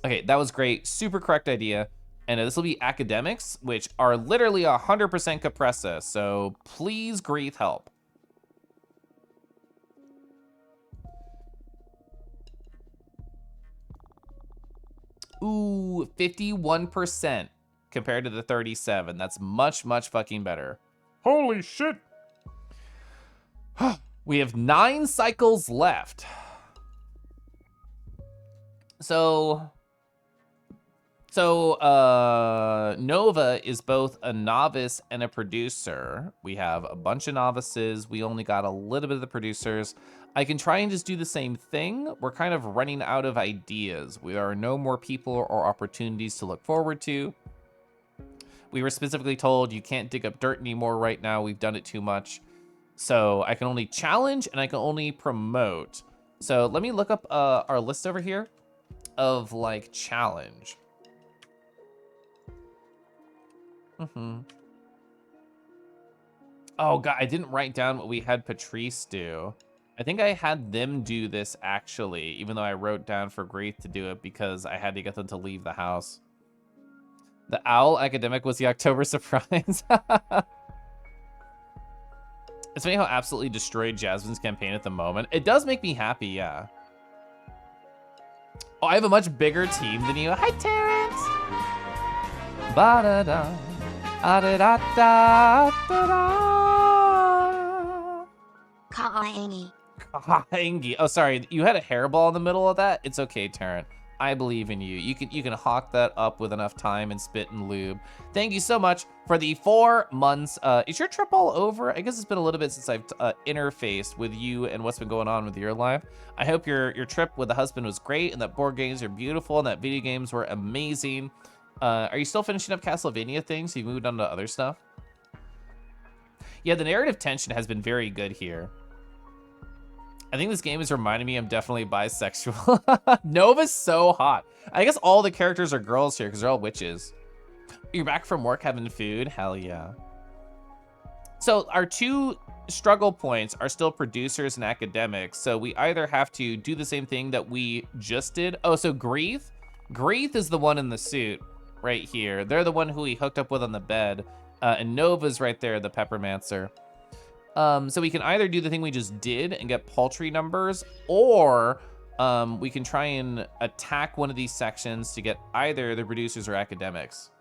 Okay, that was great. Super correct idea. And this will be academics, which are literally 100% Capressa. So please, Greeth, help. Ooh, 51% compared to the 37. That's much, much fucking better. Holy shit! We have 9 cycles left. So Nova is both a novice and a producer. We have a bunch of novices. We only got a little bit of the producers. I can try and just do the same thing. We're kind of running out of ideas. There are no more people or opportunities to look forward to. We were specifically told you can't dig up dirt anymore right now. We've done it too much. So I can only challenge and I can only promote. So let me look up our list over here of like challenge. Oh God, I didn't write down what we had Patrice do. I think I had them do this actually, even though I wrote down for Greeth to do it because I had to get them to leave the house. The owl academic was the October surprise. It's funny how absolutely destroyed Jasmine's campaign at the moment. It does make me happy, yeah. Oh, I have a much bigger team than you. Hi, Terrence. Ba-da-da. Ah-da-da-da-da-da. Kaangi. Kaangi. Oh, sorry. You had a hairball in the middle of that? It's okay, Terrence. I believe in you. You can hawk that up with enough time and spit and lube. Thank you so much for the 4 months. Is your trip all over? I guess it's been a little bit since I've interfaced with you and what's been going on with your life. I hope your trip with the husband was great and that board games are beautiful and that video games were amazing. Are you still finishing up Castlevania things? So you moved on to other stuff? Yeah, the narrative tension has been very good here. I think this game is reminding me I'm definitely bisexual. Nova's so hot. I guess all the characters are girls here because they're all witches. You're back from work having food? Hell yeah. So our 2 struggle points are still producers and academics. So we either have to do the same thing that we just did. Oh, so Greeth, Greeth is the one in the suit right here. They're the one who we hooked up with on the bed. And Nova's right there, the Peppermancer. So we can either do the thing we just did and get paltry numbers, or we can try and attack one of these sections to get either the producers or academics.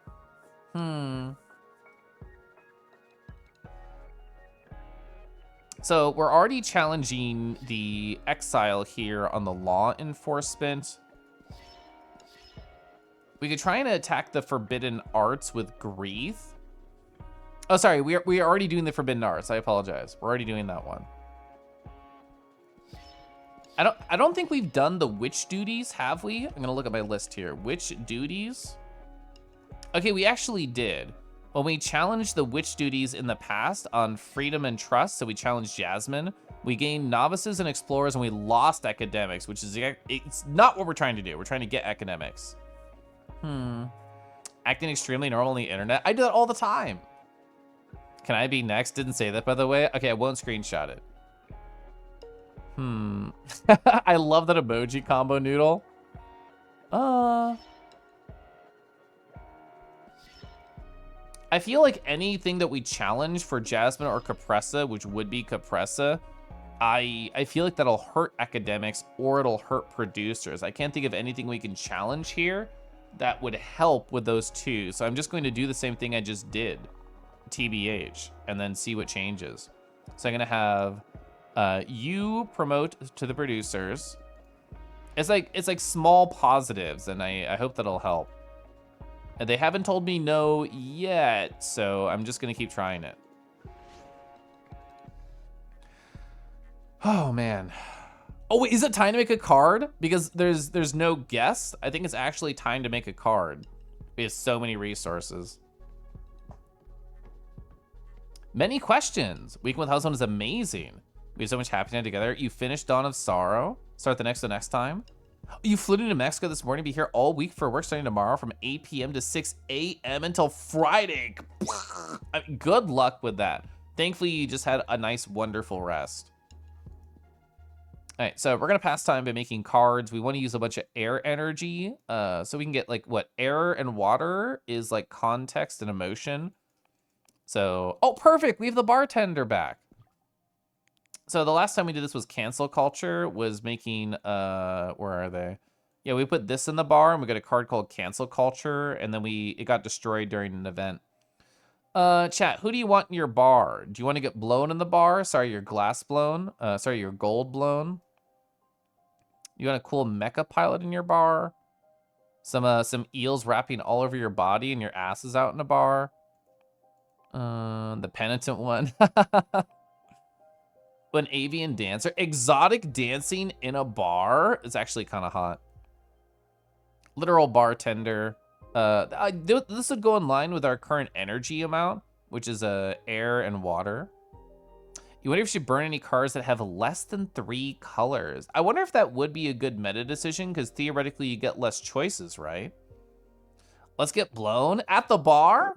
So we're already challenging the exile here on the law enforcement. We could try and attack the forbidden arts with Greeth. Oh, sorry, we are already doing the forbidden arts. I apologize. We're already doing that one. I don't think we've done the witch duties, have we? I'm gonna look at my list here. Witch duties? Okay, we actually did. When we challenged the witch duties in the past on freedom and trust, so we challenged Jasmine, we gained novices and explorers, and we lost academics, which is, it's not what we're trying to do. We're trying to get academics. Acting extremely normal on the internet. I do that all the time. Can I be next? Didn't say that, by the way. Okay, I won't screenshot it. I love that emoji combo, Noodle. I feel like anything that we challenge for Jasmine or Capressa, which would be Capressa, I feel like that'll hurt academics or it'll hurt producers. I can't think of anything we can challenge here that would help with those two. So I'm just going to do the same thing I just did, TBH, and then see what changes. So I'm gonna have you promote to the producers. It's like small positives, and I hope that'll help. And they haven't told me no yet, so I'm just gonna keep trying it. Oh man. Oh wait, is it time to make a card? Because there's no guess. I think it's actually time to make a card. We have so many resources. Many questions. Weekend with Household is amazing. We have so much happy time together. You finished Dawn of Sorrow. Start the next time. You flew to New Mexico this morning. Be here all week for work starting tomorrow from 8 p.m. to 6 a.m. until Friday. I mean, good luck with that. Thankfully, you just had a nice, wonderful rest. All right, so we're gonna pass time by making cards. We want to use a bunch of air energy, so we can get like what air and water is like context and emotion. So, oh, perfect. We have the bartender back. So the last time we did this was cancel culture, was making, where are they? Yeah, we put this in the bar and we got a card called cancel culture, and then it got destroyed during an event. Chat, who do you want in your bar? Do you want to get blown in the bar? Sorry, your glass blown. Sorry, your gold blown. You want a cool mecha pilot in your bar? Some eels wrapping all over your body and your ass is out in a bar. The penitent one. An avian dancer. Exotic dancing in a bar is actually kind of hot. Literal bartender. This would go in line with our current energy amount, which is air and water. You wonder if you should burn any cards that have less than 3 colors. I wonder if that would be a good meta decision, because theoretically you get less choices, right? Let's get blown at the bar.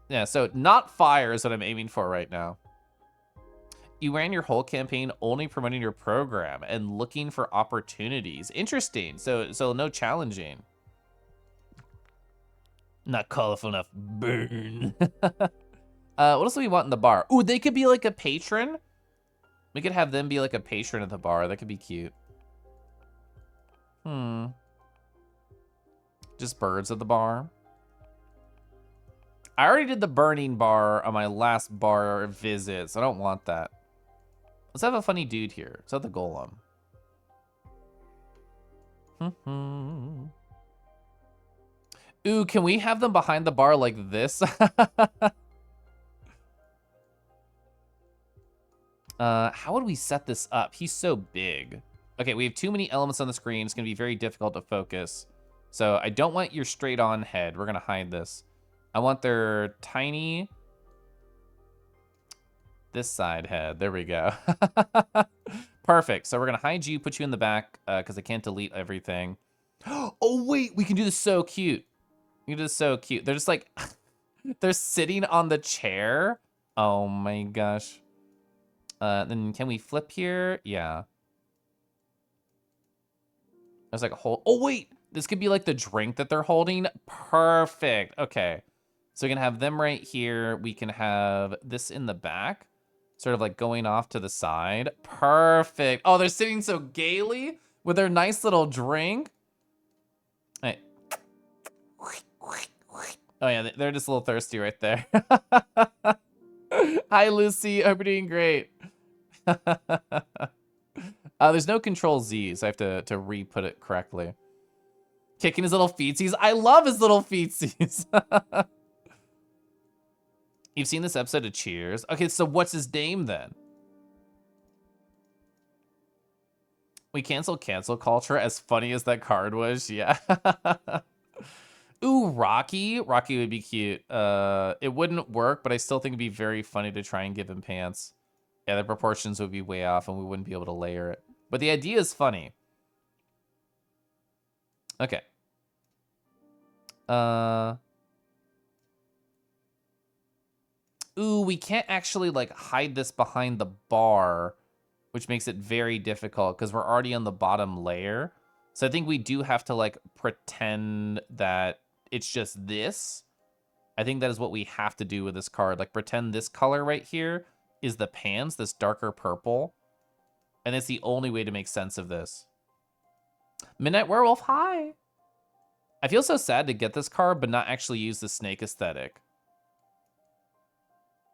Yeah, so not fire is what I'm aiming for right now. You ran your whole campaign only promoting your program and looking for opportunities. Interesting. So no challenging. Not colorful enough. Burn. What else do we want in the bar? Ooh, they could be like a patron. We could have them be like a patron at the bar. That could be cute. Just birds at the bar. I already did the burning bar on my last bar visit, so I don't want that. Let's have a funny dude here. Let's have the golem. Ooh, can we have them behind the bar like this? How would we set this up? He's so big. Okay, we have too many elements on the screen. It's gonna be very difficult to focus. So I don't want your straight on head. We're gonna hide this. I want their tiny, this side head. There we go. Perfect. So we're gonna hide you, put you in the back, because I can't delete everything. Oh wait, we can do this so cute. We can do this so cute. They're just like, they're sitting on the chair. Oh my gosh. Then can we flip here? Yeah. There's like a whole, oh wait, this could be like the drink that they're holding. Perfect. Okay. So we can have them right here. We can have this in the back, sort of like going off to the side. Perfect. Oh, they're sitting so gaily with their nice little drink. Hey. Oh yeah, they're just a little thirsty right there. Hi, Lucy. Hope you're doing great. There's no control Z, so I have to re-put it correctly. Kicking his little feetsies. I love his little feetsies. You've seen this episode of Cheers. Okay, so what's his name then? We cancel culture, as funny as that card was. Yeah. Ooh, Rocky. Rocky would be cute. It wouldn't work, but I still think it'd be very funny to try and give him pants. Yeah, the proportions would be way off and we wouldn't be able to layer it. But the idea is funny. Okay. Ooh, we can't actually like hide this behind the bar, which makes it very difficult because we're already on the bottom layer. So I think we do have to like pretend that it's just this. I think that is what we have to do with this card. Like pretend this color right here is the pants, this darker purple. And it's the only way to make sense of this. Midnight Werewolf, hi. I feel so sad to get this card, but not actually use the snake aesthetic.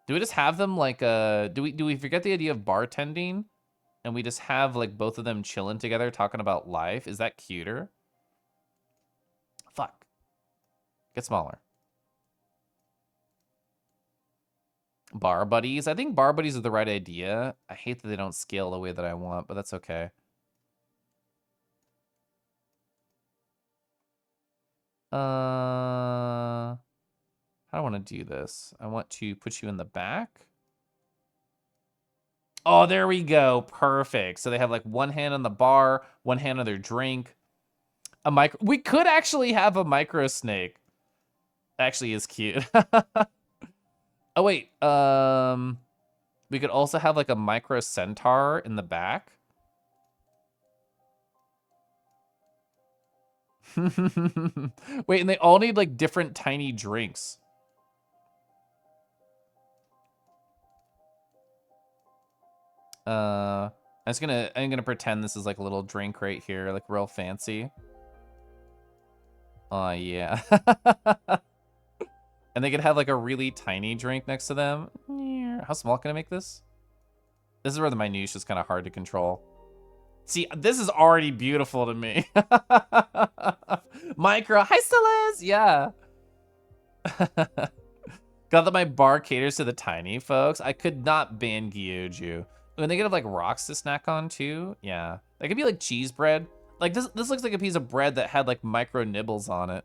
Do we just have them like do we forget the idea of bartending? And we just have like both of them chilling together talking about life? Is that cuter? Fuck. Get smaller. Bar buddies. I think bar buddies are the right idea. I hate that they don't scale the way that I want, but that's okay. How do I want to do this? I want to put you in the back. Oh, there we go. Perfect. So they have like one hand on the bar, one hand on their drink. A micro. We could actually have a micro snake. Actually is cute. Oh wait. We could also have like a micro centaur in the back. Wait, and they all need like different tiny drinks. I'm gonna pretend this is like a little drink right here, like real fancy. Oh yeah. And they could have like a really tiny drink next to them. How small can I make this? This is where the minutiae is kind of hard to control. See, this is already beautiful to me. Micro, hi Stelis, yeah. Got that my bar caters to the tiny folks. I could not ban Gyoju. And they could have like rocks to snack on too. Yeah, that could be like cheese bread. Like this looks like a piece of bread that had like micro nibbles on it.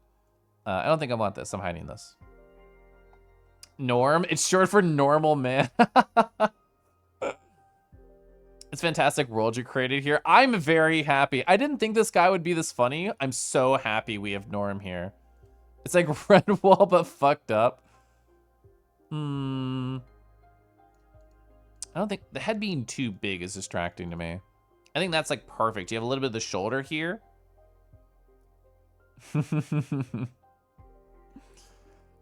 I don't think I want this. I'm hiding this. Norm. It's short for normal man. It's fantastic world you created here. I'm very happy. I didn't think this guy would be this funny. I'm so happy we have Norm here. It's like Redwall but fucked up. I don't think the head being too big is distracting to me. I think that's like perfect. You have a little bit of the shoulder here.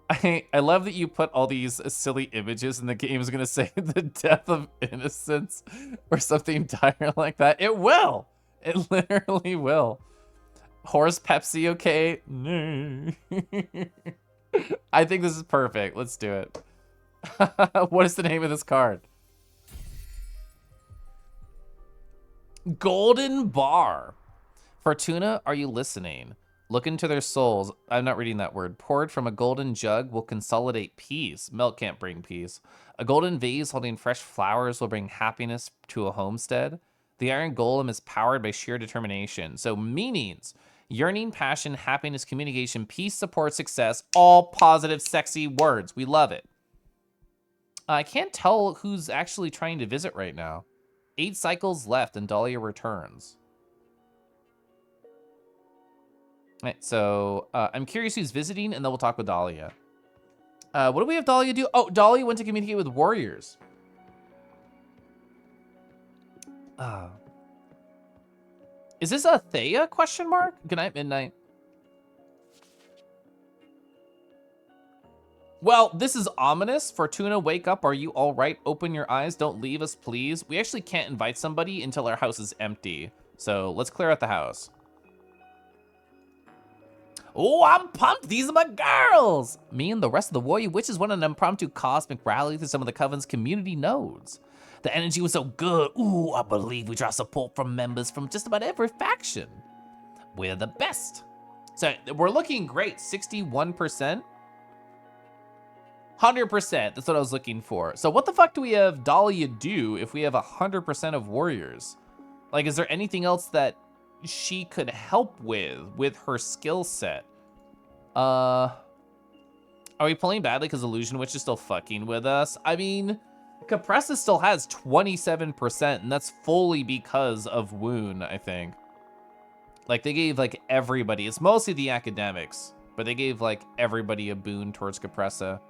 I love that you put all these silly images and the game is gonna say the death of innocence or something dire like that. It will. It literally will. Horse Pepsi, okay? No. I think this is perfect. Let's do it. What is the name of this card? Golden Bar. Fortuna, are you listening? Look into their souls. I'm not reading that word. Poured from a golden jug will consolidate peace. Milk can't bring peace. A golden vase holding fresh flowers will bring happiness to a homestead. The iron golem is powered by sheer determination. So meanings: yearning, passion, happiness, communication, peace, support, success. All positive, sexy words. We love it. I can't tell who's actually trying to visit right now. 8 cycles left and Dahlia returns. All right, so I'm curious who's visiting, and then we'll talk with Dahlia. What do we have Dahlia do? Oh, Dahlia went to communicate with warriors. Is this a Thea question mark? Good night, Midnight. Well, this is ominous. Fortuna, wake up. Are you all right? Open your eyes. Don't leave us, please. We actually can't invite somebody until our house is empty. So let's clear out the house. Oh, I'm pumped. These are my girls. Me and the rest of the Warrior Witches went on an impromptu cosmic rally through some of the Coven's community nodes. The energy was so good. Ooh, I believe we draw support from members from just about every faction. We're the best. So we're looking great. 61%. 100%, that's what I was looking for. So what the fuck do we have Dahlia do if we have 100% of warriors? Like, is there anything else that she could help with her skill set? Are we playing badly because Illusion Witch is still fucking with us? I mean, Capressa still has 27%, and that's fully because of Wound, I think. Like, they gave, like, everybody, it's mostly the academics, but they gave, like, everybody a boon towards Capressa.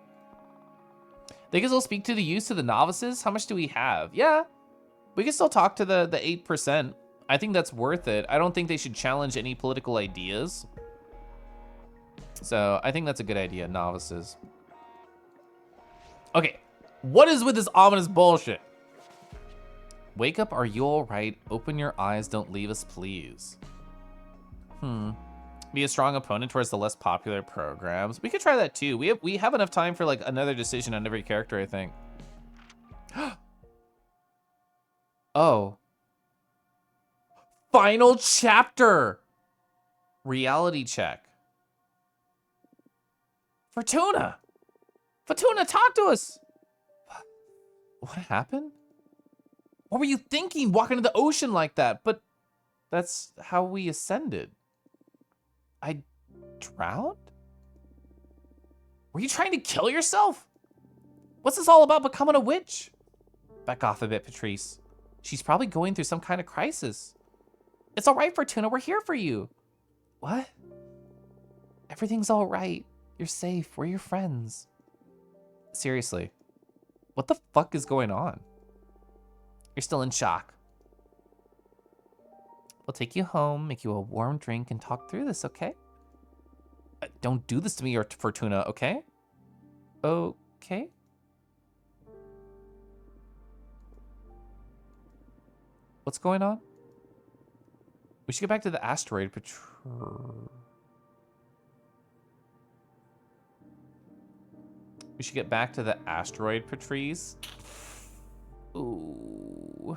They can still speak to the youth, to the novices. How much do we have? Yeah, we can still talk to the 8%. I think that's worth it. I don't think they should challenge any political ideas. So I think that's a good idea, novices. Okay, what is with this ominous bullshit? Wake up, are you all right? Open your eyes, don't leave us, please. Be a strong opponent towards the less popular programs. We could try that too. We have enough time for like another decision on every character, I think. Oh. Final chapter. Reality check. Fortuna. Fortuna, talk to us. What happened? What were you thinking walking into the ocean like that? But that's how we ascended. I drowned? Were you trying to kill yourself? What's this all about becoming a witch? Back off a bit, Patrice. She's probably going through some kind of crisis. It's all right, Fortuna, we're here for you. What? Everything's all right. You're safe, we're your friends. Seriously, what the fuck is going on? You're still in shock. We'll take you home, make you a warm drink, and talk through this, okay? Don't do this to me, or Fortuna, okay? Okay? What's going on? We should get back to the asteroid patrol. We should get back to the asteroid Patrice. Ooh.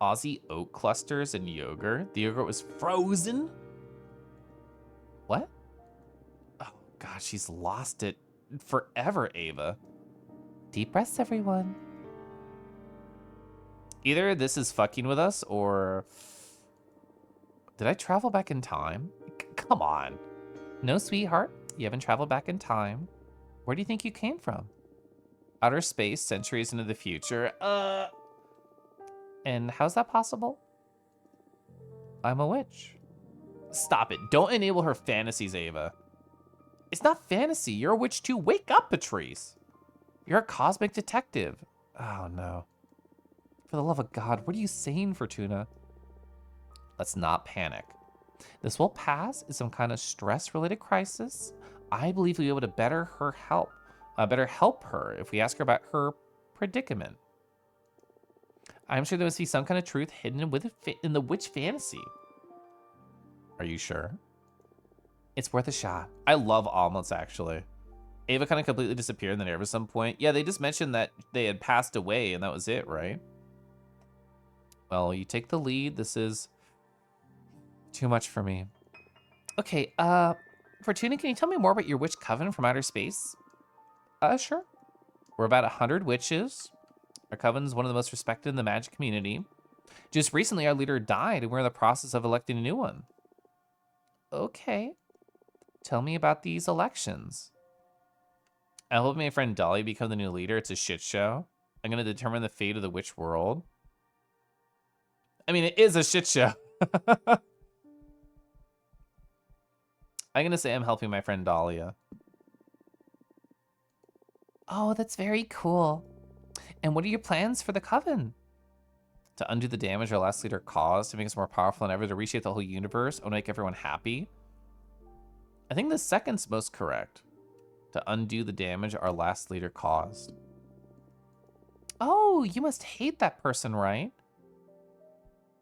Aussie oat clusters and yogurt. The yogurt was frozen? What? Oh God, she's lost it forever, Ava. Deep breaths, everyone. Either this is fucking with us, or... Did I travel back in time? Come on. No, sweetheart. You haven't traveled back in time. Where do you think you came from? Outer space, centuries into the future. And how's that possible? I'm a witch. Stop it. Don't enable her fantasies, Ava. It's not fantasy. You're a witch too. Wake up, Patrice. You're a cosmic detective. Oh, no. For the love of God, what are you saying, Fortuna? Let's not panic. This will pass. It's some kind of stress-related crisis. I believe we'll be able to better help her if we ask her about her predicament. I'm sure there must be some kind of truth hidden in the witch fantasy. Are you sure? It's worth a shot. I love omelets, actually. Ava kind of completely disappeared in the air at some point. Yeah, they just mentioned that they had passed away, and that was it, right? Well, you take the lead. This is too much for me. Okay, Fortuna, can you tell me more about your witch coven from outer space? Sure. We're about 100 witches. Our coven's one of the most respected in the magic community. Just recently, our leader died, and we're in the process of electing a new one. Okay. Tell me about these elections. I hope my friend Dolly become the new leader. It's a shit show. I'm going to determine the fate of the witch world. I mean, it is a shit show. I'm going to say I'm helping my friend Dahlia. Oh, that's very cool. And what are your plans for the coven? To undo the damage our last leader caused, to make us more powerful than ever, to reshape the whole universe, or make everyone happy. I think the second's most correct. To undo the damage our last leader caused. Oh, you must hate that person, right?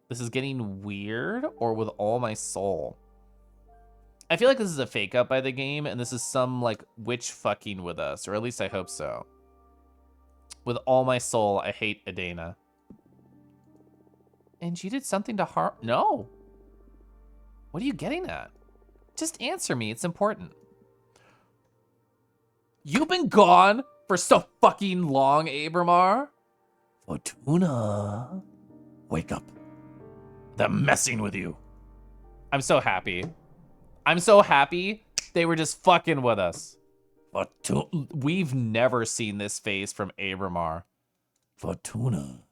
This is getting weird, or with all my soul. I feel like this is a fake up by the game, and this is some, like, witch fucking with us, or at least I hope so. With all my soul, I hate Adana. And she did something to harm... No. What are you getting at? Just answer me, it's important. You've been gone for so fucking long, Abramar. Fortuna. Wake up. They're messing with you. I'm so happy. I'm so happy they were just fucking with us. We've never seen this face from Abramar. Fortuna.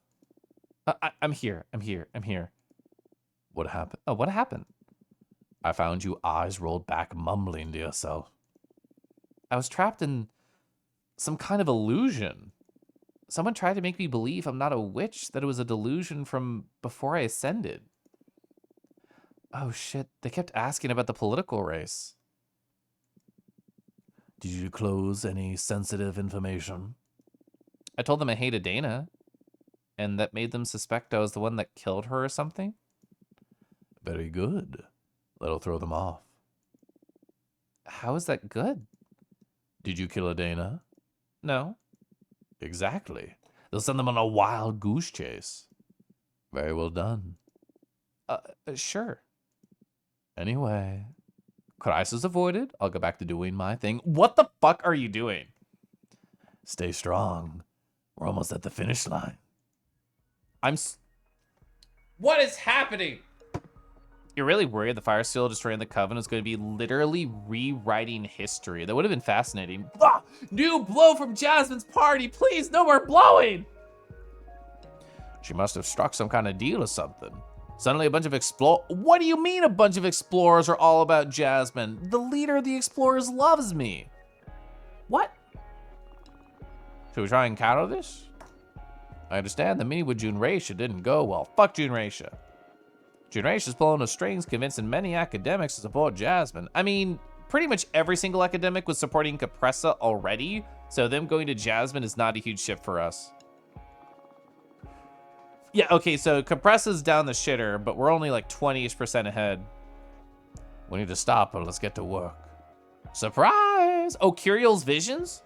I'm here. I'm here. I'm here. What happened? Oh, what happened? I found you eyes rolled back, mumbling to yourself. I was trapped in some kind of illusion. Someone tried to make me believe I'm not a witch, that it was a delusion from before I ascended. Oh shit, they kept asking about the political race. Did you disclose any sensitive information? I told them I hated Dana, and that made them suspect I was the one that killed her or something. Very good. That'll throw them off. How is that good? Did you kill Adana? No. Exactly. They'll send them on a wild goose chase. Very well done. Sure. Anyway, crisis avoided. I'll go back to doing my thing. What the fuck are you doing? Stay strong. We're almost at the finish line. What is happening? You're really worried the Fire Seal destroying the Covenant is going to be literally rewriting history. That would have been fascinating. Ah! New blow from Jasmine's party. Please, no more blowing. She must have struck some kind of deal or something. Suddenly a bunch of What do you mean a bunch of explorers are all about Jasmine? The leader of the explorers loves me. What? Should we try and counter this? I understand the meeting with Junraisha didn't go well. Fuck Junraisha. Junraisha's pulling the strings, convincing many academics to support Jasmine. I mean, pretty much every single academic was supporting Capressa already, so them going to Jasmine is not a huge shift for us. Yeah, okay, so Capressa's down the shitter, but we're only like 20% ahead. We need to stop, but let's get to work. Surprise! Oh, Curiel's visions?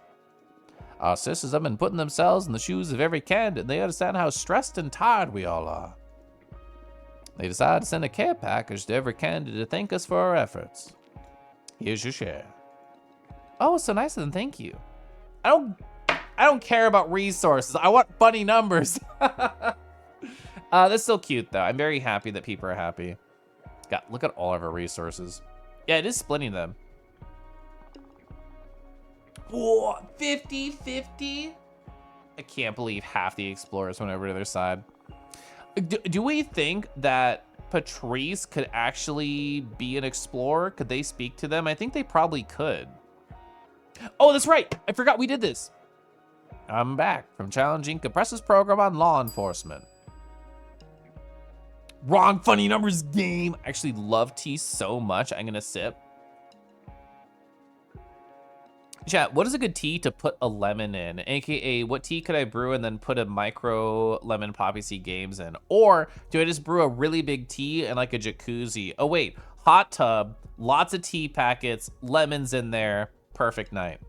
Our sisters have been putting themselves in the shoes of every candidate, and they understand how stressed and tired we all are. They decided to send a care package to every candidate to thank us for our efforts. Here's your share. Oh, so nice of them, thank you. I don't care about resources. I want funny numbers. That's still cute though. I'm very happy that people are happy. God, look at all of our resources. Yeah, it is splitting them. Whoa, 50-50? I can't believe half the explorers went over to their side. Do we think that Patrice could actually be an explorer? Could they speak to them? I think they probably could. Oh, that's right. I forgot we did this. I'm back from challenging Capressa's program on law enforcement. Wrong funny numbers game. I actually love tea so much. I'm gonna sip. Chat, what is a good tea to put a lemon in? AKA, what tea could I brew and then put a micro lemon poppy seed games in? Or do I just brew a really big tea and like a jacuzzi? Oh wait, hot tub, lots of tea packets, lemons in there. Perfect night.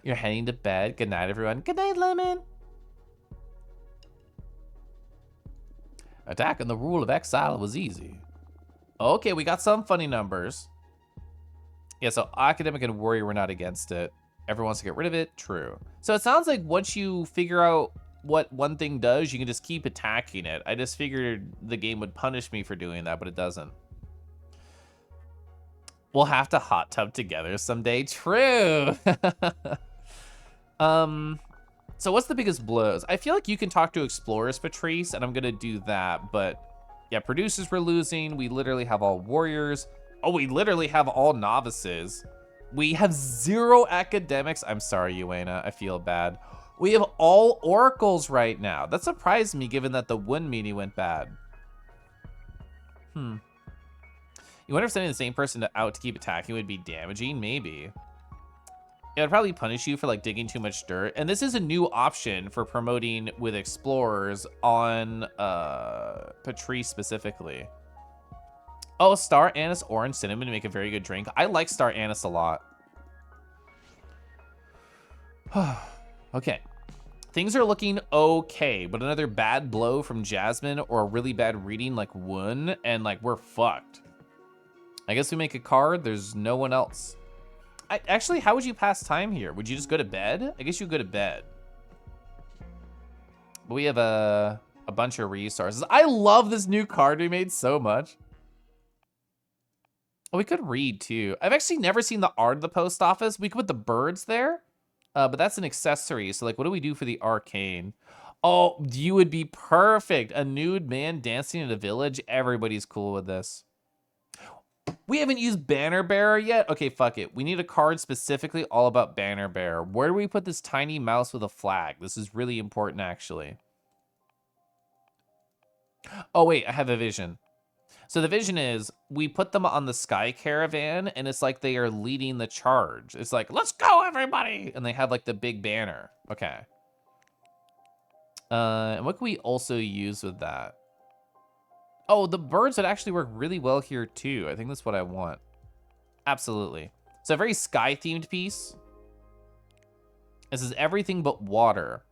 You're heading to bed. Good night, everyone. Good night, Lemon. Attacking the rule of exile was easy. Okay, we got some funny numbers. Yeah, so academic and warrior were not against it. Everyone wants to get rid of it. True. So it sounds like once you figure out what one thing does, you can just keep attacking it. I just figured the game would punish me for doing that, but it doesn't. We'll have to hot tub together someday. True. So what's the biggest blows? I feel like you can talk to explorers, Patrice, and I'm gonna do that. But yeah, producers we're losing. We literally have all warriors. Oh, we literally have all novices. We have 0 academics. I'm sorry, Uena. I feel bad. We have all oracles right now. That surprised me given that the Wound meeting went bad. You wonder if sending the same person out to keep attacking would be damaging? Maybe. It would probably punish you for like digging too much dirt. And this is a new option for promoting with explorers on Patrice specifically. Oh, star anise, orange, cinnamon to make a very good drink. I like star anise a lot. Okay. Things are looking okay, but another bad blow from Jasmine or a really bad reading like Woon, and like we're fucked. I guess we make a card. There's no one else. Actually, how would you pass time here? Would you just go to bed? I guess you go to bed. But we have a bunch of resources. I love this new card we made so much. Oh, we could read too. I've actually never seen the art of the post office. We could put the birds there, but that's an accessory. So like, what do we do for the arcane? Oh, you would be perfect. A nude man dancing in a village. Everybody's cool with this. We haven't used Banner Bearer yet. Okay, fuck it. We need a card specifically all about Banner Bearer. Where do we put this tiny mouse with a flag? This is really important, actually. Oh, wait, I have a vision. So the vision is we put them on the Sky Caravan, and it's like they are leading the charge. It's like, let's go, everybody! And they have like the big banner. Okay. And what can we also use with that? Oh, the birds would actually work really well here too. I think that's what I want. Absolutely. So a very sky-themed piece. This is everything but water.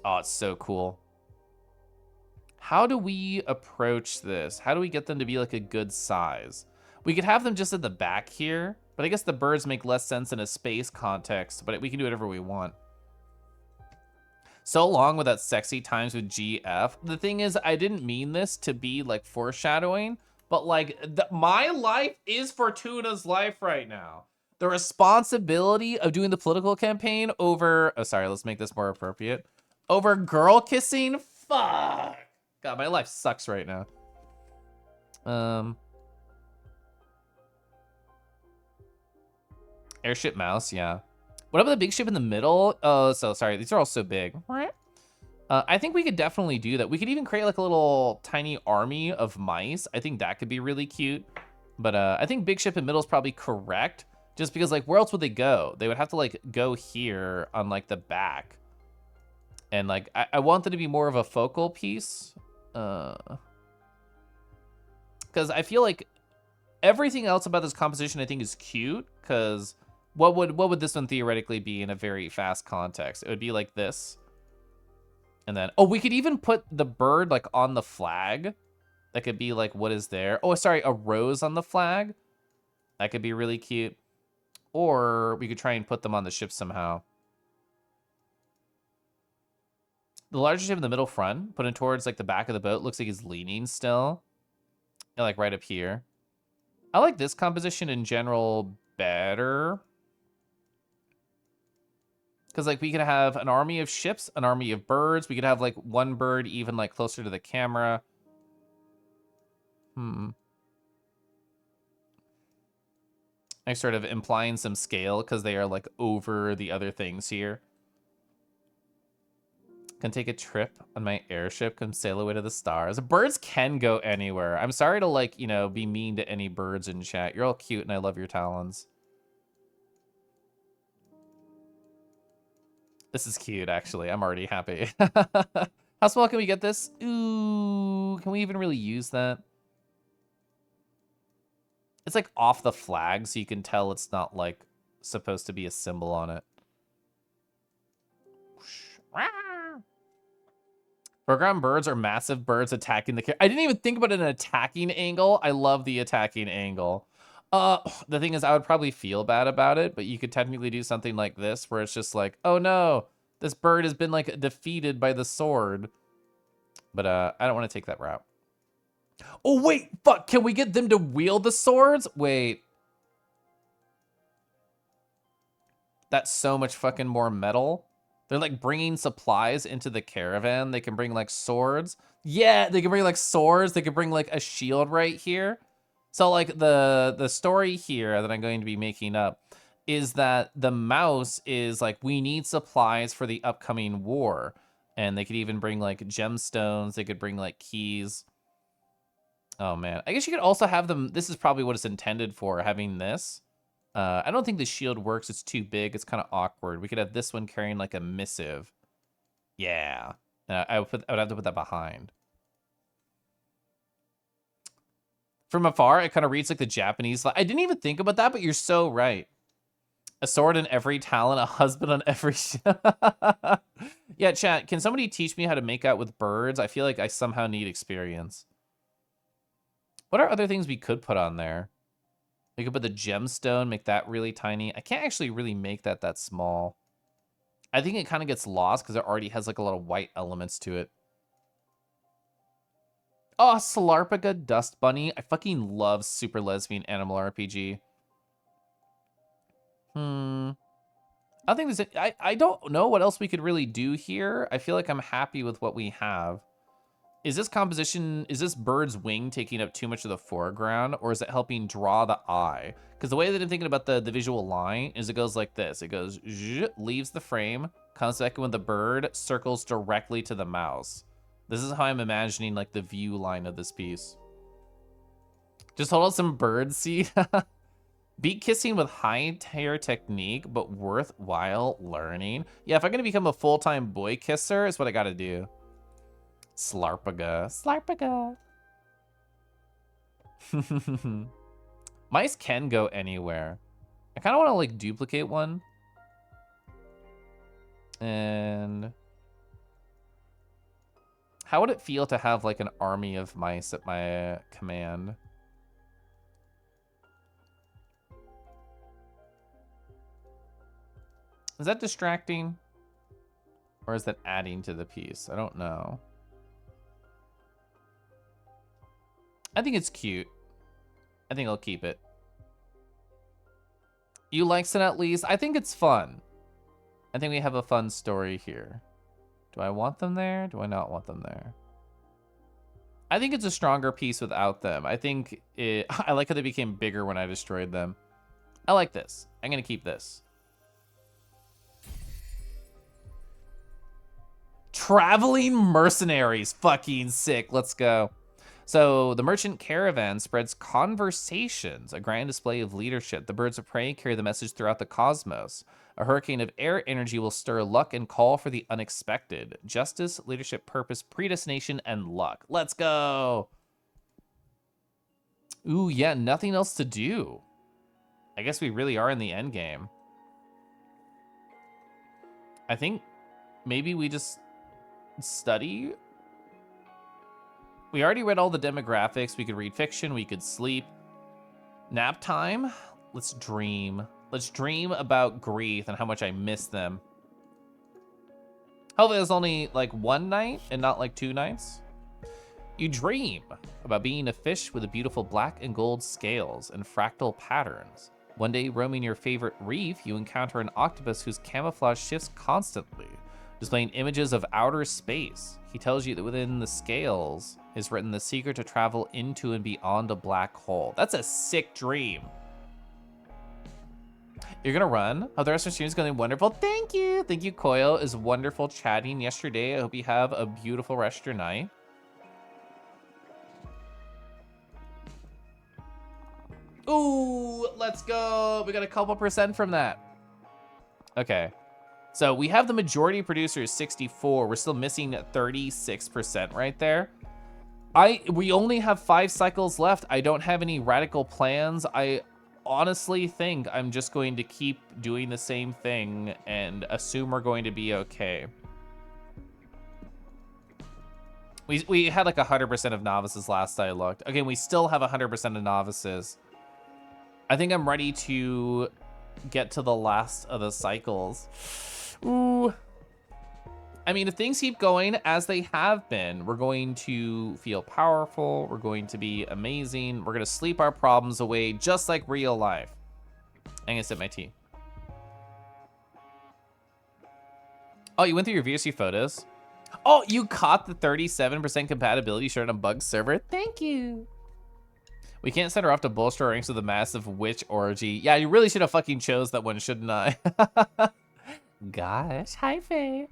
Oh, it's so cool. How do we approach this? How do we get them to be like a good size? We could have them just at the back here, but I guess the birds make less sense in a space context, but we can do whatever we want. So long with that sexy times with GF. The thing is, I didn't mean this to be like foreshadowing, but like my life is Fortuna's life right now. The responsibility of doing the political campaign over, oh, sorry, let's make this more appropriate. Over girl kissing? Fuck. God, my life sucks right now. Airship mouse, yeah. What about the big ship in the middle? Oh, so sorry, these are all so big. I think we could definitely do that. We could even create like a little tiny army of mice. I think that could be really cute. But I think big ship in middle is probably correct. Just because like, where else would they go? They would have to like go here on like the back. And like, I want them to be more of a focal piece. Because I feel like everything else about this composition I think is cute. Because what would this one theoretically be in a very fast context? It would be like this. And then, oh, we could even put the bird like on the flag. That could be like, what is there? Oh, sorry, a rose on the flag. That could be really cute. Or we could try and put them on the ship somehow. The larger ship in the middle front, put it towards like the back of the boat, looks like he's leaning still. And like right up here. I like this composition in general better. Because like we could have an army of ships, an army of birds. We could have like one bird even like closer to the camera. Like sort of implying some scale because they are like over the other things here. Can take a trip on my airship, come sail away to the stars. Birds can go anywhere. I'm sorry to like, you know, be mean to any birds in chat. You're all cute and I love your talons. This is cute, actually. I'm already happy. How small can we get this? Ooh, can we even really use that? It's like off the flag, so you can tell it's not like supposed to be a symbol on it. Foreground birds are massive birds attacking the... I didn't even think about an attacking angle. I love the attacking angle. The thing is, I would probably feel bad about it, but you could technically do something like this, where it's just like, oh no, this bird has been like defeated by the sword. But I don't want to take that route. Oh wait, fuck, can we get them to wield the swords? Wait. That's so much fucking more metal. They're like bringing supplies into the caravan. They can bring like swords. Yeah, they can bring like swords. They can bring like a shield right here. So like the story here that I'm going to be making up is that the mouse is like, we need supplies for the upcoming war. And they could even bring like gemstones. They could bring like keys. Oh man, I guess you could also have them. This is probably what it's intended for, having this. I don't think the shield works. It's too big. It's kind of awkward. We could have this one carrying like a missive. Yeah. I would have to put that behind. From afar, it kind of reads like the Japanese. I didn't even think about that, but you're so right. A sword in every talon, a husband on every... Yeah, chat, can somebody teach me how to make out with birds? I feel like I somehow need experience. What are other things we could put on there? We could put the gemstone, make that really tiny. I can't actually really make that small. I think it kind of gets lost because it already has like a lot of white elements to it. Oh, Slarpiga Dust Bunny. I fucking love Super Lesbian Animal RPG. I think there's I don't know what else we could really do here. I feel like I'm happy with what we have. Is this composition, is this bird's wing taking up too much of the foreground, or is it helping draw the eye? Because the way that I'm thinking about the visual line is it goes like this. It goes, leaves the frame, comes back in with the bird, circles directly to the mouse. This is how I'm imagining like the view line of this piece. Just hold out some bird seed. Beat kissing with high tier technique, but worthwhile learning. Yeah, if I'm gonna become a full-time boy kisser, is what I gotta do. Slarpiga. Slarpiga. Mice can go anywhere. I kind of want to like duplicate one. And how would it feel to have like an army of mice at my command? Is that distracting? Or is that adding to the piece? I don't know. I think it's cute. I think I'll keep it. You likes it at least? I think it's fun. I think we have a fun story here. Do I want them there? Do I not want them there? I think it's a stronger piece without them. I think it... I like how they became bigger when I destroyed them. I like this. I'm going to keep this. Traveling mercenaries. Fucking sick. Let's go. So the merchant caravan spreads conversations, a grand display of leadership. The birds of prey carry the message throughout the cosmos. A hurricane of air energy will stir luck and call for the unexpected. Justice, leadership, purpose, predestination, and luck. Let's go. Ooh, yeah, nothing else to do. I guess we really are in the end game. I think maybe we just study. We already read all the demographics. We could read fiction. We could sleep. Nap time. Let's dream. Let's dream about Grief and how much I miss them. Hopefully there's only like one night and not like 2 nights. You dream about being a fish with a beautiful black and gold scales and fractal patterns. One day, roaming your favorite reef, you encounter an octopus whose camouflage shifts constantly, displaying images of outer space. He tells you that within the scales is written the secret to travel into and beyond a black hole. That's a sick dream. You're gonna run? Oh, the rest of the stream is gonna be wonderful. Thank you. Thank you, Koyo. It was wonderful chatting yesterday. I hope you have a beautiful rest of your night. Ooh, let's go. We got a couple % from that. Okay. So we have the majority producers, 64. We're still missing 36% right there. We only have 5 cycles left. I don't have any radical plans. I honestly think I'm just going to keep doing the same thing and assume we're going to be okay. We had like 100% of novices last I looked. Again, we still have 100% of novices. I think I'm ready to get to the last of the cycles. Ooh. I mean, if things keep going as they have been, we're going to feel powerful. We're going to be amazing. We're going to sleep our problems away just like real life. I'm going to sip my tea. Oh, you went through your VSC photos? Oh, you caught the 37% compatibility shirt on Bug server? Thank you. We can't send her off to bolster our ranks with a massive witch orgy. Yeah, you really should have fucking chose that one, shouldn't I? Gosh, hi Faye.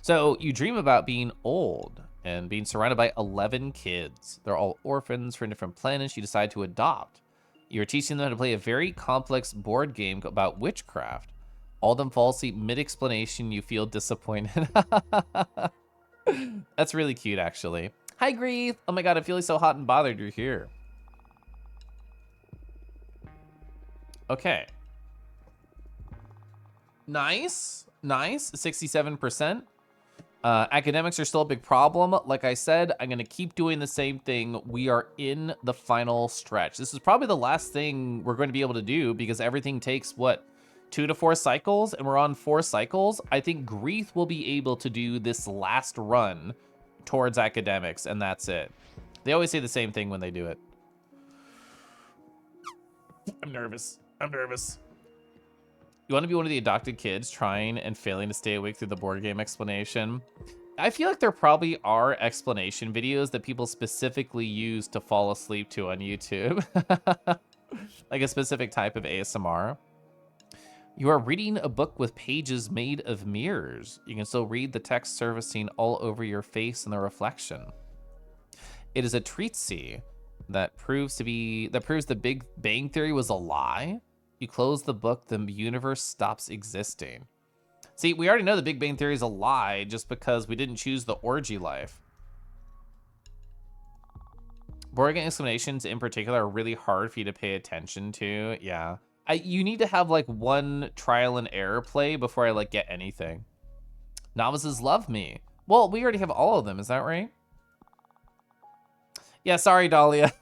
So you dream about being old and being surrounded by 11 kids. They're all orphans from different planets you decide to adopt. You're teaching them how to play a very complex board game about witchcraft. All of them fall asleep mid-explanation. You feel disappointed. That's really cute, actually. Hi, Grief. Oh my god, I'm feeling so hot and bothered you're here. Okay. Nice. Nice. 67%. Academics are still a big problem. Like I said, I'm going to keep doing the same thing. We are in the final stretch. This is probably the last thing we're going to be able to do because everything takes, what, 2 to 4 cycles? And we're on 4 cycles. I think Grief will be able to do this last run towards academics, and that's it. They always say the same thing when they do it. I'm nervous. I'm nervous. You want to be one of the adopted kids trying and failing to stay awake through the board game explanation? I feel like there probably are explanation videos that people specifically use to fall asleep to on YouTube. Like a specific type of ASMR. You are reading a book with pages made of mirrors. You can still read the text surfacing all over your face in the reflection. It is a treatise that proves the Big Bang Theory was a lie. You close the book, the universe stops existing. See, we already know the Big Bang Theory is a lie just because we didn't choose the orgy life. Board game explanations in particular are really hard for you to pay attention to. Yeah. You need to have like one trial and error play before I like get anything. Novices love me. Well, we already have all of them, is that right? Yeah, sorry, Dahlia.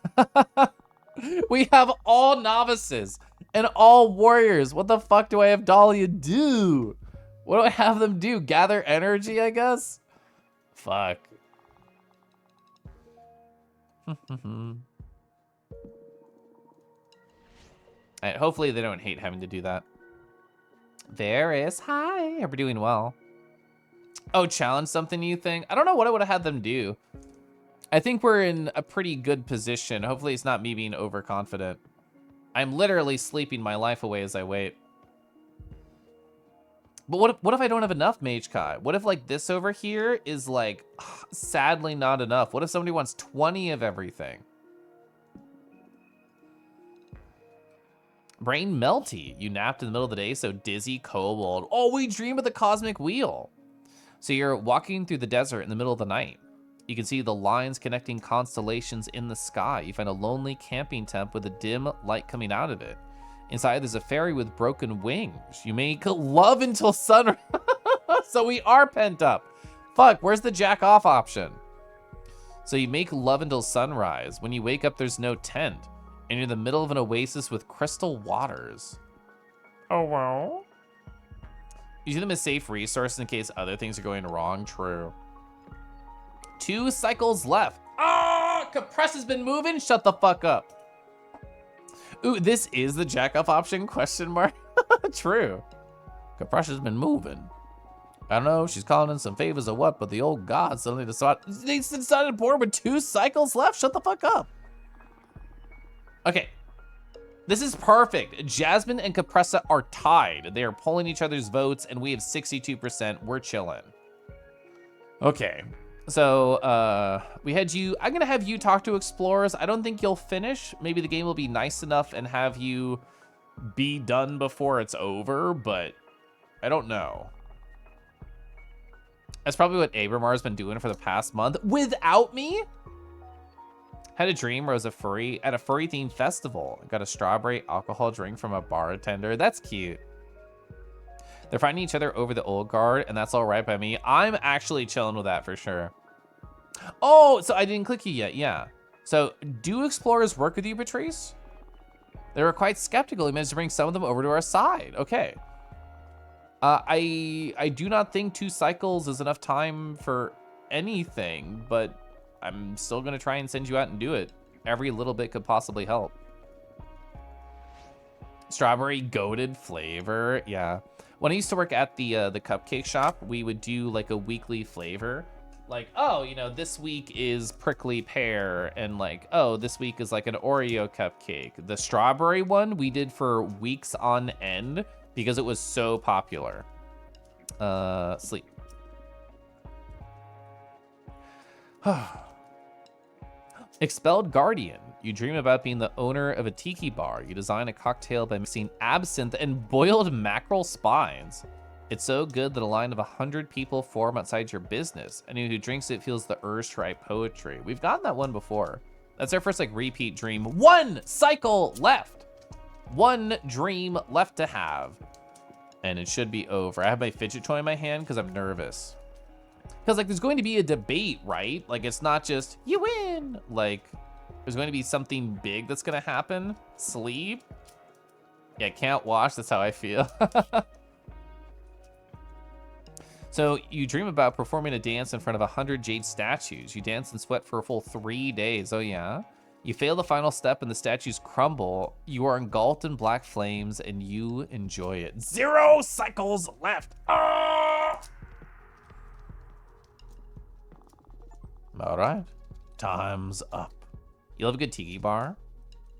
We have all novices and all warriors. What the fuck do I have Dahlia do? What do I have them do? Gather energy, I guess? Fuck. Alright, hopefully they don't hate having to do that. Varys, hi. Hope you're doing well. Oh, challenge something new thing? I don't know what I would have had them do. I think we're in a pretty good position. Hopefully it's not me being overconfident. I'm literally sleeping my life away as I wait. But what if I don't have enough Mage Kai? What if like this over here is like sadly not enough? What if somebody wants 20 of everything? Brain melty. You napped in the middle of the day, so dizzy, kobold. Oh, we dream of the cosmic wheel. So you're walking through the desert in the middle of the night. You can see the lines connecting constellations in the sky. You find a lonely camping tent with a dim light coming out of it. Inside, there's a fairy with broken wings. You make love until sunrise. So we are pent up. Fuck, where's the jack off option? So you make love until sunrise. When you wake up, there's no tent. And you're in the middle of an oasis with crystal waters. Oh, well. You see them as safe resources in case other things are going wrong. True. 2 cycles left. Ah, Compress has been moving. Shut the fuck up. Ooh, this is the jack off option? Question mark. True. Compress has been moving. I don't know. She's calling in some favors or what, but the old gods suddenly decided board with 2 cycles left. Shut the fuck up. Okay. This is perfect. Jasmine and Compressa are tied. They are pulling each other's votes, and we have 62%. We're chilling. Okay. So, we had you... I'm going to have you talk to explorers. I don't think you'll finish. Maybe the game will be nice enough and have you be done before it's over, but I don't know. That's probably what Abramar's been doing for the past month. Without me? Had a dream where I was at a furry themed festival. I got a strawberry alcohol drink from a bartender. That's cute. They're finding each other over the old guard, and that's all right by me. I'm actually chilling with that for sure. Oh, so I didn't click you yet. Yeah. So do explorers work with you, Patrice? They were quite skeptical. He managed to bring some of them over to our side. Okay. I do not think 2 cycles is enough time for anything, but I'm still gonna try and send you out and do it. Every little bit could possibly help. Strawberry goated flavor, yeah. When I used to work at the cupcake shop, we would do like a weekly flavor Like, oh, you know, this week is prickly pear, and like, oh, this week is like an Oreo cupcake. The strawberry one we did for weeks on end because it was so popular. Sleep. Expelled Guardian. You dream about being the owner of a tiki bar. You design a cocktail by mixing absinthe and boiled mackerel spines. It's so good that a line of 100 people form outside your business. Anyone who drinks it feels the urge to write poetry. We've gotten that one before. That's our first like repeat dream. One cycle left. One dream left to have. And it should be over. I have my fidget toy in my hand because I'm nervous. Because like there's going to be a debate, right? Like it's not just, you win. Like there's going to be something big that's going to happen. Sleep. Yeah, can't watch. That's how I feel. So you dream about performing a dance in front of 100 jade statues. You dance and sweat for a full 3 days. Oh yeah? You fail the final step and the statues crumble. You are engulfed in black flames and you enjoy it. 0 cycles left. Ah! All right, time's up. You love a good tiki bar?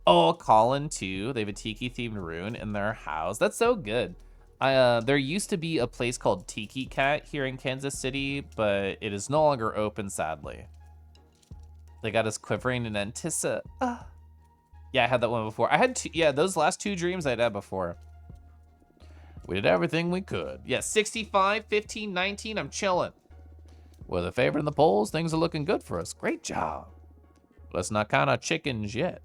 Oh, Colin too. They have a tiki themed rune in their house. That's so good. There used to be a place called Tiki Cat here in Kansas City, but it is no longer open, sadly. They got us quivering in anticipation. Yeah, I had that one before. I had two, yeah, those last 2 dreams I'd had before. We did everything we could. Yeah, 65, 15, 19, I'm chilling. We're the favorite in the polls. Things are looking good for us. Great job. Let's not count our chickens yet.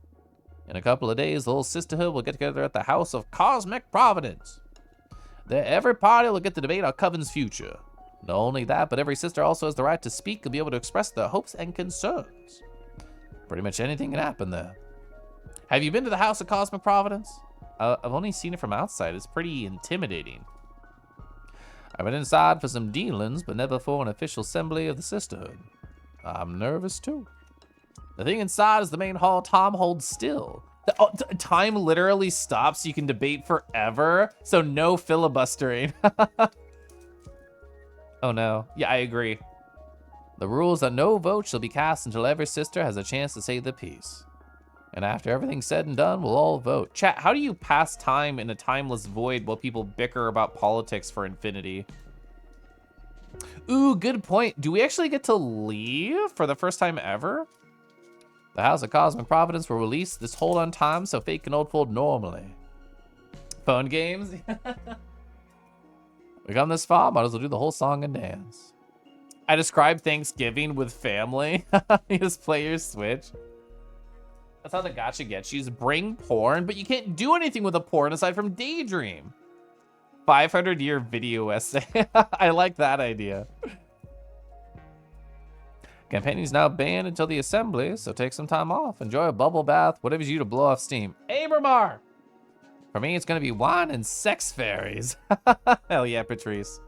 In a couple of days, the whole sisterhood will get together at the House of Cosmic Providence. There, every party will get to debate our coven's future. Not only that, but every sister also has the right to speak and be able to express their hopes and concerns. Pretty much anything can happen there. Have you been to the House of Cosmic Providence? I've only seen it from outside. It's pretty intimidating. I've been inside for some dealings, but never for an official assembly of the sisterhood. I'm nervous too. The thing inside is the main hall. Tom holds still. Time literally stops. So you can debate forever. So no filibustering. Oh no. Yeah, I agree. The rules are no vote shall be cast until every sister has a chance to say the piece. And after everything's said and done, we'll all vote. Chat, how do you pass time in a timeless void while people bicker about politics for infinity? Ooh, good point. Do we actually get to leave for the first time ever? The House of Cosmic Providence will release this hold on time so fate can unfold normally. Phone games? We come this far, might as well do the whole song and dance. I describe Thanksgiving with family. You just play your Switch. That's how the gacha gets you. Bring porn, but you can't do anything with a porn aside from daydream. 500-year video essay. I like that idea. Campaigning's now banned until the assembly, so take some time off. Enjoy a bubble bath, whatever's you to blow off steam. Abramar! For me, it's gonna be wine and sex fairies. Hell yeah, Patrice.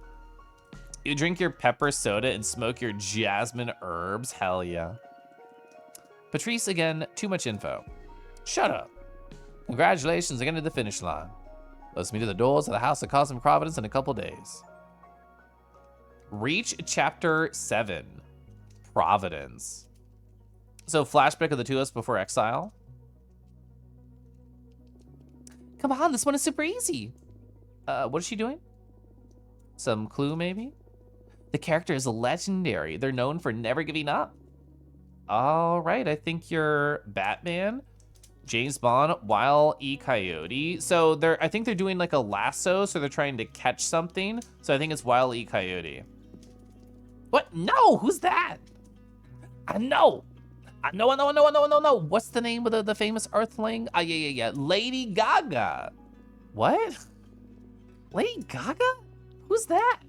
You drink your pepper soda and smoke your jasmine herbs. Hell yeah. Patrice, again, too much info. Shut up. Congratulations again to the finish line. Let's meet at the doors of the House of Cosmic Providence in a couple days. Reach Chapter 7. Providence. So flashback of the two of us before exile. Come on, this one is super easy. What is she doing? Some clue maybe? The character is legendary. They're known for never giving up. All right, I think you're Batman, James Bond, Wile E. Coyote. So I think they're doing like a lasso, so they're trying to catch something. So I think it's Wile E. Coyote. What? No, who's that? I know. No. What's the name of the famous Earthling? Yeah. Lady Gaga. What? Lady Gaga? Who's that?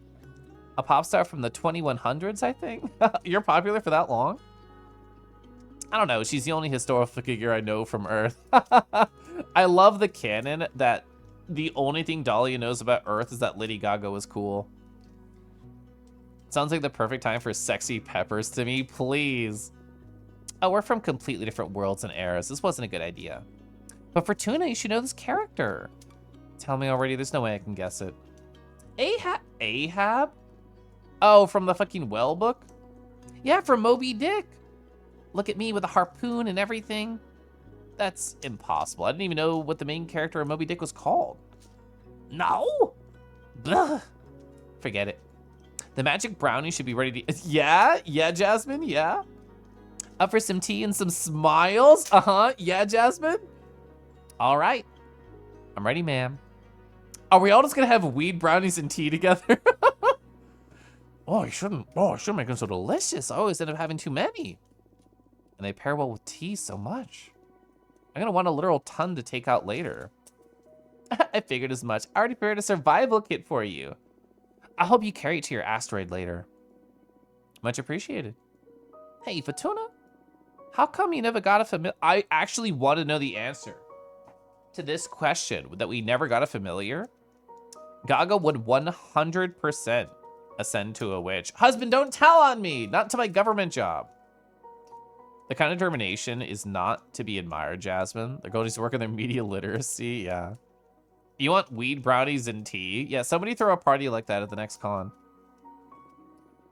A pop star from the 2100s, I think. You're popular for that long? I don't know. She's the only historical figure I know from Earth. I love the canon that the only thing Dahlia knows about Earth is that Lady Gaga was cool. Sounds like the perfect time for sexy peppers to me, please. Oh, we're from completely different worlds and eras. This wasn't a good idea. But for Tuna, you should know this character. Tell me already, there's no way I can guess it. Ahab? Oh, from the fucking Well book? Yeah, from Moby Dick. Look at me with a harpoon and everything. That's impossible. I didn't even know what the main character of Moby Dick was called. No? Blah. Forget it. The magic brownie should be ready to... Yeah? Yeah, Jasmine? Yeah? Up for some tea and some smiles? Uh-huh. Yeah, Jasmine? All right. I'm ready, ma'am. Are we all just gonna have weed brownies and tea together? Oh, I shouldn't make them so delicious. I always end up having too many. And they pair well with tea so much. I'm gonna want a literal ton to take out later. I figured as much. I already prepared a survival kit for you. I hope you carry it to your asteroid later. Much appreciated. Hey, Fatuna, how come you never got a familiar? I actually want to know the answer to this question that we never got a familiar. Gaga would 100% ascend to a witch. Husband, don't tell on me. Not to my government job. The kind of determination is not to be admired, Jasmine. They're going to work on their media literacy. Yeah. You want weed brownies and tea? Yeah, somebody throw a party like that at the next con.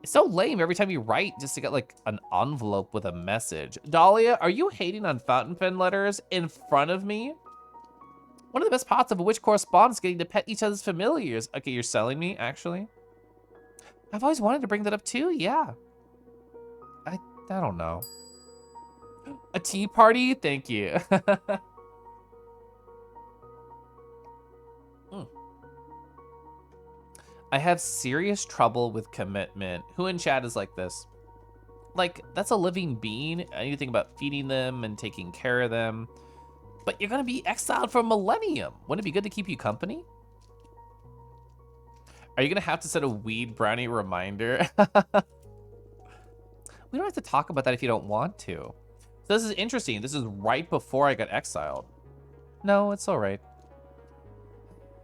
It's so lame every time you write just to get like an envelope with a message. Dahlia, are you hating on fountain pen letters in front of me? One of the best parts of a witch correspondence is getting to pet each other's familiars. Okay, you're selling me, actually? I've always wanted to bring that up too, yeah. I don't know. A tea party? Thank you. I have serious trouble with commitment. Who in chat is like this? Like, that's a living being. I need to think about feeding them and taking care of them. But you're gonna be exiled for a millennium. Wouldn't it be good to keep you company? Are you gonna have to set a weed brownie reminder? We don't have to talk about that if you don't want to. So this is interesting. This is right before I got exiled. No, it's all right.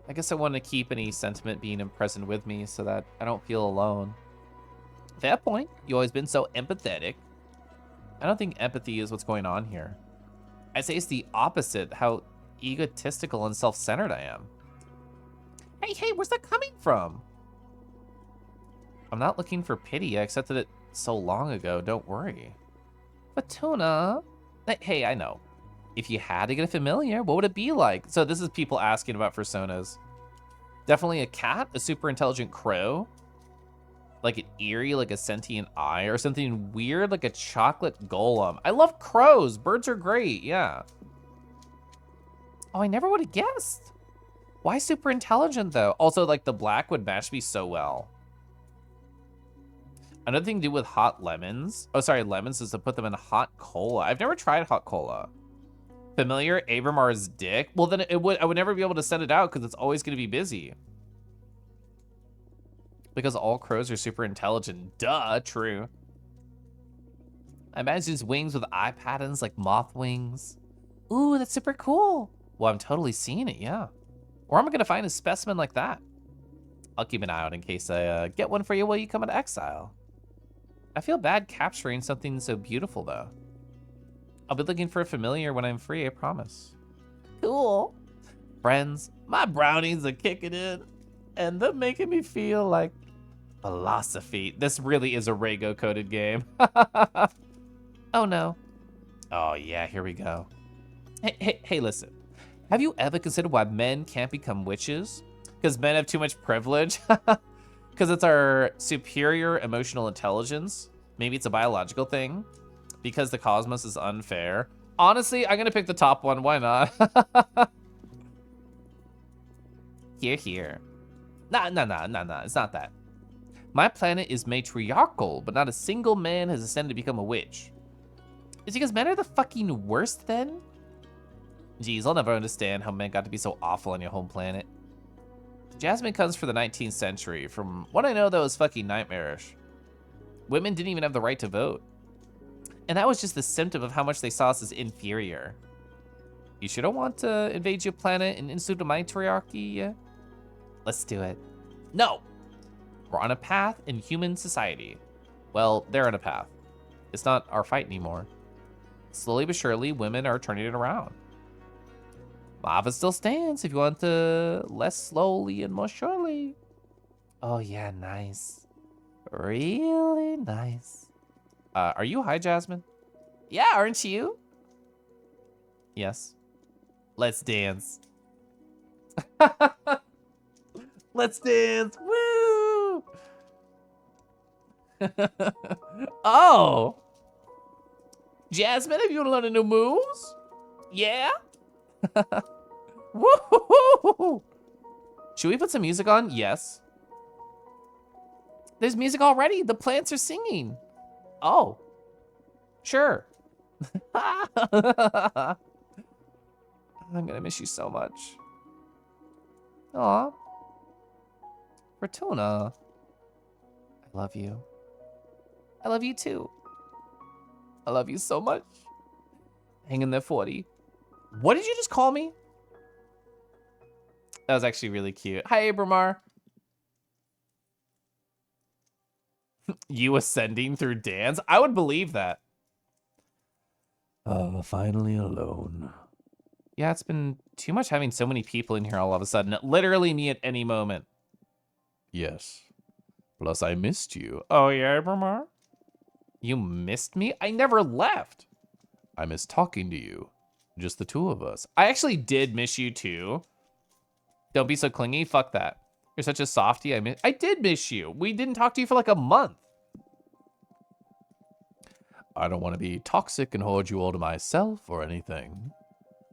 I guess I want to keep any sentiment being present with me so that I don't feel alone. Fair point. You've always been so empathetic. I don't think empathy is what's going on here. I say it's the opposite, how egotistical and self-centered I am. Hey, where's that coming from? I'm not looking for pity. I accepted it so long ago. Don't worry. Fatuna. Hey, I know. If you had to get a familiar, what would it be like? So this is people asking about personas. Definitely a cat, a super intelligent crow, like an eerie, like a sentient eye, or something weird like a chocolate golem. I love crows. Birds are great, yeah. Oh, I never would have guessed. Why super intelligent though? Also, like the black would match me so well. Another thing to do with hot lemons. Oh, sorry, lemons is to put them in hot cola. I've never tried hot cola. Familiar, Abramar's dick. Well, then I would never be able to send it out because it's always going to be busy. Because all crows are super intelligent. Duh, true. I imagine his wings with eye patterns like moth wings. Ooh, that's super cool. Well, I'm totally seeing it, yeah. Where am I going to find a specimen like that? I'll keep an eye out in case I get one for you while you come into exile. I feel bad capturing something so beautiful, though. I'll be looking for a familiar when I'm free, I promise. Cool. Friends, my brownies are kicking in, and they're making me feel like philosophy. This really is a Rego-coded game. Oh, no. Oh, yeah, here we go. Hey, listen. Have you ever considered why men can't become witches? Because men have too much privilege? Because it's our superior emotional intelligence? Maybe it's a biological thing? Because the cosmos is unfair? Honestly, I'm gonna pick the top one, why not? Here. Nah, it's not that. My planet is matriarchal, but not a single man has ascended to become a witch. Is it because men are the fucking worst then? Geez, I'll never understand how men got to be so awful on your home planet. Jasmine comes from the 19th century. From what I know, that was fucking nightmarish. Women didn't even have the right to vote. And that was just the symptom of how much they saw us as inferior. You sure don't want to invade your planet and institute a matriarchy? Let's do it. No! We're on a path in human society. Well, they're on a path. It's not our fight anymore. Slowly but surely, women are turning it around. Lava still stands if you want to less slowly and more surely. Oh yeah, nice. Really nice. Are you high, Jasmine? Yeah, aren't you? Yes. Let's dance. Let's dance. Woo! Oh. Jasmine, have you learned new moves? Yeah? Woo! Should we put some music on? Yes. There's music already. The plants are singing. Oh. Sure. I'm gonna miss you so much. Aw. Fortuna. I love you. I love you too. I love you so much. Hang in there, 40. What did you just call me? That was actually really cute. Hi, Abramar. You ascending through dance? I would believe that. Finally alone. Yeah, it's been too much having so many people in here all of a sudden. Literally me at any moment. Yes. Plus I missed you. Oh yeah, Abramar? You missed me? I never left. I miss talking to you. Just the two of us. I actually did miss you too. Don't be so clingy. Fuck that. You're such a softie. I did miss you. We didn't talk to you for like a month. I don't want to be toxic and hold you all to myself or anything.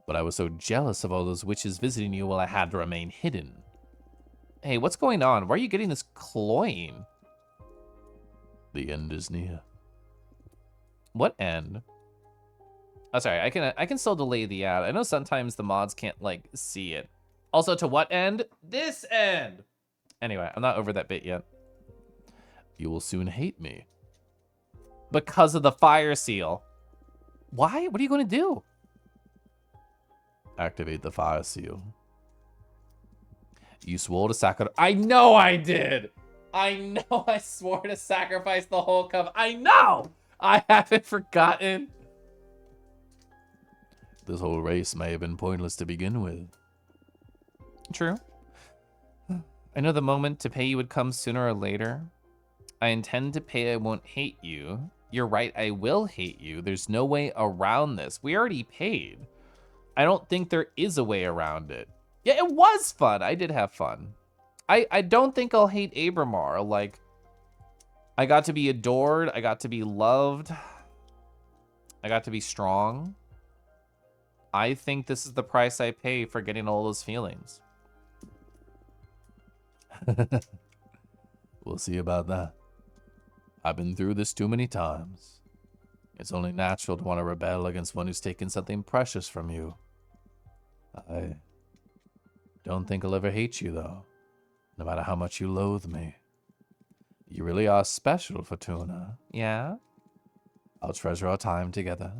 But I was so jealous of all those witches visiting you while I had to remain hidden. Hey, what's going on? Why are you getting this cloying? The end is near. What end? Oh, sorry. I can still delay the ad. I know sometimes the mods can't like see it. Also, to what end? This end. Anyway, I'm not over that bit yet. You will soon hate me. Because of the fire seal. Why? What are you going to do? Activate the fire seal. You swore to sacrifice. I know I did. I know I swore to sacrifice the whole cup. I know. I haven't forgotten. This whole race may have been pointless to begin with. True. I know the moment to pay you would come sooner or later. I intend to pay. I won't hate you. You're right. I will hate you. There's no way around this. We already paid. I don't think there is a way around it. Yeah, it was fun. I did have fun. I don't think I'll hate Abramar. Like, I got to be adored. I got to be loved. I got to be strong. I think this is the price I pay for getting all those feelings. We'll see about that. I've been through this too many times. It's only natural to want to rebel against one who's taken something precious from you. I don't think I'll ever hate you, though, no matter how much you loathe me. You really are special, Fortuna. Yeah? I'll treasure our time together,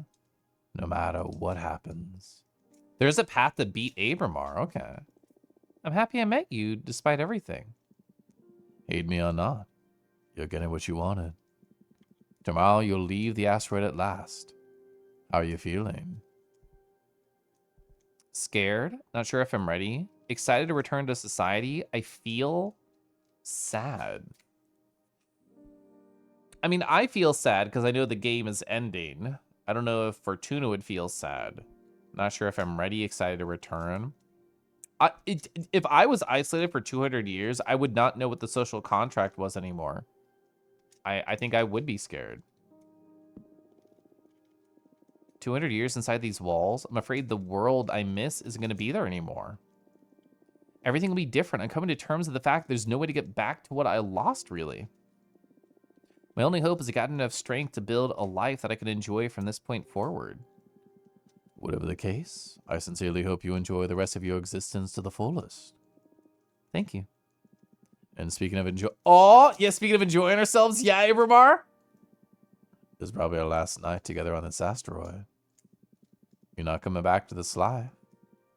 no matter what happens. There's a path to beat Abramar. Okay. I'm happy I met you, despite everything. Hate me or not, you're getting what you wanted. Tomorrow you'll leave the asteroid at last. How are you feeling? Scared. Not sure if I'm ready. Excited to return to society. I feel sad. I mean, I feel sad because I know the game is ending. I don't know if Fortuna would feel sad. Not sure if I'm ready. Excited to return. If I was isolated for 200 years, I would not know what the social contract was anymore. I think I would be scared. 200 years inside these walls? I'm afraid the world I miss isn't going to be there anymore. Everything will be different. I'm coming to terms with the fact there's no way to get back to what I lost, really. My only hope is I got enough strength to build a life that I can enjoy from this point forward. Whatever the case, I sincerely hope you enjoy the rest of your existence to the fullest. Thank you. And speaking of speaking of enjoying ourselves, yeah, Abramar? This is probably our last night together on this asteroid. You're not coming back to this life.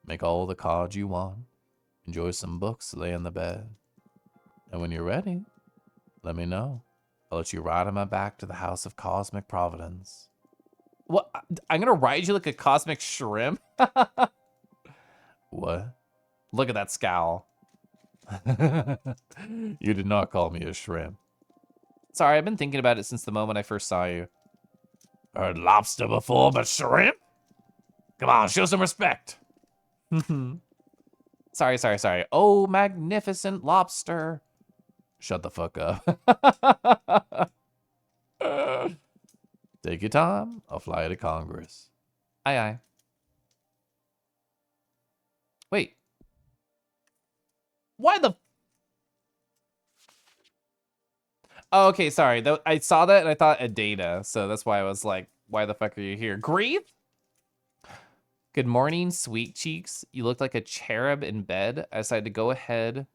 Make all the cards you want. Enjoy some books, lay in the bed. And when you're ready, let me know. I'll let you ride on my back to the house of cosmic providence. What? I'm gonna ride you like a cosmic shrimp? What? Look at that scowl. You did not call me a shrimp. Sorry, I've been thinking about it since the moment I first saw you. Heard lobster before, but shrimp? Come on, show some respect. Sorry. Oh, magnificent lobster. Shut the fuck up. Take your time. I'll fly to Congress. Aye, aye. Wait. Why the... Oh, okay, sorry. I saw that and I thought a data, so that's why I was like, why the fuck are you here? Grief? Good morning, sweet cheeks. You look like a cherub in bed. I decided to go ahead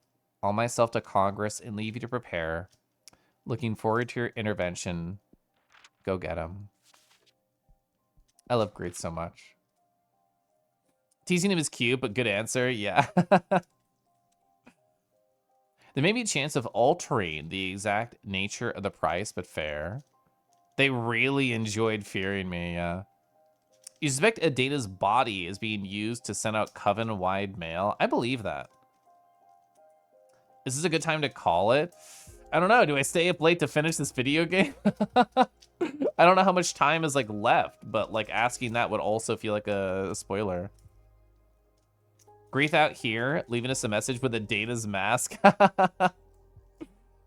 on myself to Congress and leave you to prepare. Looking forward to your intervention. Go get him. I love Grief so much. Teasing him is cute, but good answer. Yeah. There may be a chance of altering the exact nature of the price, but fair. They really enjoyed fearing me, yeah. You suspect Adata's body is being used to send out coven-wide mail? I believe that. Is this a good time to call it? I don't know. Do I stay up late to finish this video game? I don't know how much time is like left, but like asking that would also feel like a spoiler. Grief out here, leaving us a message with Adata's mask.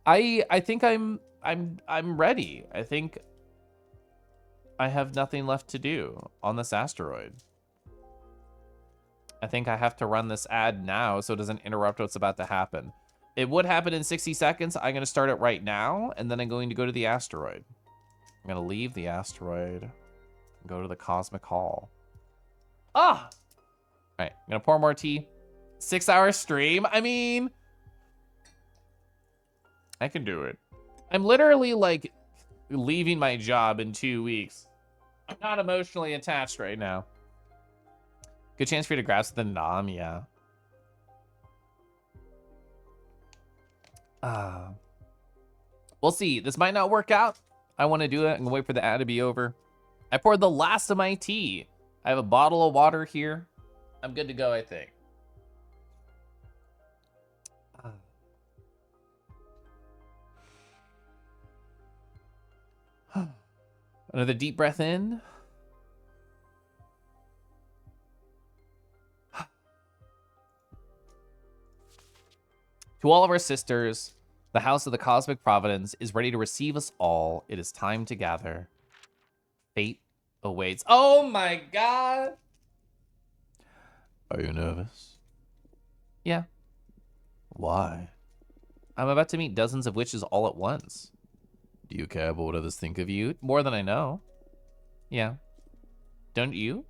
I think I'm ready. I think I have nothing left to do on this asteroid. I think I have to run this ad now so it doesn't interrupt what's about to happen. It would happen in 60 seconds. I'm going to start it right now, and then I'm going to go to the asteroid. I'm going to leave the asteroid and go to the Cosmic Hall. Ah! All right, I'm going to pour more tea. 6-hour stream. I mean, I can do it. I'm literally, like, leaving my job in 2 weeks. I'm not emotionally attached right now. Good chance for you to grasp the nom, yeah. We'll see. This might not work out. I want to do it. I'm gonna wait for the ad to be over. I poured the last of my tea. I have a bottle of water here. I'm good to go, I think. Another deep breath in. To all of our sisters, the house of the cosmic providence is ready to receive us all. It is time to gather. Fate awaits. Oh my god! Are you nervous? Yeah. Why? I'm about to meet dozens of witches all at once. Do you care about what others think of you? More than I know. Yeah. Don't you?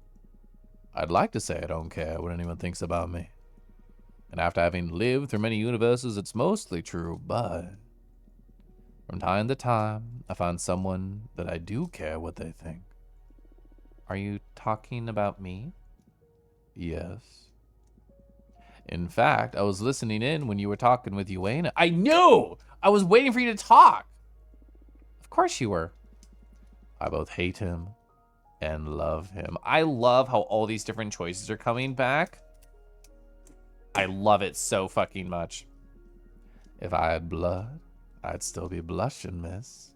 I'd like to say I don't care what anyone thinks about me. And after having lived through many universes, it's mostly true, but from time to time, I find someone that I do care what they think. Are you talking about me? Yes. In fact, I was listening in when you were talking with Uena. I knew! I was waiting for you to talk! Of course you were. I both hate him and love him. I love how all these different choices are coming back. I love it so fucking much. If I had blood, I'd still be blushing, miss.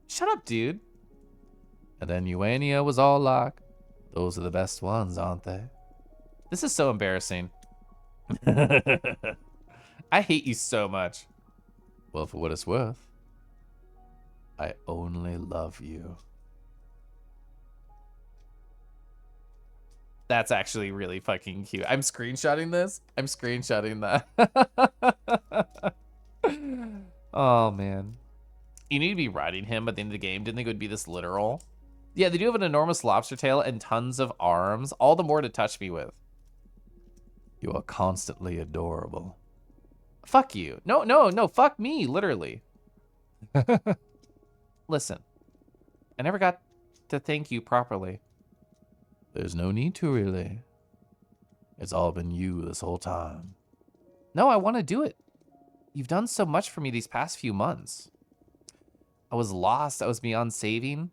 Shut up, dude. And then Uania was all like, those are the best ones, aren't they? This is so embarrassing. I hate you so much. Well, for what it's worth, I only love you. That's actually really fucking cute. I'm screenshotting this. I'm screenshotting that. Oh, man. You need to be riding him at the end of the game. Didn't think it would be this literal. Yeah, they do have an enormous lobster tail and tons of arms. All the more to touch me with. You are constantly adorable. Fuck you. No, fuck me, literally. Listen, I never got to thank you properly. There's no need to, really. It's all been you this whole time. No, I want to do it. You've done so much for me these past few months. I was lost. I was beyond saving.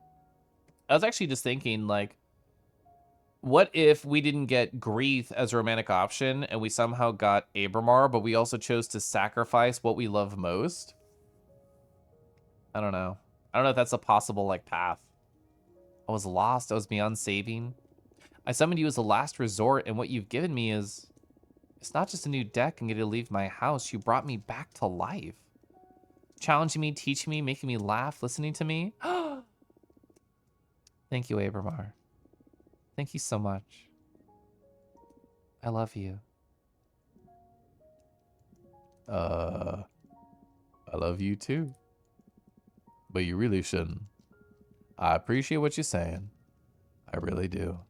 I was actually just thinking, like, what if we didn't get Grief as a romantic option and we somehow got Abramar, but we also chose to sacrifice what we love most? I don't know. I don't know if that's a possible, like, path. I was lost. I was beyond saving. I summoned you as a last resort, and what you've given me is... It's not just a new deck and getting to leave my house. You brought me back to life. Challenging me, teaching me, making me laugh, listening to me. Thank you, Abramar. Thank you so much. I love you. I love you too. But you really shouldn't. I appreciate what you're saying. I really do.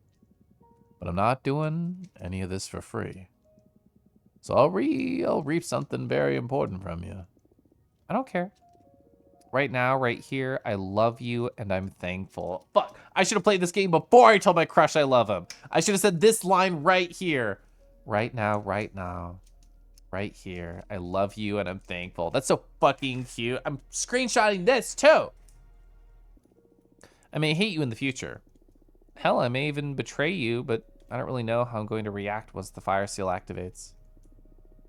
But I'm not doing any of this for free. So I'll reap something very important from you. I don't care. Right now, right here, I love you and I'm thankful. Fuck, I should have played this game before I told my crush I love him. I should have said this line right here. Right now, right now. Right here. I love you and I'm thankful. That's so fucking cute. I'm screenshotting this too. I may hate you in the future. Hell, I may even betray you, but I don't really know how I'm going to react once the fire seal activates.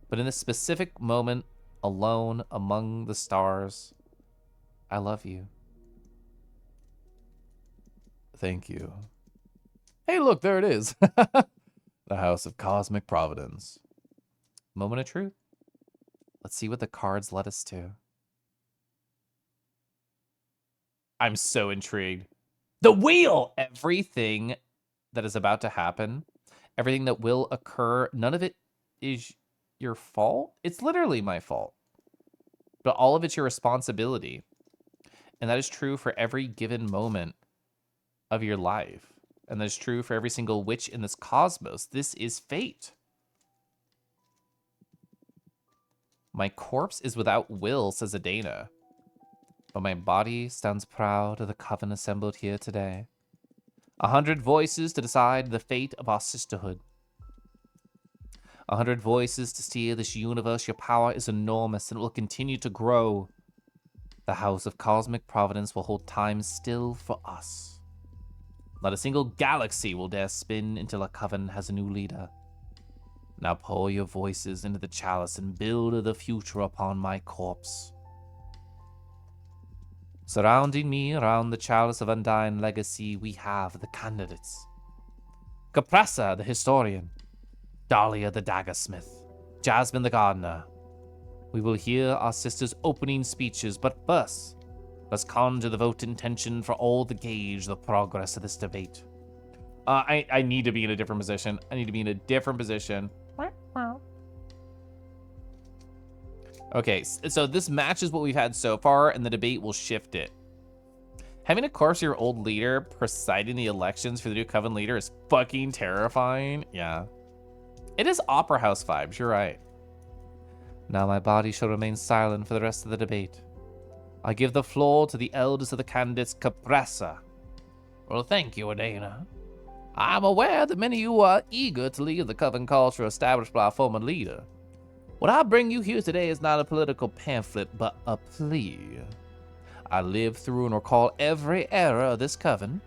But in this specific moment, alone among the stars, I love you. Thank you. Hey, look, there it is. The House of Cosmic Providence. Moment of truth. Let's see what the cards led us to. I'm so intrigued. The wheel! Everything that is about to happen, everything that will occur, none of it is your fault. It's literally my fault. But all of it's your responsibility. And that is true for every given moment of your life. And that is true for every single witch in this cosmos. This is fate. My corpse is without will, says Adana. But my body stands proud of the coven assembled here today. 100 voices to decide the fate of our sisterhood. 100 voices to steer this universe. Your power is enormous and it will continue to grow. The House of Cosmic Providence will hold time still for us. Not a single galaxy will dare spin until a coven has a new leader. Now pour your voices into the chalice and build the future upon my corpse. Surrounding me around the chalice of undying legacy, we have the candidates. Capressa, the historian. Dahlia, the daggersmith. Jasmine, the gardener. We will hear our sisters' opening speeches, but first, let's conjure the vote intention for all to gauge the progress of this debate. I need to be in a different position. I need to be in a different position. Okay, so this matches what we've had so far, and the debate will shift it. Having a corpse of your old leader presiding the elections for the new coven leader is fucking terrifying. Yeah. It is Opera House vibes, you're right. Now my body shall remain silent for the rest of the debate. I give the floor to the eldest of the candidates, Capressa. Well, thank you, Adana. I'm aware that many of you are eager to leave the coven culture established by our former leader. What I bring you here today is not a political pamphlet, but a plea. I lived through and recall every era of this coven.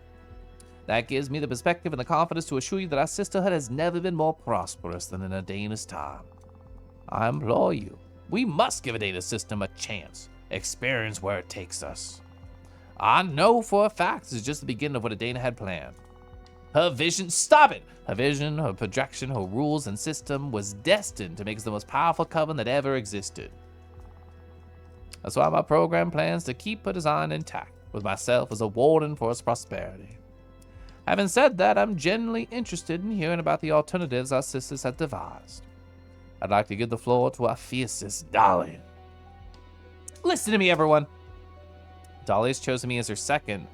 That gives me the perspective and the confidence to assure you that our sisterhood has never been more prosperous than in Adana's time. I implore you, we must give Adana's system a chance, experience where it takes us. I know for a fact this is just the beginning of what Adana had planned. Her vision, stop it! Her vision, her projection, her rules and system was destined to make us the most powerful coven that ever existed. That's why my program plans to keep her design intact, with myself as a warden for its prosperity. Having said that, I'm genuinely interested in hearing about the alternatives our sisters have devised. I'd like to give the floor to our fiercest Dahlia. Listen to me, everyone. Dahlia's chosen me as her second.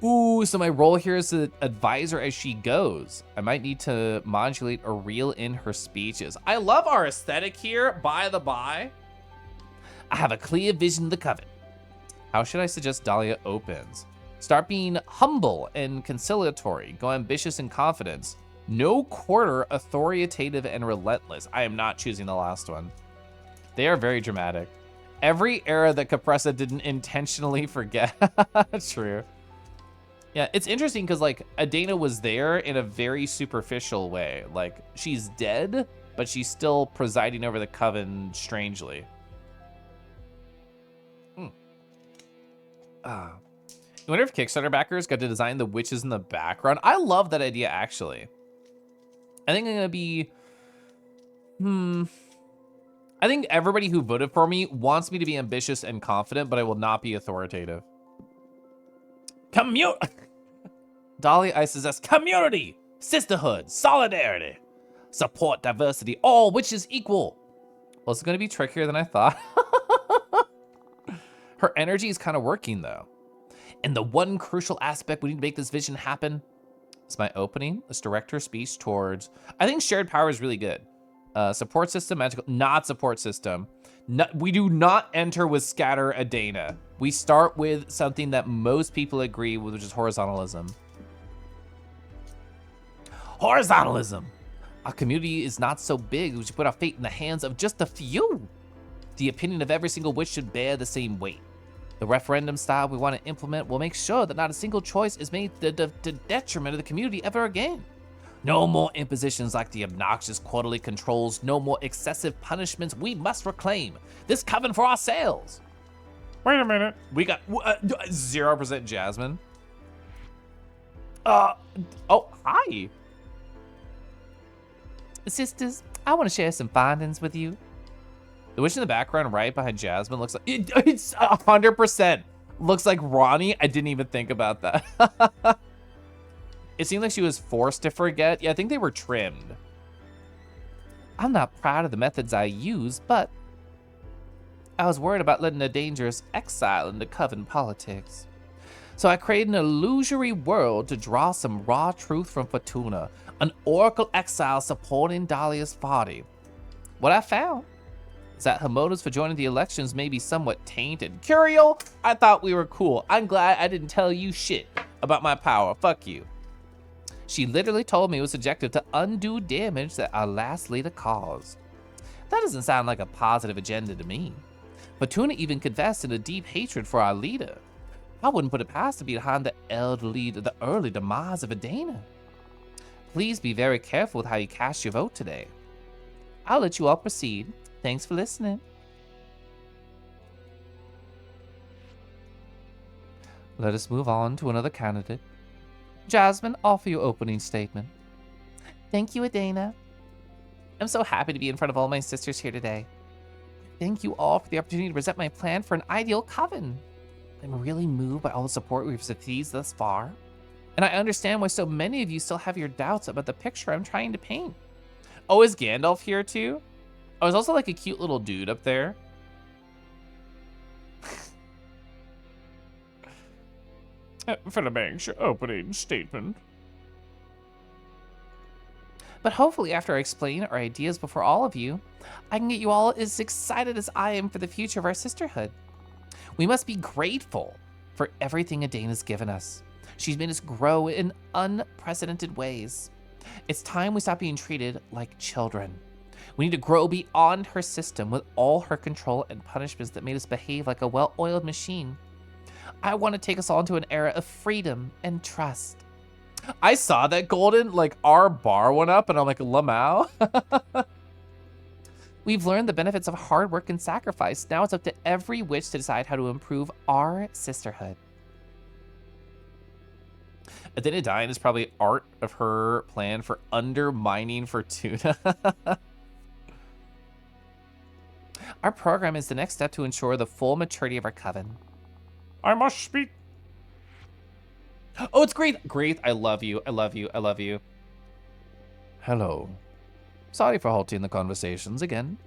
Ooh, so my role here is an advisor as she goes. I might need to modulate or reel in her speeches. I love our aesthetic here, by the by. I have a clear vision of the coven. How should I suggest Dahlia opens? Start being humble and conciliatory. Go ambitious and confident. No quarter, authoritative and relentless. I am not choosing the last one. They are very dramatic. Every era that Capressa didn't intentionally forget. True. Yeah, it's interesting because, like, Adana was there in a very superficial way. Like, she's dead, but she's still presiding over the coven strangely. I wonder if Kickstarter backers got to design the witches in the background. I love that idea, actually. I think I'm gonna be, I think everybody who voted for me wants me to be ambitious and confident, but I will not be authoritative. Dolly, I suggest community, sisterhood, solidarity, support diversity, all witches equal. Well, it's gonna be trickier than I thought. Her energy is kind of working though. And the one crucial aspect we need to make this vision happen is my opening, this director speech towards, I think shared power is really good. Support system, magical, not support system. No, we do not enter with scatter Adana. We start with something that most people agree with, which is horizontalism. Horizontalism. Our community is not so big, we should put our fate in the hands of just a few. The opinion of every single witch should bear the same weight. The referendum style we want to implement will make sure that not a single choice is made to detriment of the community ever again. No more impositions like the obnoxious quarterly controls, no more excessive punishments. We must reclaim this coven for ourselves. Wait a minute. We got 0% Jasmine. Oh, hi. Sisters, I want to share some findings with you. The witch in the background right behind Jasmine looks like, it's 100% looks like Ronnie. I didn't even think about that. It seemed like she was forced to forget. Yeah, I think they were trimmed. I'm not proud of the methods I use, but I was worried about letting a dangerous exile into coven politics. So I created an illusory world to draw some raw truth from Fortuna, an oracle exile supporting Dahlia's party. What I found is that her motives for joining the elections may be somewhat tainted. Curiel, I thought we were cool. I'm glad I didn't tell you shit about my power. Fuck you. She literally told me it was subjective to undue damage that our last leader caused. That doesn't sound like a positive agenda to me. Fortuna even confessed in a deep hatred for our leader. I wouldn't put it past to be behind the early demise of Adana. Please be very careful with how you cast your vote today. I'll let you all proceed. Thanks for listening. Let us move on to another candidate. Jasmine, offer your opening statement. Thank you, Adana. I'm so happy to be in front of all my sisters here today. Thank you all for the opportunity to present my plan for an ideal coven. I'm really moved by all the support we've received thus far, and I understand why so many of you still have your doubts about the picture I'm trying to paint. Oh, is Gandalf here too? Oh, there's also like a cute little dude up there. Philibang's your opening statement. But hopefully after I explain our ideas before all of you, I can get you all as excited as I am for the future of our sisterhood. We must be grateful for everything Adana's given us. She's made us grow in unprecedented ways. It's time we stop being treated like children. We need to grow beyond her system with all her control and punishments that made us behave like a well-oiled machine. I want to take us all into an era of freedom and trust. I saw that, Golden, like our bar went up and I'm like, Lamau. We've learned the benefits of hard work and sacrifice. Now it's up to every witch to decide how to improve our sisterhood. Adana Dine is probably art of her plan for undermining Fortuna. Our program is the next step to ensure the full maturity of our coven. I must speak. Oh, it's Great. Great, I love you. I love you. I love you. Hello. Sorry for halting the conversations again.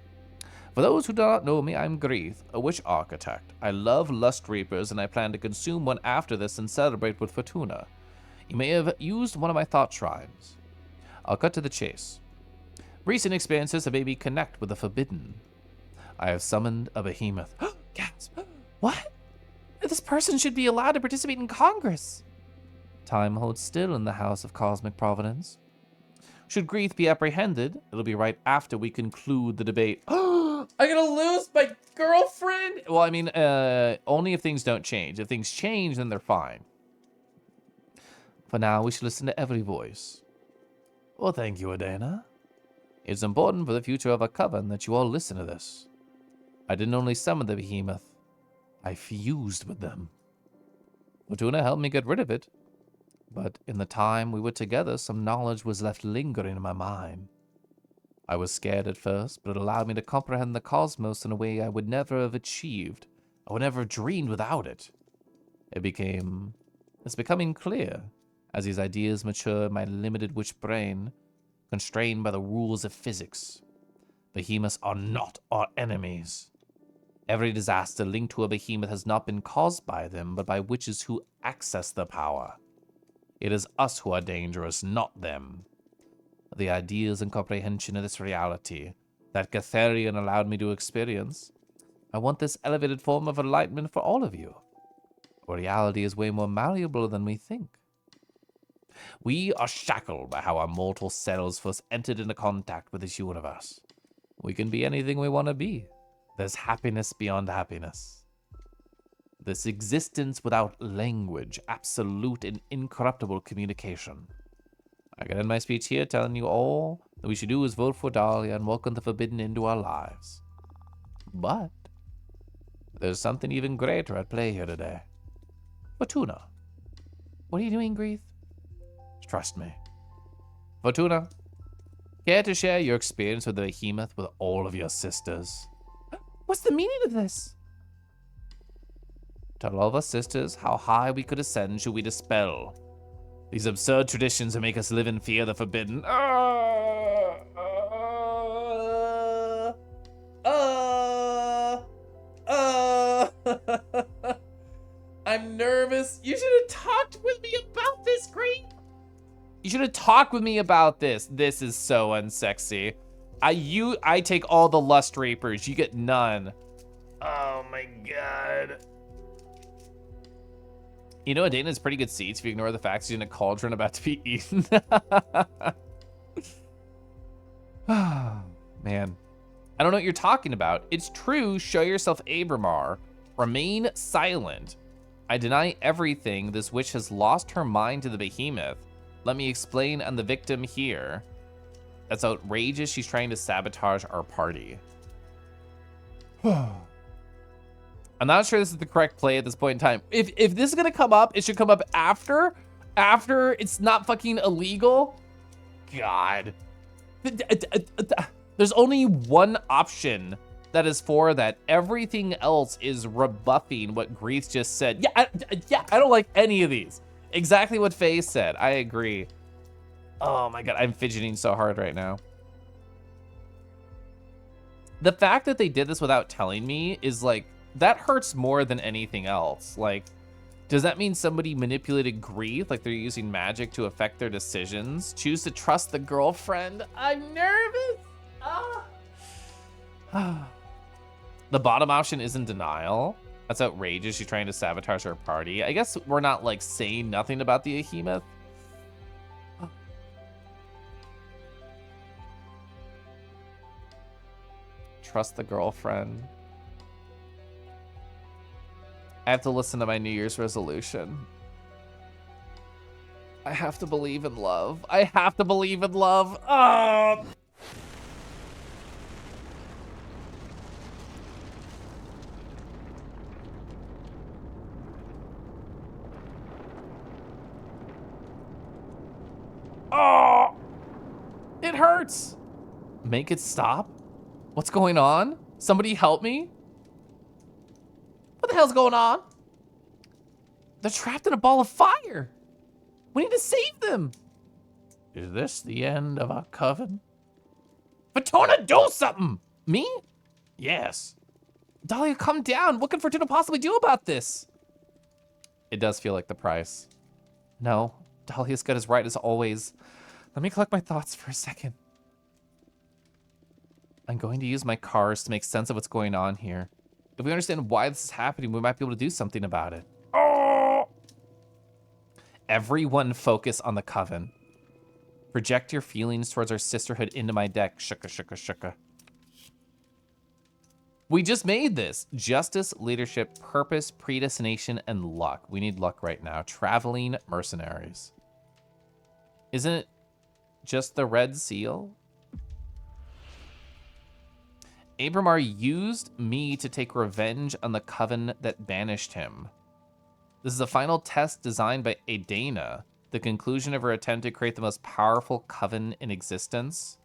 For those who do not know me, I'm Greeth, a witch architect. I love lust reapers, and I plan to consume one after this and celebrate with Fortuna. You may have used one of my thought shrines. I'll cut to the chase. Recent experiences have made me connect with the forbidden. I have summoned a behemoth. Gasp! What? This person should be allowed to participate in Congress. Time holds still in the House of Cosmic Providence. Should Greeth be apprehended, it'll be right after we conclude the debate. I'm gonna lose my girlfriend? Well, I mean, only if things don't change. If things change, then they're fine. For now, we should listen to every voice. Well, thank you, Adana. It's important for the future of our coven that you all listen to this. I didn't only summon the behemoth, I fused with them. Fortuna helped me get rid of it. But in the time we were together, some knowledge was left lingering in my mind. I was scared at first, but it allowed me to comprehend the cosmos in a way I would never have achieved. I would never have dreamed without it. It's becoming clear, as these ideas mature in my limited witch brain, constrained by the rules of physics. Behemoths are not our enemies. Every disaster linked to a behemoth has not been caused by them, but by witches who access the power. It is us who are dangerous, not them. The ideas and comprehension of this reality that Gatharion allowed me to experience, I want this elevated form of enlightenment for all of you. Our reality is way more malleable than we think. We are shackled by how our mortal selves first entered into contact with this universe. We can be anything we want to be. There's happiness beyond happiness. This existence without language, absolute and incorruptible communication. I can end my speech here telling you all that we should do is vote for Dahlia and welcome the Forbidden into our lives. But there's something even greater at play here today. Fortuna. What are you doing, Grief? Trust me. Fortuna, care to share your experience with the behemoth with all of your sisters? What's the meaning of this? Tell all of our sisters how high we could ascend should we dispel these absurd traditions that make us live in fear of the forbidden. I'm nervous. You should have talked with me about this, Green. You should have talked with me about this. This is so unsexy. I take all the lust rapers. You get none. Oh my god. You know, Adana's pretty good seats if you ignore the fact she's in a cauldron about to be eaten. Man. I don't know what you're talking about. It's true. Show yourself, Abramar. Remain silent. I deny everything. This witch has lost her mind to the behemoth. Let me explain. I'm the victim here. That's outrageous. She's trying to sabotage our party. I'm not sure this is the correct play at this point in time. If this is gonna come up, it should come up after it's not fucking illegal. God. There's only one option that is for that. Everything else is rebuffing what Grease just said. Yeah, I don't like any of these. Exactly what Faye said. I agree. Oh my god, I'm fidgeting so hard right now. The fact that they did this without telling me is like, that hurts more than anything else. Like, does that mean somebody manipulated Grief? Like they're using magic to affect their decisions? Choose to trust the girlfriend? I'm nervous. The bottom option isn't denial. That's outrageous. She's trying to sabotage her party. I guess we're not like saying nothing about the behemoth. Trust the girlfriend. I have to listen to my New Year's resolution. I have to believe in love. I have to believe in love. Oh. Oh. It hurts. Make it stop? What's going on? Somebody help me? What the hell's going on? They're trapped in a ball of fire. We need to save them. Is this the end of our coven? Fortuna, do something! Me? Yes. Dahlia, come down. What can Fortuna possibly do about this? It does feel like the price. No, Dahlia's gut is right as always. Let me collect my thoughts for a second. I'm going to use my cards to make sense of what's going on here. If we understand why this is happening, we might be able to do something about it. Oh! Everyone focus on the coven. Project your feelings towards our sisterhood into my deck. Shuka, shuka, shuka. We just made this. Justice, leadership, purpose, predestination, and luck. We need luck right now. Traveling mercenaries. Isn't it just the red seal? Abramar used me to take revenge on the coven that banished him. This is a final test designed by Adana, the conclusion of her attempt to create the most powerful coven in existence.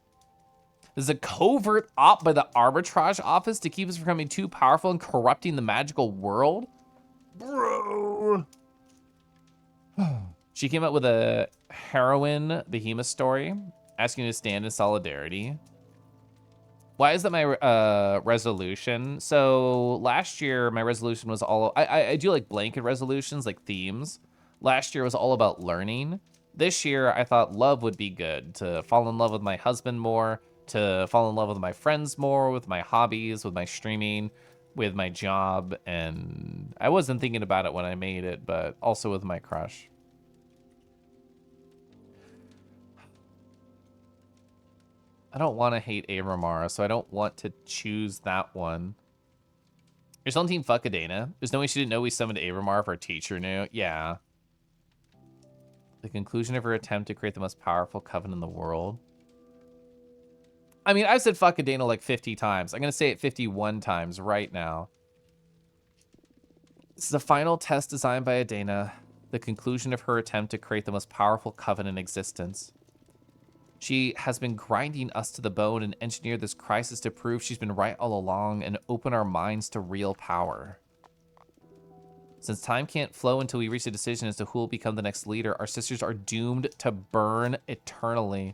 This is a covert op by the arbitrage office to keep us from becoming too powerful and corrupting the magical world. Bro. She came up with a heroine behemoth story, asking you to stand in solidarity. Why is that my resolution? So last year, my resolution was all... I do like blanket resolutions, like themes. Last year was all about learning. This year, I thought love would be good. To fall in love with my husband more, to fall in love with my friends more, with my hobbies, with my streaming, with my job. And I wasn't thinking about it when I made it, but also with my crush. I don't want to hate Abramara, so I don't want to choose that one. You're still on Team Fuck Adana. There's no way she didn't know we summoned Abramara if our teacher knew. Yeah. The conclusion of her attempt to create the most powerful coven in the world. I mean, I've said Fuck Adana like 50 times. I'm going to say it 51 times right now. This is a final test designed by Adana. The conclusion of her attempt to create the most powerful coven in existence. She has been grinding us to the bone and engineered this crisis to prove she's been right all along and open our minds to real power. Since time can't flow until we reach a decision as to who will become the next leader, our sisters are doomed to burn eternally.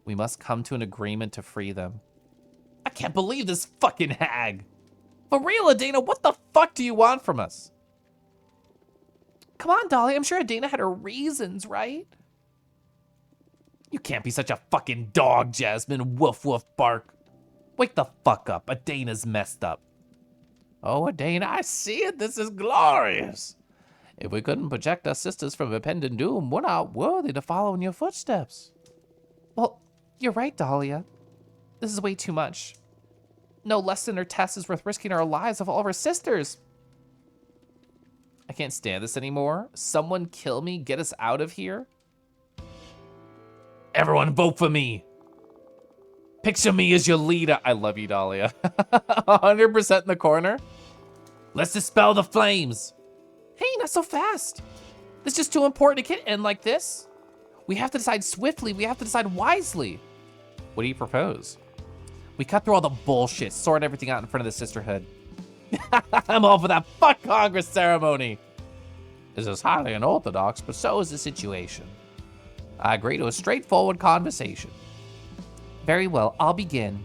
We must come to an agreement to free them. I can't believe this fucking hag. For real, Adana, what the fuck do you want from us? Come on, Dolly, I'm sure Adana had her reasons, right? You can't be such a fucking dog, Jasmine. Woof, woof, bark. Wake the fuck up. Adana's messed up. Oh, Adana, I see it. This is glorious. If we couldn't project our sisters from impending doom, we're not worthy to follow in your footsteps. Well, you're right, Dahlia. This is way too much. No lesson or test is worth risking our lives of all of our sisters. I can't stand this anymore. Someone kill me. Get us out of here. Everyone vote for me. Picture me as your leader. I love you, Dahlia. 100% in the corner. Let's dispel the flames. Hey, not so fast. This is just too important. It can't end like this. We have to decide swiftly. We have to decide wisely. What do you propose? We cut through all the bullshit, sort everything out in front of the sisterhood. I'm all for that fuck Congress ceremony. This is highly unorthodox, but so is the situation. I agree to a straightforward conversation. Very well, I'll begin.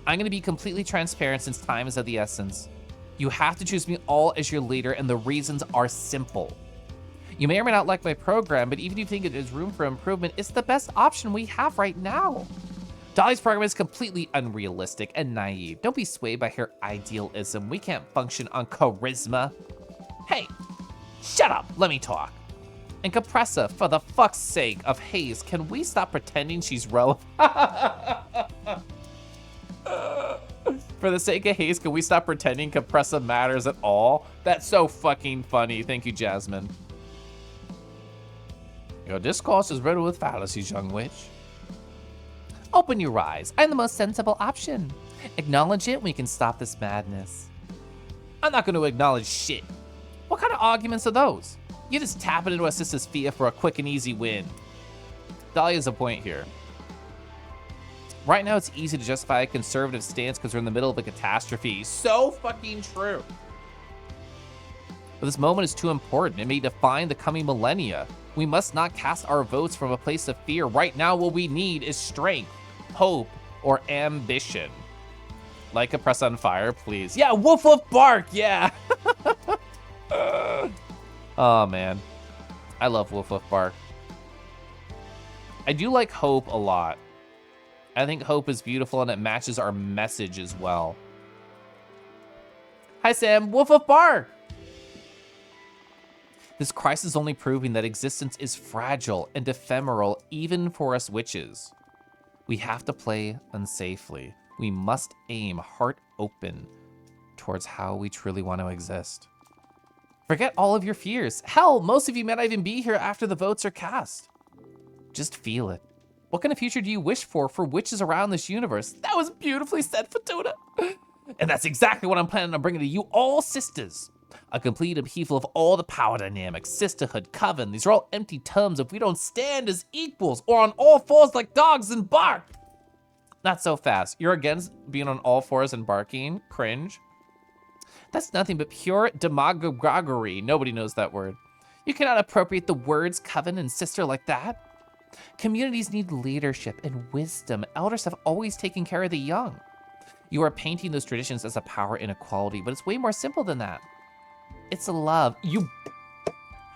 I'm gonna be completely transparent since time is of the essence. You have to choose me all as your leader, and the reasons are simple. You may or may not like my program, but even if you think it is room for improvement, it's the best option we have right now. Dolly's program is completely unrealistic and naive. Don't be swayed by her idealism. We can't function on charisma. Hey, shut up, let me talk. And Compressa, for the fuck's sake of Hayes, can we stop pretending she's relevant? For the sake of Hayes, can we stop pretending Compressa matters at all? That's so fucking funny. Thank you, Jasmine. Your discourse is riddled with fallacies, young witch. Open your eyes. I'm the most sensible option. Acknowledge it, we can stop this madness. I'm not going to acknowledge shit. What kind of arguments are those? You just tap it into a sister's fear for a quick and easy win. Dahlia's a point here. Right now, it's easy to justify a conservative stance because we're in the middle of a catastrophe. So fucking true. But this moment is too important. It may define the coming millennia. We must not cast our votes from a place of fear. Right now, what we need is strength, hope, or ambition. Like a press on fire, please. Yeah, woof woof bark, yeah. Oh, man. I love Woof Woof Bark. I do like Hope a lot. I think Hope is beautiful and it matches our message as well. Hi, Sam. Woof Woof Bark! This crisis is only proving that existence is fragile and ephemeral even for us witches. We have to play unsafely. We must aim heart open towards how we truly want to exist. Forget all of your fears. Hell, most of you may not even be here after the votes are cast. Just feel it. What kind of future do you wish for witches around this universe? That was beautifully said, Fatuna. And that's exactly what I'm planning on bringing to you all sisters. A complete upheaval of all the power dynamics, sisterhood, coven. These are all empty terms if we don't stand as equals or on all fours like dogs and bark. Not so fast. You're against being on all fours and barking? Cringe. That's nothing but pure demagoguery. Nobody knows that word. You cannot appropriate the words coven and sister like that. Communities need leadership and wisdom. Elders have always taken care of the young. You are painting those traditions as a power inequality, but it's way more simple than that. It's a love.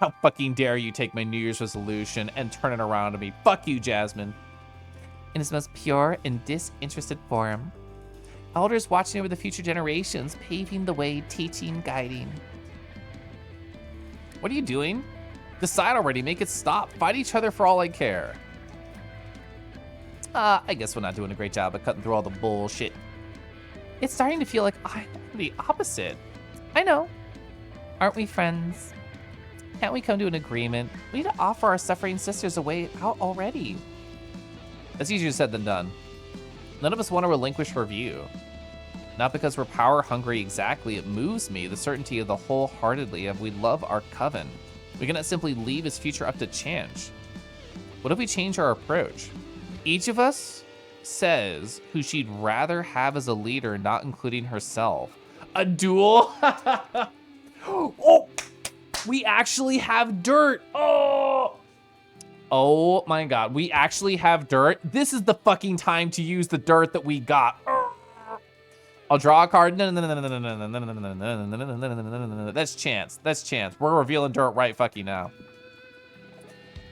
How fucking dare you take my New Year's resolution and turn it around on me. Fuck you, Jasmine. In its most pure and disinterested form. Elders watching over the future generations, paving the way, teaching, guiding. What are you doing? Decide already, make it stop. Fight each other for all I care. I guess we're not doing a great job of cutting through all the bullshit. It's starting to feel like I'm the opposite. I know. Aren't we friends? Can't we come to an agreement? We need to offer our suffering sisters a way out already. That's easier said than done. None of us want to relinquish her view. Not because we're power hungry exactly, it moves me, the certainty of the wholeheartedly of we love our coven. We cannot simply leave his future up to chance. What if we change our approach? Each of us says who she'd rather have as a leader, not including herself. A duel? Oh, we actually have dirt. Oh my God, we actually have dirt. This is the fucking time to use the dirt that we got. I'll draw a card. That's chance. That's chance. We're revealing dirt right fucking now.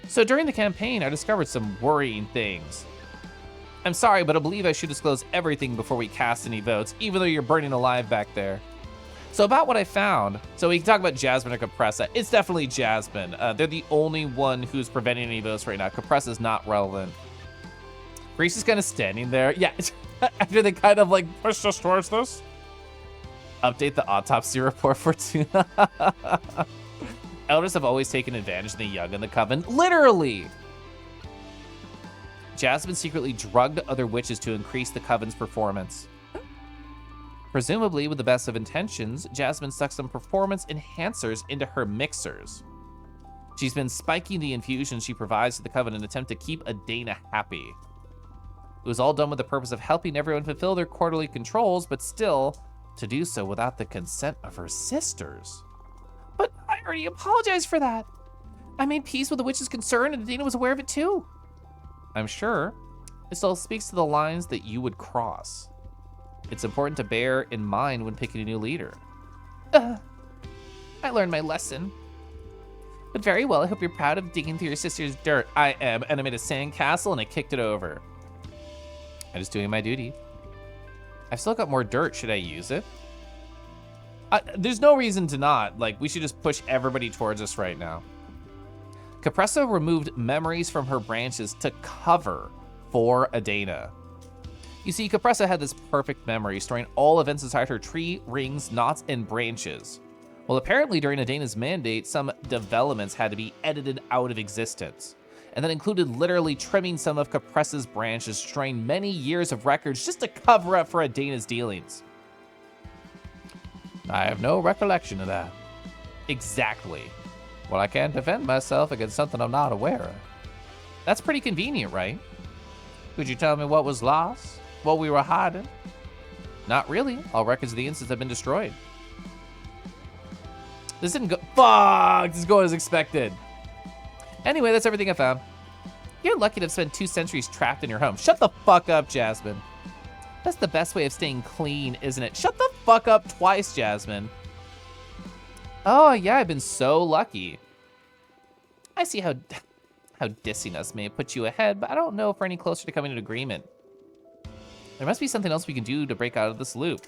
So during the campaign, I discovered some worrying things. I'm sorry, but I believe I should disclose everything before we cast any votes, even though you're burning alive back there. So about what I found, so we can talk about Jasmine or Capressa. It's definitely Jasmine. They're the only one who's preventing any votes right now. Capressa's not relevant. Reese is kind of standing there. Yeah, after they kind of like Push us towards this. update the autopsy report for Tuna. Elders have always taken advantage of the young in the coven. Literally! Jasmine secretly drugged other witches to increase the coven's performance. Presumably, with the best of intentions, Jasmine stuck some performance enhancers into her mixers. She's been spiking the infusions she provides to the coven in an attempt to keep Adana happy. It was all done with the purpose of helping everyone fulfill their quarterly controls, but still, to do so without the consent of her sisters. But I already apologized for that. I made peace with the witch's concern, and Adana was aware of it too. I'm sure. It still speaks to the lines that you would cross. It's important to bear in mind when picking a new leader. I learned my lesson. But very well, I hope you're proud of digging through your sister's dirt. I am, and I made a sandcastle and I kicked it over. I'm just doing my duty. I've still got more dirt, should I use it? There's no reason to not. Like, we should just push everybody towards us right now. Capressa removed memories from her branches to cover for Adana. You see, Capressa had this perfect memory, storing all events inside her tree, rings, knots, and branches. Well, apparently during Adana's mandate, some developments had to be edited out of existence. And that included literally trimming some of Capressa's branches, destroying many years of records just to cover up for Adana's dealings. I have no recollection of that. Exactly. Well, I can't defend myself against something I'm not aware of. That's pretty convenient, right? Could you tell me what was lost? What we were hiding? Not really. All records of the instance have been destroyed. This didn't go. Fuck! This is going as expected. Anyway, that's everything I found. You're lucky to have spent 2 centuries trapped in your home. Shut the fuck up, Jasmine. That's the best way of staying clean, isn't it? Shut the fuck up twice, Jasmine. Oh, yeah, I've been so lucky. I see how dissing us may have put you ahead, but I don't know if we're any closer to coming to an agreement. There must be something else we can do to break out of this loop.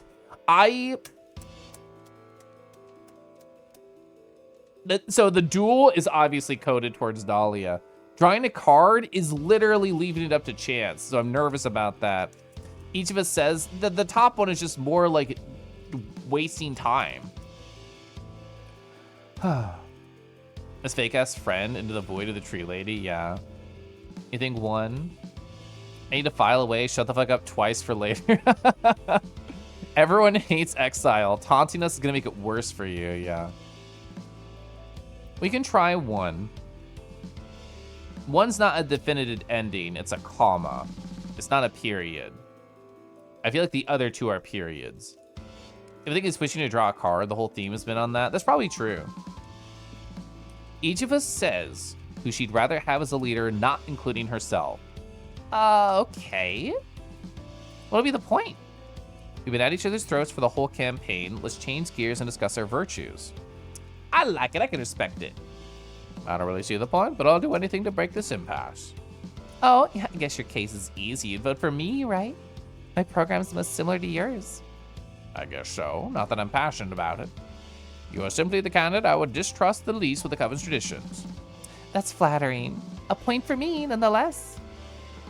So the duel is obviously coded towards Dahlia. Drawing a card is literally leaving it up to chance, so I'm nervous about that. Each of us says that the top one is just more like wasting time. This fake-ass friend into the void of the tree lady, yeah. You think 1? I need to file away, shut the fuck up twice for later. Everyone hates exile. Taunting us is gonna make it worse for you, yeah. We can try one. One's not a definitive ending, it's a comma. It's not a period. I feel like the other two are periods. If I think it's pushing you to draw a card, the whole theme has been on that. That's probably true. Each of us says who she'd rather have as a leader, not including herself. Okay. What'll be the point? We've been at each other's throats for the whole campaign. Let's change gears and discuss our virtues. I like it, I can respect it. I don't really see the point, but I'll do anything to break this impasse. Oh, yeah, I guess your case is easy. You'd vote for me, right? My program's the most similar to yours. I guess so, not that I'm passionate about it. You are simply the candidate I would distrust the least with the Coven's traditions. That's flattering. A point for me, nonetheless.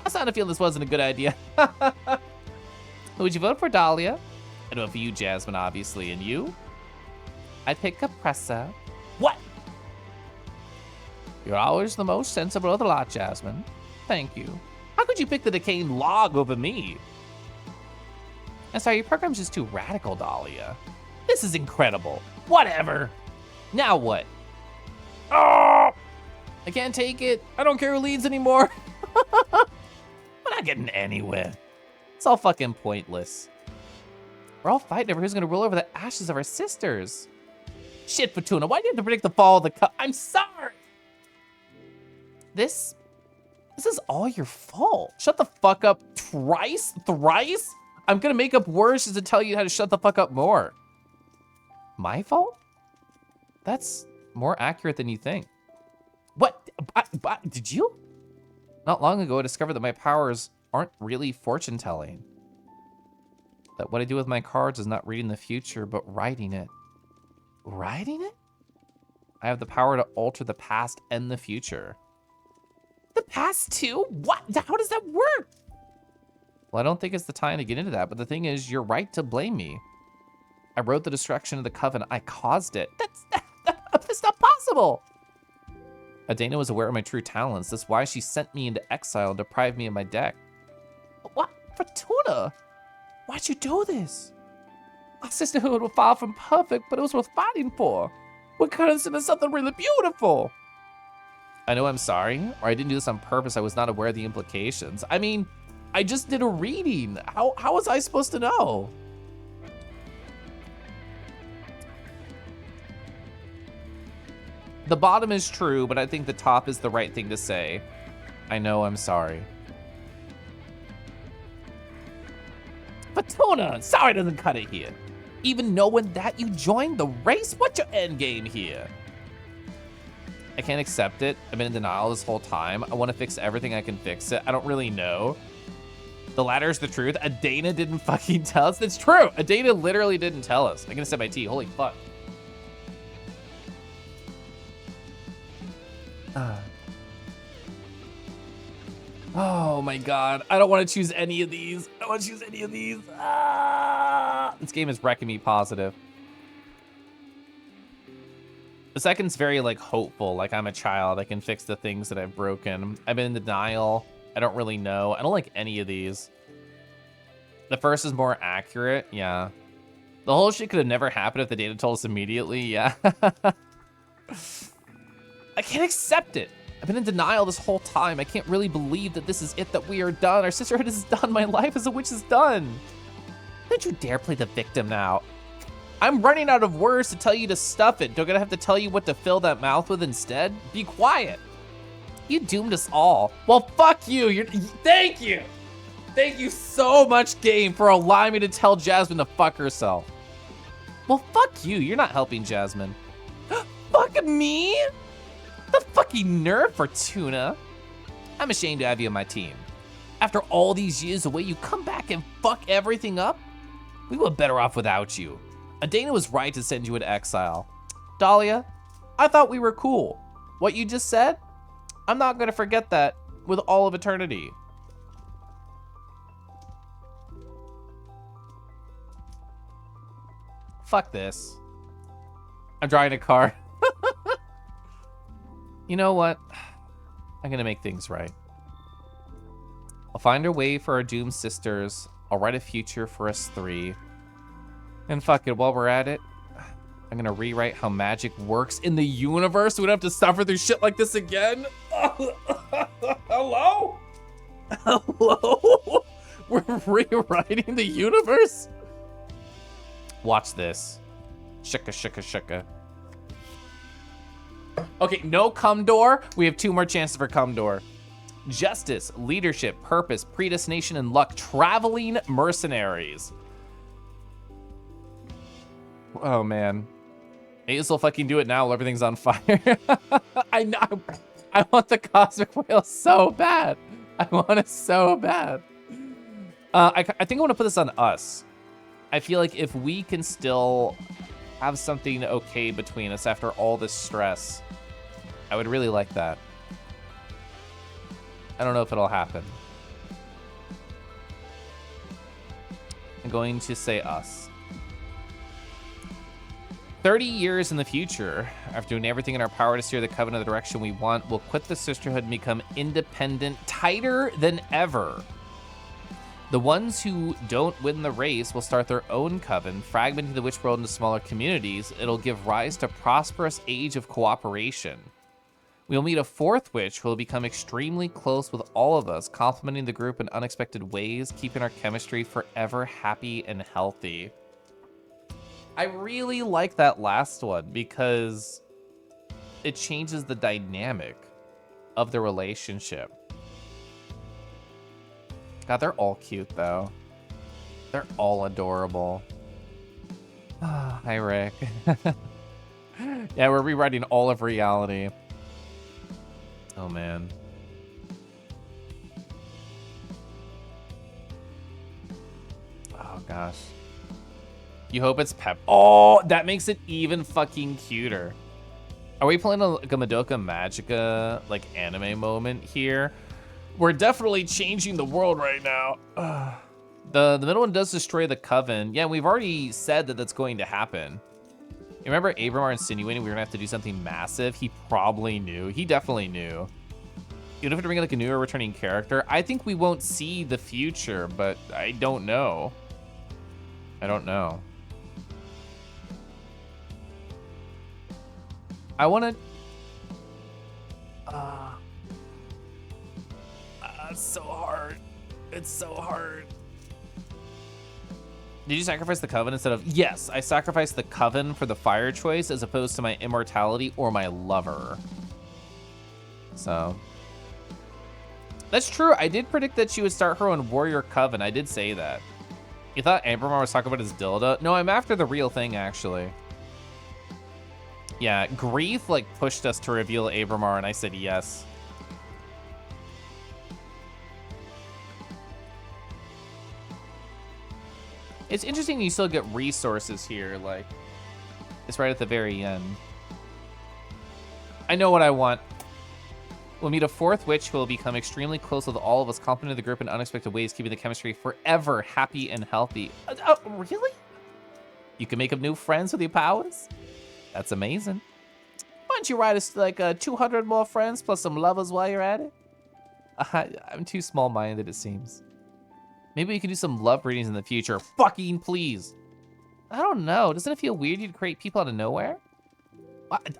I started to feel this wasn't a good idea. Who would you vote for, Dahlia? I'd vote for you, Jasmine, obviously. And you? I'd pick Capressa. What? You're always the most sensible of the lot, Jasmine. Thank you. How could you pick the decaying log over me? I'm sorry, your program's just too radical, Dahlia. This is incredible. Whatever. Now what? Oh! I can't take it. I don't care who leads anymore. We're not getting anywhere. It's all fucking pointless. We're all fighting over who's gonna rule over the ashes of our sisters. Shit, Fortuna, why do you have to predict the fall of the cup? I'm sorry. This is all your fault. Shut the fuck up thrice? I'm gonna make up words just to tell you how to shut the fuck up more. My fault? That's more accurate than you think. What? Did you? Not long ago, I discovered that my powers aren't really fortune telling. That what I do with my cards is not reading the future, but writing it. Writing it? I have the power to alter the past and the future. The past too? What? How does that work? Well, I don't think it's the time to get into that, but the thing is, you're right to blame me. I wrote the destruction of the Coven. I caused it. That's not possible. Adana was aware of my true talents. That's why she sent me into exile and deprived me of my deck. What? Fortuna? Why'd you do this? Our sisterhood was far from perfect, but it was worth fighting for. We're considered something really beautiful. I know I'm sorry, or I didn't do this on purpose. I was not aware of the implications. I mean, I just did a reading. How was I supposed to know? The bottom is true, but I think the top is the right thing to say. I know I'm sorry. Fortuna, sorry doesn't cut it here. Even knowing that you joined the race, what's your end game here? I can't accept it. I've been in denial this whole time. I want to fix everything I can fix it. I don't really know. The latter is the truth. Adana didn't fucking tell us. That's true. Adana literally didn't tell us. I'm gonna set my tea. Holy fuck. Oh my god. I don't want to choose any of these. I don't want to choose any of these. This game is wrecking me positive. The second's very like hopeful, like I'm a child. I can fix the things that I've broken. I've been in denial. I don't really know. I don't like any of these. The first is more accurate, yeah. The whole shit could have never happened if the data told us immediately, yeah. I can't accept it. I've been in denial this whole time. I can't really believe that this is it, that we are done. Our sisterhood is done. My life as a witch is done. Don't you dare play the victim now. I'm running out of words to tell you to stuff it. Don't I have to tell you what to fill that mouth with instead? Be quiet. You doomed us all. Well, fuck you. Thank you. Thank you so much, game, for allowing me to tell Jasmine to fuck herself. Well, fuck you. You're not helping Jasmine. Fuck me? The fucking nerve, Fortuna. I'm ashamed to have you on my team. After all these years, the way you come back and fuck everything up, we were better off without you. Adana was right to send you into exile. Dahlia, I thought we were cool. What you just said, I'm not gonna forget that with all of eternity. Fuck this. I'm drawing a card. You know what? I'm gonna make things right. I'll find a way for our doomed sisters. I'll write a future for us three. And fuck it, while we're at it, I'm gonna rewrite how magic works in the universe. We don't have to suffer through shit like this again. Hello? Hello? We're rewriting the universe? Watch this. Shika, shika, shika. Okay, no cum door. We have 2 more chances for cum door. Justice, leadership, purpose, predestination, and luck. Traveling mercenaries. Oh, man. May as well fucking do it now while everything's on fire. I know. I want the cosmic whale so bad. I want it so bad. I think I want to put this on us. I feel like if we can still have something okay between us after all this stress, I would really like that. I don't know if it'll happen. I'm going to say us. 30 years in the future, after doing everything in our power to steer the Coven in the direction we want, we'll quit the Sisterhood and become independent, tighter than ever. The ones who don't win the race will start their own coven, fragmenting the witch world into smaller communities. It'll give rise to a prosperous age of cooperation. We'll meet a 4th witch who will become extremely close with all of us, complementing the group in unexpected ways, keeping our chemistry forever happy and healthy. I really like that last one because it changes the dynamic of the relationship. God, they're all cute, though. They're all adorable. Hi, Rick. Yeah, we're rewriting all of reality. Oh, man. Oh, gosh. You hope it's Pep. Oh, that makes it even fucking cuter. Are we playing like a Madoka Magica, like, anime moment here? We're definitely changing the world right now. The middle one does destroy the Coven. Yeah, we've already said that that's going to happen. You remember Abramar insinuating we were gonna have to do something massive? He probably knew. He definitely knew. Even if we bring like a new or returning character, I think we won't see the future, but I don't know. I don't know. I wanna... it's so hard. It's so hard. Did you sacrifice the Coven instead of... Yes, I sacrificed the Coven for the fire choice as opposed to my immortality or my lover. So... That's true. I did predict that she would start her own warrior Coven. I did say that. You thought Abramar was talking about his dildo? No, I'm after the real thing, actually. Yeah, Grief, like, pushed us to reveal Abramar, and I said yes. It's interesting you still get resources here, like, it's right at the very end. I know what I want. We'll meet a 4th witch who will become extremely close with all of us, complementing the group in unexpected ways, keeping the chemistry forever happy and healthy. Really? You can make up new friends with your powers? That's amazing. Why don't you write us like 200 more friends plus some lovers while you're at it? I'm too small-minded, it seems. Maybe we can do some love readings in the future. Fucking please. I don't know. Doesn't it feel weird you'd create people out of nowhere?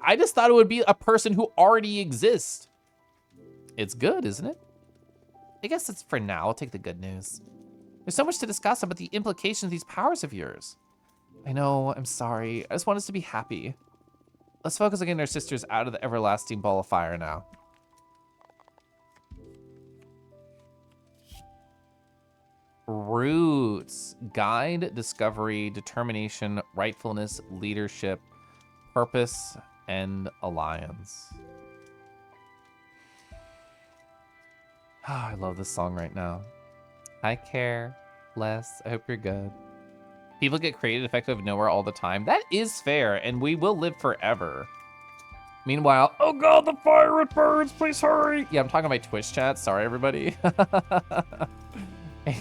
I just thought it would be a person who already exists. It's good, isn't it? I guess it's for now. I'll take the good news. There's so much to discuss about the implications of these powers of yours. I know, I'm sorry. I just want us to be happy. Let's focus on getting our sisters out of the everlasting ball of fire now. Roots. Guide, discovery, determination, rightfulness, leadership, purpose, and alliance. Oh, I love this song right now. I care less. I hope you're good. People get created effective nowhere all the time. That is fair, and we will live forever. Meanwhile, oh god, the fire, it burns, please hurry. Yeah, I'm talking to my Twitch chat. Sorry, everybody.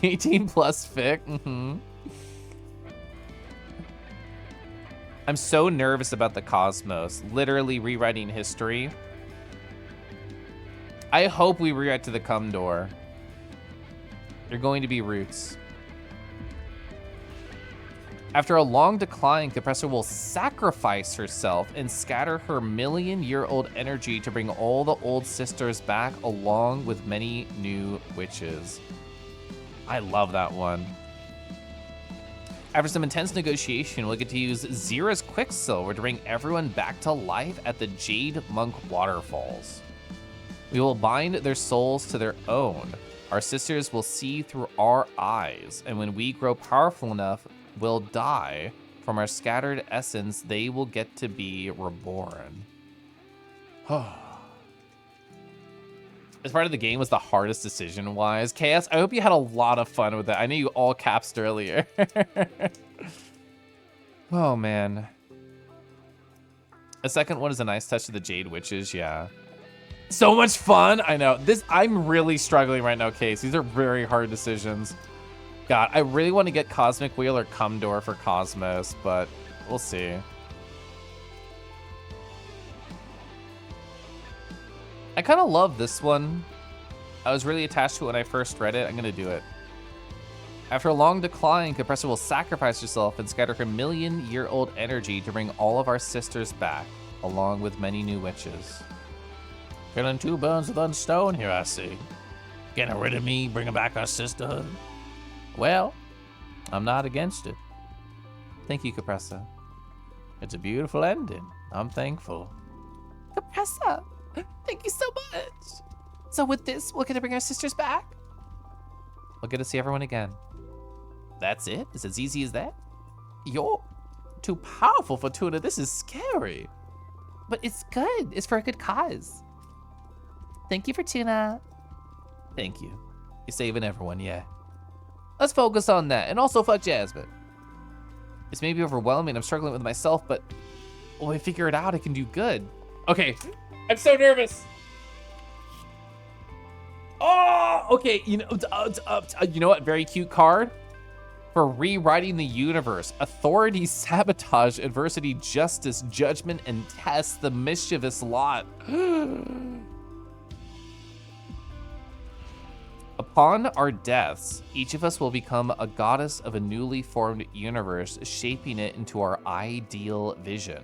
18 plus fic. I'm so nervous about the cosmos. Literally rewriting history. I hope we rewrite to the cum door. They're going to be roots. After a long decline, Compressor will sacrifice herself and scatter her million-year-old energy to bring all the old sisters back, along with many new witches. I love that one. After some intense negotiation, we'll get to use Zira's Quicksilver to bring everyone back to life at the Jade Monk Waterfalls. We will bind their souls to their own. Our sisters will see through our eyes, and when we grow powerful enough, we'll die. From our scattered essence, they will get to be reborn. This part of the game was the hardest decision-wise. Chaos, I hope you had a lot of fun with that. I know you all capsed earlier. Oh, man. The second one is a nice touch to the Jade Witches, yeah. So much fun! I know. I'm really struggling right now, Case. These are very hard decisions. God, I really want to get Cosmic Wheel or Cumdor for Cosmos, but we'll see. I kind of love this one. I was really attached to it when I first read it. I'm going to do it. After a long decline, Compressor will sacrifice herself and scatter her million-year-old energy to bring all of our sisters back, along with many new witches. Killing 2 birds with 1 stone here, I see. Getting rid of me, bringing back our sisterhood. Well, I'm not against it. Thank you, Compressor. It's a beautiful ending. I'm thankful. Compressor! Thank you so much. So with this, we'll get to bring our sisters back. We'll get to see everyone again. That's it? It's as easy as that? You're too powerful for Tuna. This is scary. But it's good. It's for a good cause. Thank you for Tuna. Thank you. You're saving everyone, yeah. Let's focus on that. And also fuck Jasmine. It's maybe overwhelming. I'm struggling with myself, but when I figure it out, I can do good. Okay. I'm so nervous. Oh, okay. You know what? Very cute card for rewriting the universe. Authority, sabotage, adversity, justice, judgment, and test the mischievous lot. Upon our deaths, each of us will become a goddess of a newly formed universe, shaping it into our ideal vision.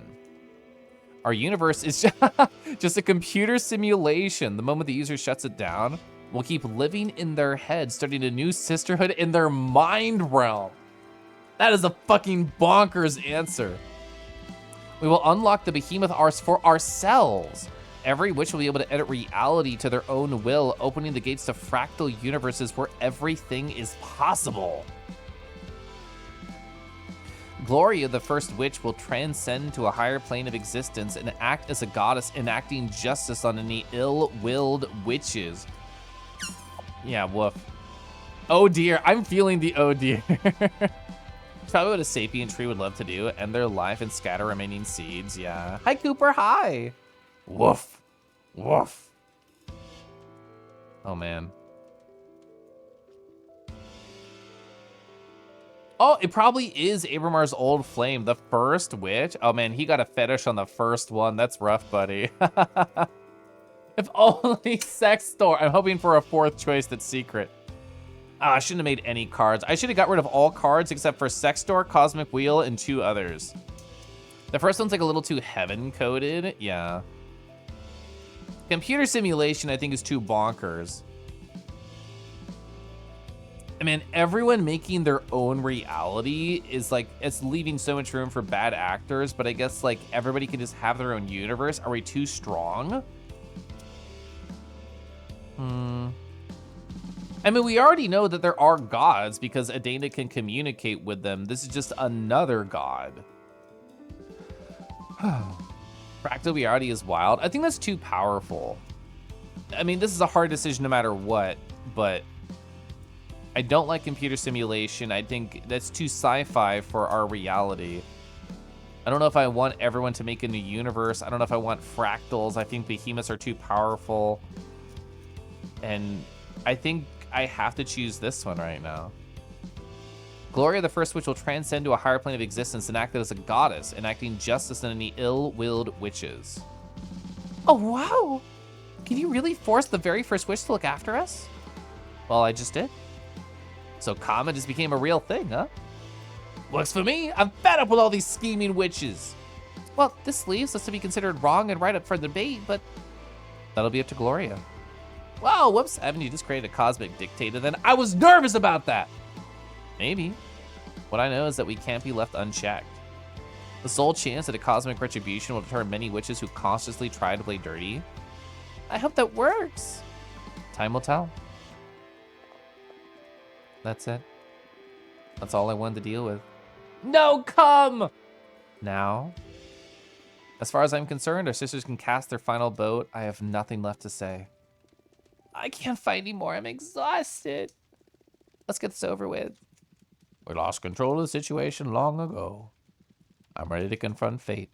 Our universe is just a computer simulation. The moment the user shuts it down, we'll keep living in their head, starting a new sisterhood in their mind realm. That is a fucking bonkers answer. We will unlock the behemoth arts for ourselves. Every witch will be able to edit reality to their own will, opening the gates to fractal universes where everything is possible. Gloria, the first witch, will transcend to a higher plane of existence and act as a goddess, enacting justice on any ill-willed witches. Yeah, woof. Oh dear, I'm feeling the oh dear. It's probably what a sapient tree would love to do, end their life and scatter remaining seeds, yeah. Hi, Cooper, hi. Woof, woof. Oh, man. Oh, it probably is Abramar's old flame, the first witch. Oh, man, he got a fetish on the first one. That's rough, buddy. If only sex store. I'm hoping for a 4th choice that's secret. Oh, I shouldn't have made any cards. I should have got rid of all cards except for Sex Door, Cosmic Wheel, and 2 others. The first one's like a little too heaven-coded. Yeah. Computer simulation, I think, is too bonkers. I mean, everyone making their own reality is like, it's leaving so much room for bad actors, but I guess like everybody can just have their own universe. Are we too strong? I mean, we already know that there are gods because Adana can communicate with them. This is just another god. Fractal reality is wild. I think that's too powerful. I mean, this is a hard decision no matter what, but I don't like computer simulation. I think that's too sci-fi for our reality. I don't know if I want everyone to make a new universe. I don't know if I want fractals. I think behemoths are too powerful. And I think I have to choose this one right now. Gloria, the first witch, will transcend to a higher plane of existence and act as a goddess, enacting justice on any ill-willed witches. Oh, wow. Can you really force the very first witch to look after us? Well, I just did. So karma just became a real thing, huh? Works for me. I'm fed up with all these scheming witches. Well, this leaves us to be considered wrong and right up for debate, but that'll be up to Gloria. Whoa, whoops, haven't you just created a cosmic dictator then? I was nervous about that. Maybe. What I know is that we can't be left unchecked. The sole chance that a cosmic retribution will deter many witches who consciously try to play dirty. I hope that works. Time will tell. That's it. That's all I wanted to deal with. No, come! Now, as far as I'm concerned, our sisters can cast their final vote. I have nothing left to say. I can't fight anymore. I'm exhausted. Let's get this over with. We lost control of the situation long ago. I'm ready to confront fate.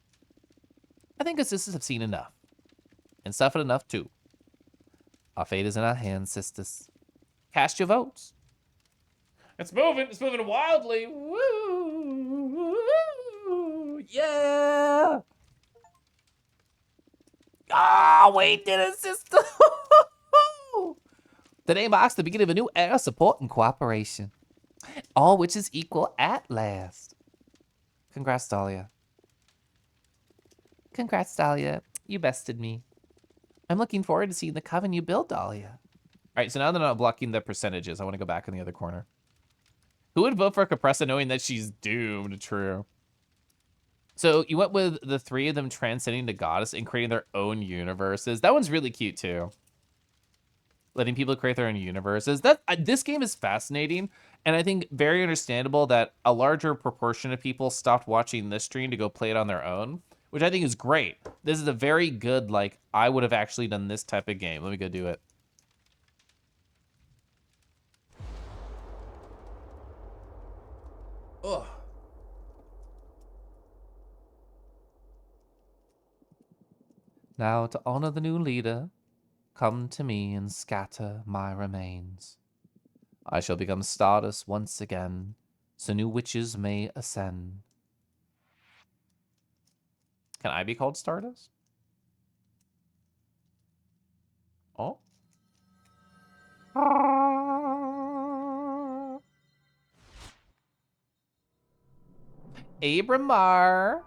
I think our sisters have seen enough. And suffered enough, too. Our fate is in our hands, sisters. Cast your votes. It's moving wildly. Woo! Yeah! Ah, we did it, sister! Today marks the beginning of a new era of support and cooperation. All witches equal at last. Congrats, Dahlia. Congrats, Dahlia. You bested me. I'm looking forward to seeing the coven you build, Dahlia. All right, so now they're not blocking the percentages. I want to go back in the other corner. Who would vote for Capressa knowing that she's doomed? True. So you went with the three of them transcending the goddess and creating their own universes. That one's really cute, too. Letting people create their own universes. This game is fascinating, and I think very understandable that a larger proportion of people stopped watching this stream to go play it on their own, which I think is great. This is a very good, like, I would have actually done this type of game. Let me go do it. Ugh. Now, to honor the new leader, come to me and scatter my remains. I shall become Stardust once again, so new witches may ascend. Can I be called Stardust? Oh? Abramar.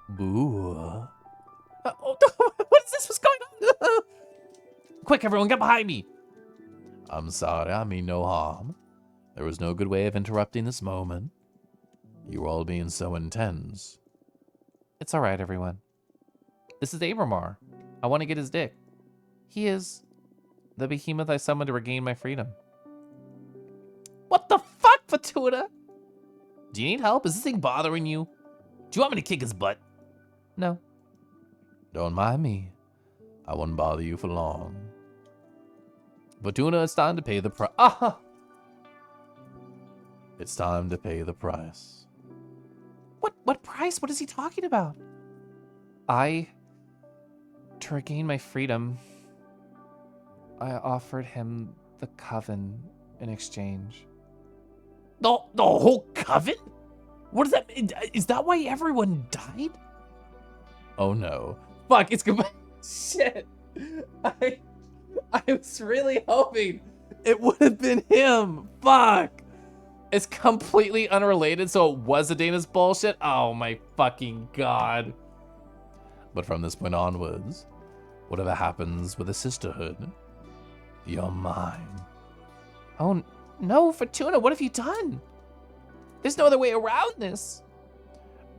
Boo. What is this? What's going on? Quick, everyone, get behind me. I'm sorry, I mean no harm. There was no good way of interrupting this moment. You were all being so intense. It's all right, everyone. This is Abramar. I want to get his dick. He is the behemoth I summoned to regain my freedom. What the fuck, Fatuna? Do you need help? Is this thing bothering you? Do you want me to kick his butt? No. Don't mind me. I won't bother you for long. Fatuna, it's time to pay the price. Ah! It's time to pay the price. What price? What is he talking about? To regain my freedom, I offered him the coven in exchange. The whole coven? What does that mean? Is that why everyone died? Oh no. Fuck, it's goodbye. Shit. I was really hoping it would have been him. Fuck. It's completely unrelated, so it was Adena's bullshit? Oh my fucking god. But from this point onwards, whatever happens with the sisterhood, you're mine. Oh no, Fortuna, what have you done? There's no other way around this.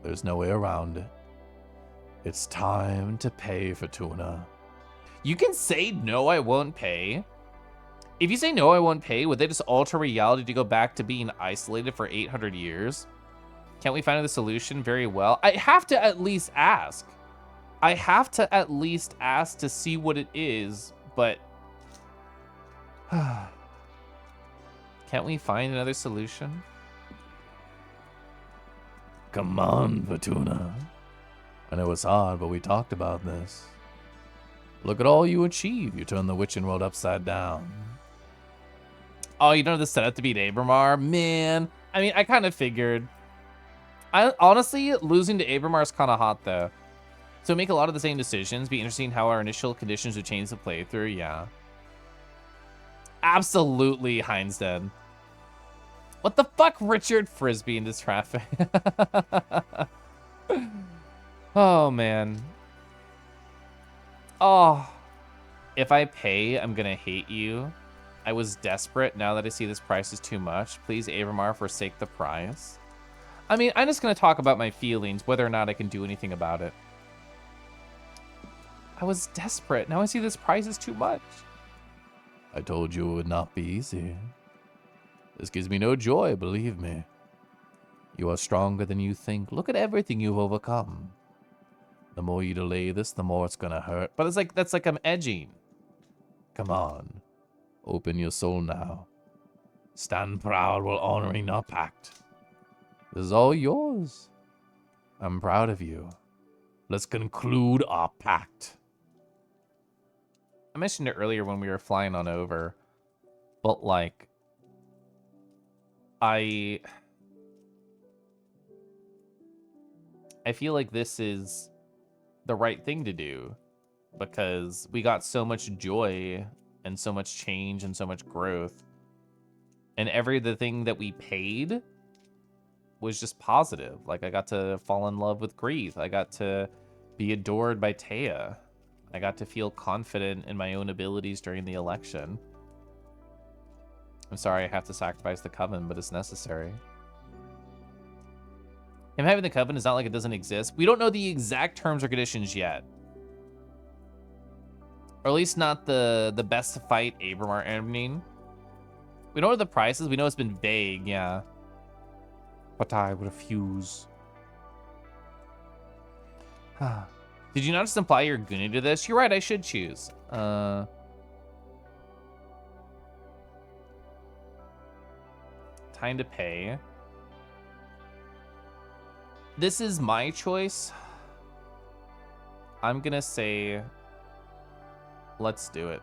There's no way around it. It's time to pay, Fortuna. You can say no, I won't pay. If you say no, I won't pay, would they just alter reality to go back to being isolated for 800 years? Can't we find the solution? Very well. I have to at least ask. I have to at least ask to see what it is, but... Can't we find another solution? Come on, Fortuna. I know it's hard, but we talked about this. Look at all you achieve. You turn the witching world upside down. Oh, you don't have to set up to beat Abramar? Man, I mean, I kind of figured. Honestly, losing to Abramar is kind of hot, though. So make a lot of the same decisions. Be interesting how our initial conditions would change the playthrough, yeah. Absolutely, Heinz dead. What the fuck, Richard? Frisbee into traffic. Oh, man. Oh. If I pay, I'm gonna hate you. I was desperate. Now that I see this price is too much, please, Abramar, forsake the price. I mean, I'm just gonna talk about my feelings, whether or not I can do anything about it. I was desperate. Now I see this price is too much. I told you it would not be easy. This gives me no joy, believe me. You are stronger than you think. Look at everything you've overcome. The more you delay this, the more it's gonna hurt. But it's like, that's like I'm edging. Come on. Open your soul now. Stand proud while honoring our pact. This is all yours. I'm proud of you. Let's conclude our pact. I mentioned it earlier when we were flying on over, but like, I feel like this is the right thing to do because we got so much joy and so much change and so much growth, and the thing that we paid was just positive. Like, I got to fall in love with Greeth. I got to be adored by Taya. I got to feel confident in my own abilities during the election. I'm sorry I have to sacrifice the coven, but it's necessary. Him having the coven is not like it doesn't exist. We don't know the exact terms or conditions yet. Or at least not the best to fight Abramar ending. We know what the price is. We know it's been vague, yeah. But I refuse. Did you not just imply you're going to do this? You're right, I should choose. Time to pay. This is my choice. I'm gonna say, let's do it.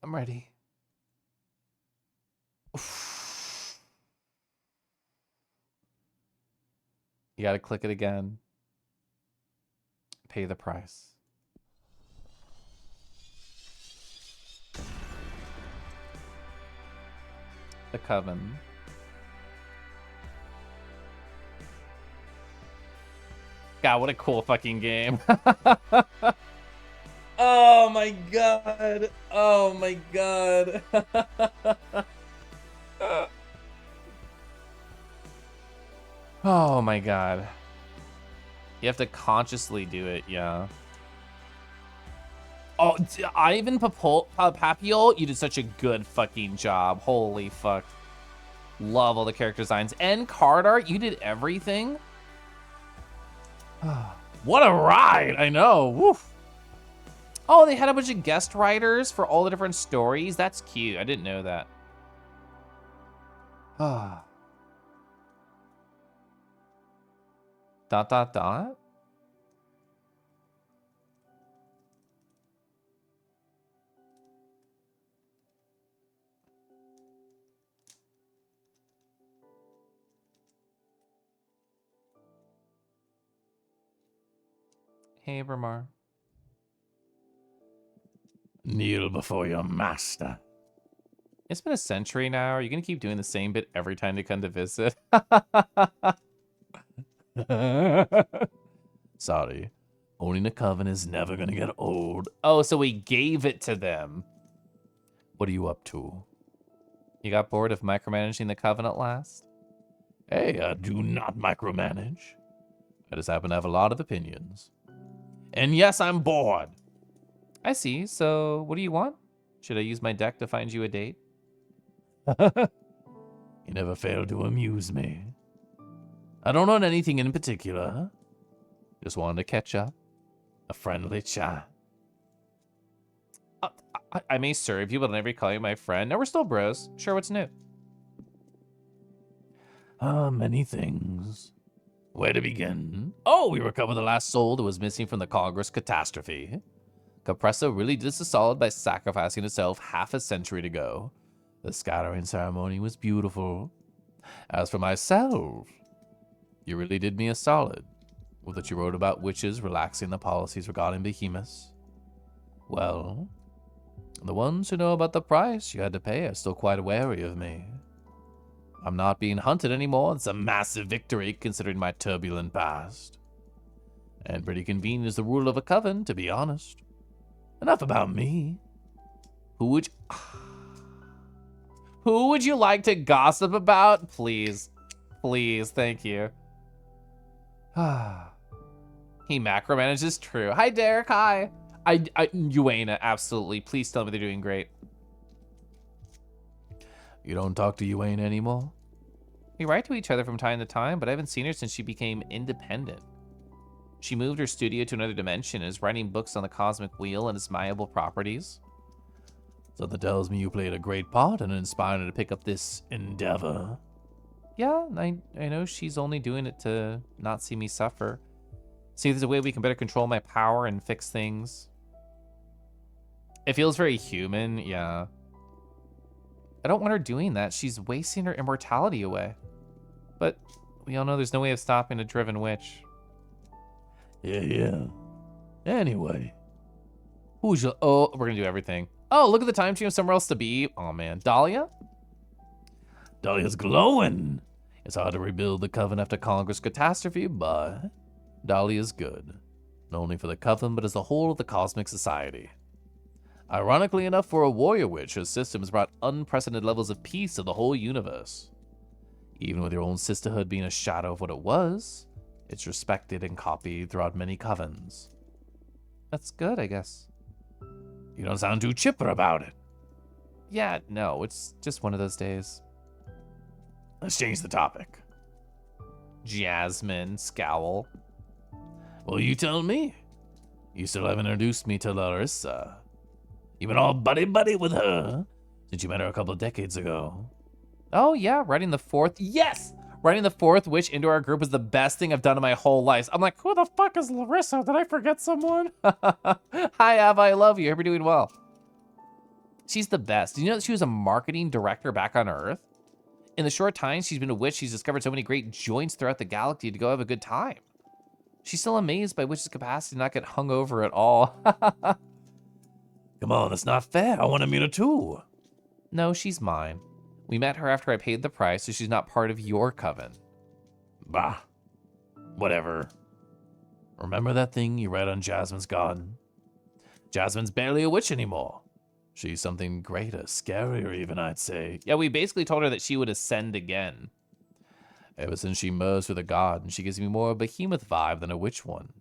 I'm ready. You gotta click it again. Pay the price. The Coven. God, what a cool fucking game. Oh my god. Oh my god. Oh my god. You have to consciously do it, yeah. Oh, Ivan Papiol, you did such a good fucking job. Holy fuck. Love all the character designs. And card art, you did everything? What a ride, I know. Woof. Oh, they had a bunch of guest writers for all the different stories. That's cute. I didn't know that. Dot, dot, dot? Hey, Bramar. Kneel before your master. It's been a century now. Are you going to keep doing the same bit every time they come to visit? Sorry. Owning a coven is never going to get old. Oh, so we gave it to them. What are you up to? You got bored of micromanaging the coven at last? Hey, I do not micromanage. I just happen to have a lot of opinions. And yes, I'm bored. I see. So, what do you want? Should I use my deck to find you a date? You never fail to amuse me. I don't want anything in particular. Just wanted to catch up. A friendly chat. I may serve you, but I'll never call you my friend. No, we're still bros. Sure, what's new? Many things. Where to begin? Oh, we recovered the last soul that was missing from the Congress catastrophe. Capresso really did us a solid by sacrificing itself half a century ago. The scattering ceremony was beautiful. As for myself, you really did me a solid with what you wrote about witches relaxing the policies regarding behemoths. Well, the ones who know about the price you had to pay are still quite wary of me. I'm not being hunted anymore. It's a massive victory considering my turbulent past. And pretty convenient as the rule of a coven, to be honest. Enough about me. Who would you like to gossip about? Please. Please, thank you. He macromanages, true. Hi, Derek, hi. Uena, absolutely. Please tell me they're doing great. You don't talk to Uena anymore? We write to each other from time to time, but I haven't seen her since she became independent. She moved her studio to another dimension and is writing books on the cosmic wheel and its malleable properties. Something tells me you played a great part and inspired her to pick up this endeavor. Yeah, I know she's only doing it to not see me suffer. See if there's a way we can better control my power and fix things. It feels very human, yeah. I don't want her doing that. She's wasting her immortality away. But we all know there's no way of stopping a driven witch. Yeah. Anyway. Who's your... Oh, we're gonna do everything. Oh, look at the time. She has somewhere else to be. Oh, man. Dahlia? Dahlia's glowing. It's hard to rebuild the coven after Congress catastrophe, but Dahlia's good. Not only for the coven, but as the whole of the cosmic society. Ironically enough, for a warrior witch, her system has brought unprecedented levels of peace to the whole universe. Even with your own sisterhood being a shadow of what it was, it's respected and copied throughout many covens. That's good, I guess. You don't sound too chipper about it. Yeah, no, it's just one of those days. Let's change the topic. Jasmine, scowl. Well, you tell me. You still haven't introduced me to Larissa. You've been all buddy-buddy with her since you met her a couple of decades ago. Oh, yeah, writing the fourth. Yes! Writing the fourth witch into our group is the best thing I've done in my whole life. I'm like, who the fuck is Larissa? Did I forget someone? Hi, Ava, I love you. Hope you're doing well. She's the best. Did you know that she was a marketing director back on Earth? In the short time she's been a witch, she's discovered so many great joints throughout the galaxy to go have a good time. She's still amazed by witch's capacity to not get hung over at all. Come on, that's not fair. I want to meet her too. No, she's mine. We met her after I paid the price, so she's not part of your coven. Bah. Whatever. Remember that thing you read on Jasmine's garden? Jasmine's barely a witch anymore. She's something greater, scarier even, I'd say. Yeah, we basically told her that she would ascend again. Ever since she merged with a god, and she gives me more a behemoth vibe than a witch one.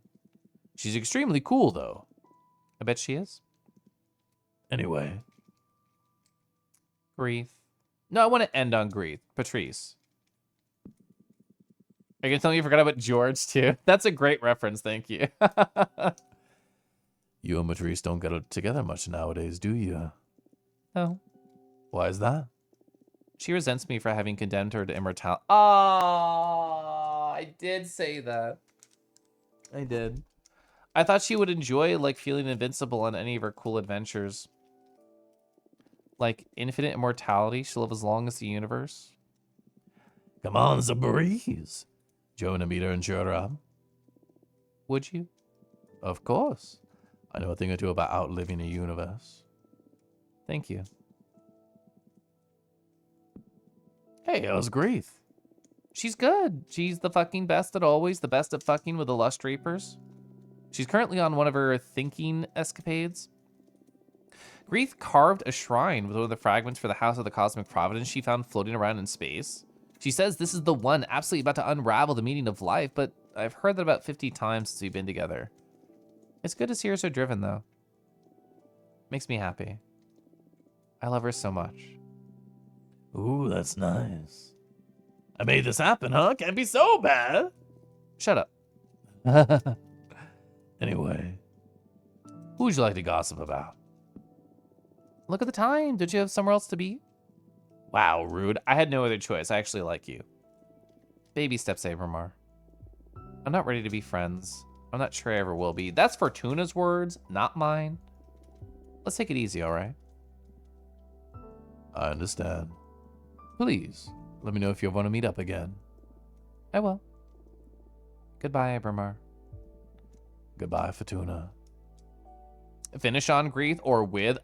She's extremely cool, though. I bet she is. Anyway. Grief. No, I want to end on grief. Patrice. Are you going to tell me you forgot about George, too? That's a great reference, thank you. You and Patrice don't get it together much nowadays, do you? No. Why is that? She resents me for having condemned her to immortality. Oh, I did say that. I did. I thought she would enjoy, like, feeling invincible on any of her cool adventures. Like, infinite immortality. She'll live as long as the universe. Come on, it's a breeze. Joe and meet her and cheer her up. Would you? Of course. I know a thing or two about outliving a universe. Thank you. Hey, how's Grief? She's good. She's the fucking best at always, the best at fucking with the Lust Reapers. She's currently on one of her thinking escapades. Grief carved a shrine with one of the fragments for the House of the Cosmic Providence she found floating around in space. She says this is the one absolutely about to unravel the meaning of life, but I've heard that about 50 times since we've been together. It's good to see her so driven, though. Makes me happy. I love her so much. Ooh, that's nice. I made this happen, huh? Can't be so bad. Shut up. Anyway, who would you like to gossip about? Look at the time. Did you have somewhere else to be? Wow, rude. I had no other choice. I actually like you. Baby steps, Abramar. I'm not ready to be friends. I'm not sure I ever will be. That's Fortuna's words, not mine. Let's take it easy, all right? I understand. Please, Let me know if you want to meet up again. I will. Goodbye, Abramar. Goodbye, Fortuna. Finish on Greeth or with...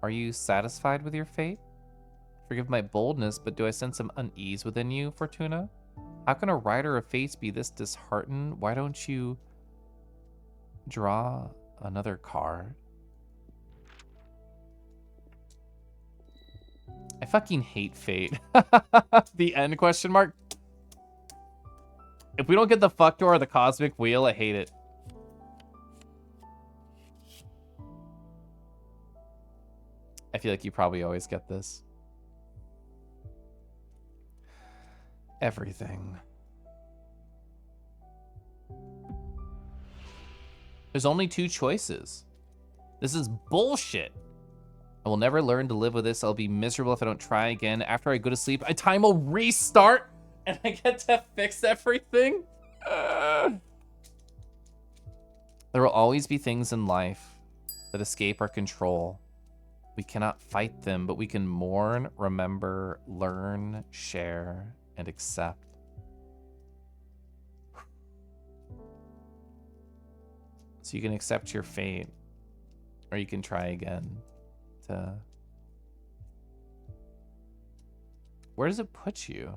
Are you satisfied with your fate? Forgive my boldness, but do I sense some unease within you, Fortuna? How can a rider of fates be this disheartened? Why don't you draw another card? I fucking hate fate. The end question mark. If we don't get the fuck door or the cosmic wheel, I hate it. I feel like you probably always get this. Everything. There's only two choices. This is bullshit. I will never learn to live with this. I'll be miserable if I don't try again. After I go to sleep, time will restart and I get to fix everything. There will always be things in life that escape our control. We cannot fight them, but we can mourn, remember, learn, share, and accept. So you can accept your fate, or you can try again to... Where does it put you?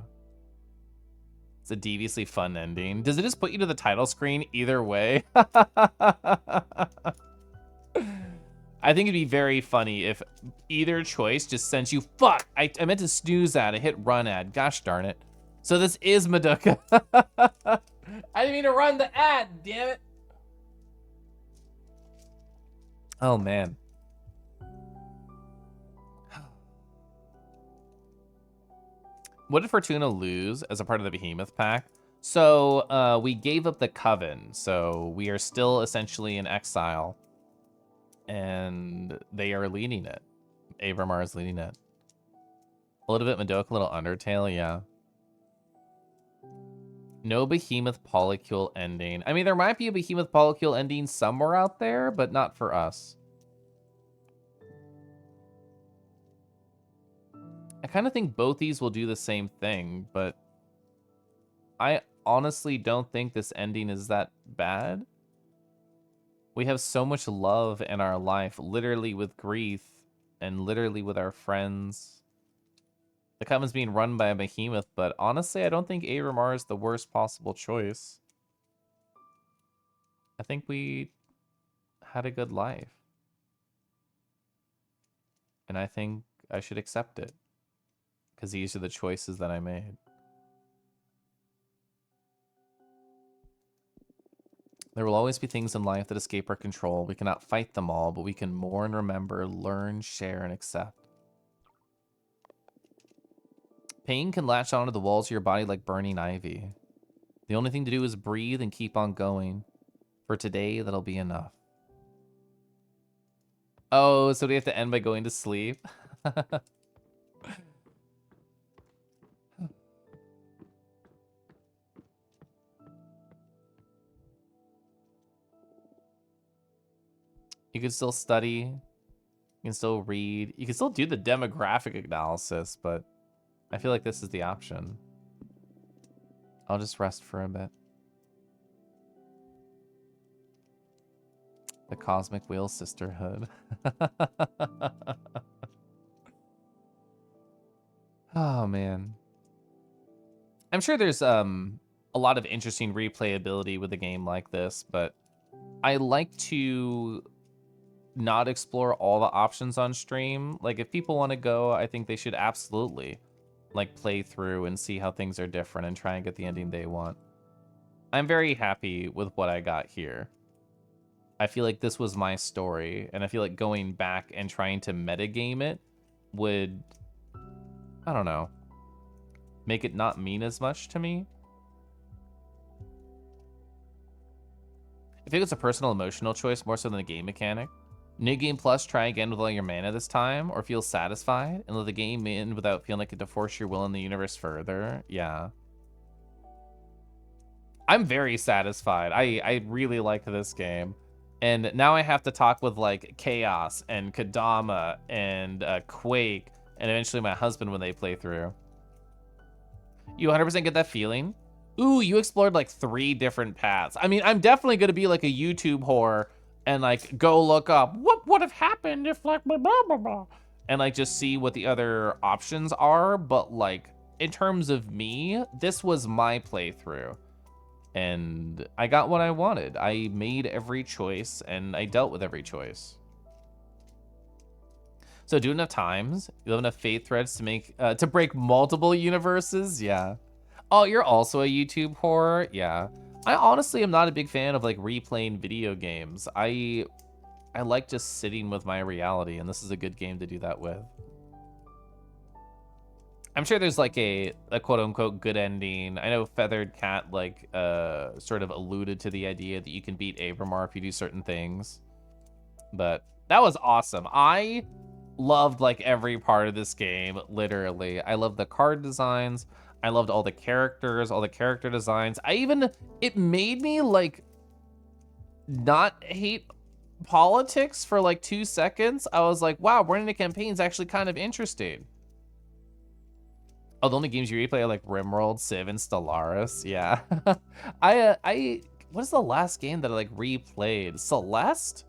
It's a deviously fun ending. Does it just put you to the title screen either way? I think it'd be very funny if either choice just sent you, fuck, I meant to snooze ad, I hit run ad, gosh darn it. So this is Madoka. I didn't mean to run the ad, damn it. Oh man. What did Fortuna lose as a part of the Behemoth pack? So we gave up the Coven, so we are still essentially in exile. And they are leading it. Abramar is leading it. A little bit Madoka, a little Undertale, yeah. No Behemoth Polycule ending. I mean, there might be a Behemoth Polycule ending somewhere out there, but not for us. I kind of think both these will do the same thing, but I honestly don't think this ending is that bad. We have so much love in our life, literally with Greeth and literally with our friends. The Coven's being run by a behemoth, but honestly, I don't think Abramar is the worst possible choice. I think we had a good life. And I think I should accept it. Because these are the choices that I made. There will always be things in life that escape our control. We cannot fight them all, but we can mourn, remember, learn, share, and accept. Pain can latch onto the walls of your body like burning ivy. The only thing to do is breathe and keep on going. For today, that'll be enough. Oh, so do we have to end by going to sleep? You can still study, you can still read, you can still do the demographic analysis, but I feel like this is the option. I'll just rest for a bit. The Cosmic Wheel Sisterhood. Oh, man. I'm sure there's a lot of interesting replayability with a game like this, but I like to not explore all the options on stream. Like, if people want to go, I think they should absolutely like play through and see how things are different and try and get the ending they want. I'm very happy with what I got here. I feel like this was my story, and I feel like going back and trying to metagame it would, I don't know, make it not mean as much to me. I think it's a personal emotional choice more so than a game mechanic. New Game Plus, try again with all your mana this time, or feel satisfied, and let the game end without feeling like it to force your will in the universe further. Yeah. I'm very satisfied. I really like this game. And now I have to talk with like Chaos and Kadama and Quake and eventually my husband when they play through. You 100% get that feeling? Ooh, you explored like 3 different paths. I mean, I'm definitely gonna be like a YouTube whore and like go look up what would have happened if like blah, blah, blah, blah, and like just see what the other options are. But like in terms of me, this was my playthrough. And I got what I wanted. I made every choice and I dealt with every choice. So do enough times, you'll have enough fate threads to make to break multiple universes. Yeah. Oh, you're also a YouTube whore. Yeah. I honestly am not a big fan of like replaying video games. I like just sitting with my reality, and this is a good game to do that with. I'm sure there's like a quote unquote good ending. I know Feathered Cat like sort of alluded to the idea that you can beat Abramar if you do certain things. But that was awesome. I loved like every part of this game, literally. I loved the card designs. I loved all the characters, all the character designs. It made me like not hate politics for like 2 seconds. I was like, wow, running a campaign is actually kind of interesting. Oh, the only games you replay are like RimWorld, Civ, and Stellaris. Yeah. What is the last game that I like replayed? Celeste?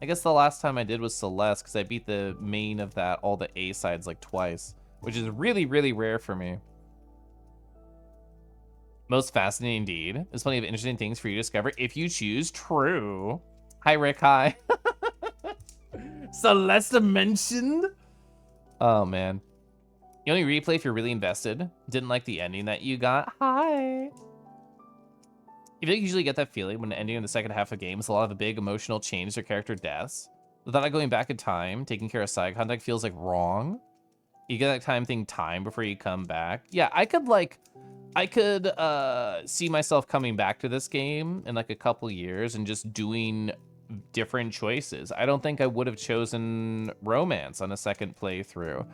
I guess the last time I did was Celeste because I beat the main of that, all the A-sides like twice, which is really, really rare for me. Most fascinating indeed. There's plenty of interesting things for you to discover if you choose true. Hi, Rick. Hi. Celeste mentioned. Oh, man. You only replay if you're really invested. Didn't like the ending that you got. Hi. You don't usually get that feeling when ending in the second half of games, a lot of a big emotional change or character deaths. Without going back in time, taking care of side contact feels like wrong. You get that time before you come back. Yeah, I could see myself coming back to this game in like a couple years and just doing different choices. I don't think I would have chosen romance on a second playthrough.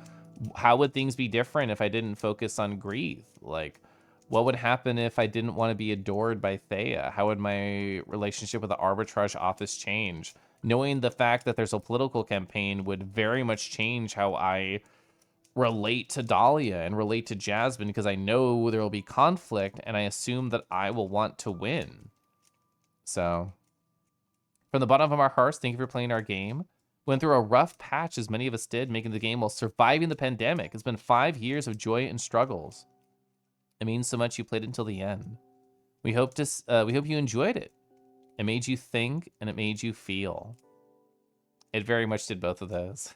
How would things be different if I didn't focus on Grief? Like, what would happen if I didn't want to be adored by Thea? How would my relationship with the arbitrage office change? Knowing the fact that there's a political campaign would very much change how I relate to Dahlia and relate to Jasmine, because I know there will be conflict and I assume that I will want to win. So, from the bottom of our hearts, thank you for playing our game. Went through a rough patch as many of us did, making the game while surviving the pandemic. It's been 5 years of joy and struggles. It means so much you played it until the end. We hope you enjoyed it. It made you think and it made you feel. It very much did both of those.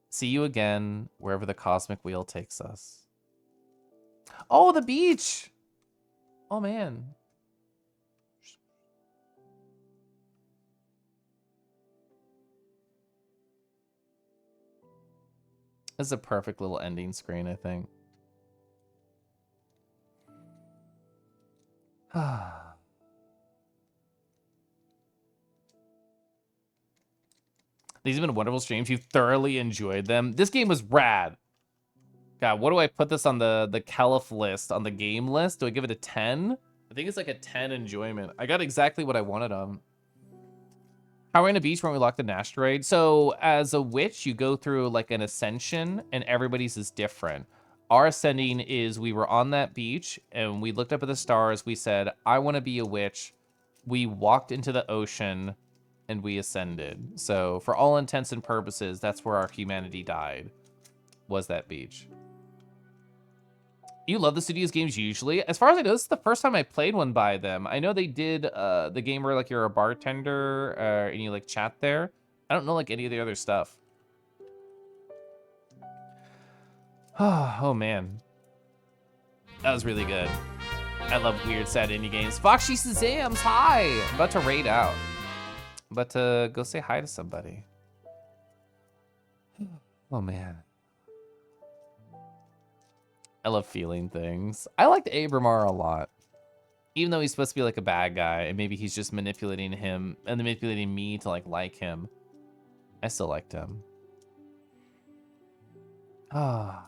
See you again wherever the cosmic wheel takes us. Oh, the beach! Oh, man. This is a perfect little ending screen, I think. These have been wonderful streams. You've thoroughly enjoyed them. This game was rad. God, what do I put this on the Caliph list, on the game list? Do I give it a 10? I think it's like a 10 enjoyment. I got exactly what I wanted on. How are we on a beach when we locked an asteroid? So as a witch, you go through like an ascension and everybody's is different. Our ascending is we were on that beach and we looked up at the stars. We said, I want to be a witch. We walked into the ocean and we ascended. So for all intents and purposes, that's where our humanity died, was that beach. You love the studio's games usually. As far as I know, this is the first time I played one by them. I know they did the game where like you're a bartender and you like chat there. I don't know like any of the other stuff. Oh man, that was really good. I love weird, sad indie games. Foxy Shazams, hi! I'm about to raid out. I'm about to go say hi to somebody. Oh man. I love feeling things. I liked Abramar a lot. Even though he's supposed to be like a bad guy, and maybe he's just manipulating him and manipulating me to like him. I still liked him. Ah.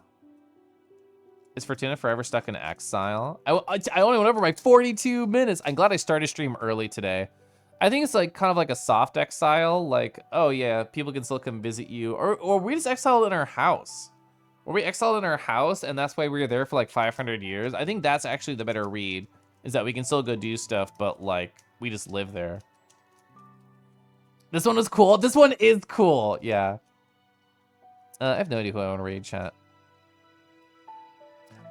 Is Fortuna forever stuck in exile? I only went over my 42 minutes. I'm glad I started stream early today. I think it's like kind of like a soft exile. Like, oh yeah, people can still come visit you, or we just exiled in our house. Or we exiled in our house, and that's why we were there for like 500 years. I think that's actually the better read, is that we can still go do stuff, but like we just live there. This one was cool. This one is cool. Yeah. I have no idea who I want to raid, chat.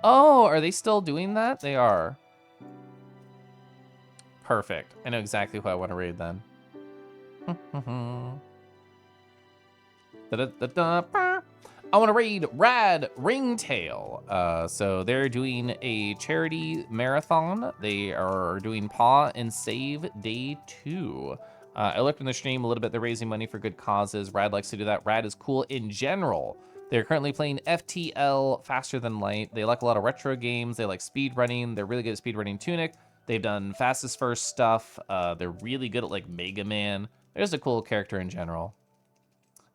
Oh, are they still doing that? They are. Perfect. I know exactly who I want to raid then. I want to raid Rad Ringtail. So they're doing a charity marathon. They are doing Paw and Save Day 2. I looked in the stream a little bit. They're raising money for good causes. Rad likes to do that. Rad is cool in general. They're currently playing FTL, Faster Than Light. They like a lot of retro games. They like speed running. They're really good at speed running Tunic. They've done Fastest First stuff. They're really good at like Mega Man. They're just a cool character in general.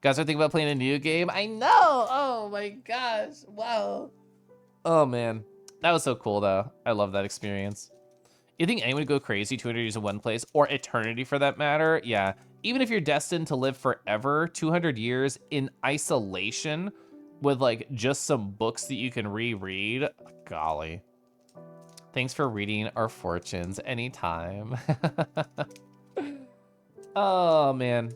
Guys are thinking about playing a new game? I know! Oh my gosh, wow. Oh man, that was so cool though. I love that experience. You think anyone would go crazy 200 years in one place, or eternity for that matter? Yeah, even if you're destined to live forever, 200 years in isolation with like just some books that you can reread, golly. Thanks for reading our fortunes anytime. Oh man.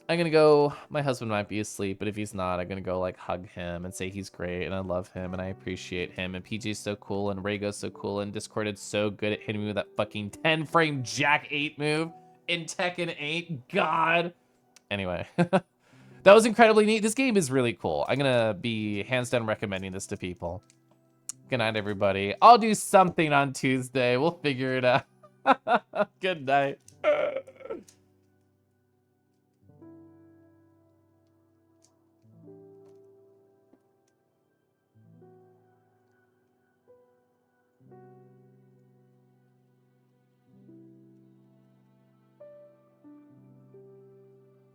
I'm gonna go, my husband might be asleep, but if he's not, I'm gonna go like hug him and say he's great and I love him and I appreciate him and PJ's so cool and Raygo's so cool and Discorded's so good at hitting me with that fucking 10 frame Jack 8 move in Tekken 8, God. Anyway, that was incredibly neat. This game is really cool. I'm gonna be hands down recommending this to people. Good night, everybody. I'll do something on Tuesday. We'll figure it out. Good night.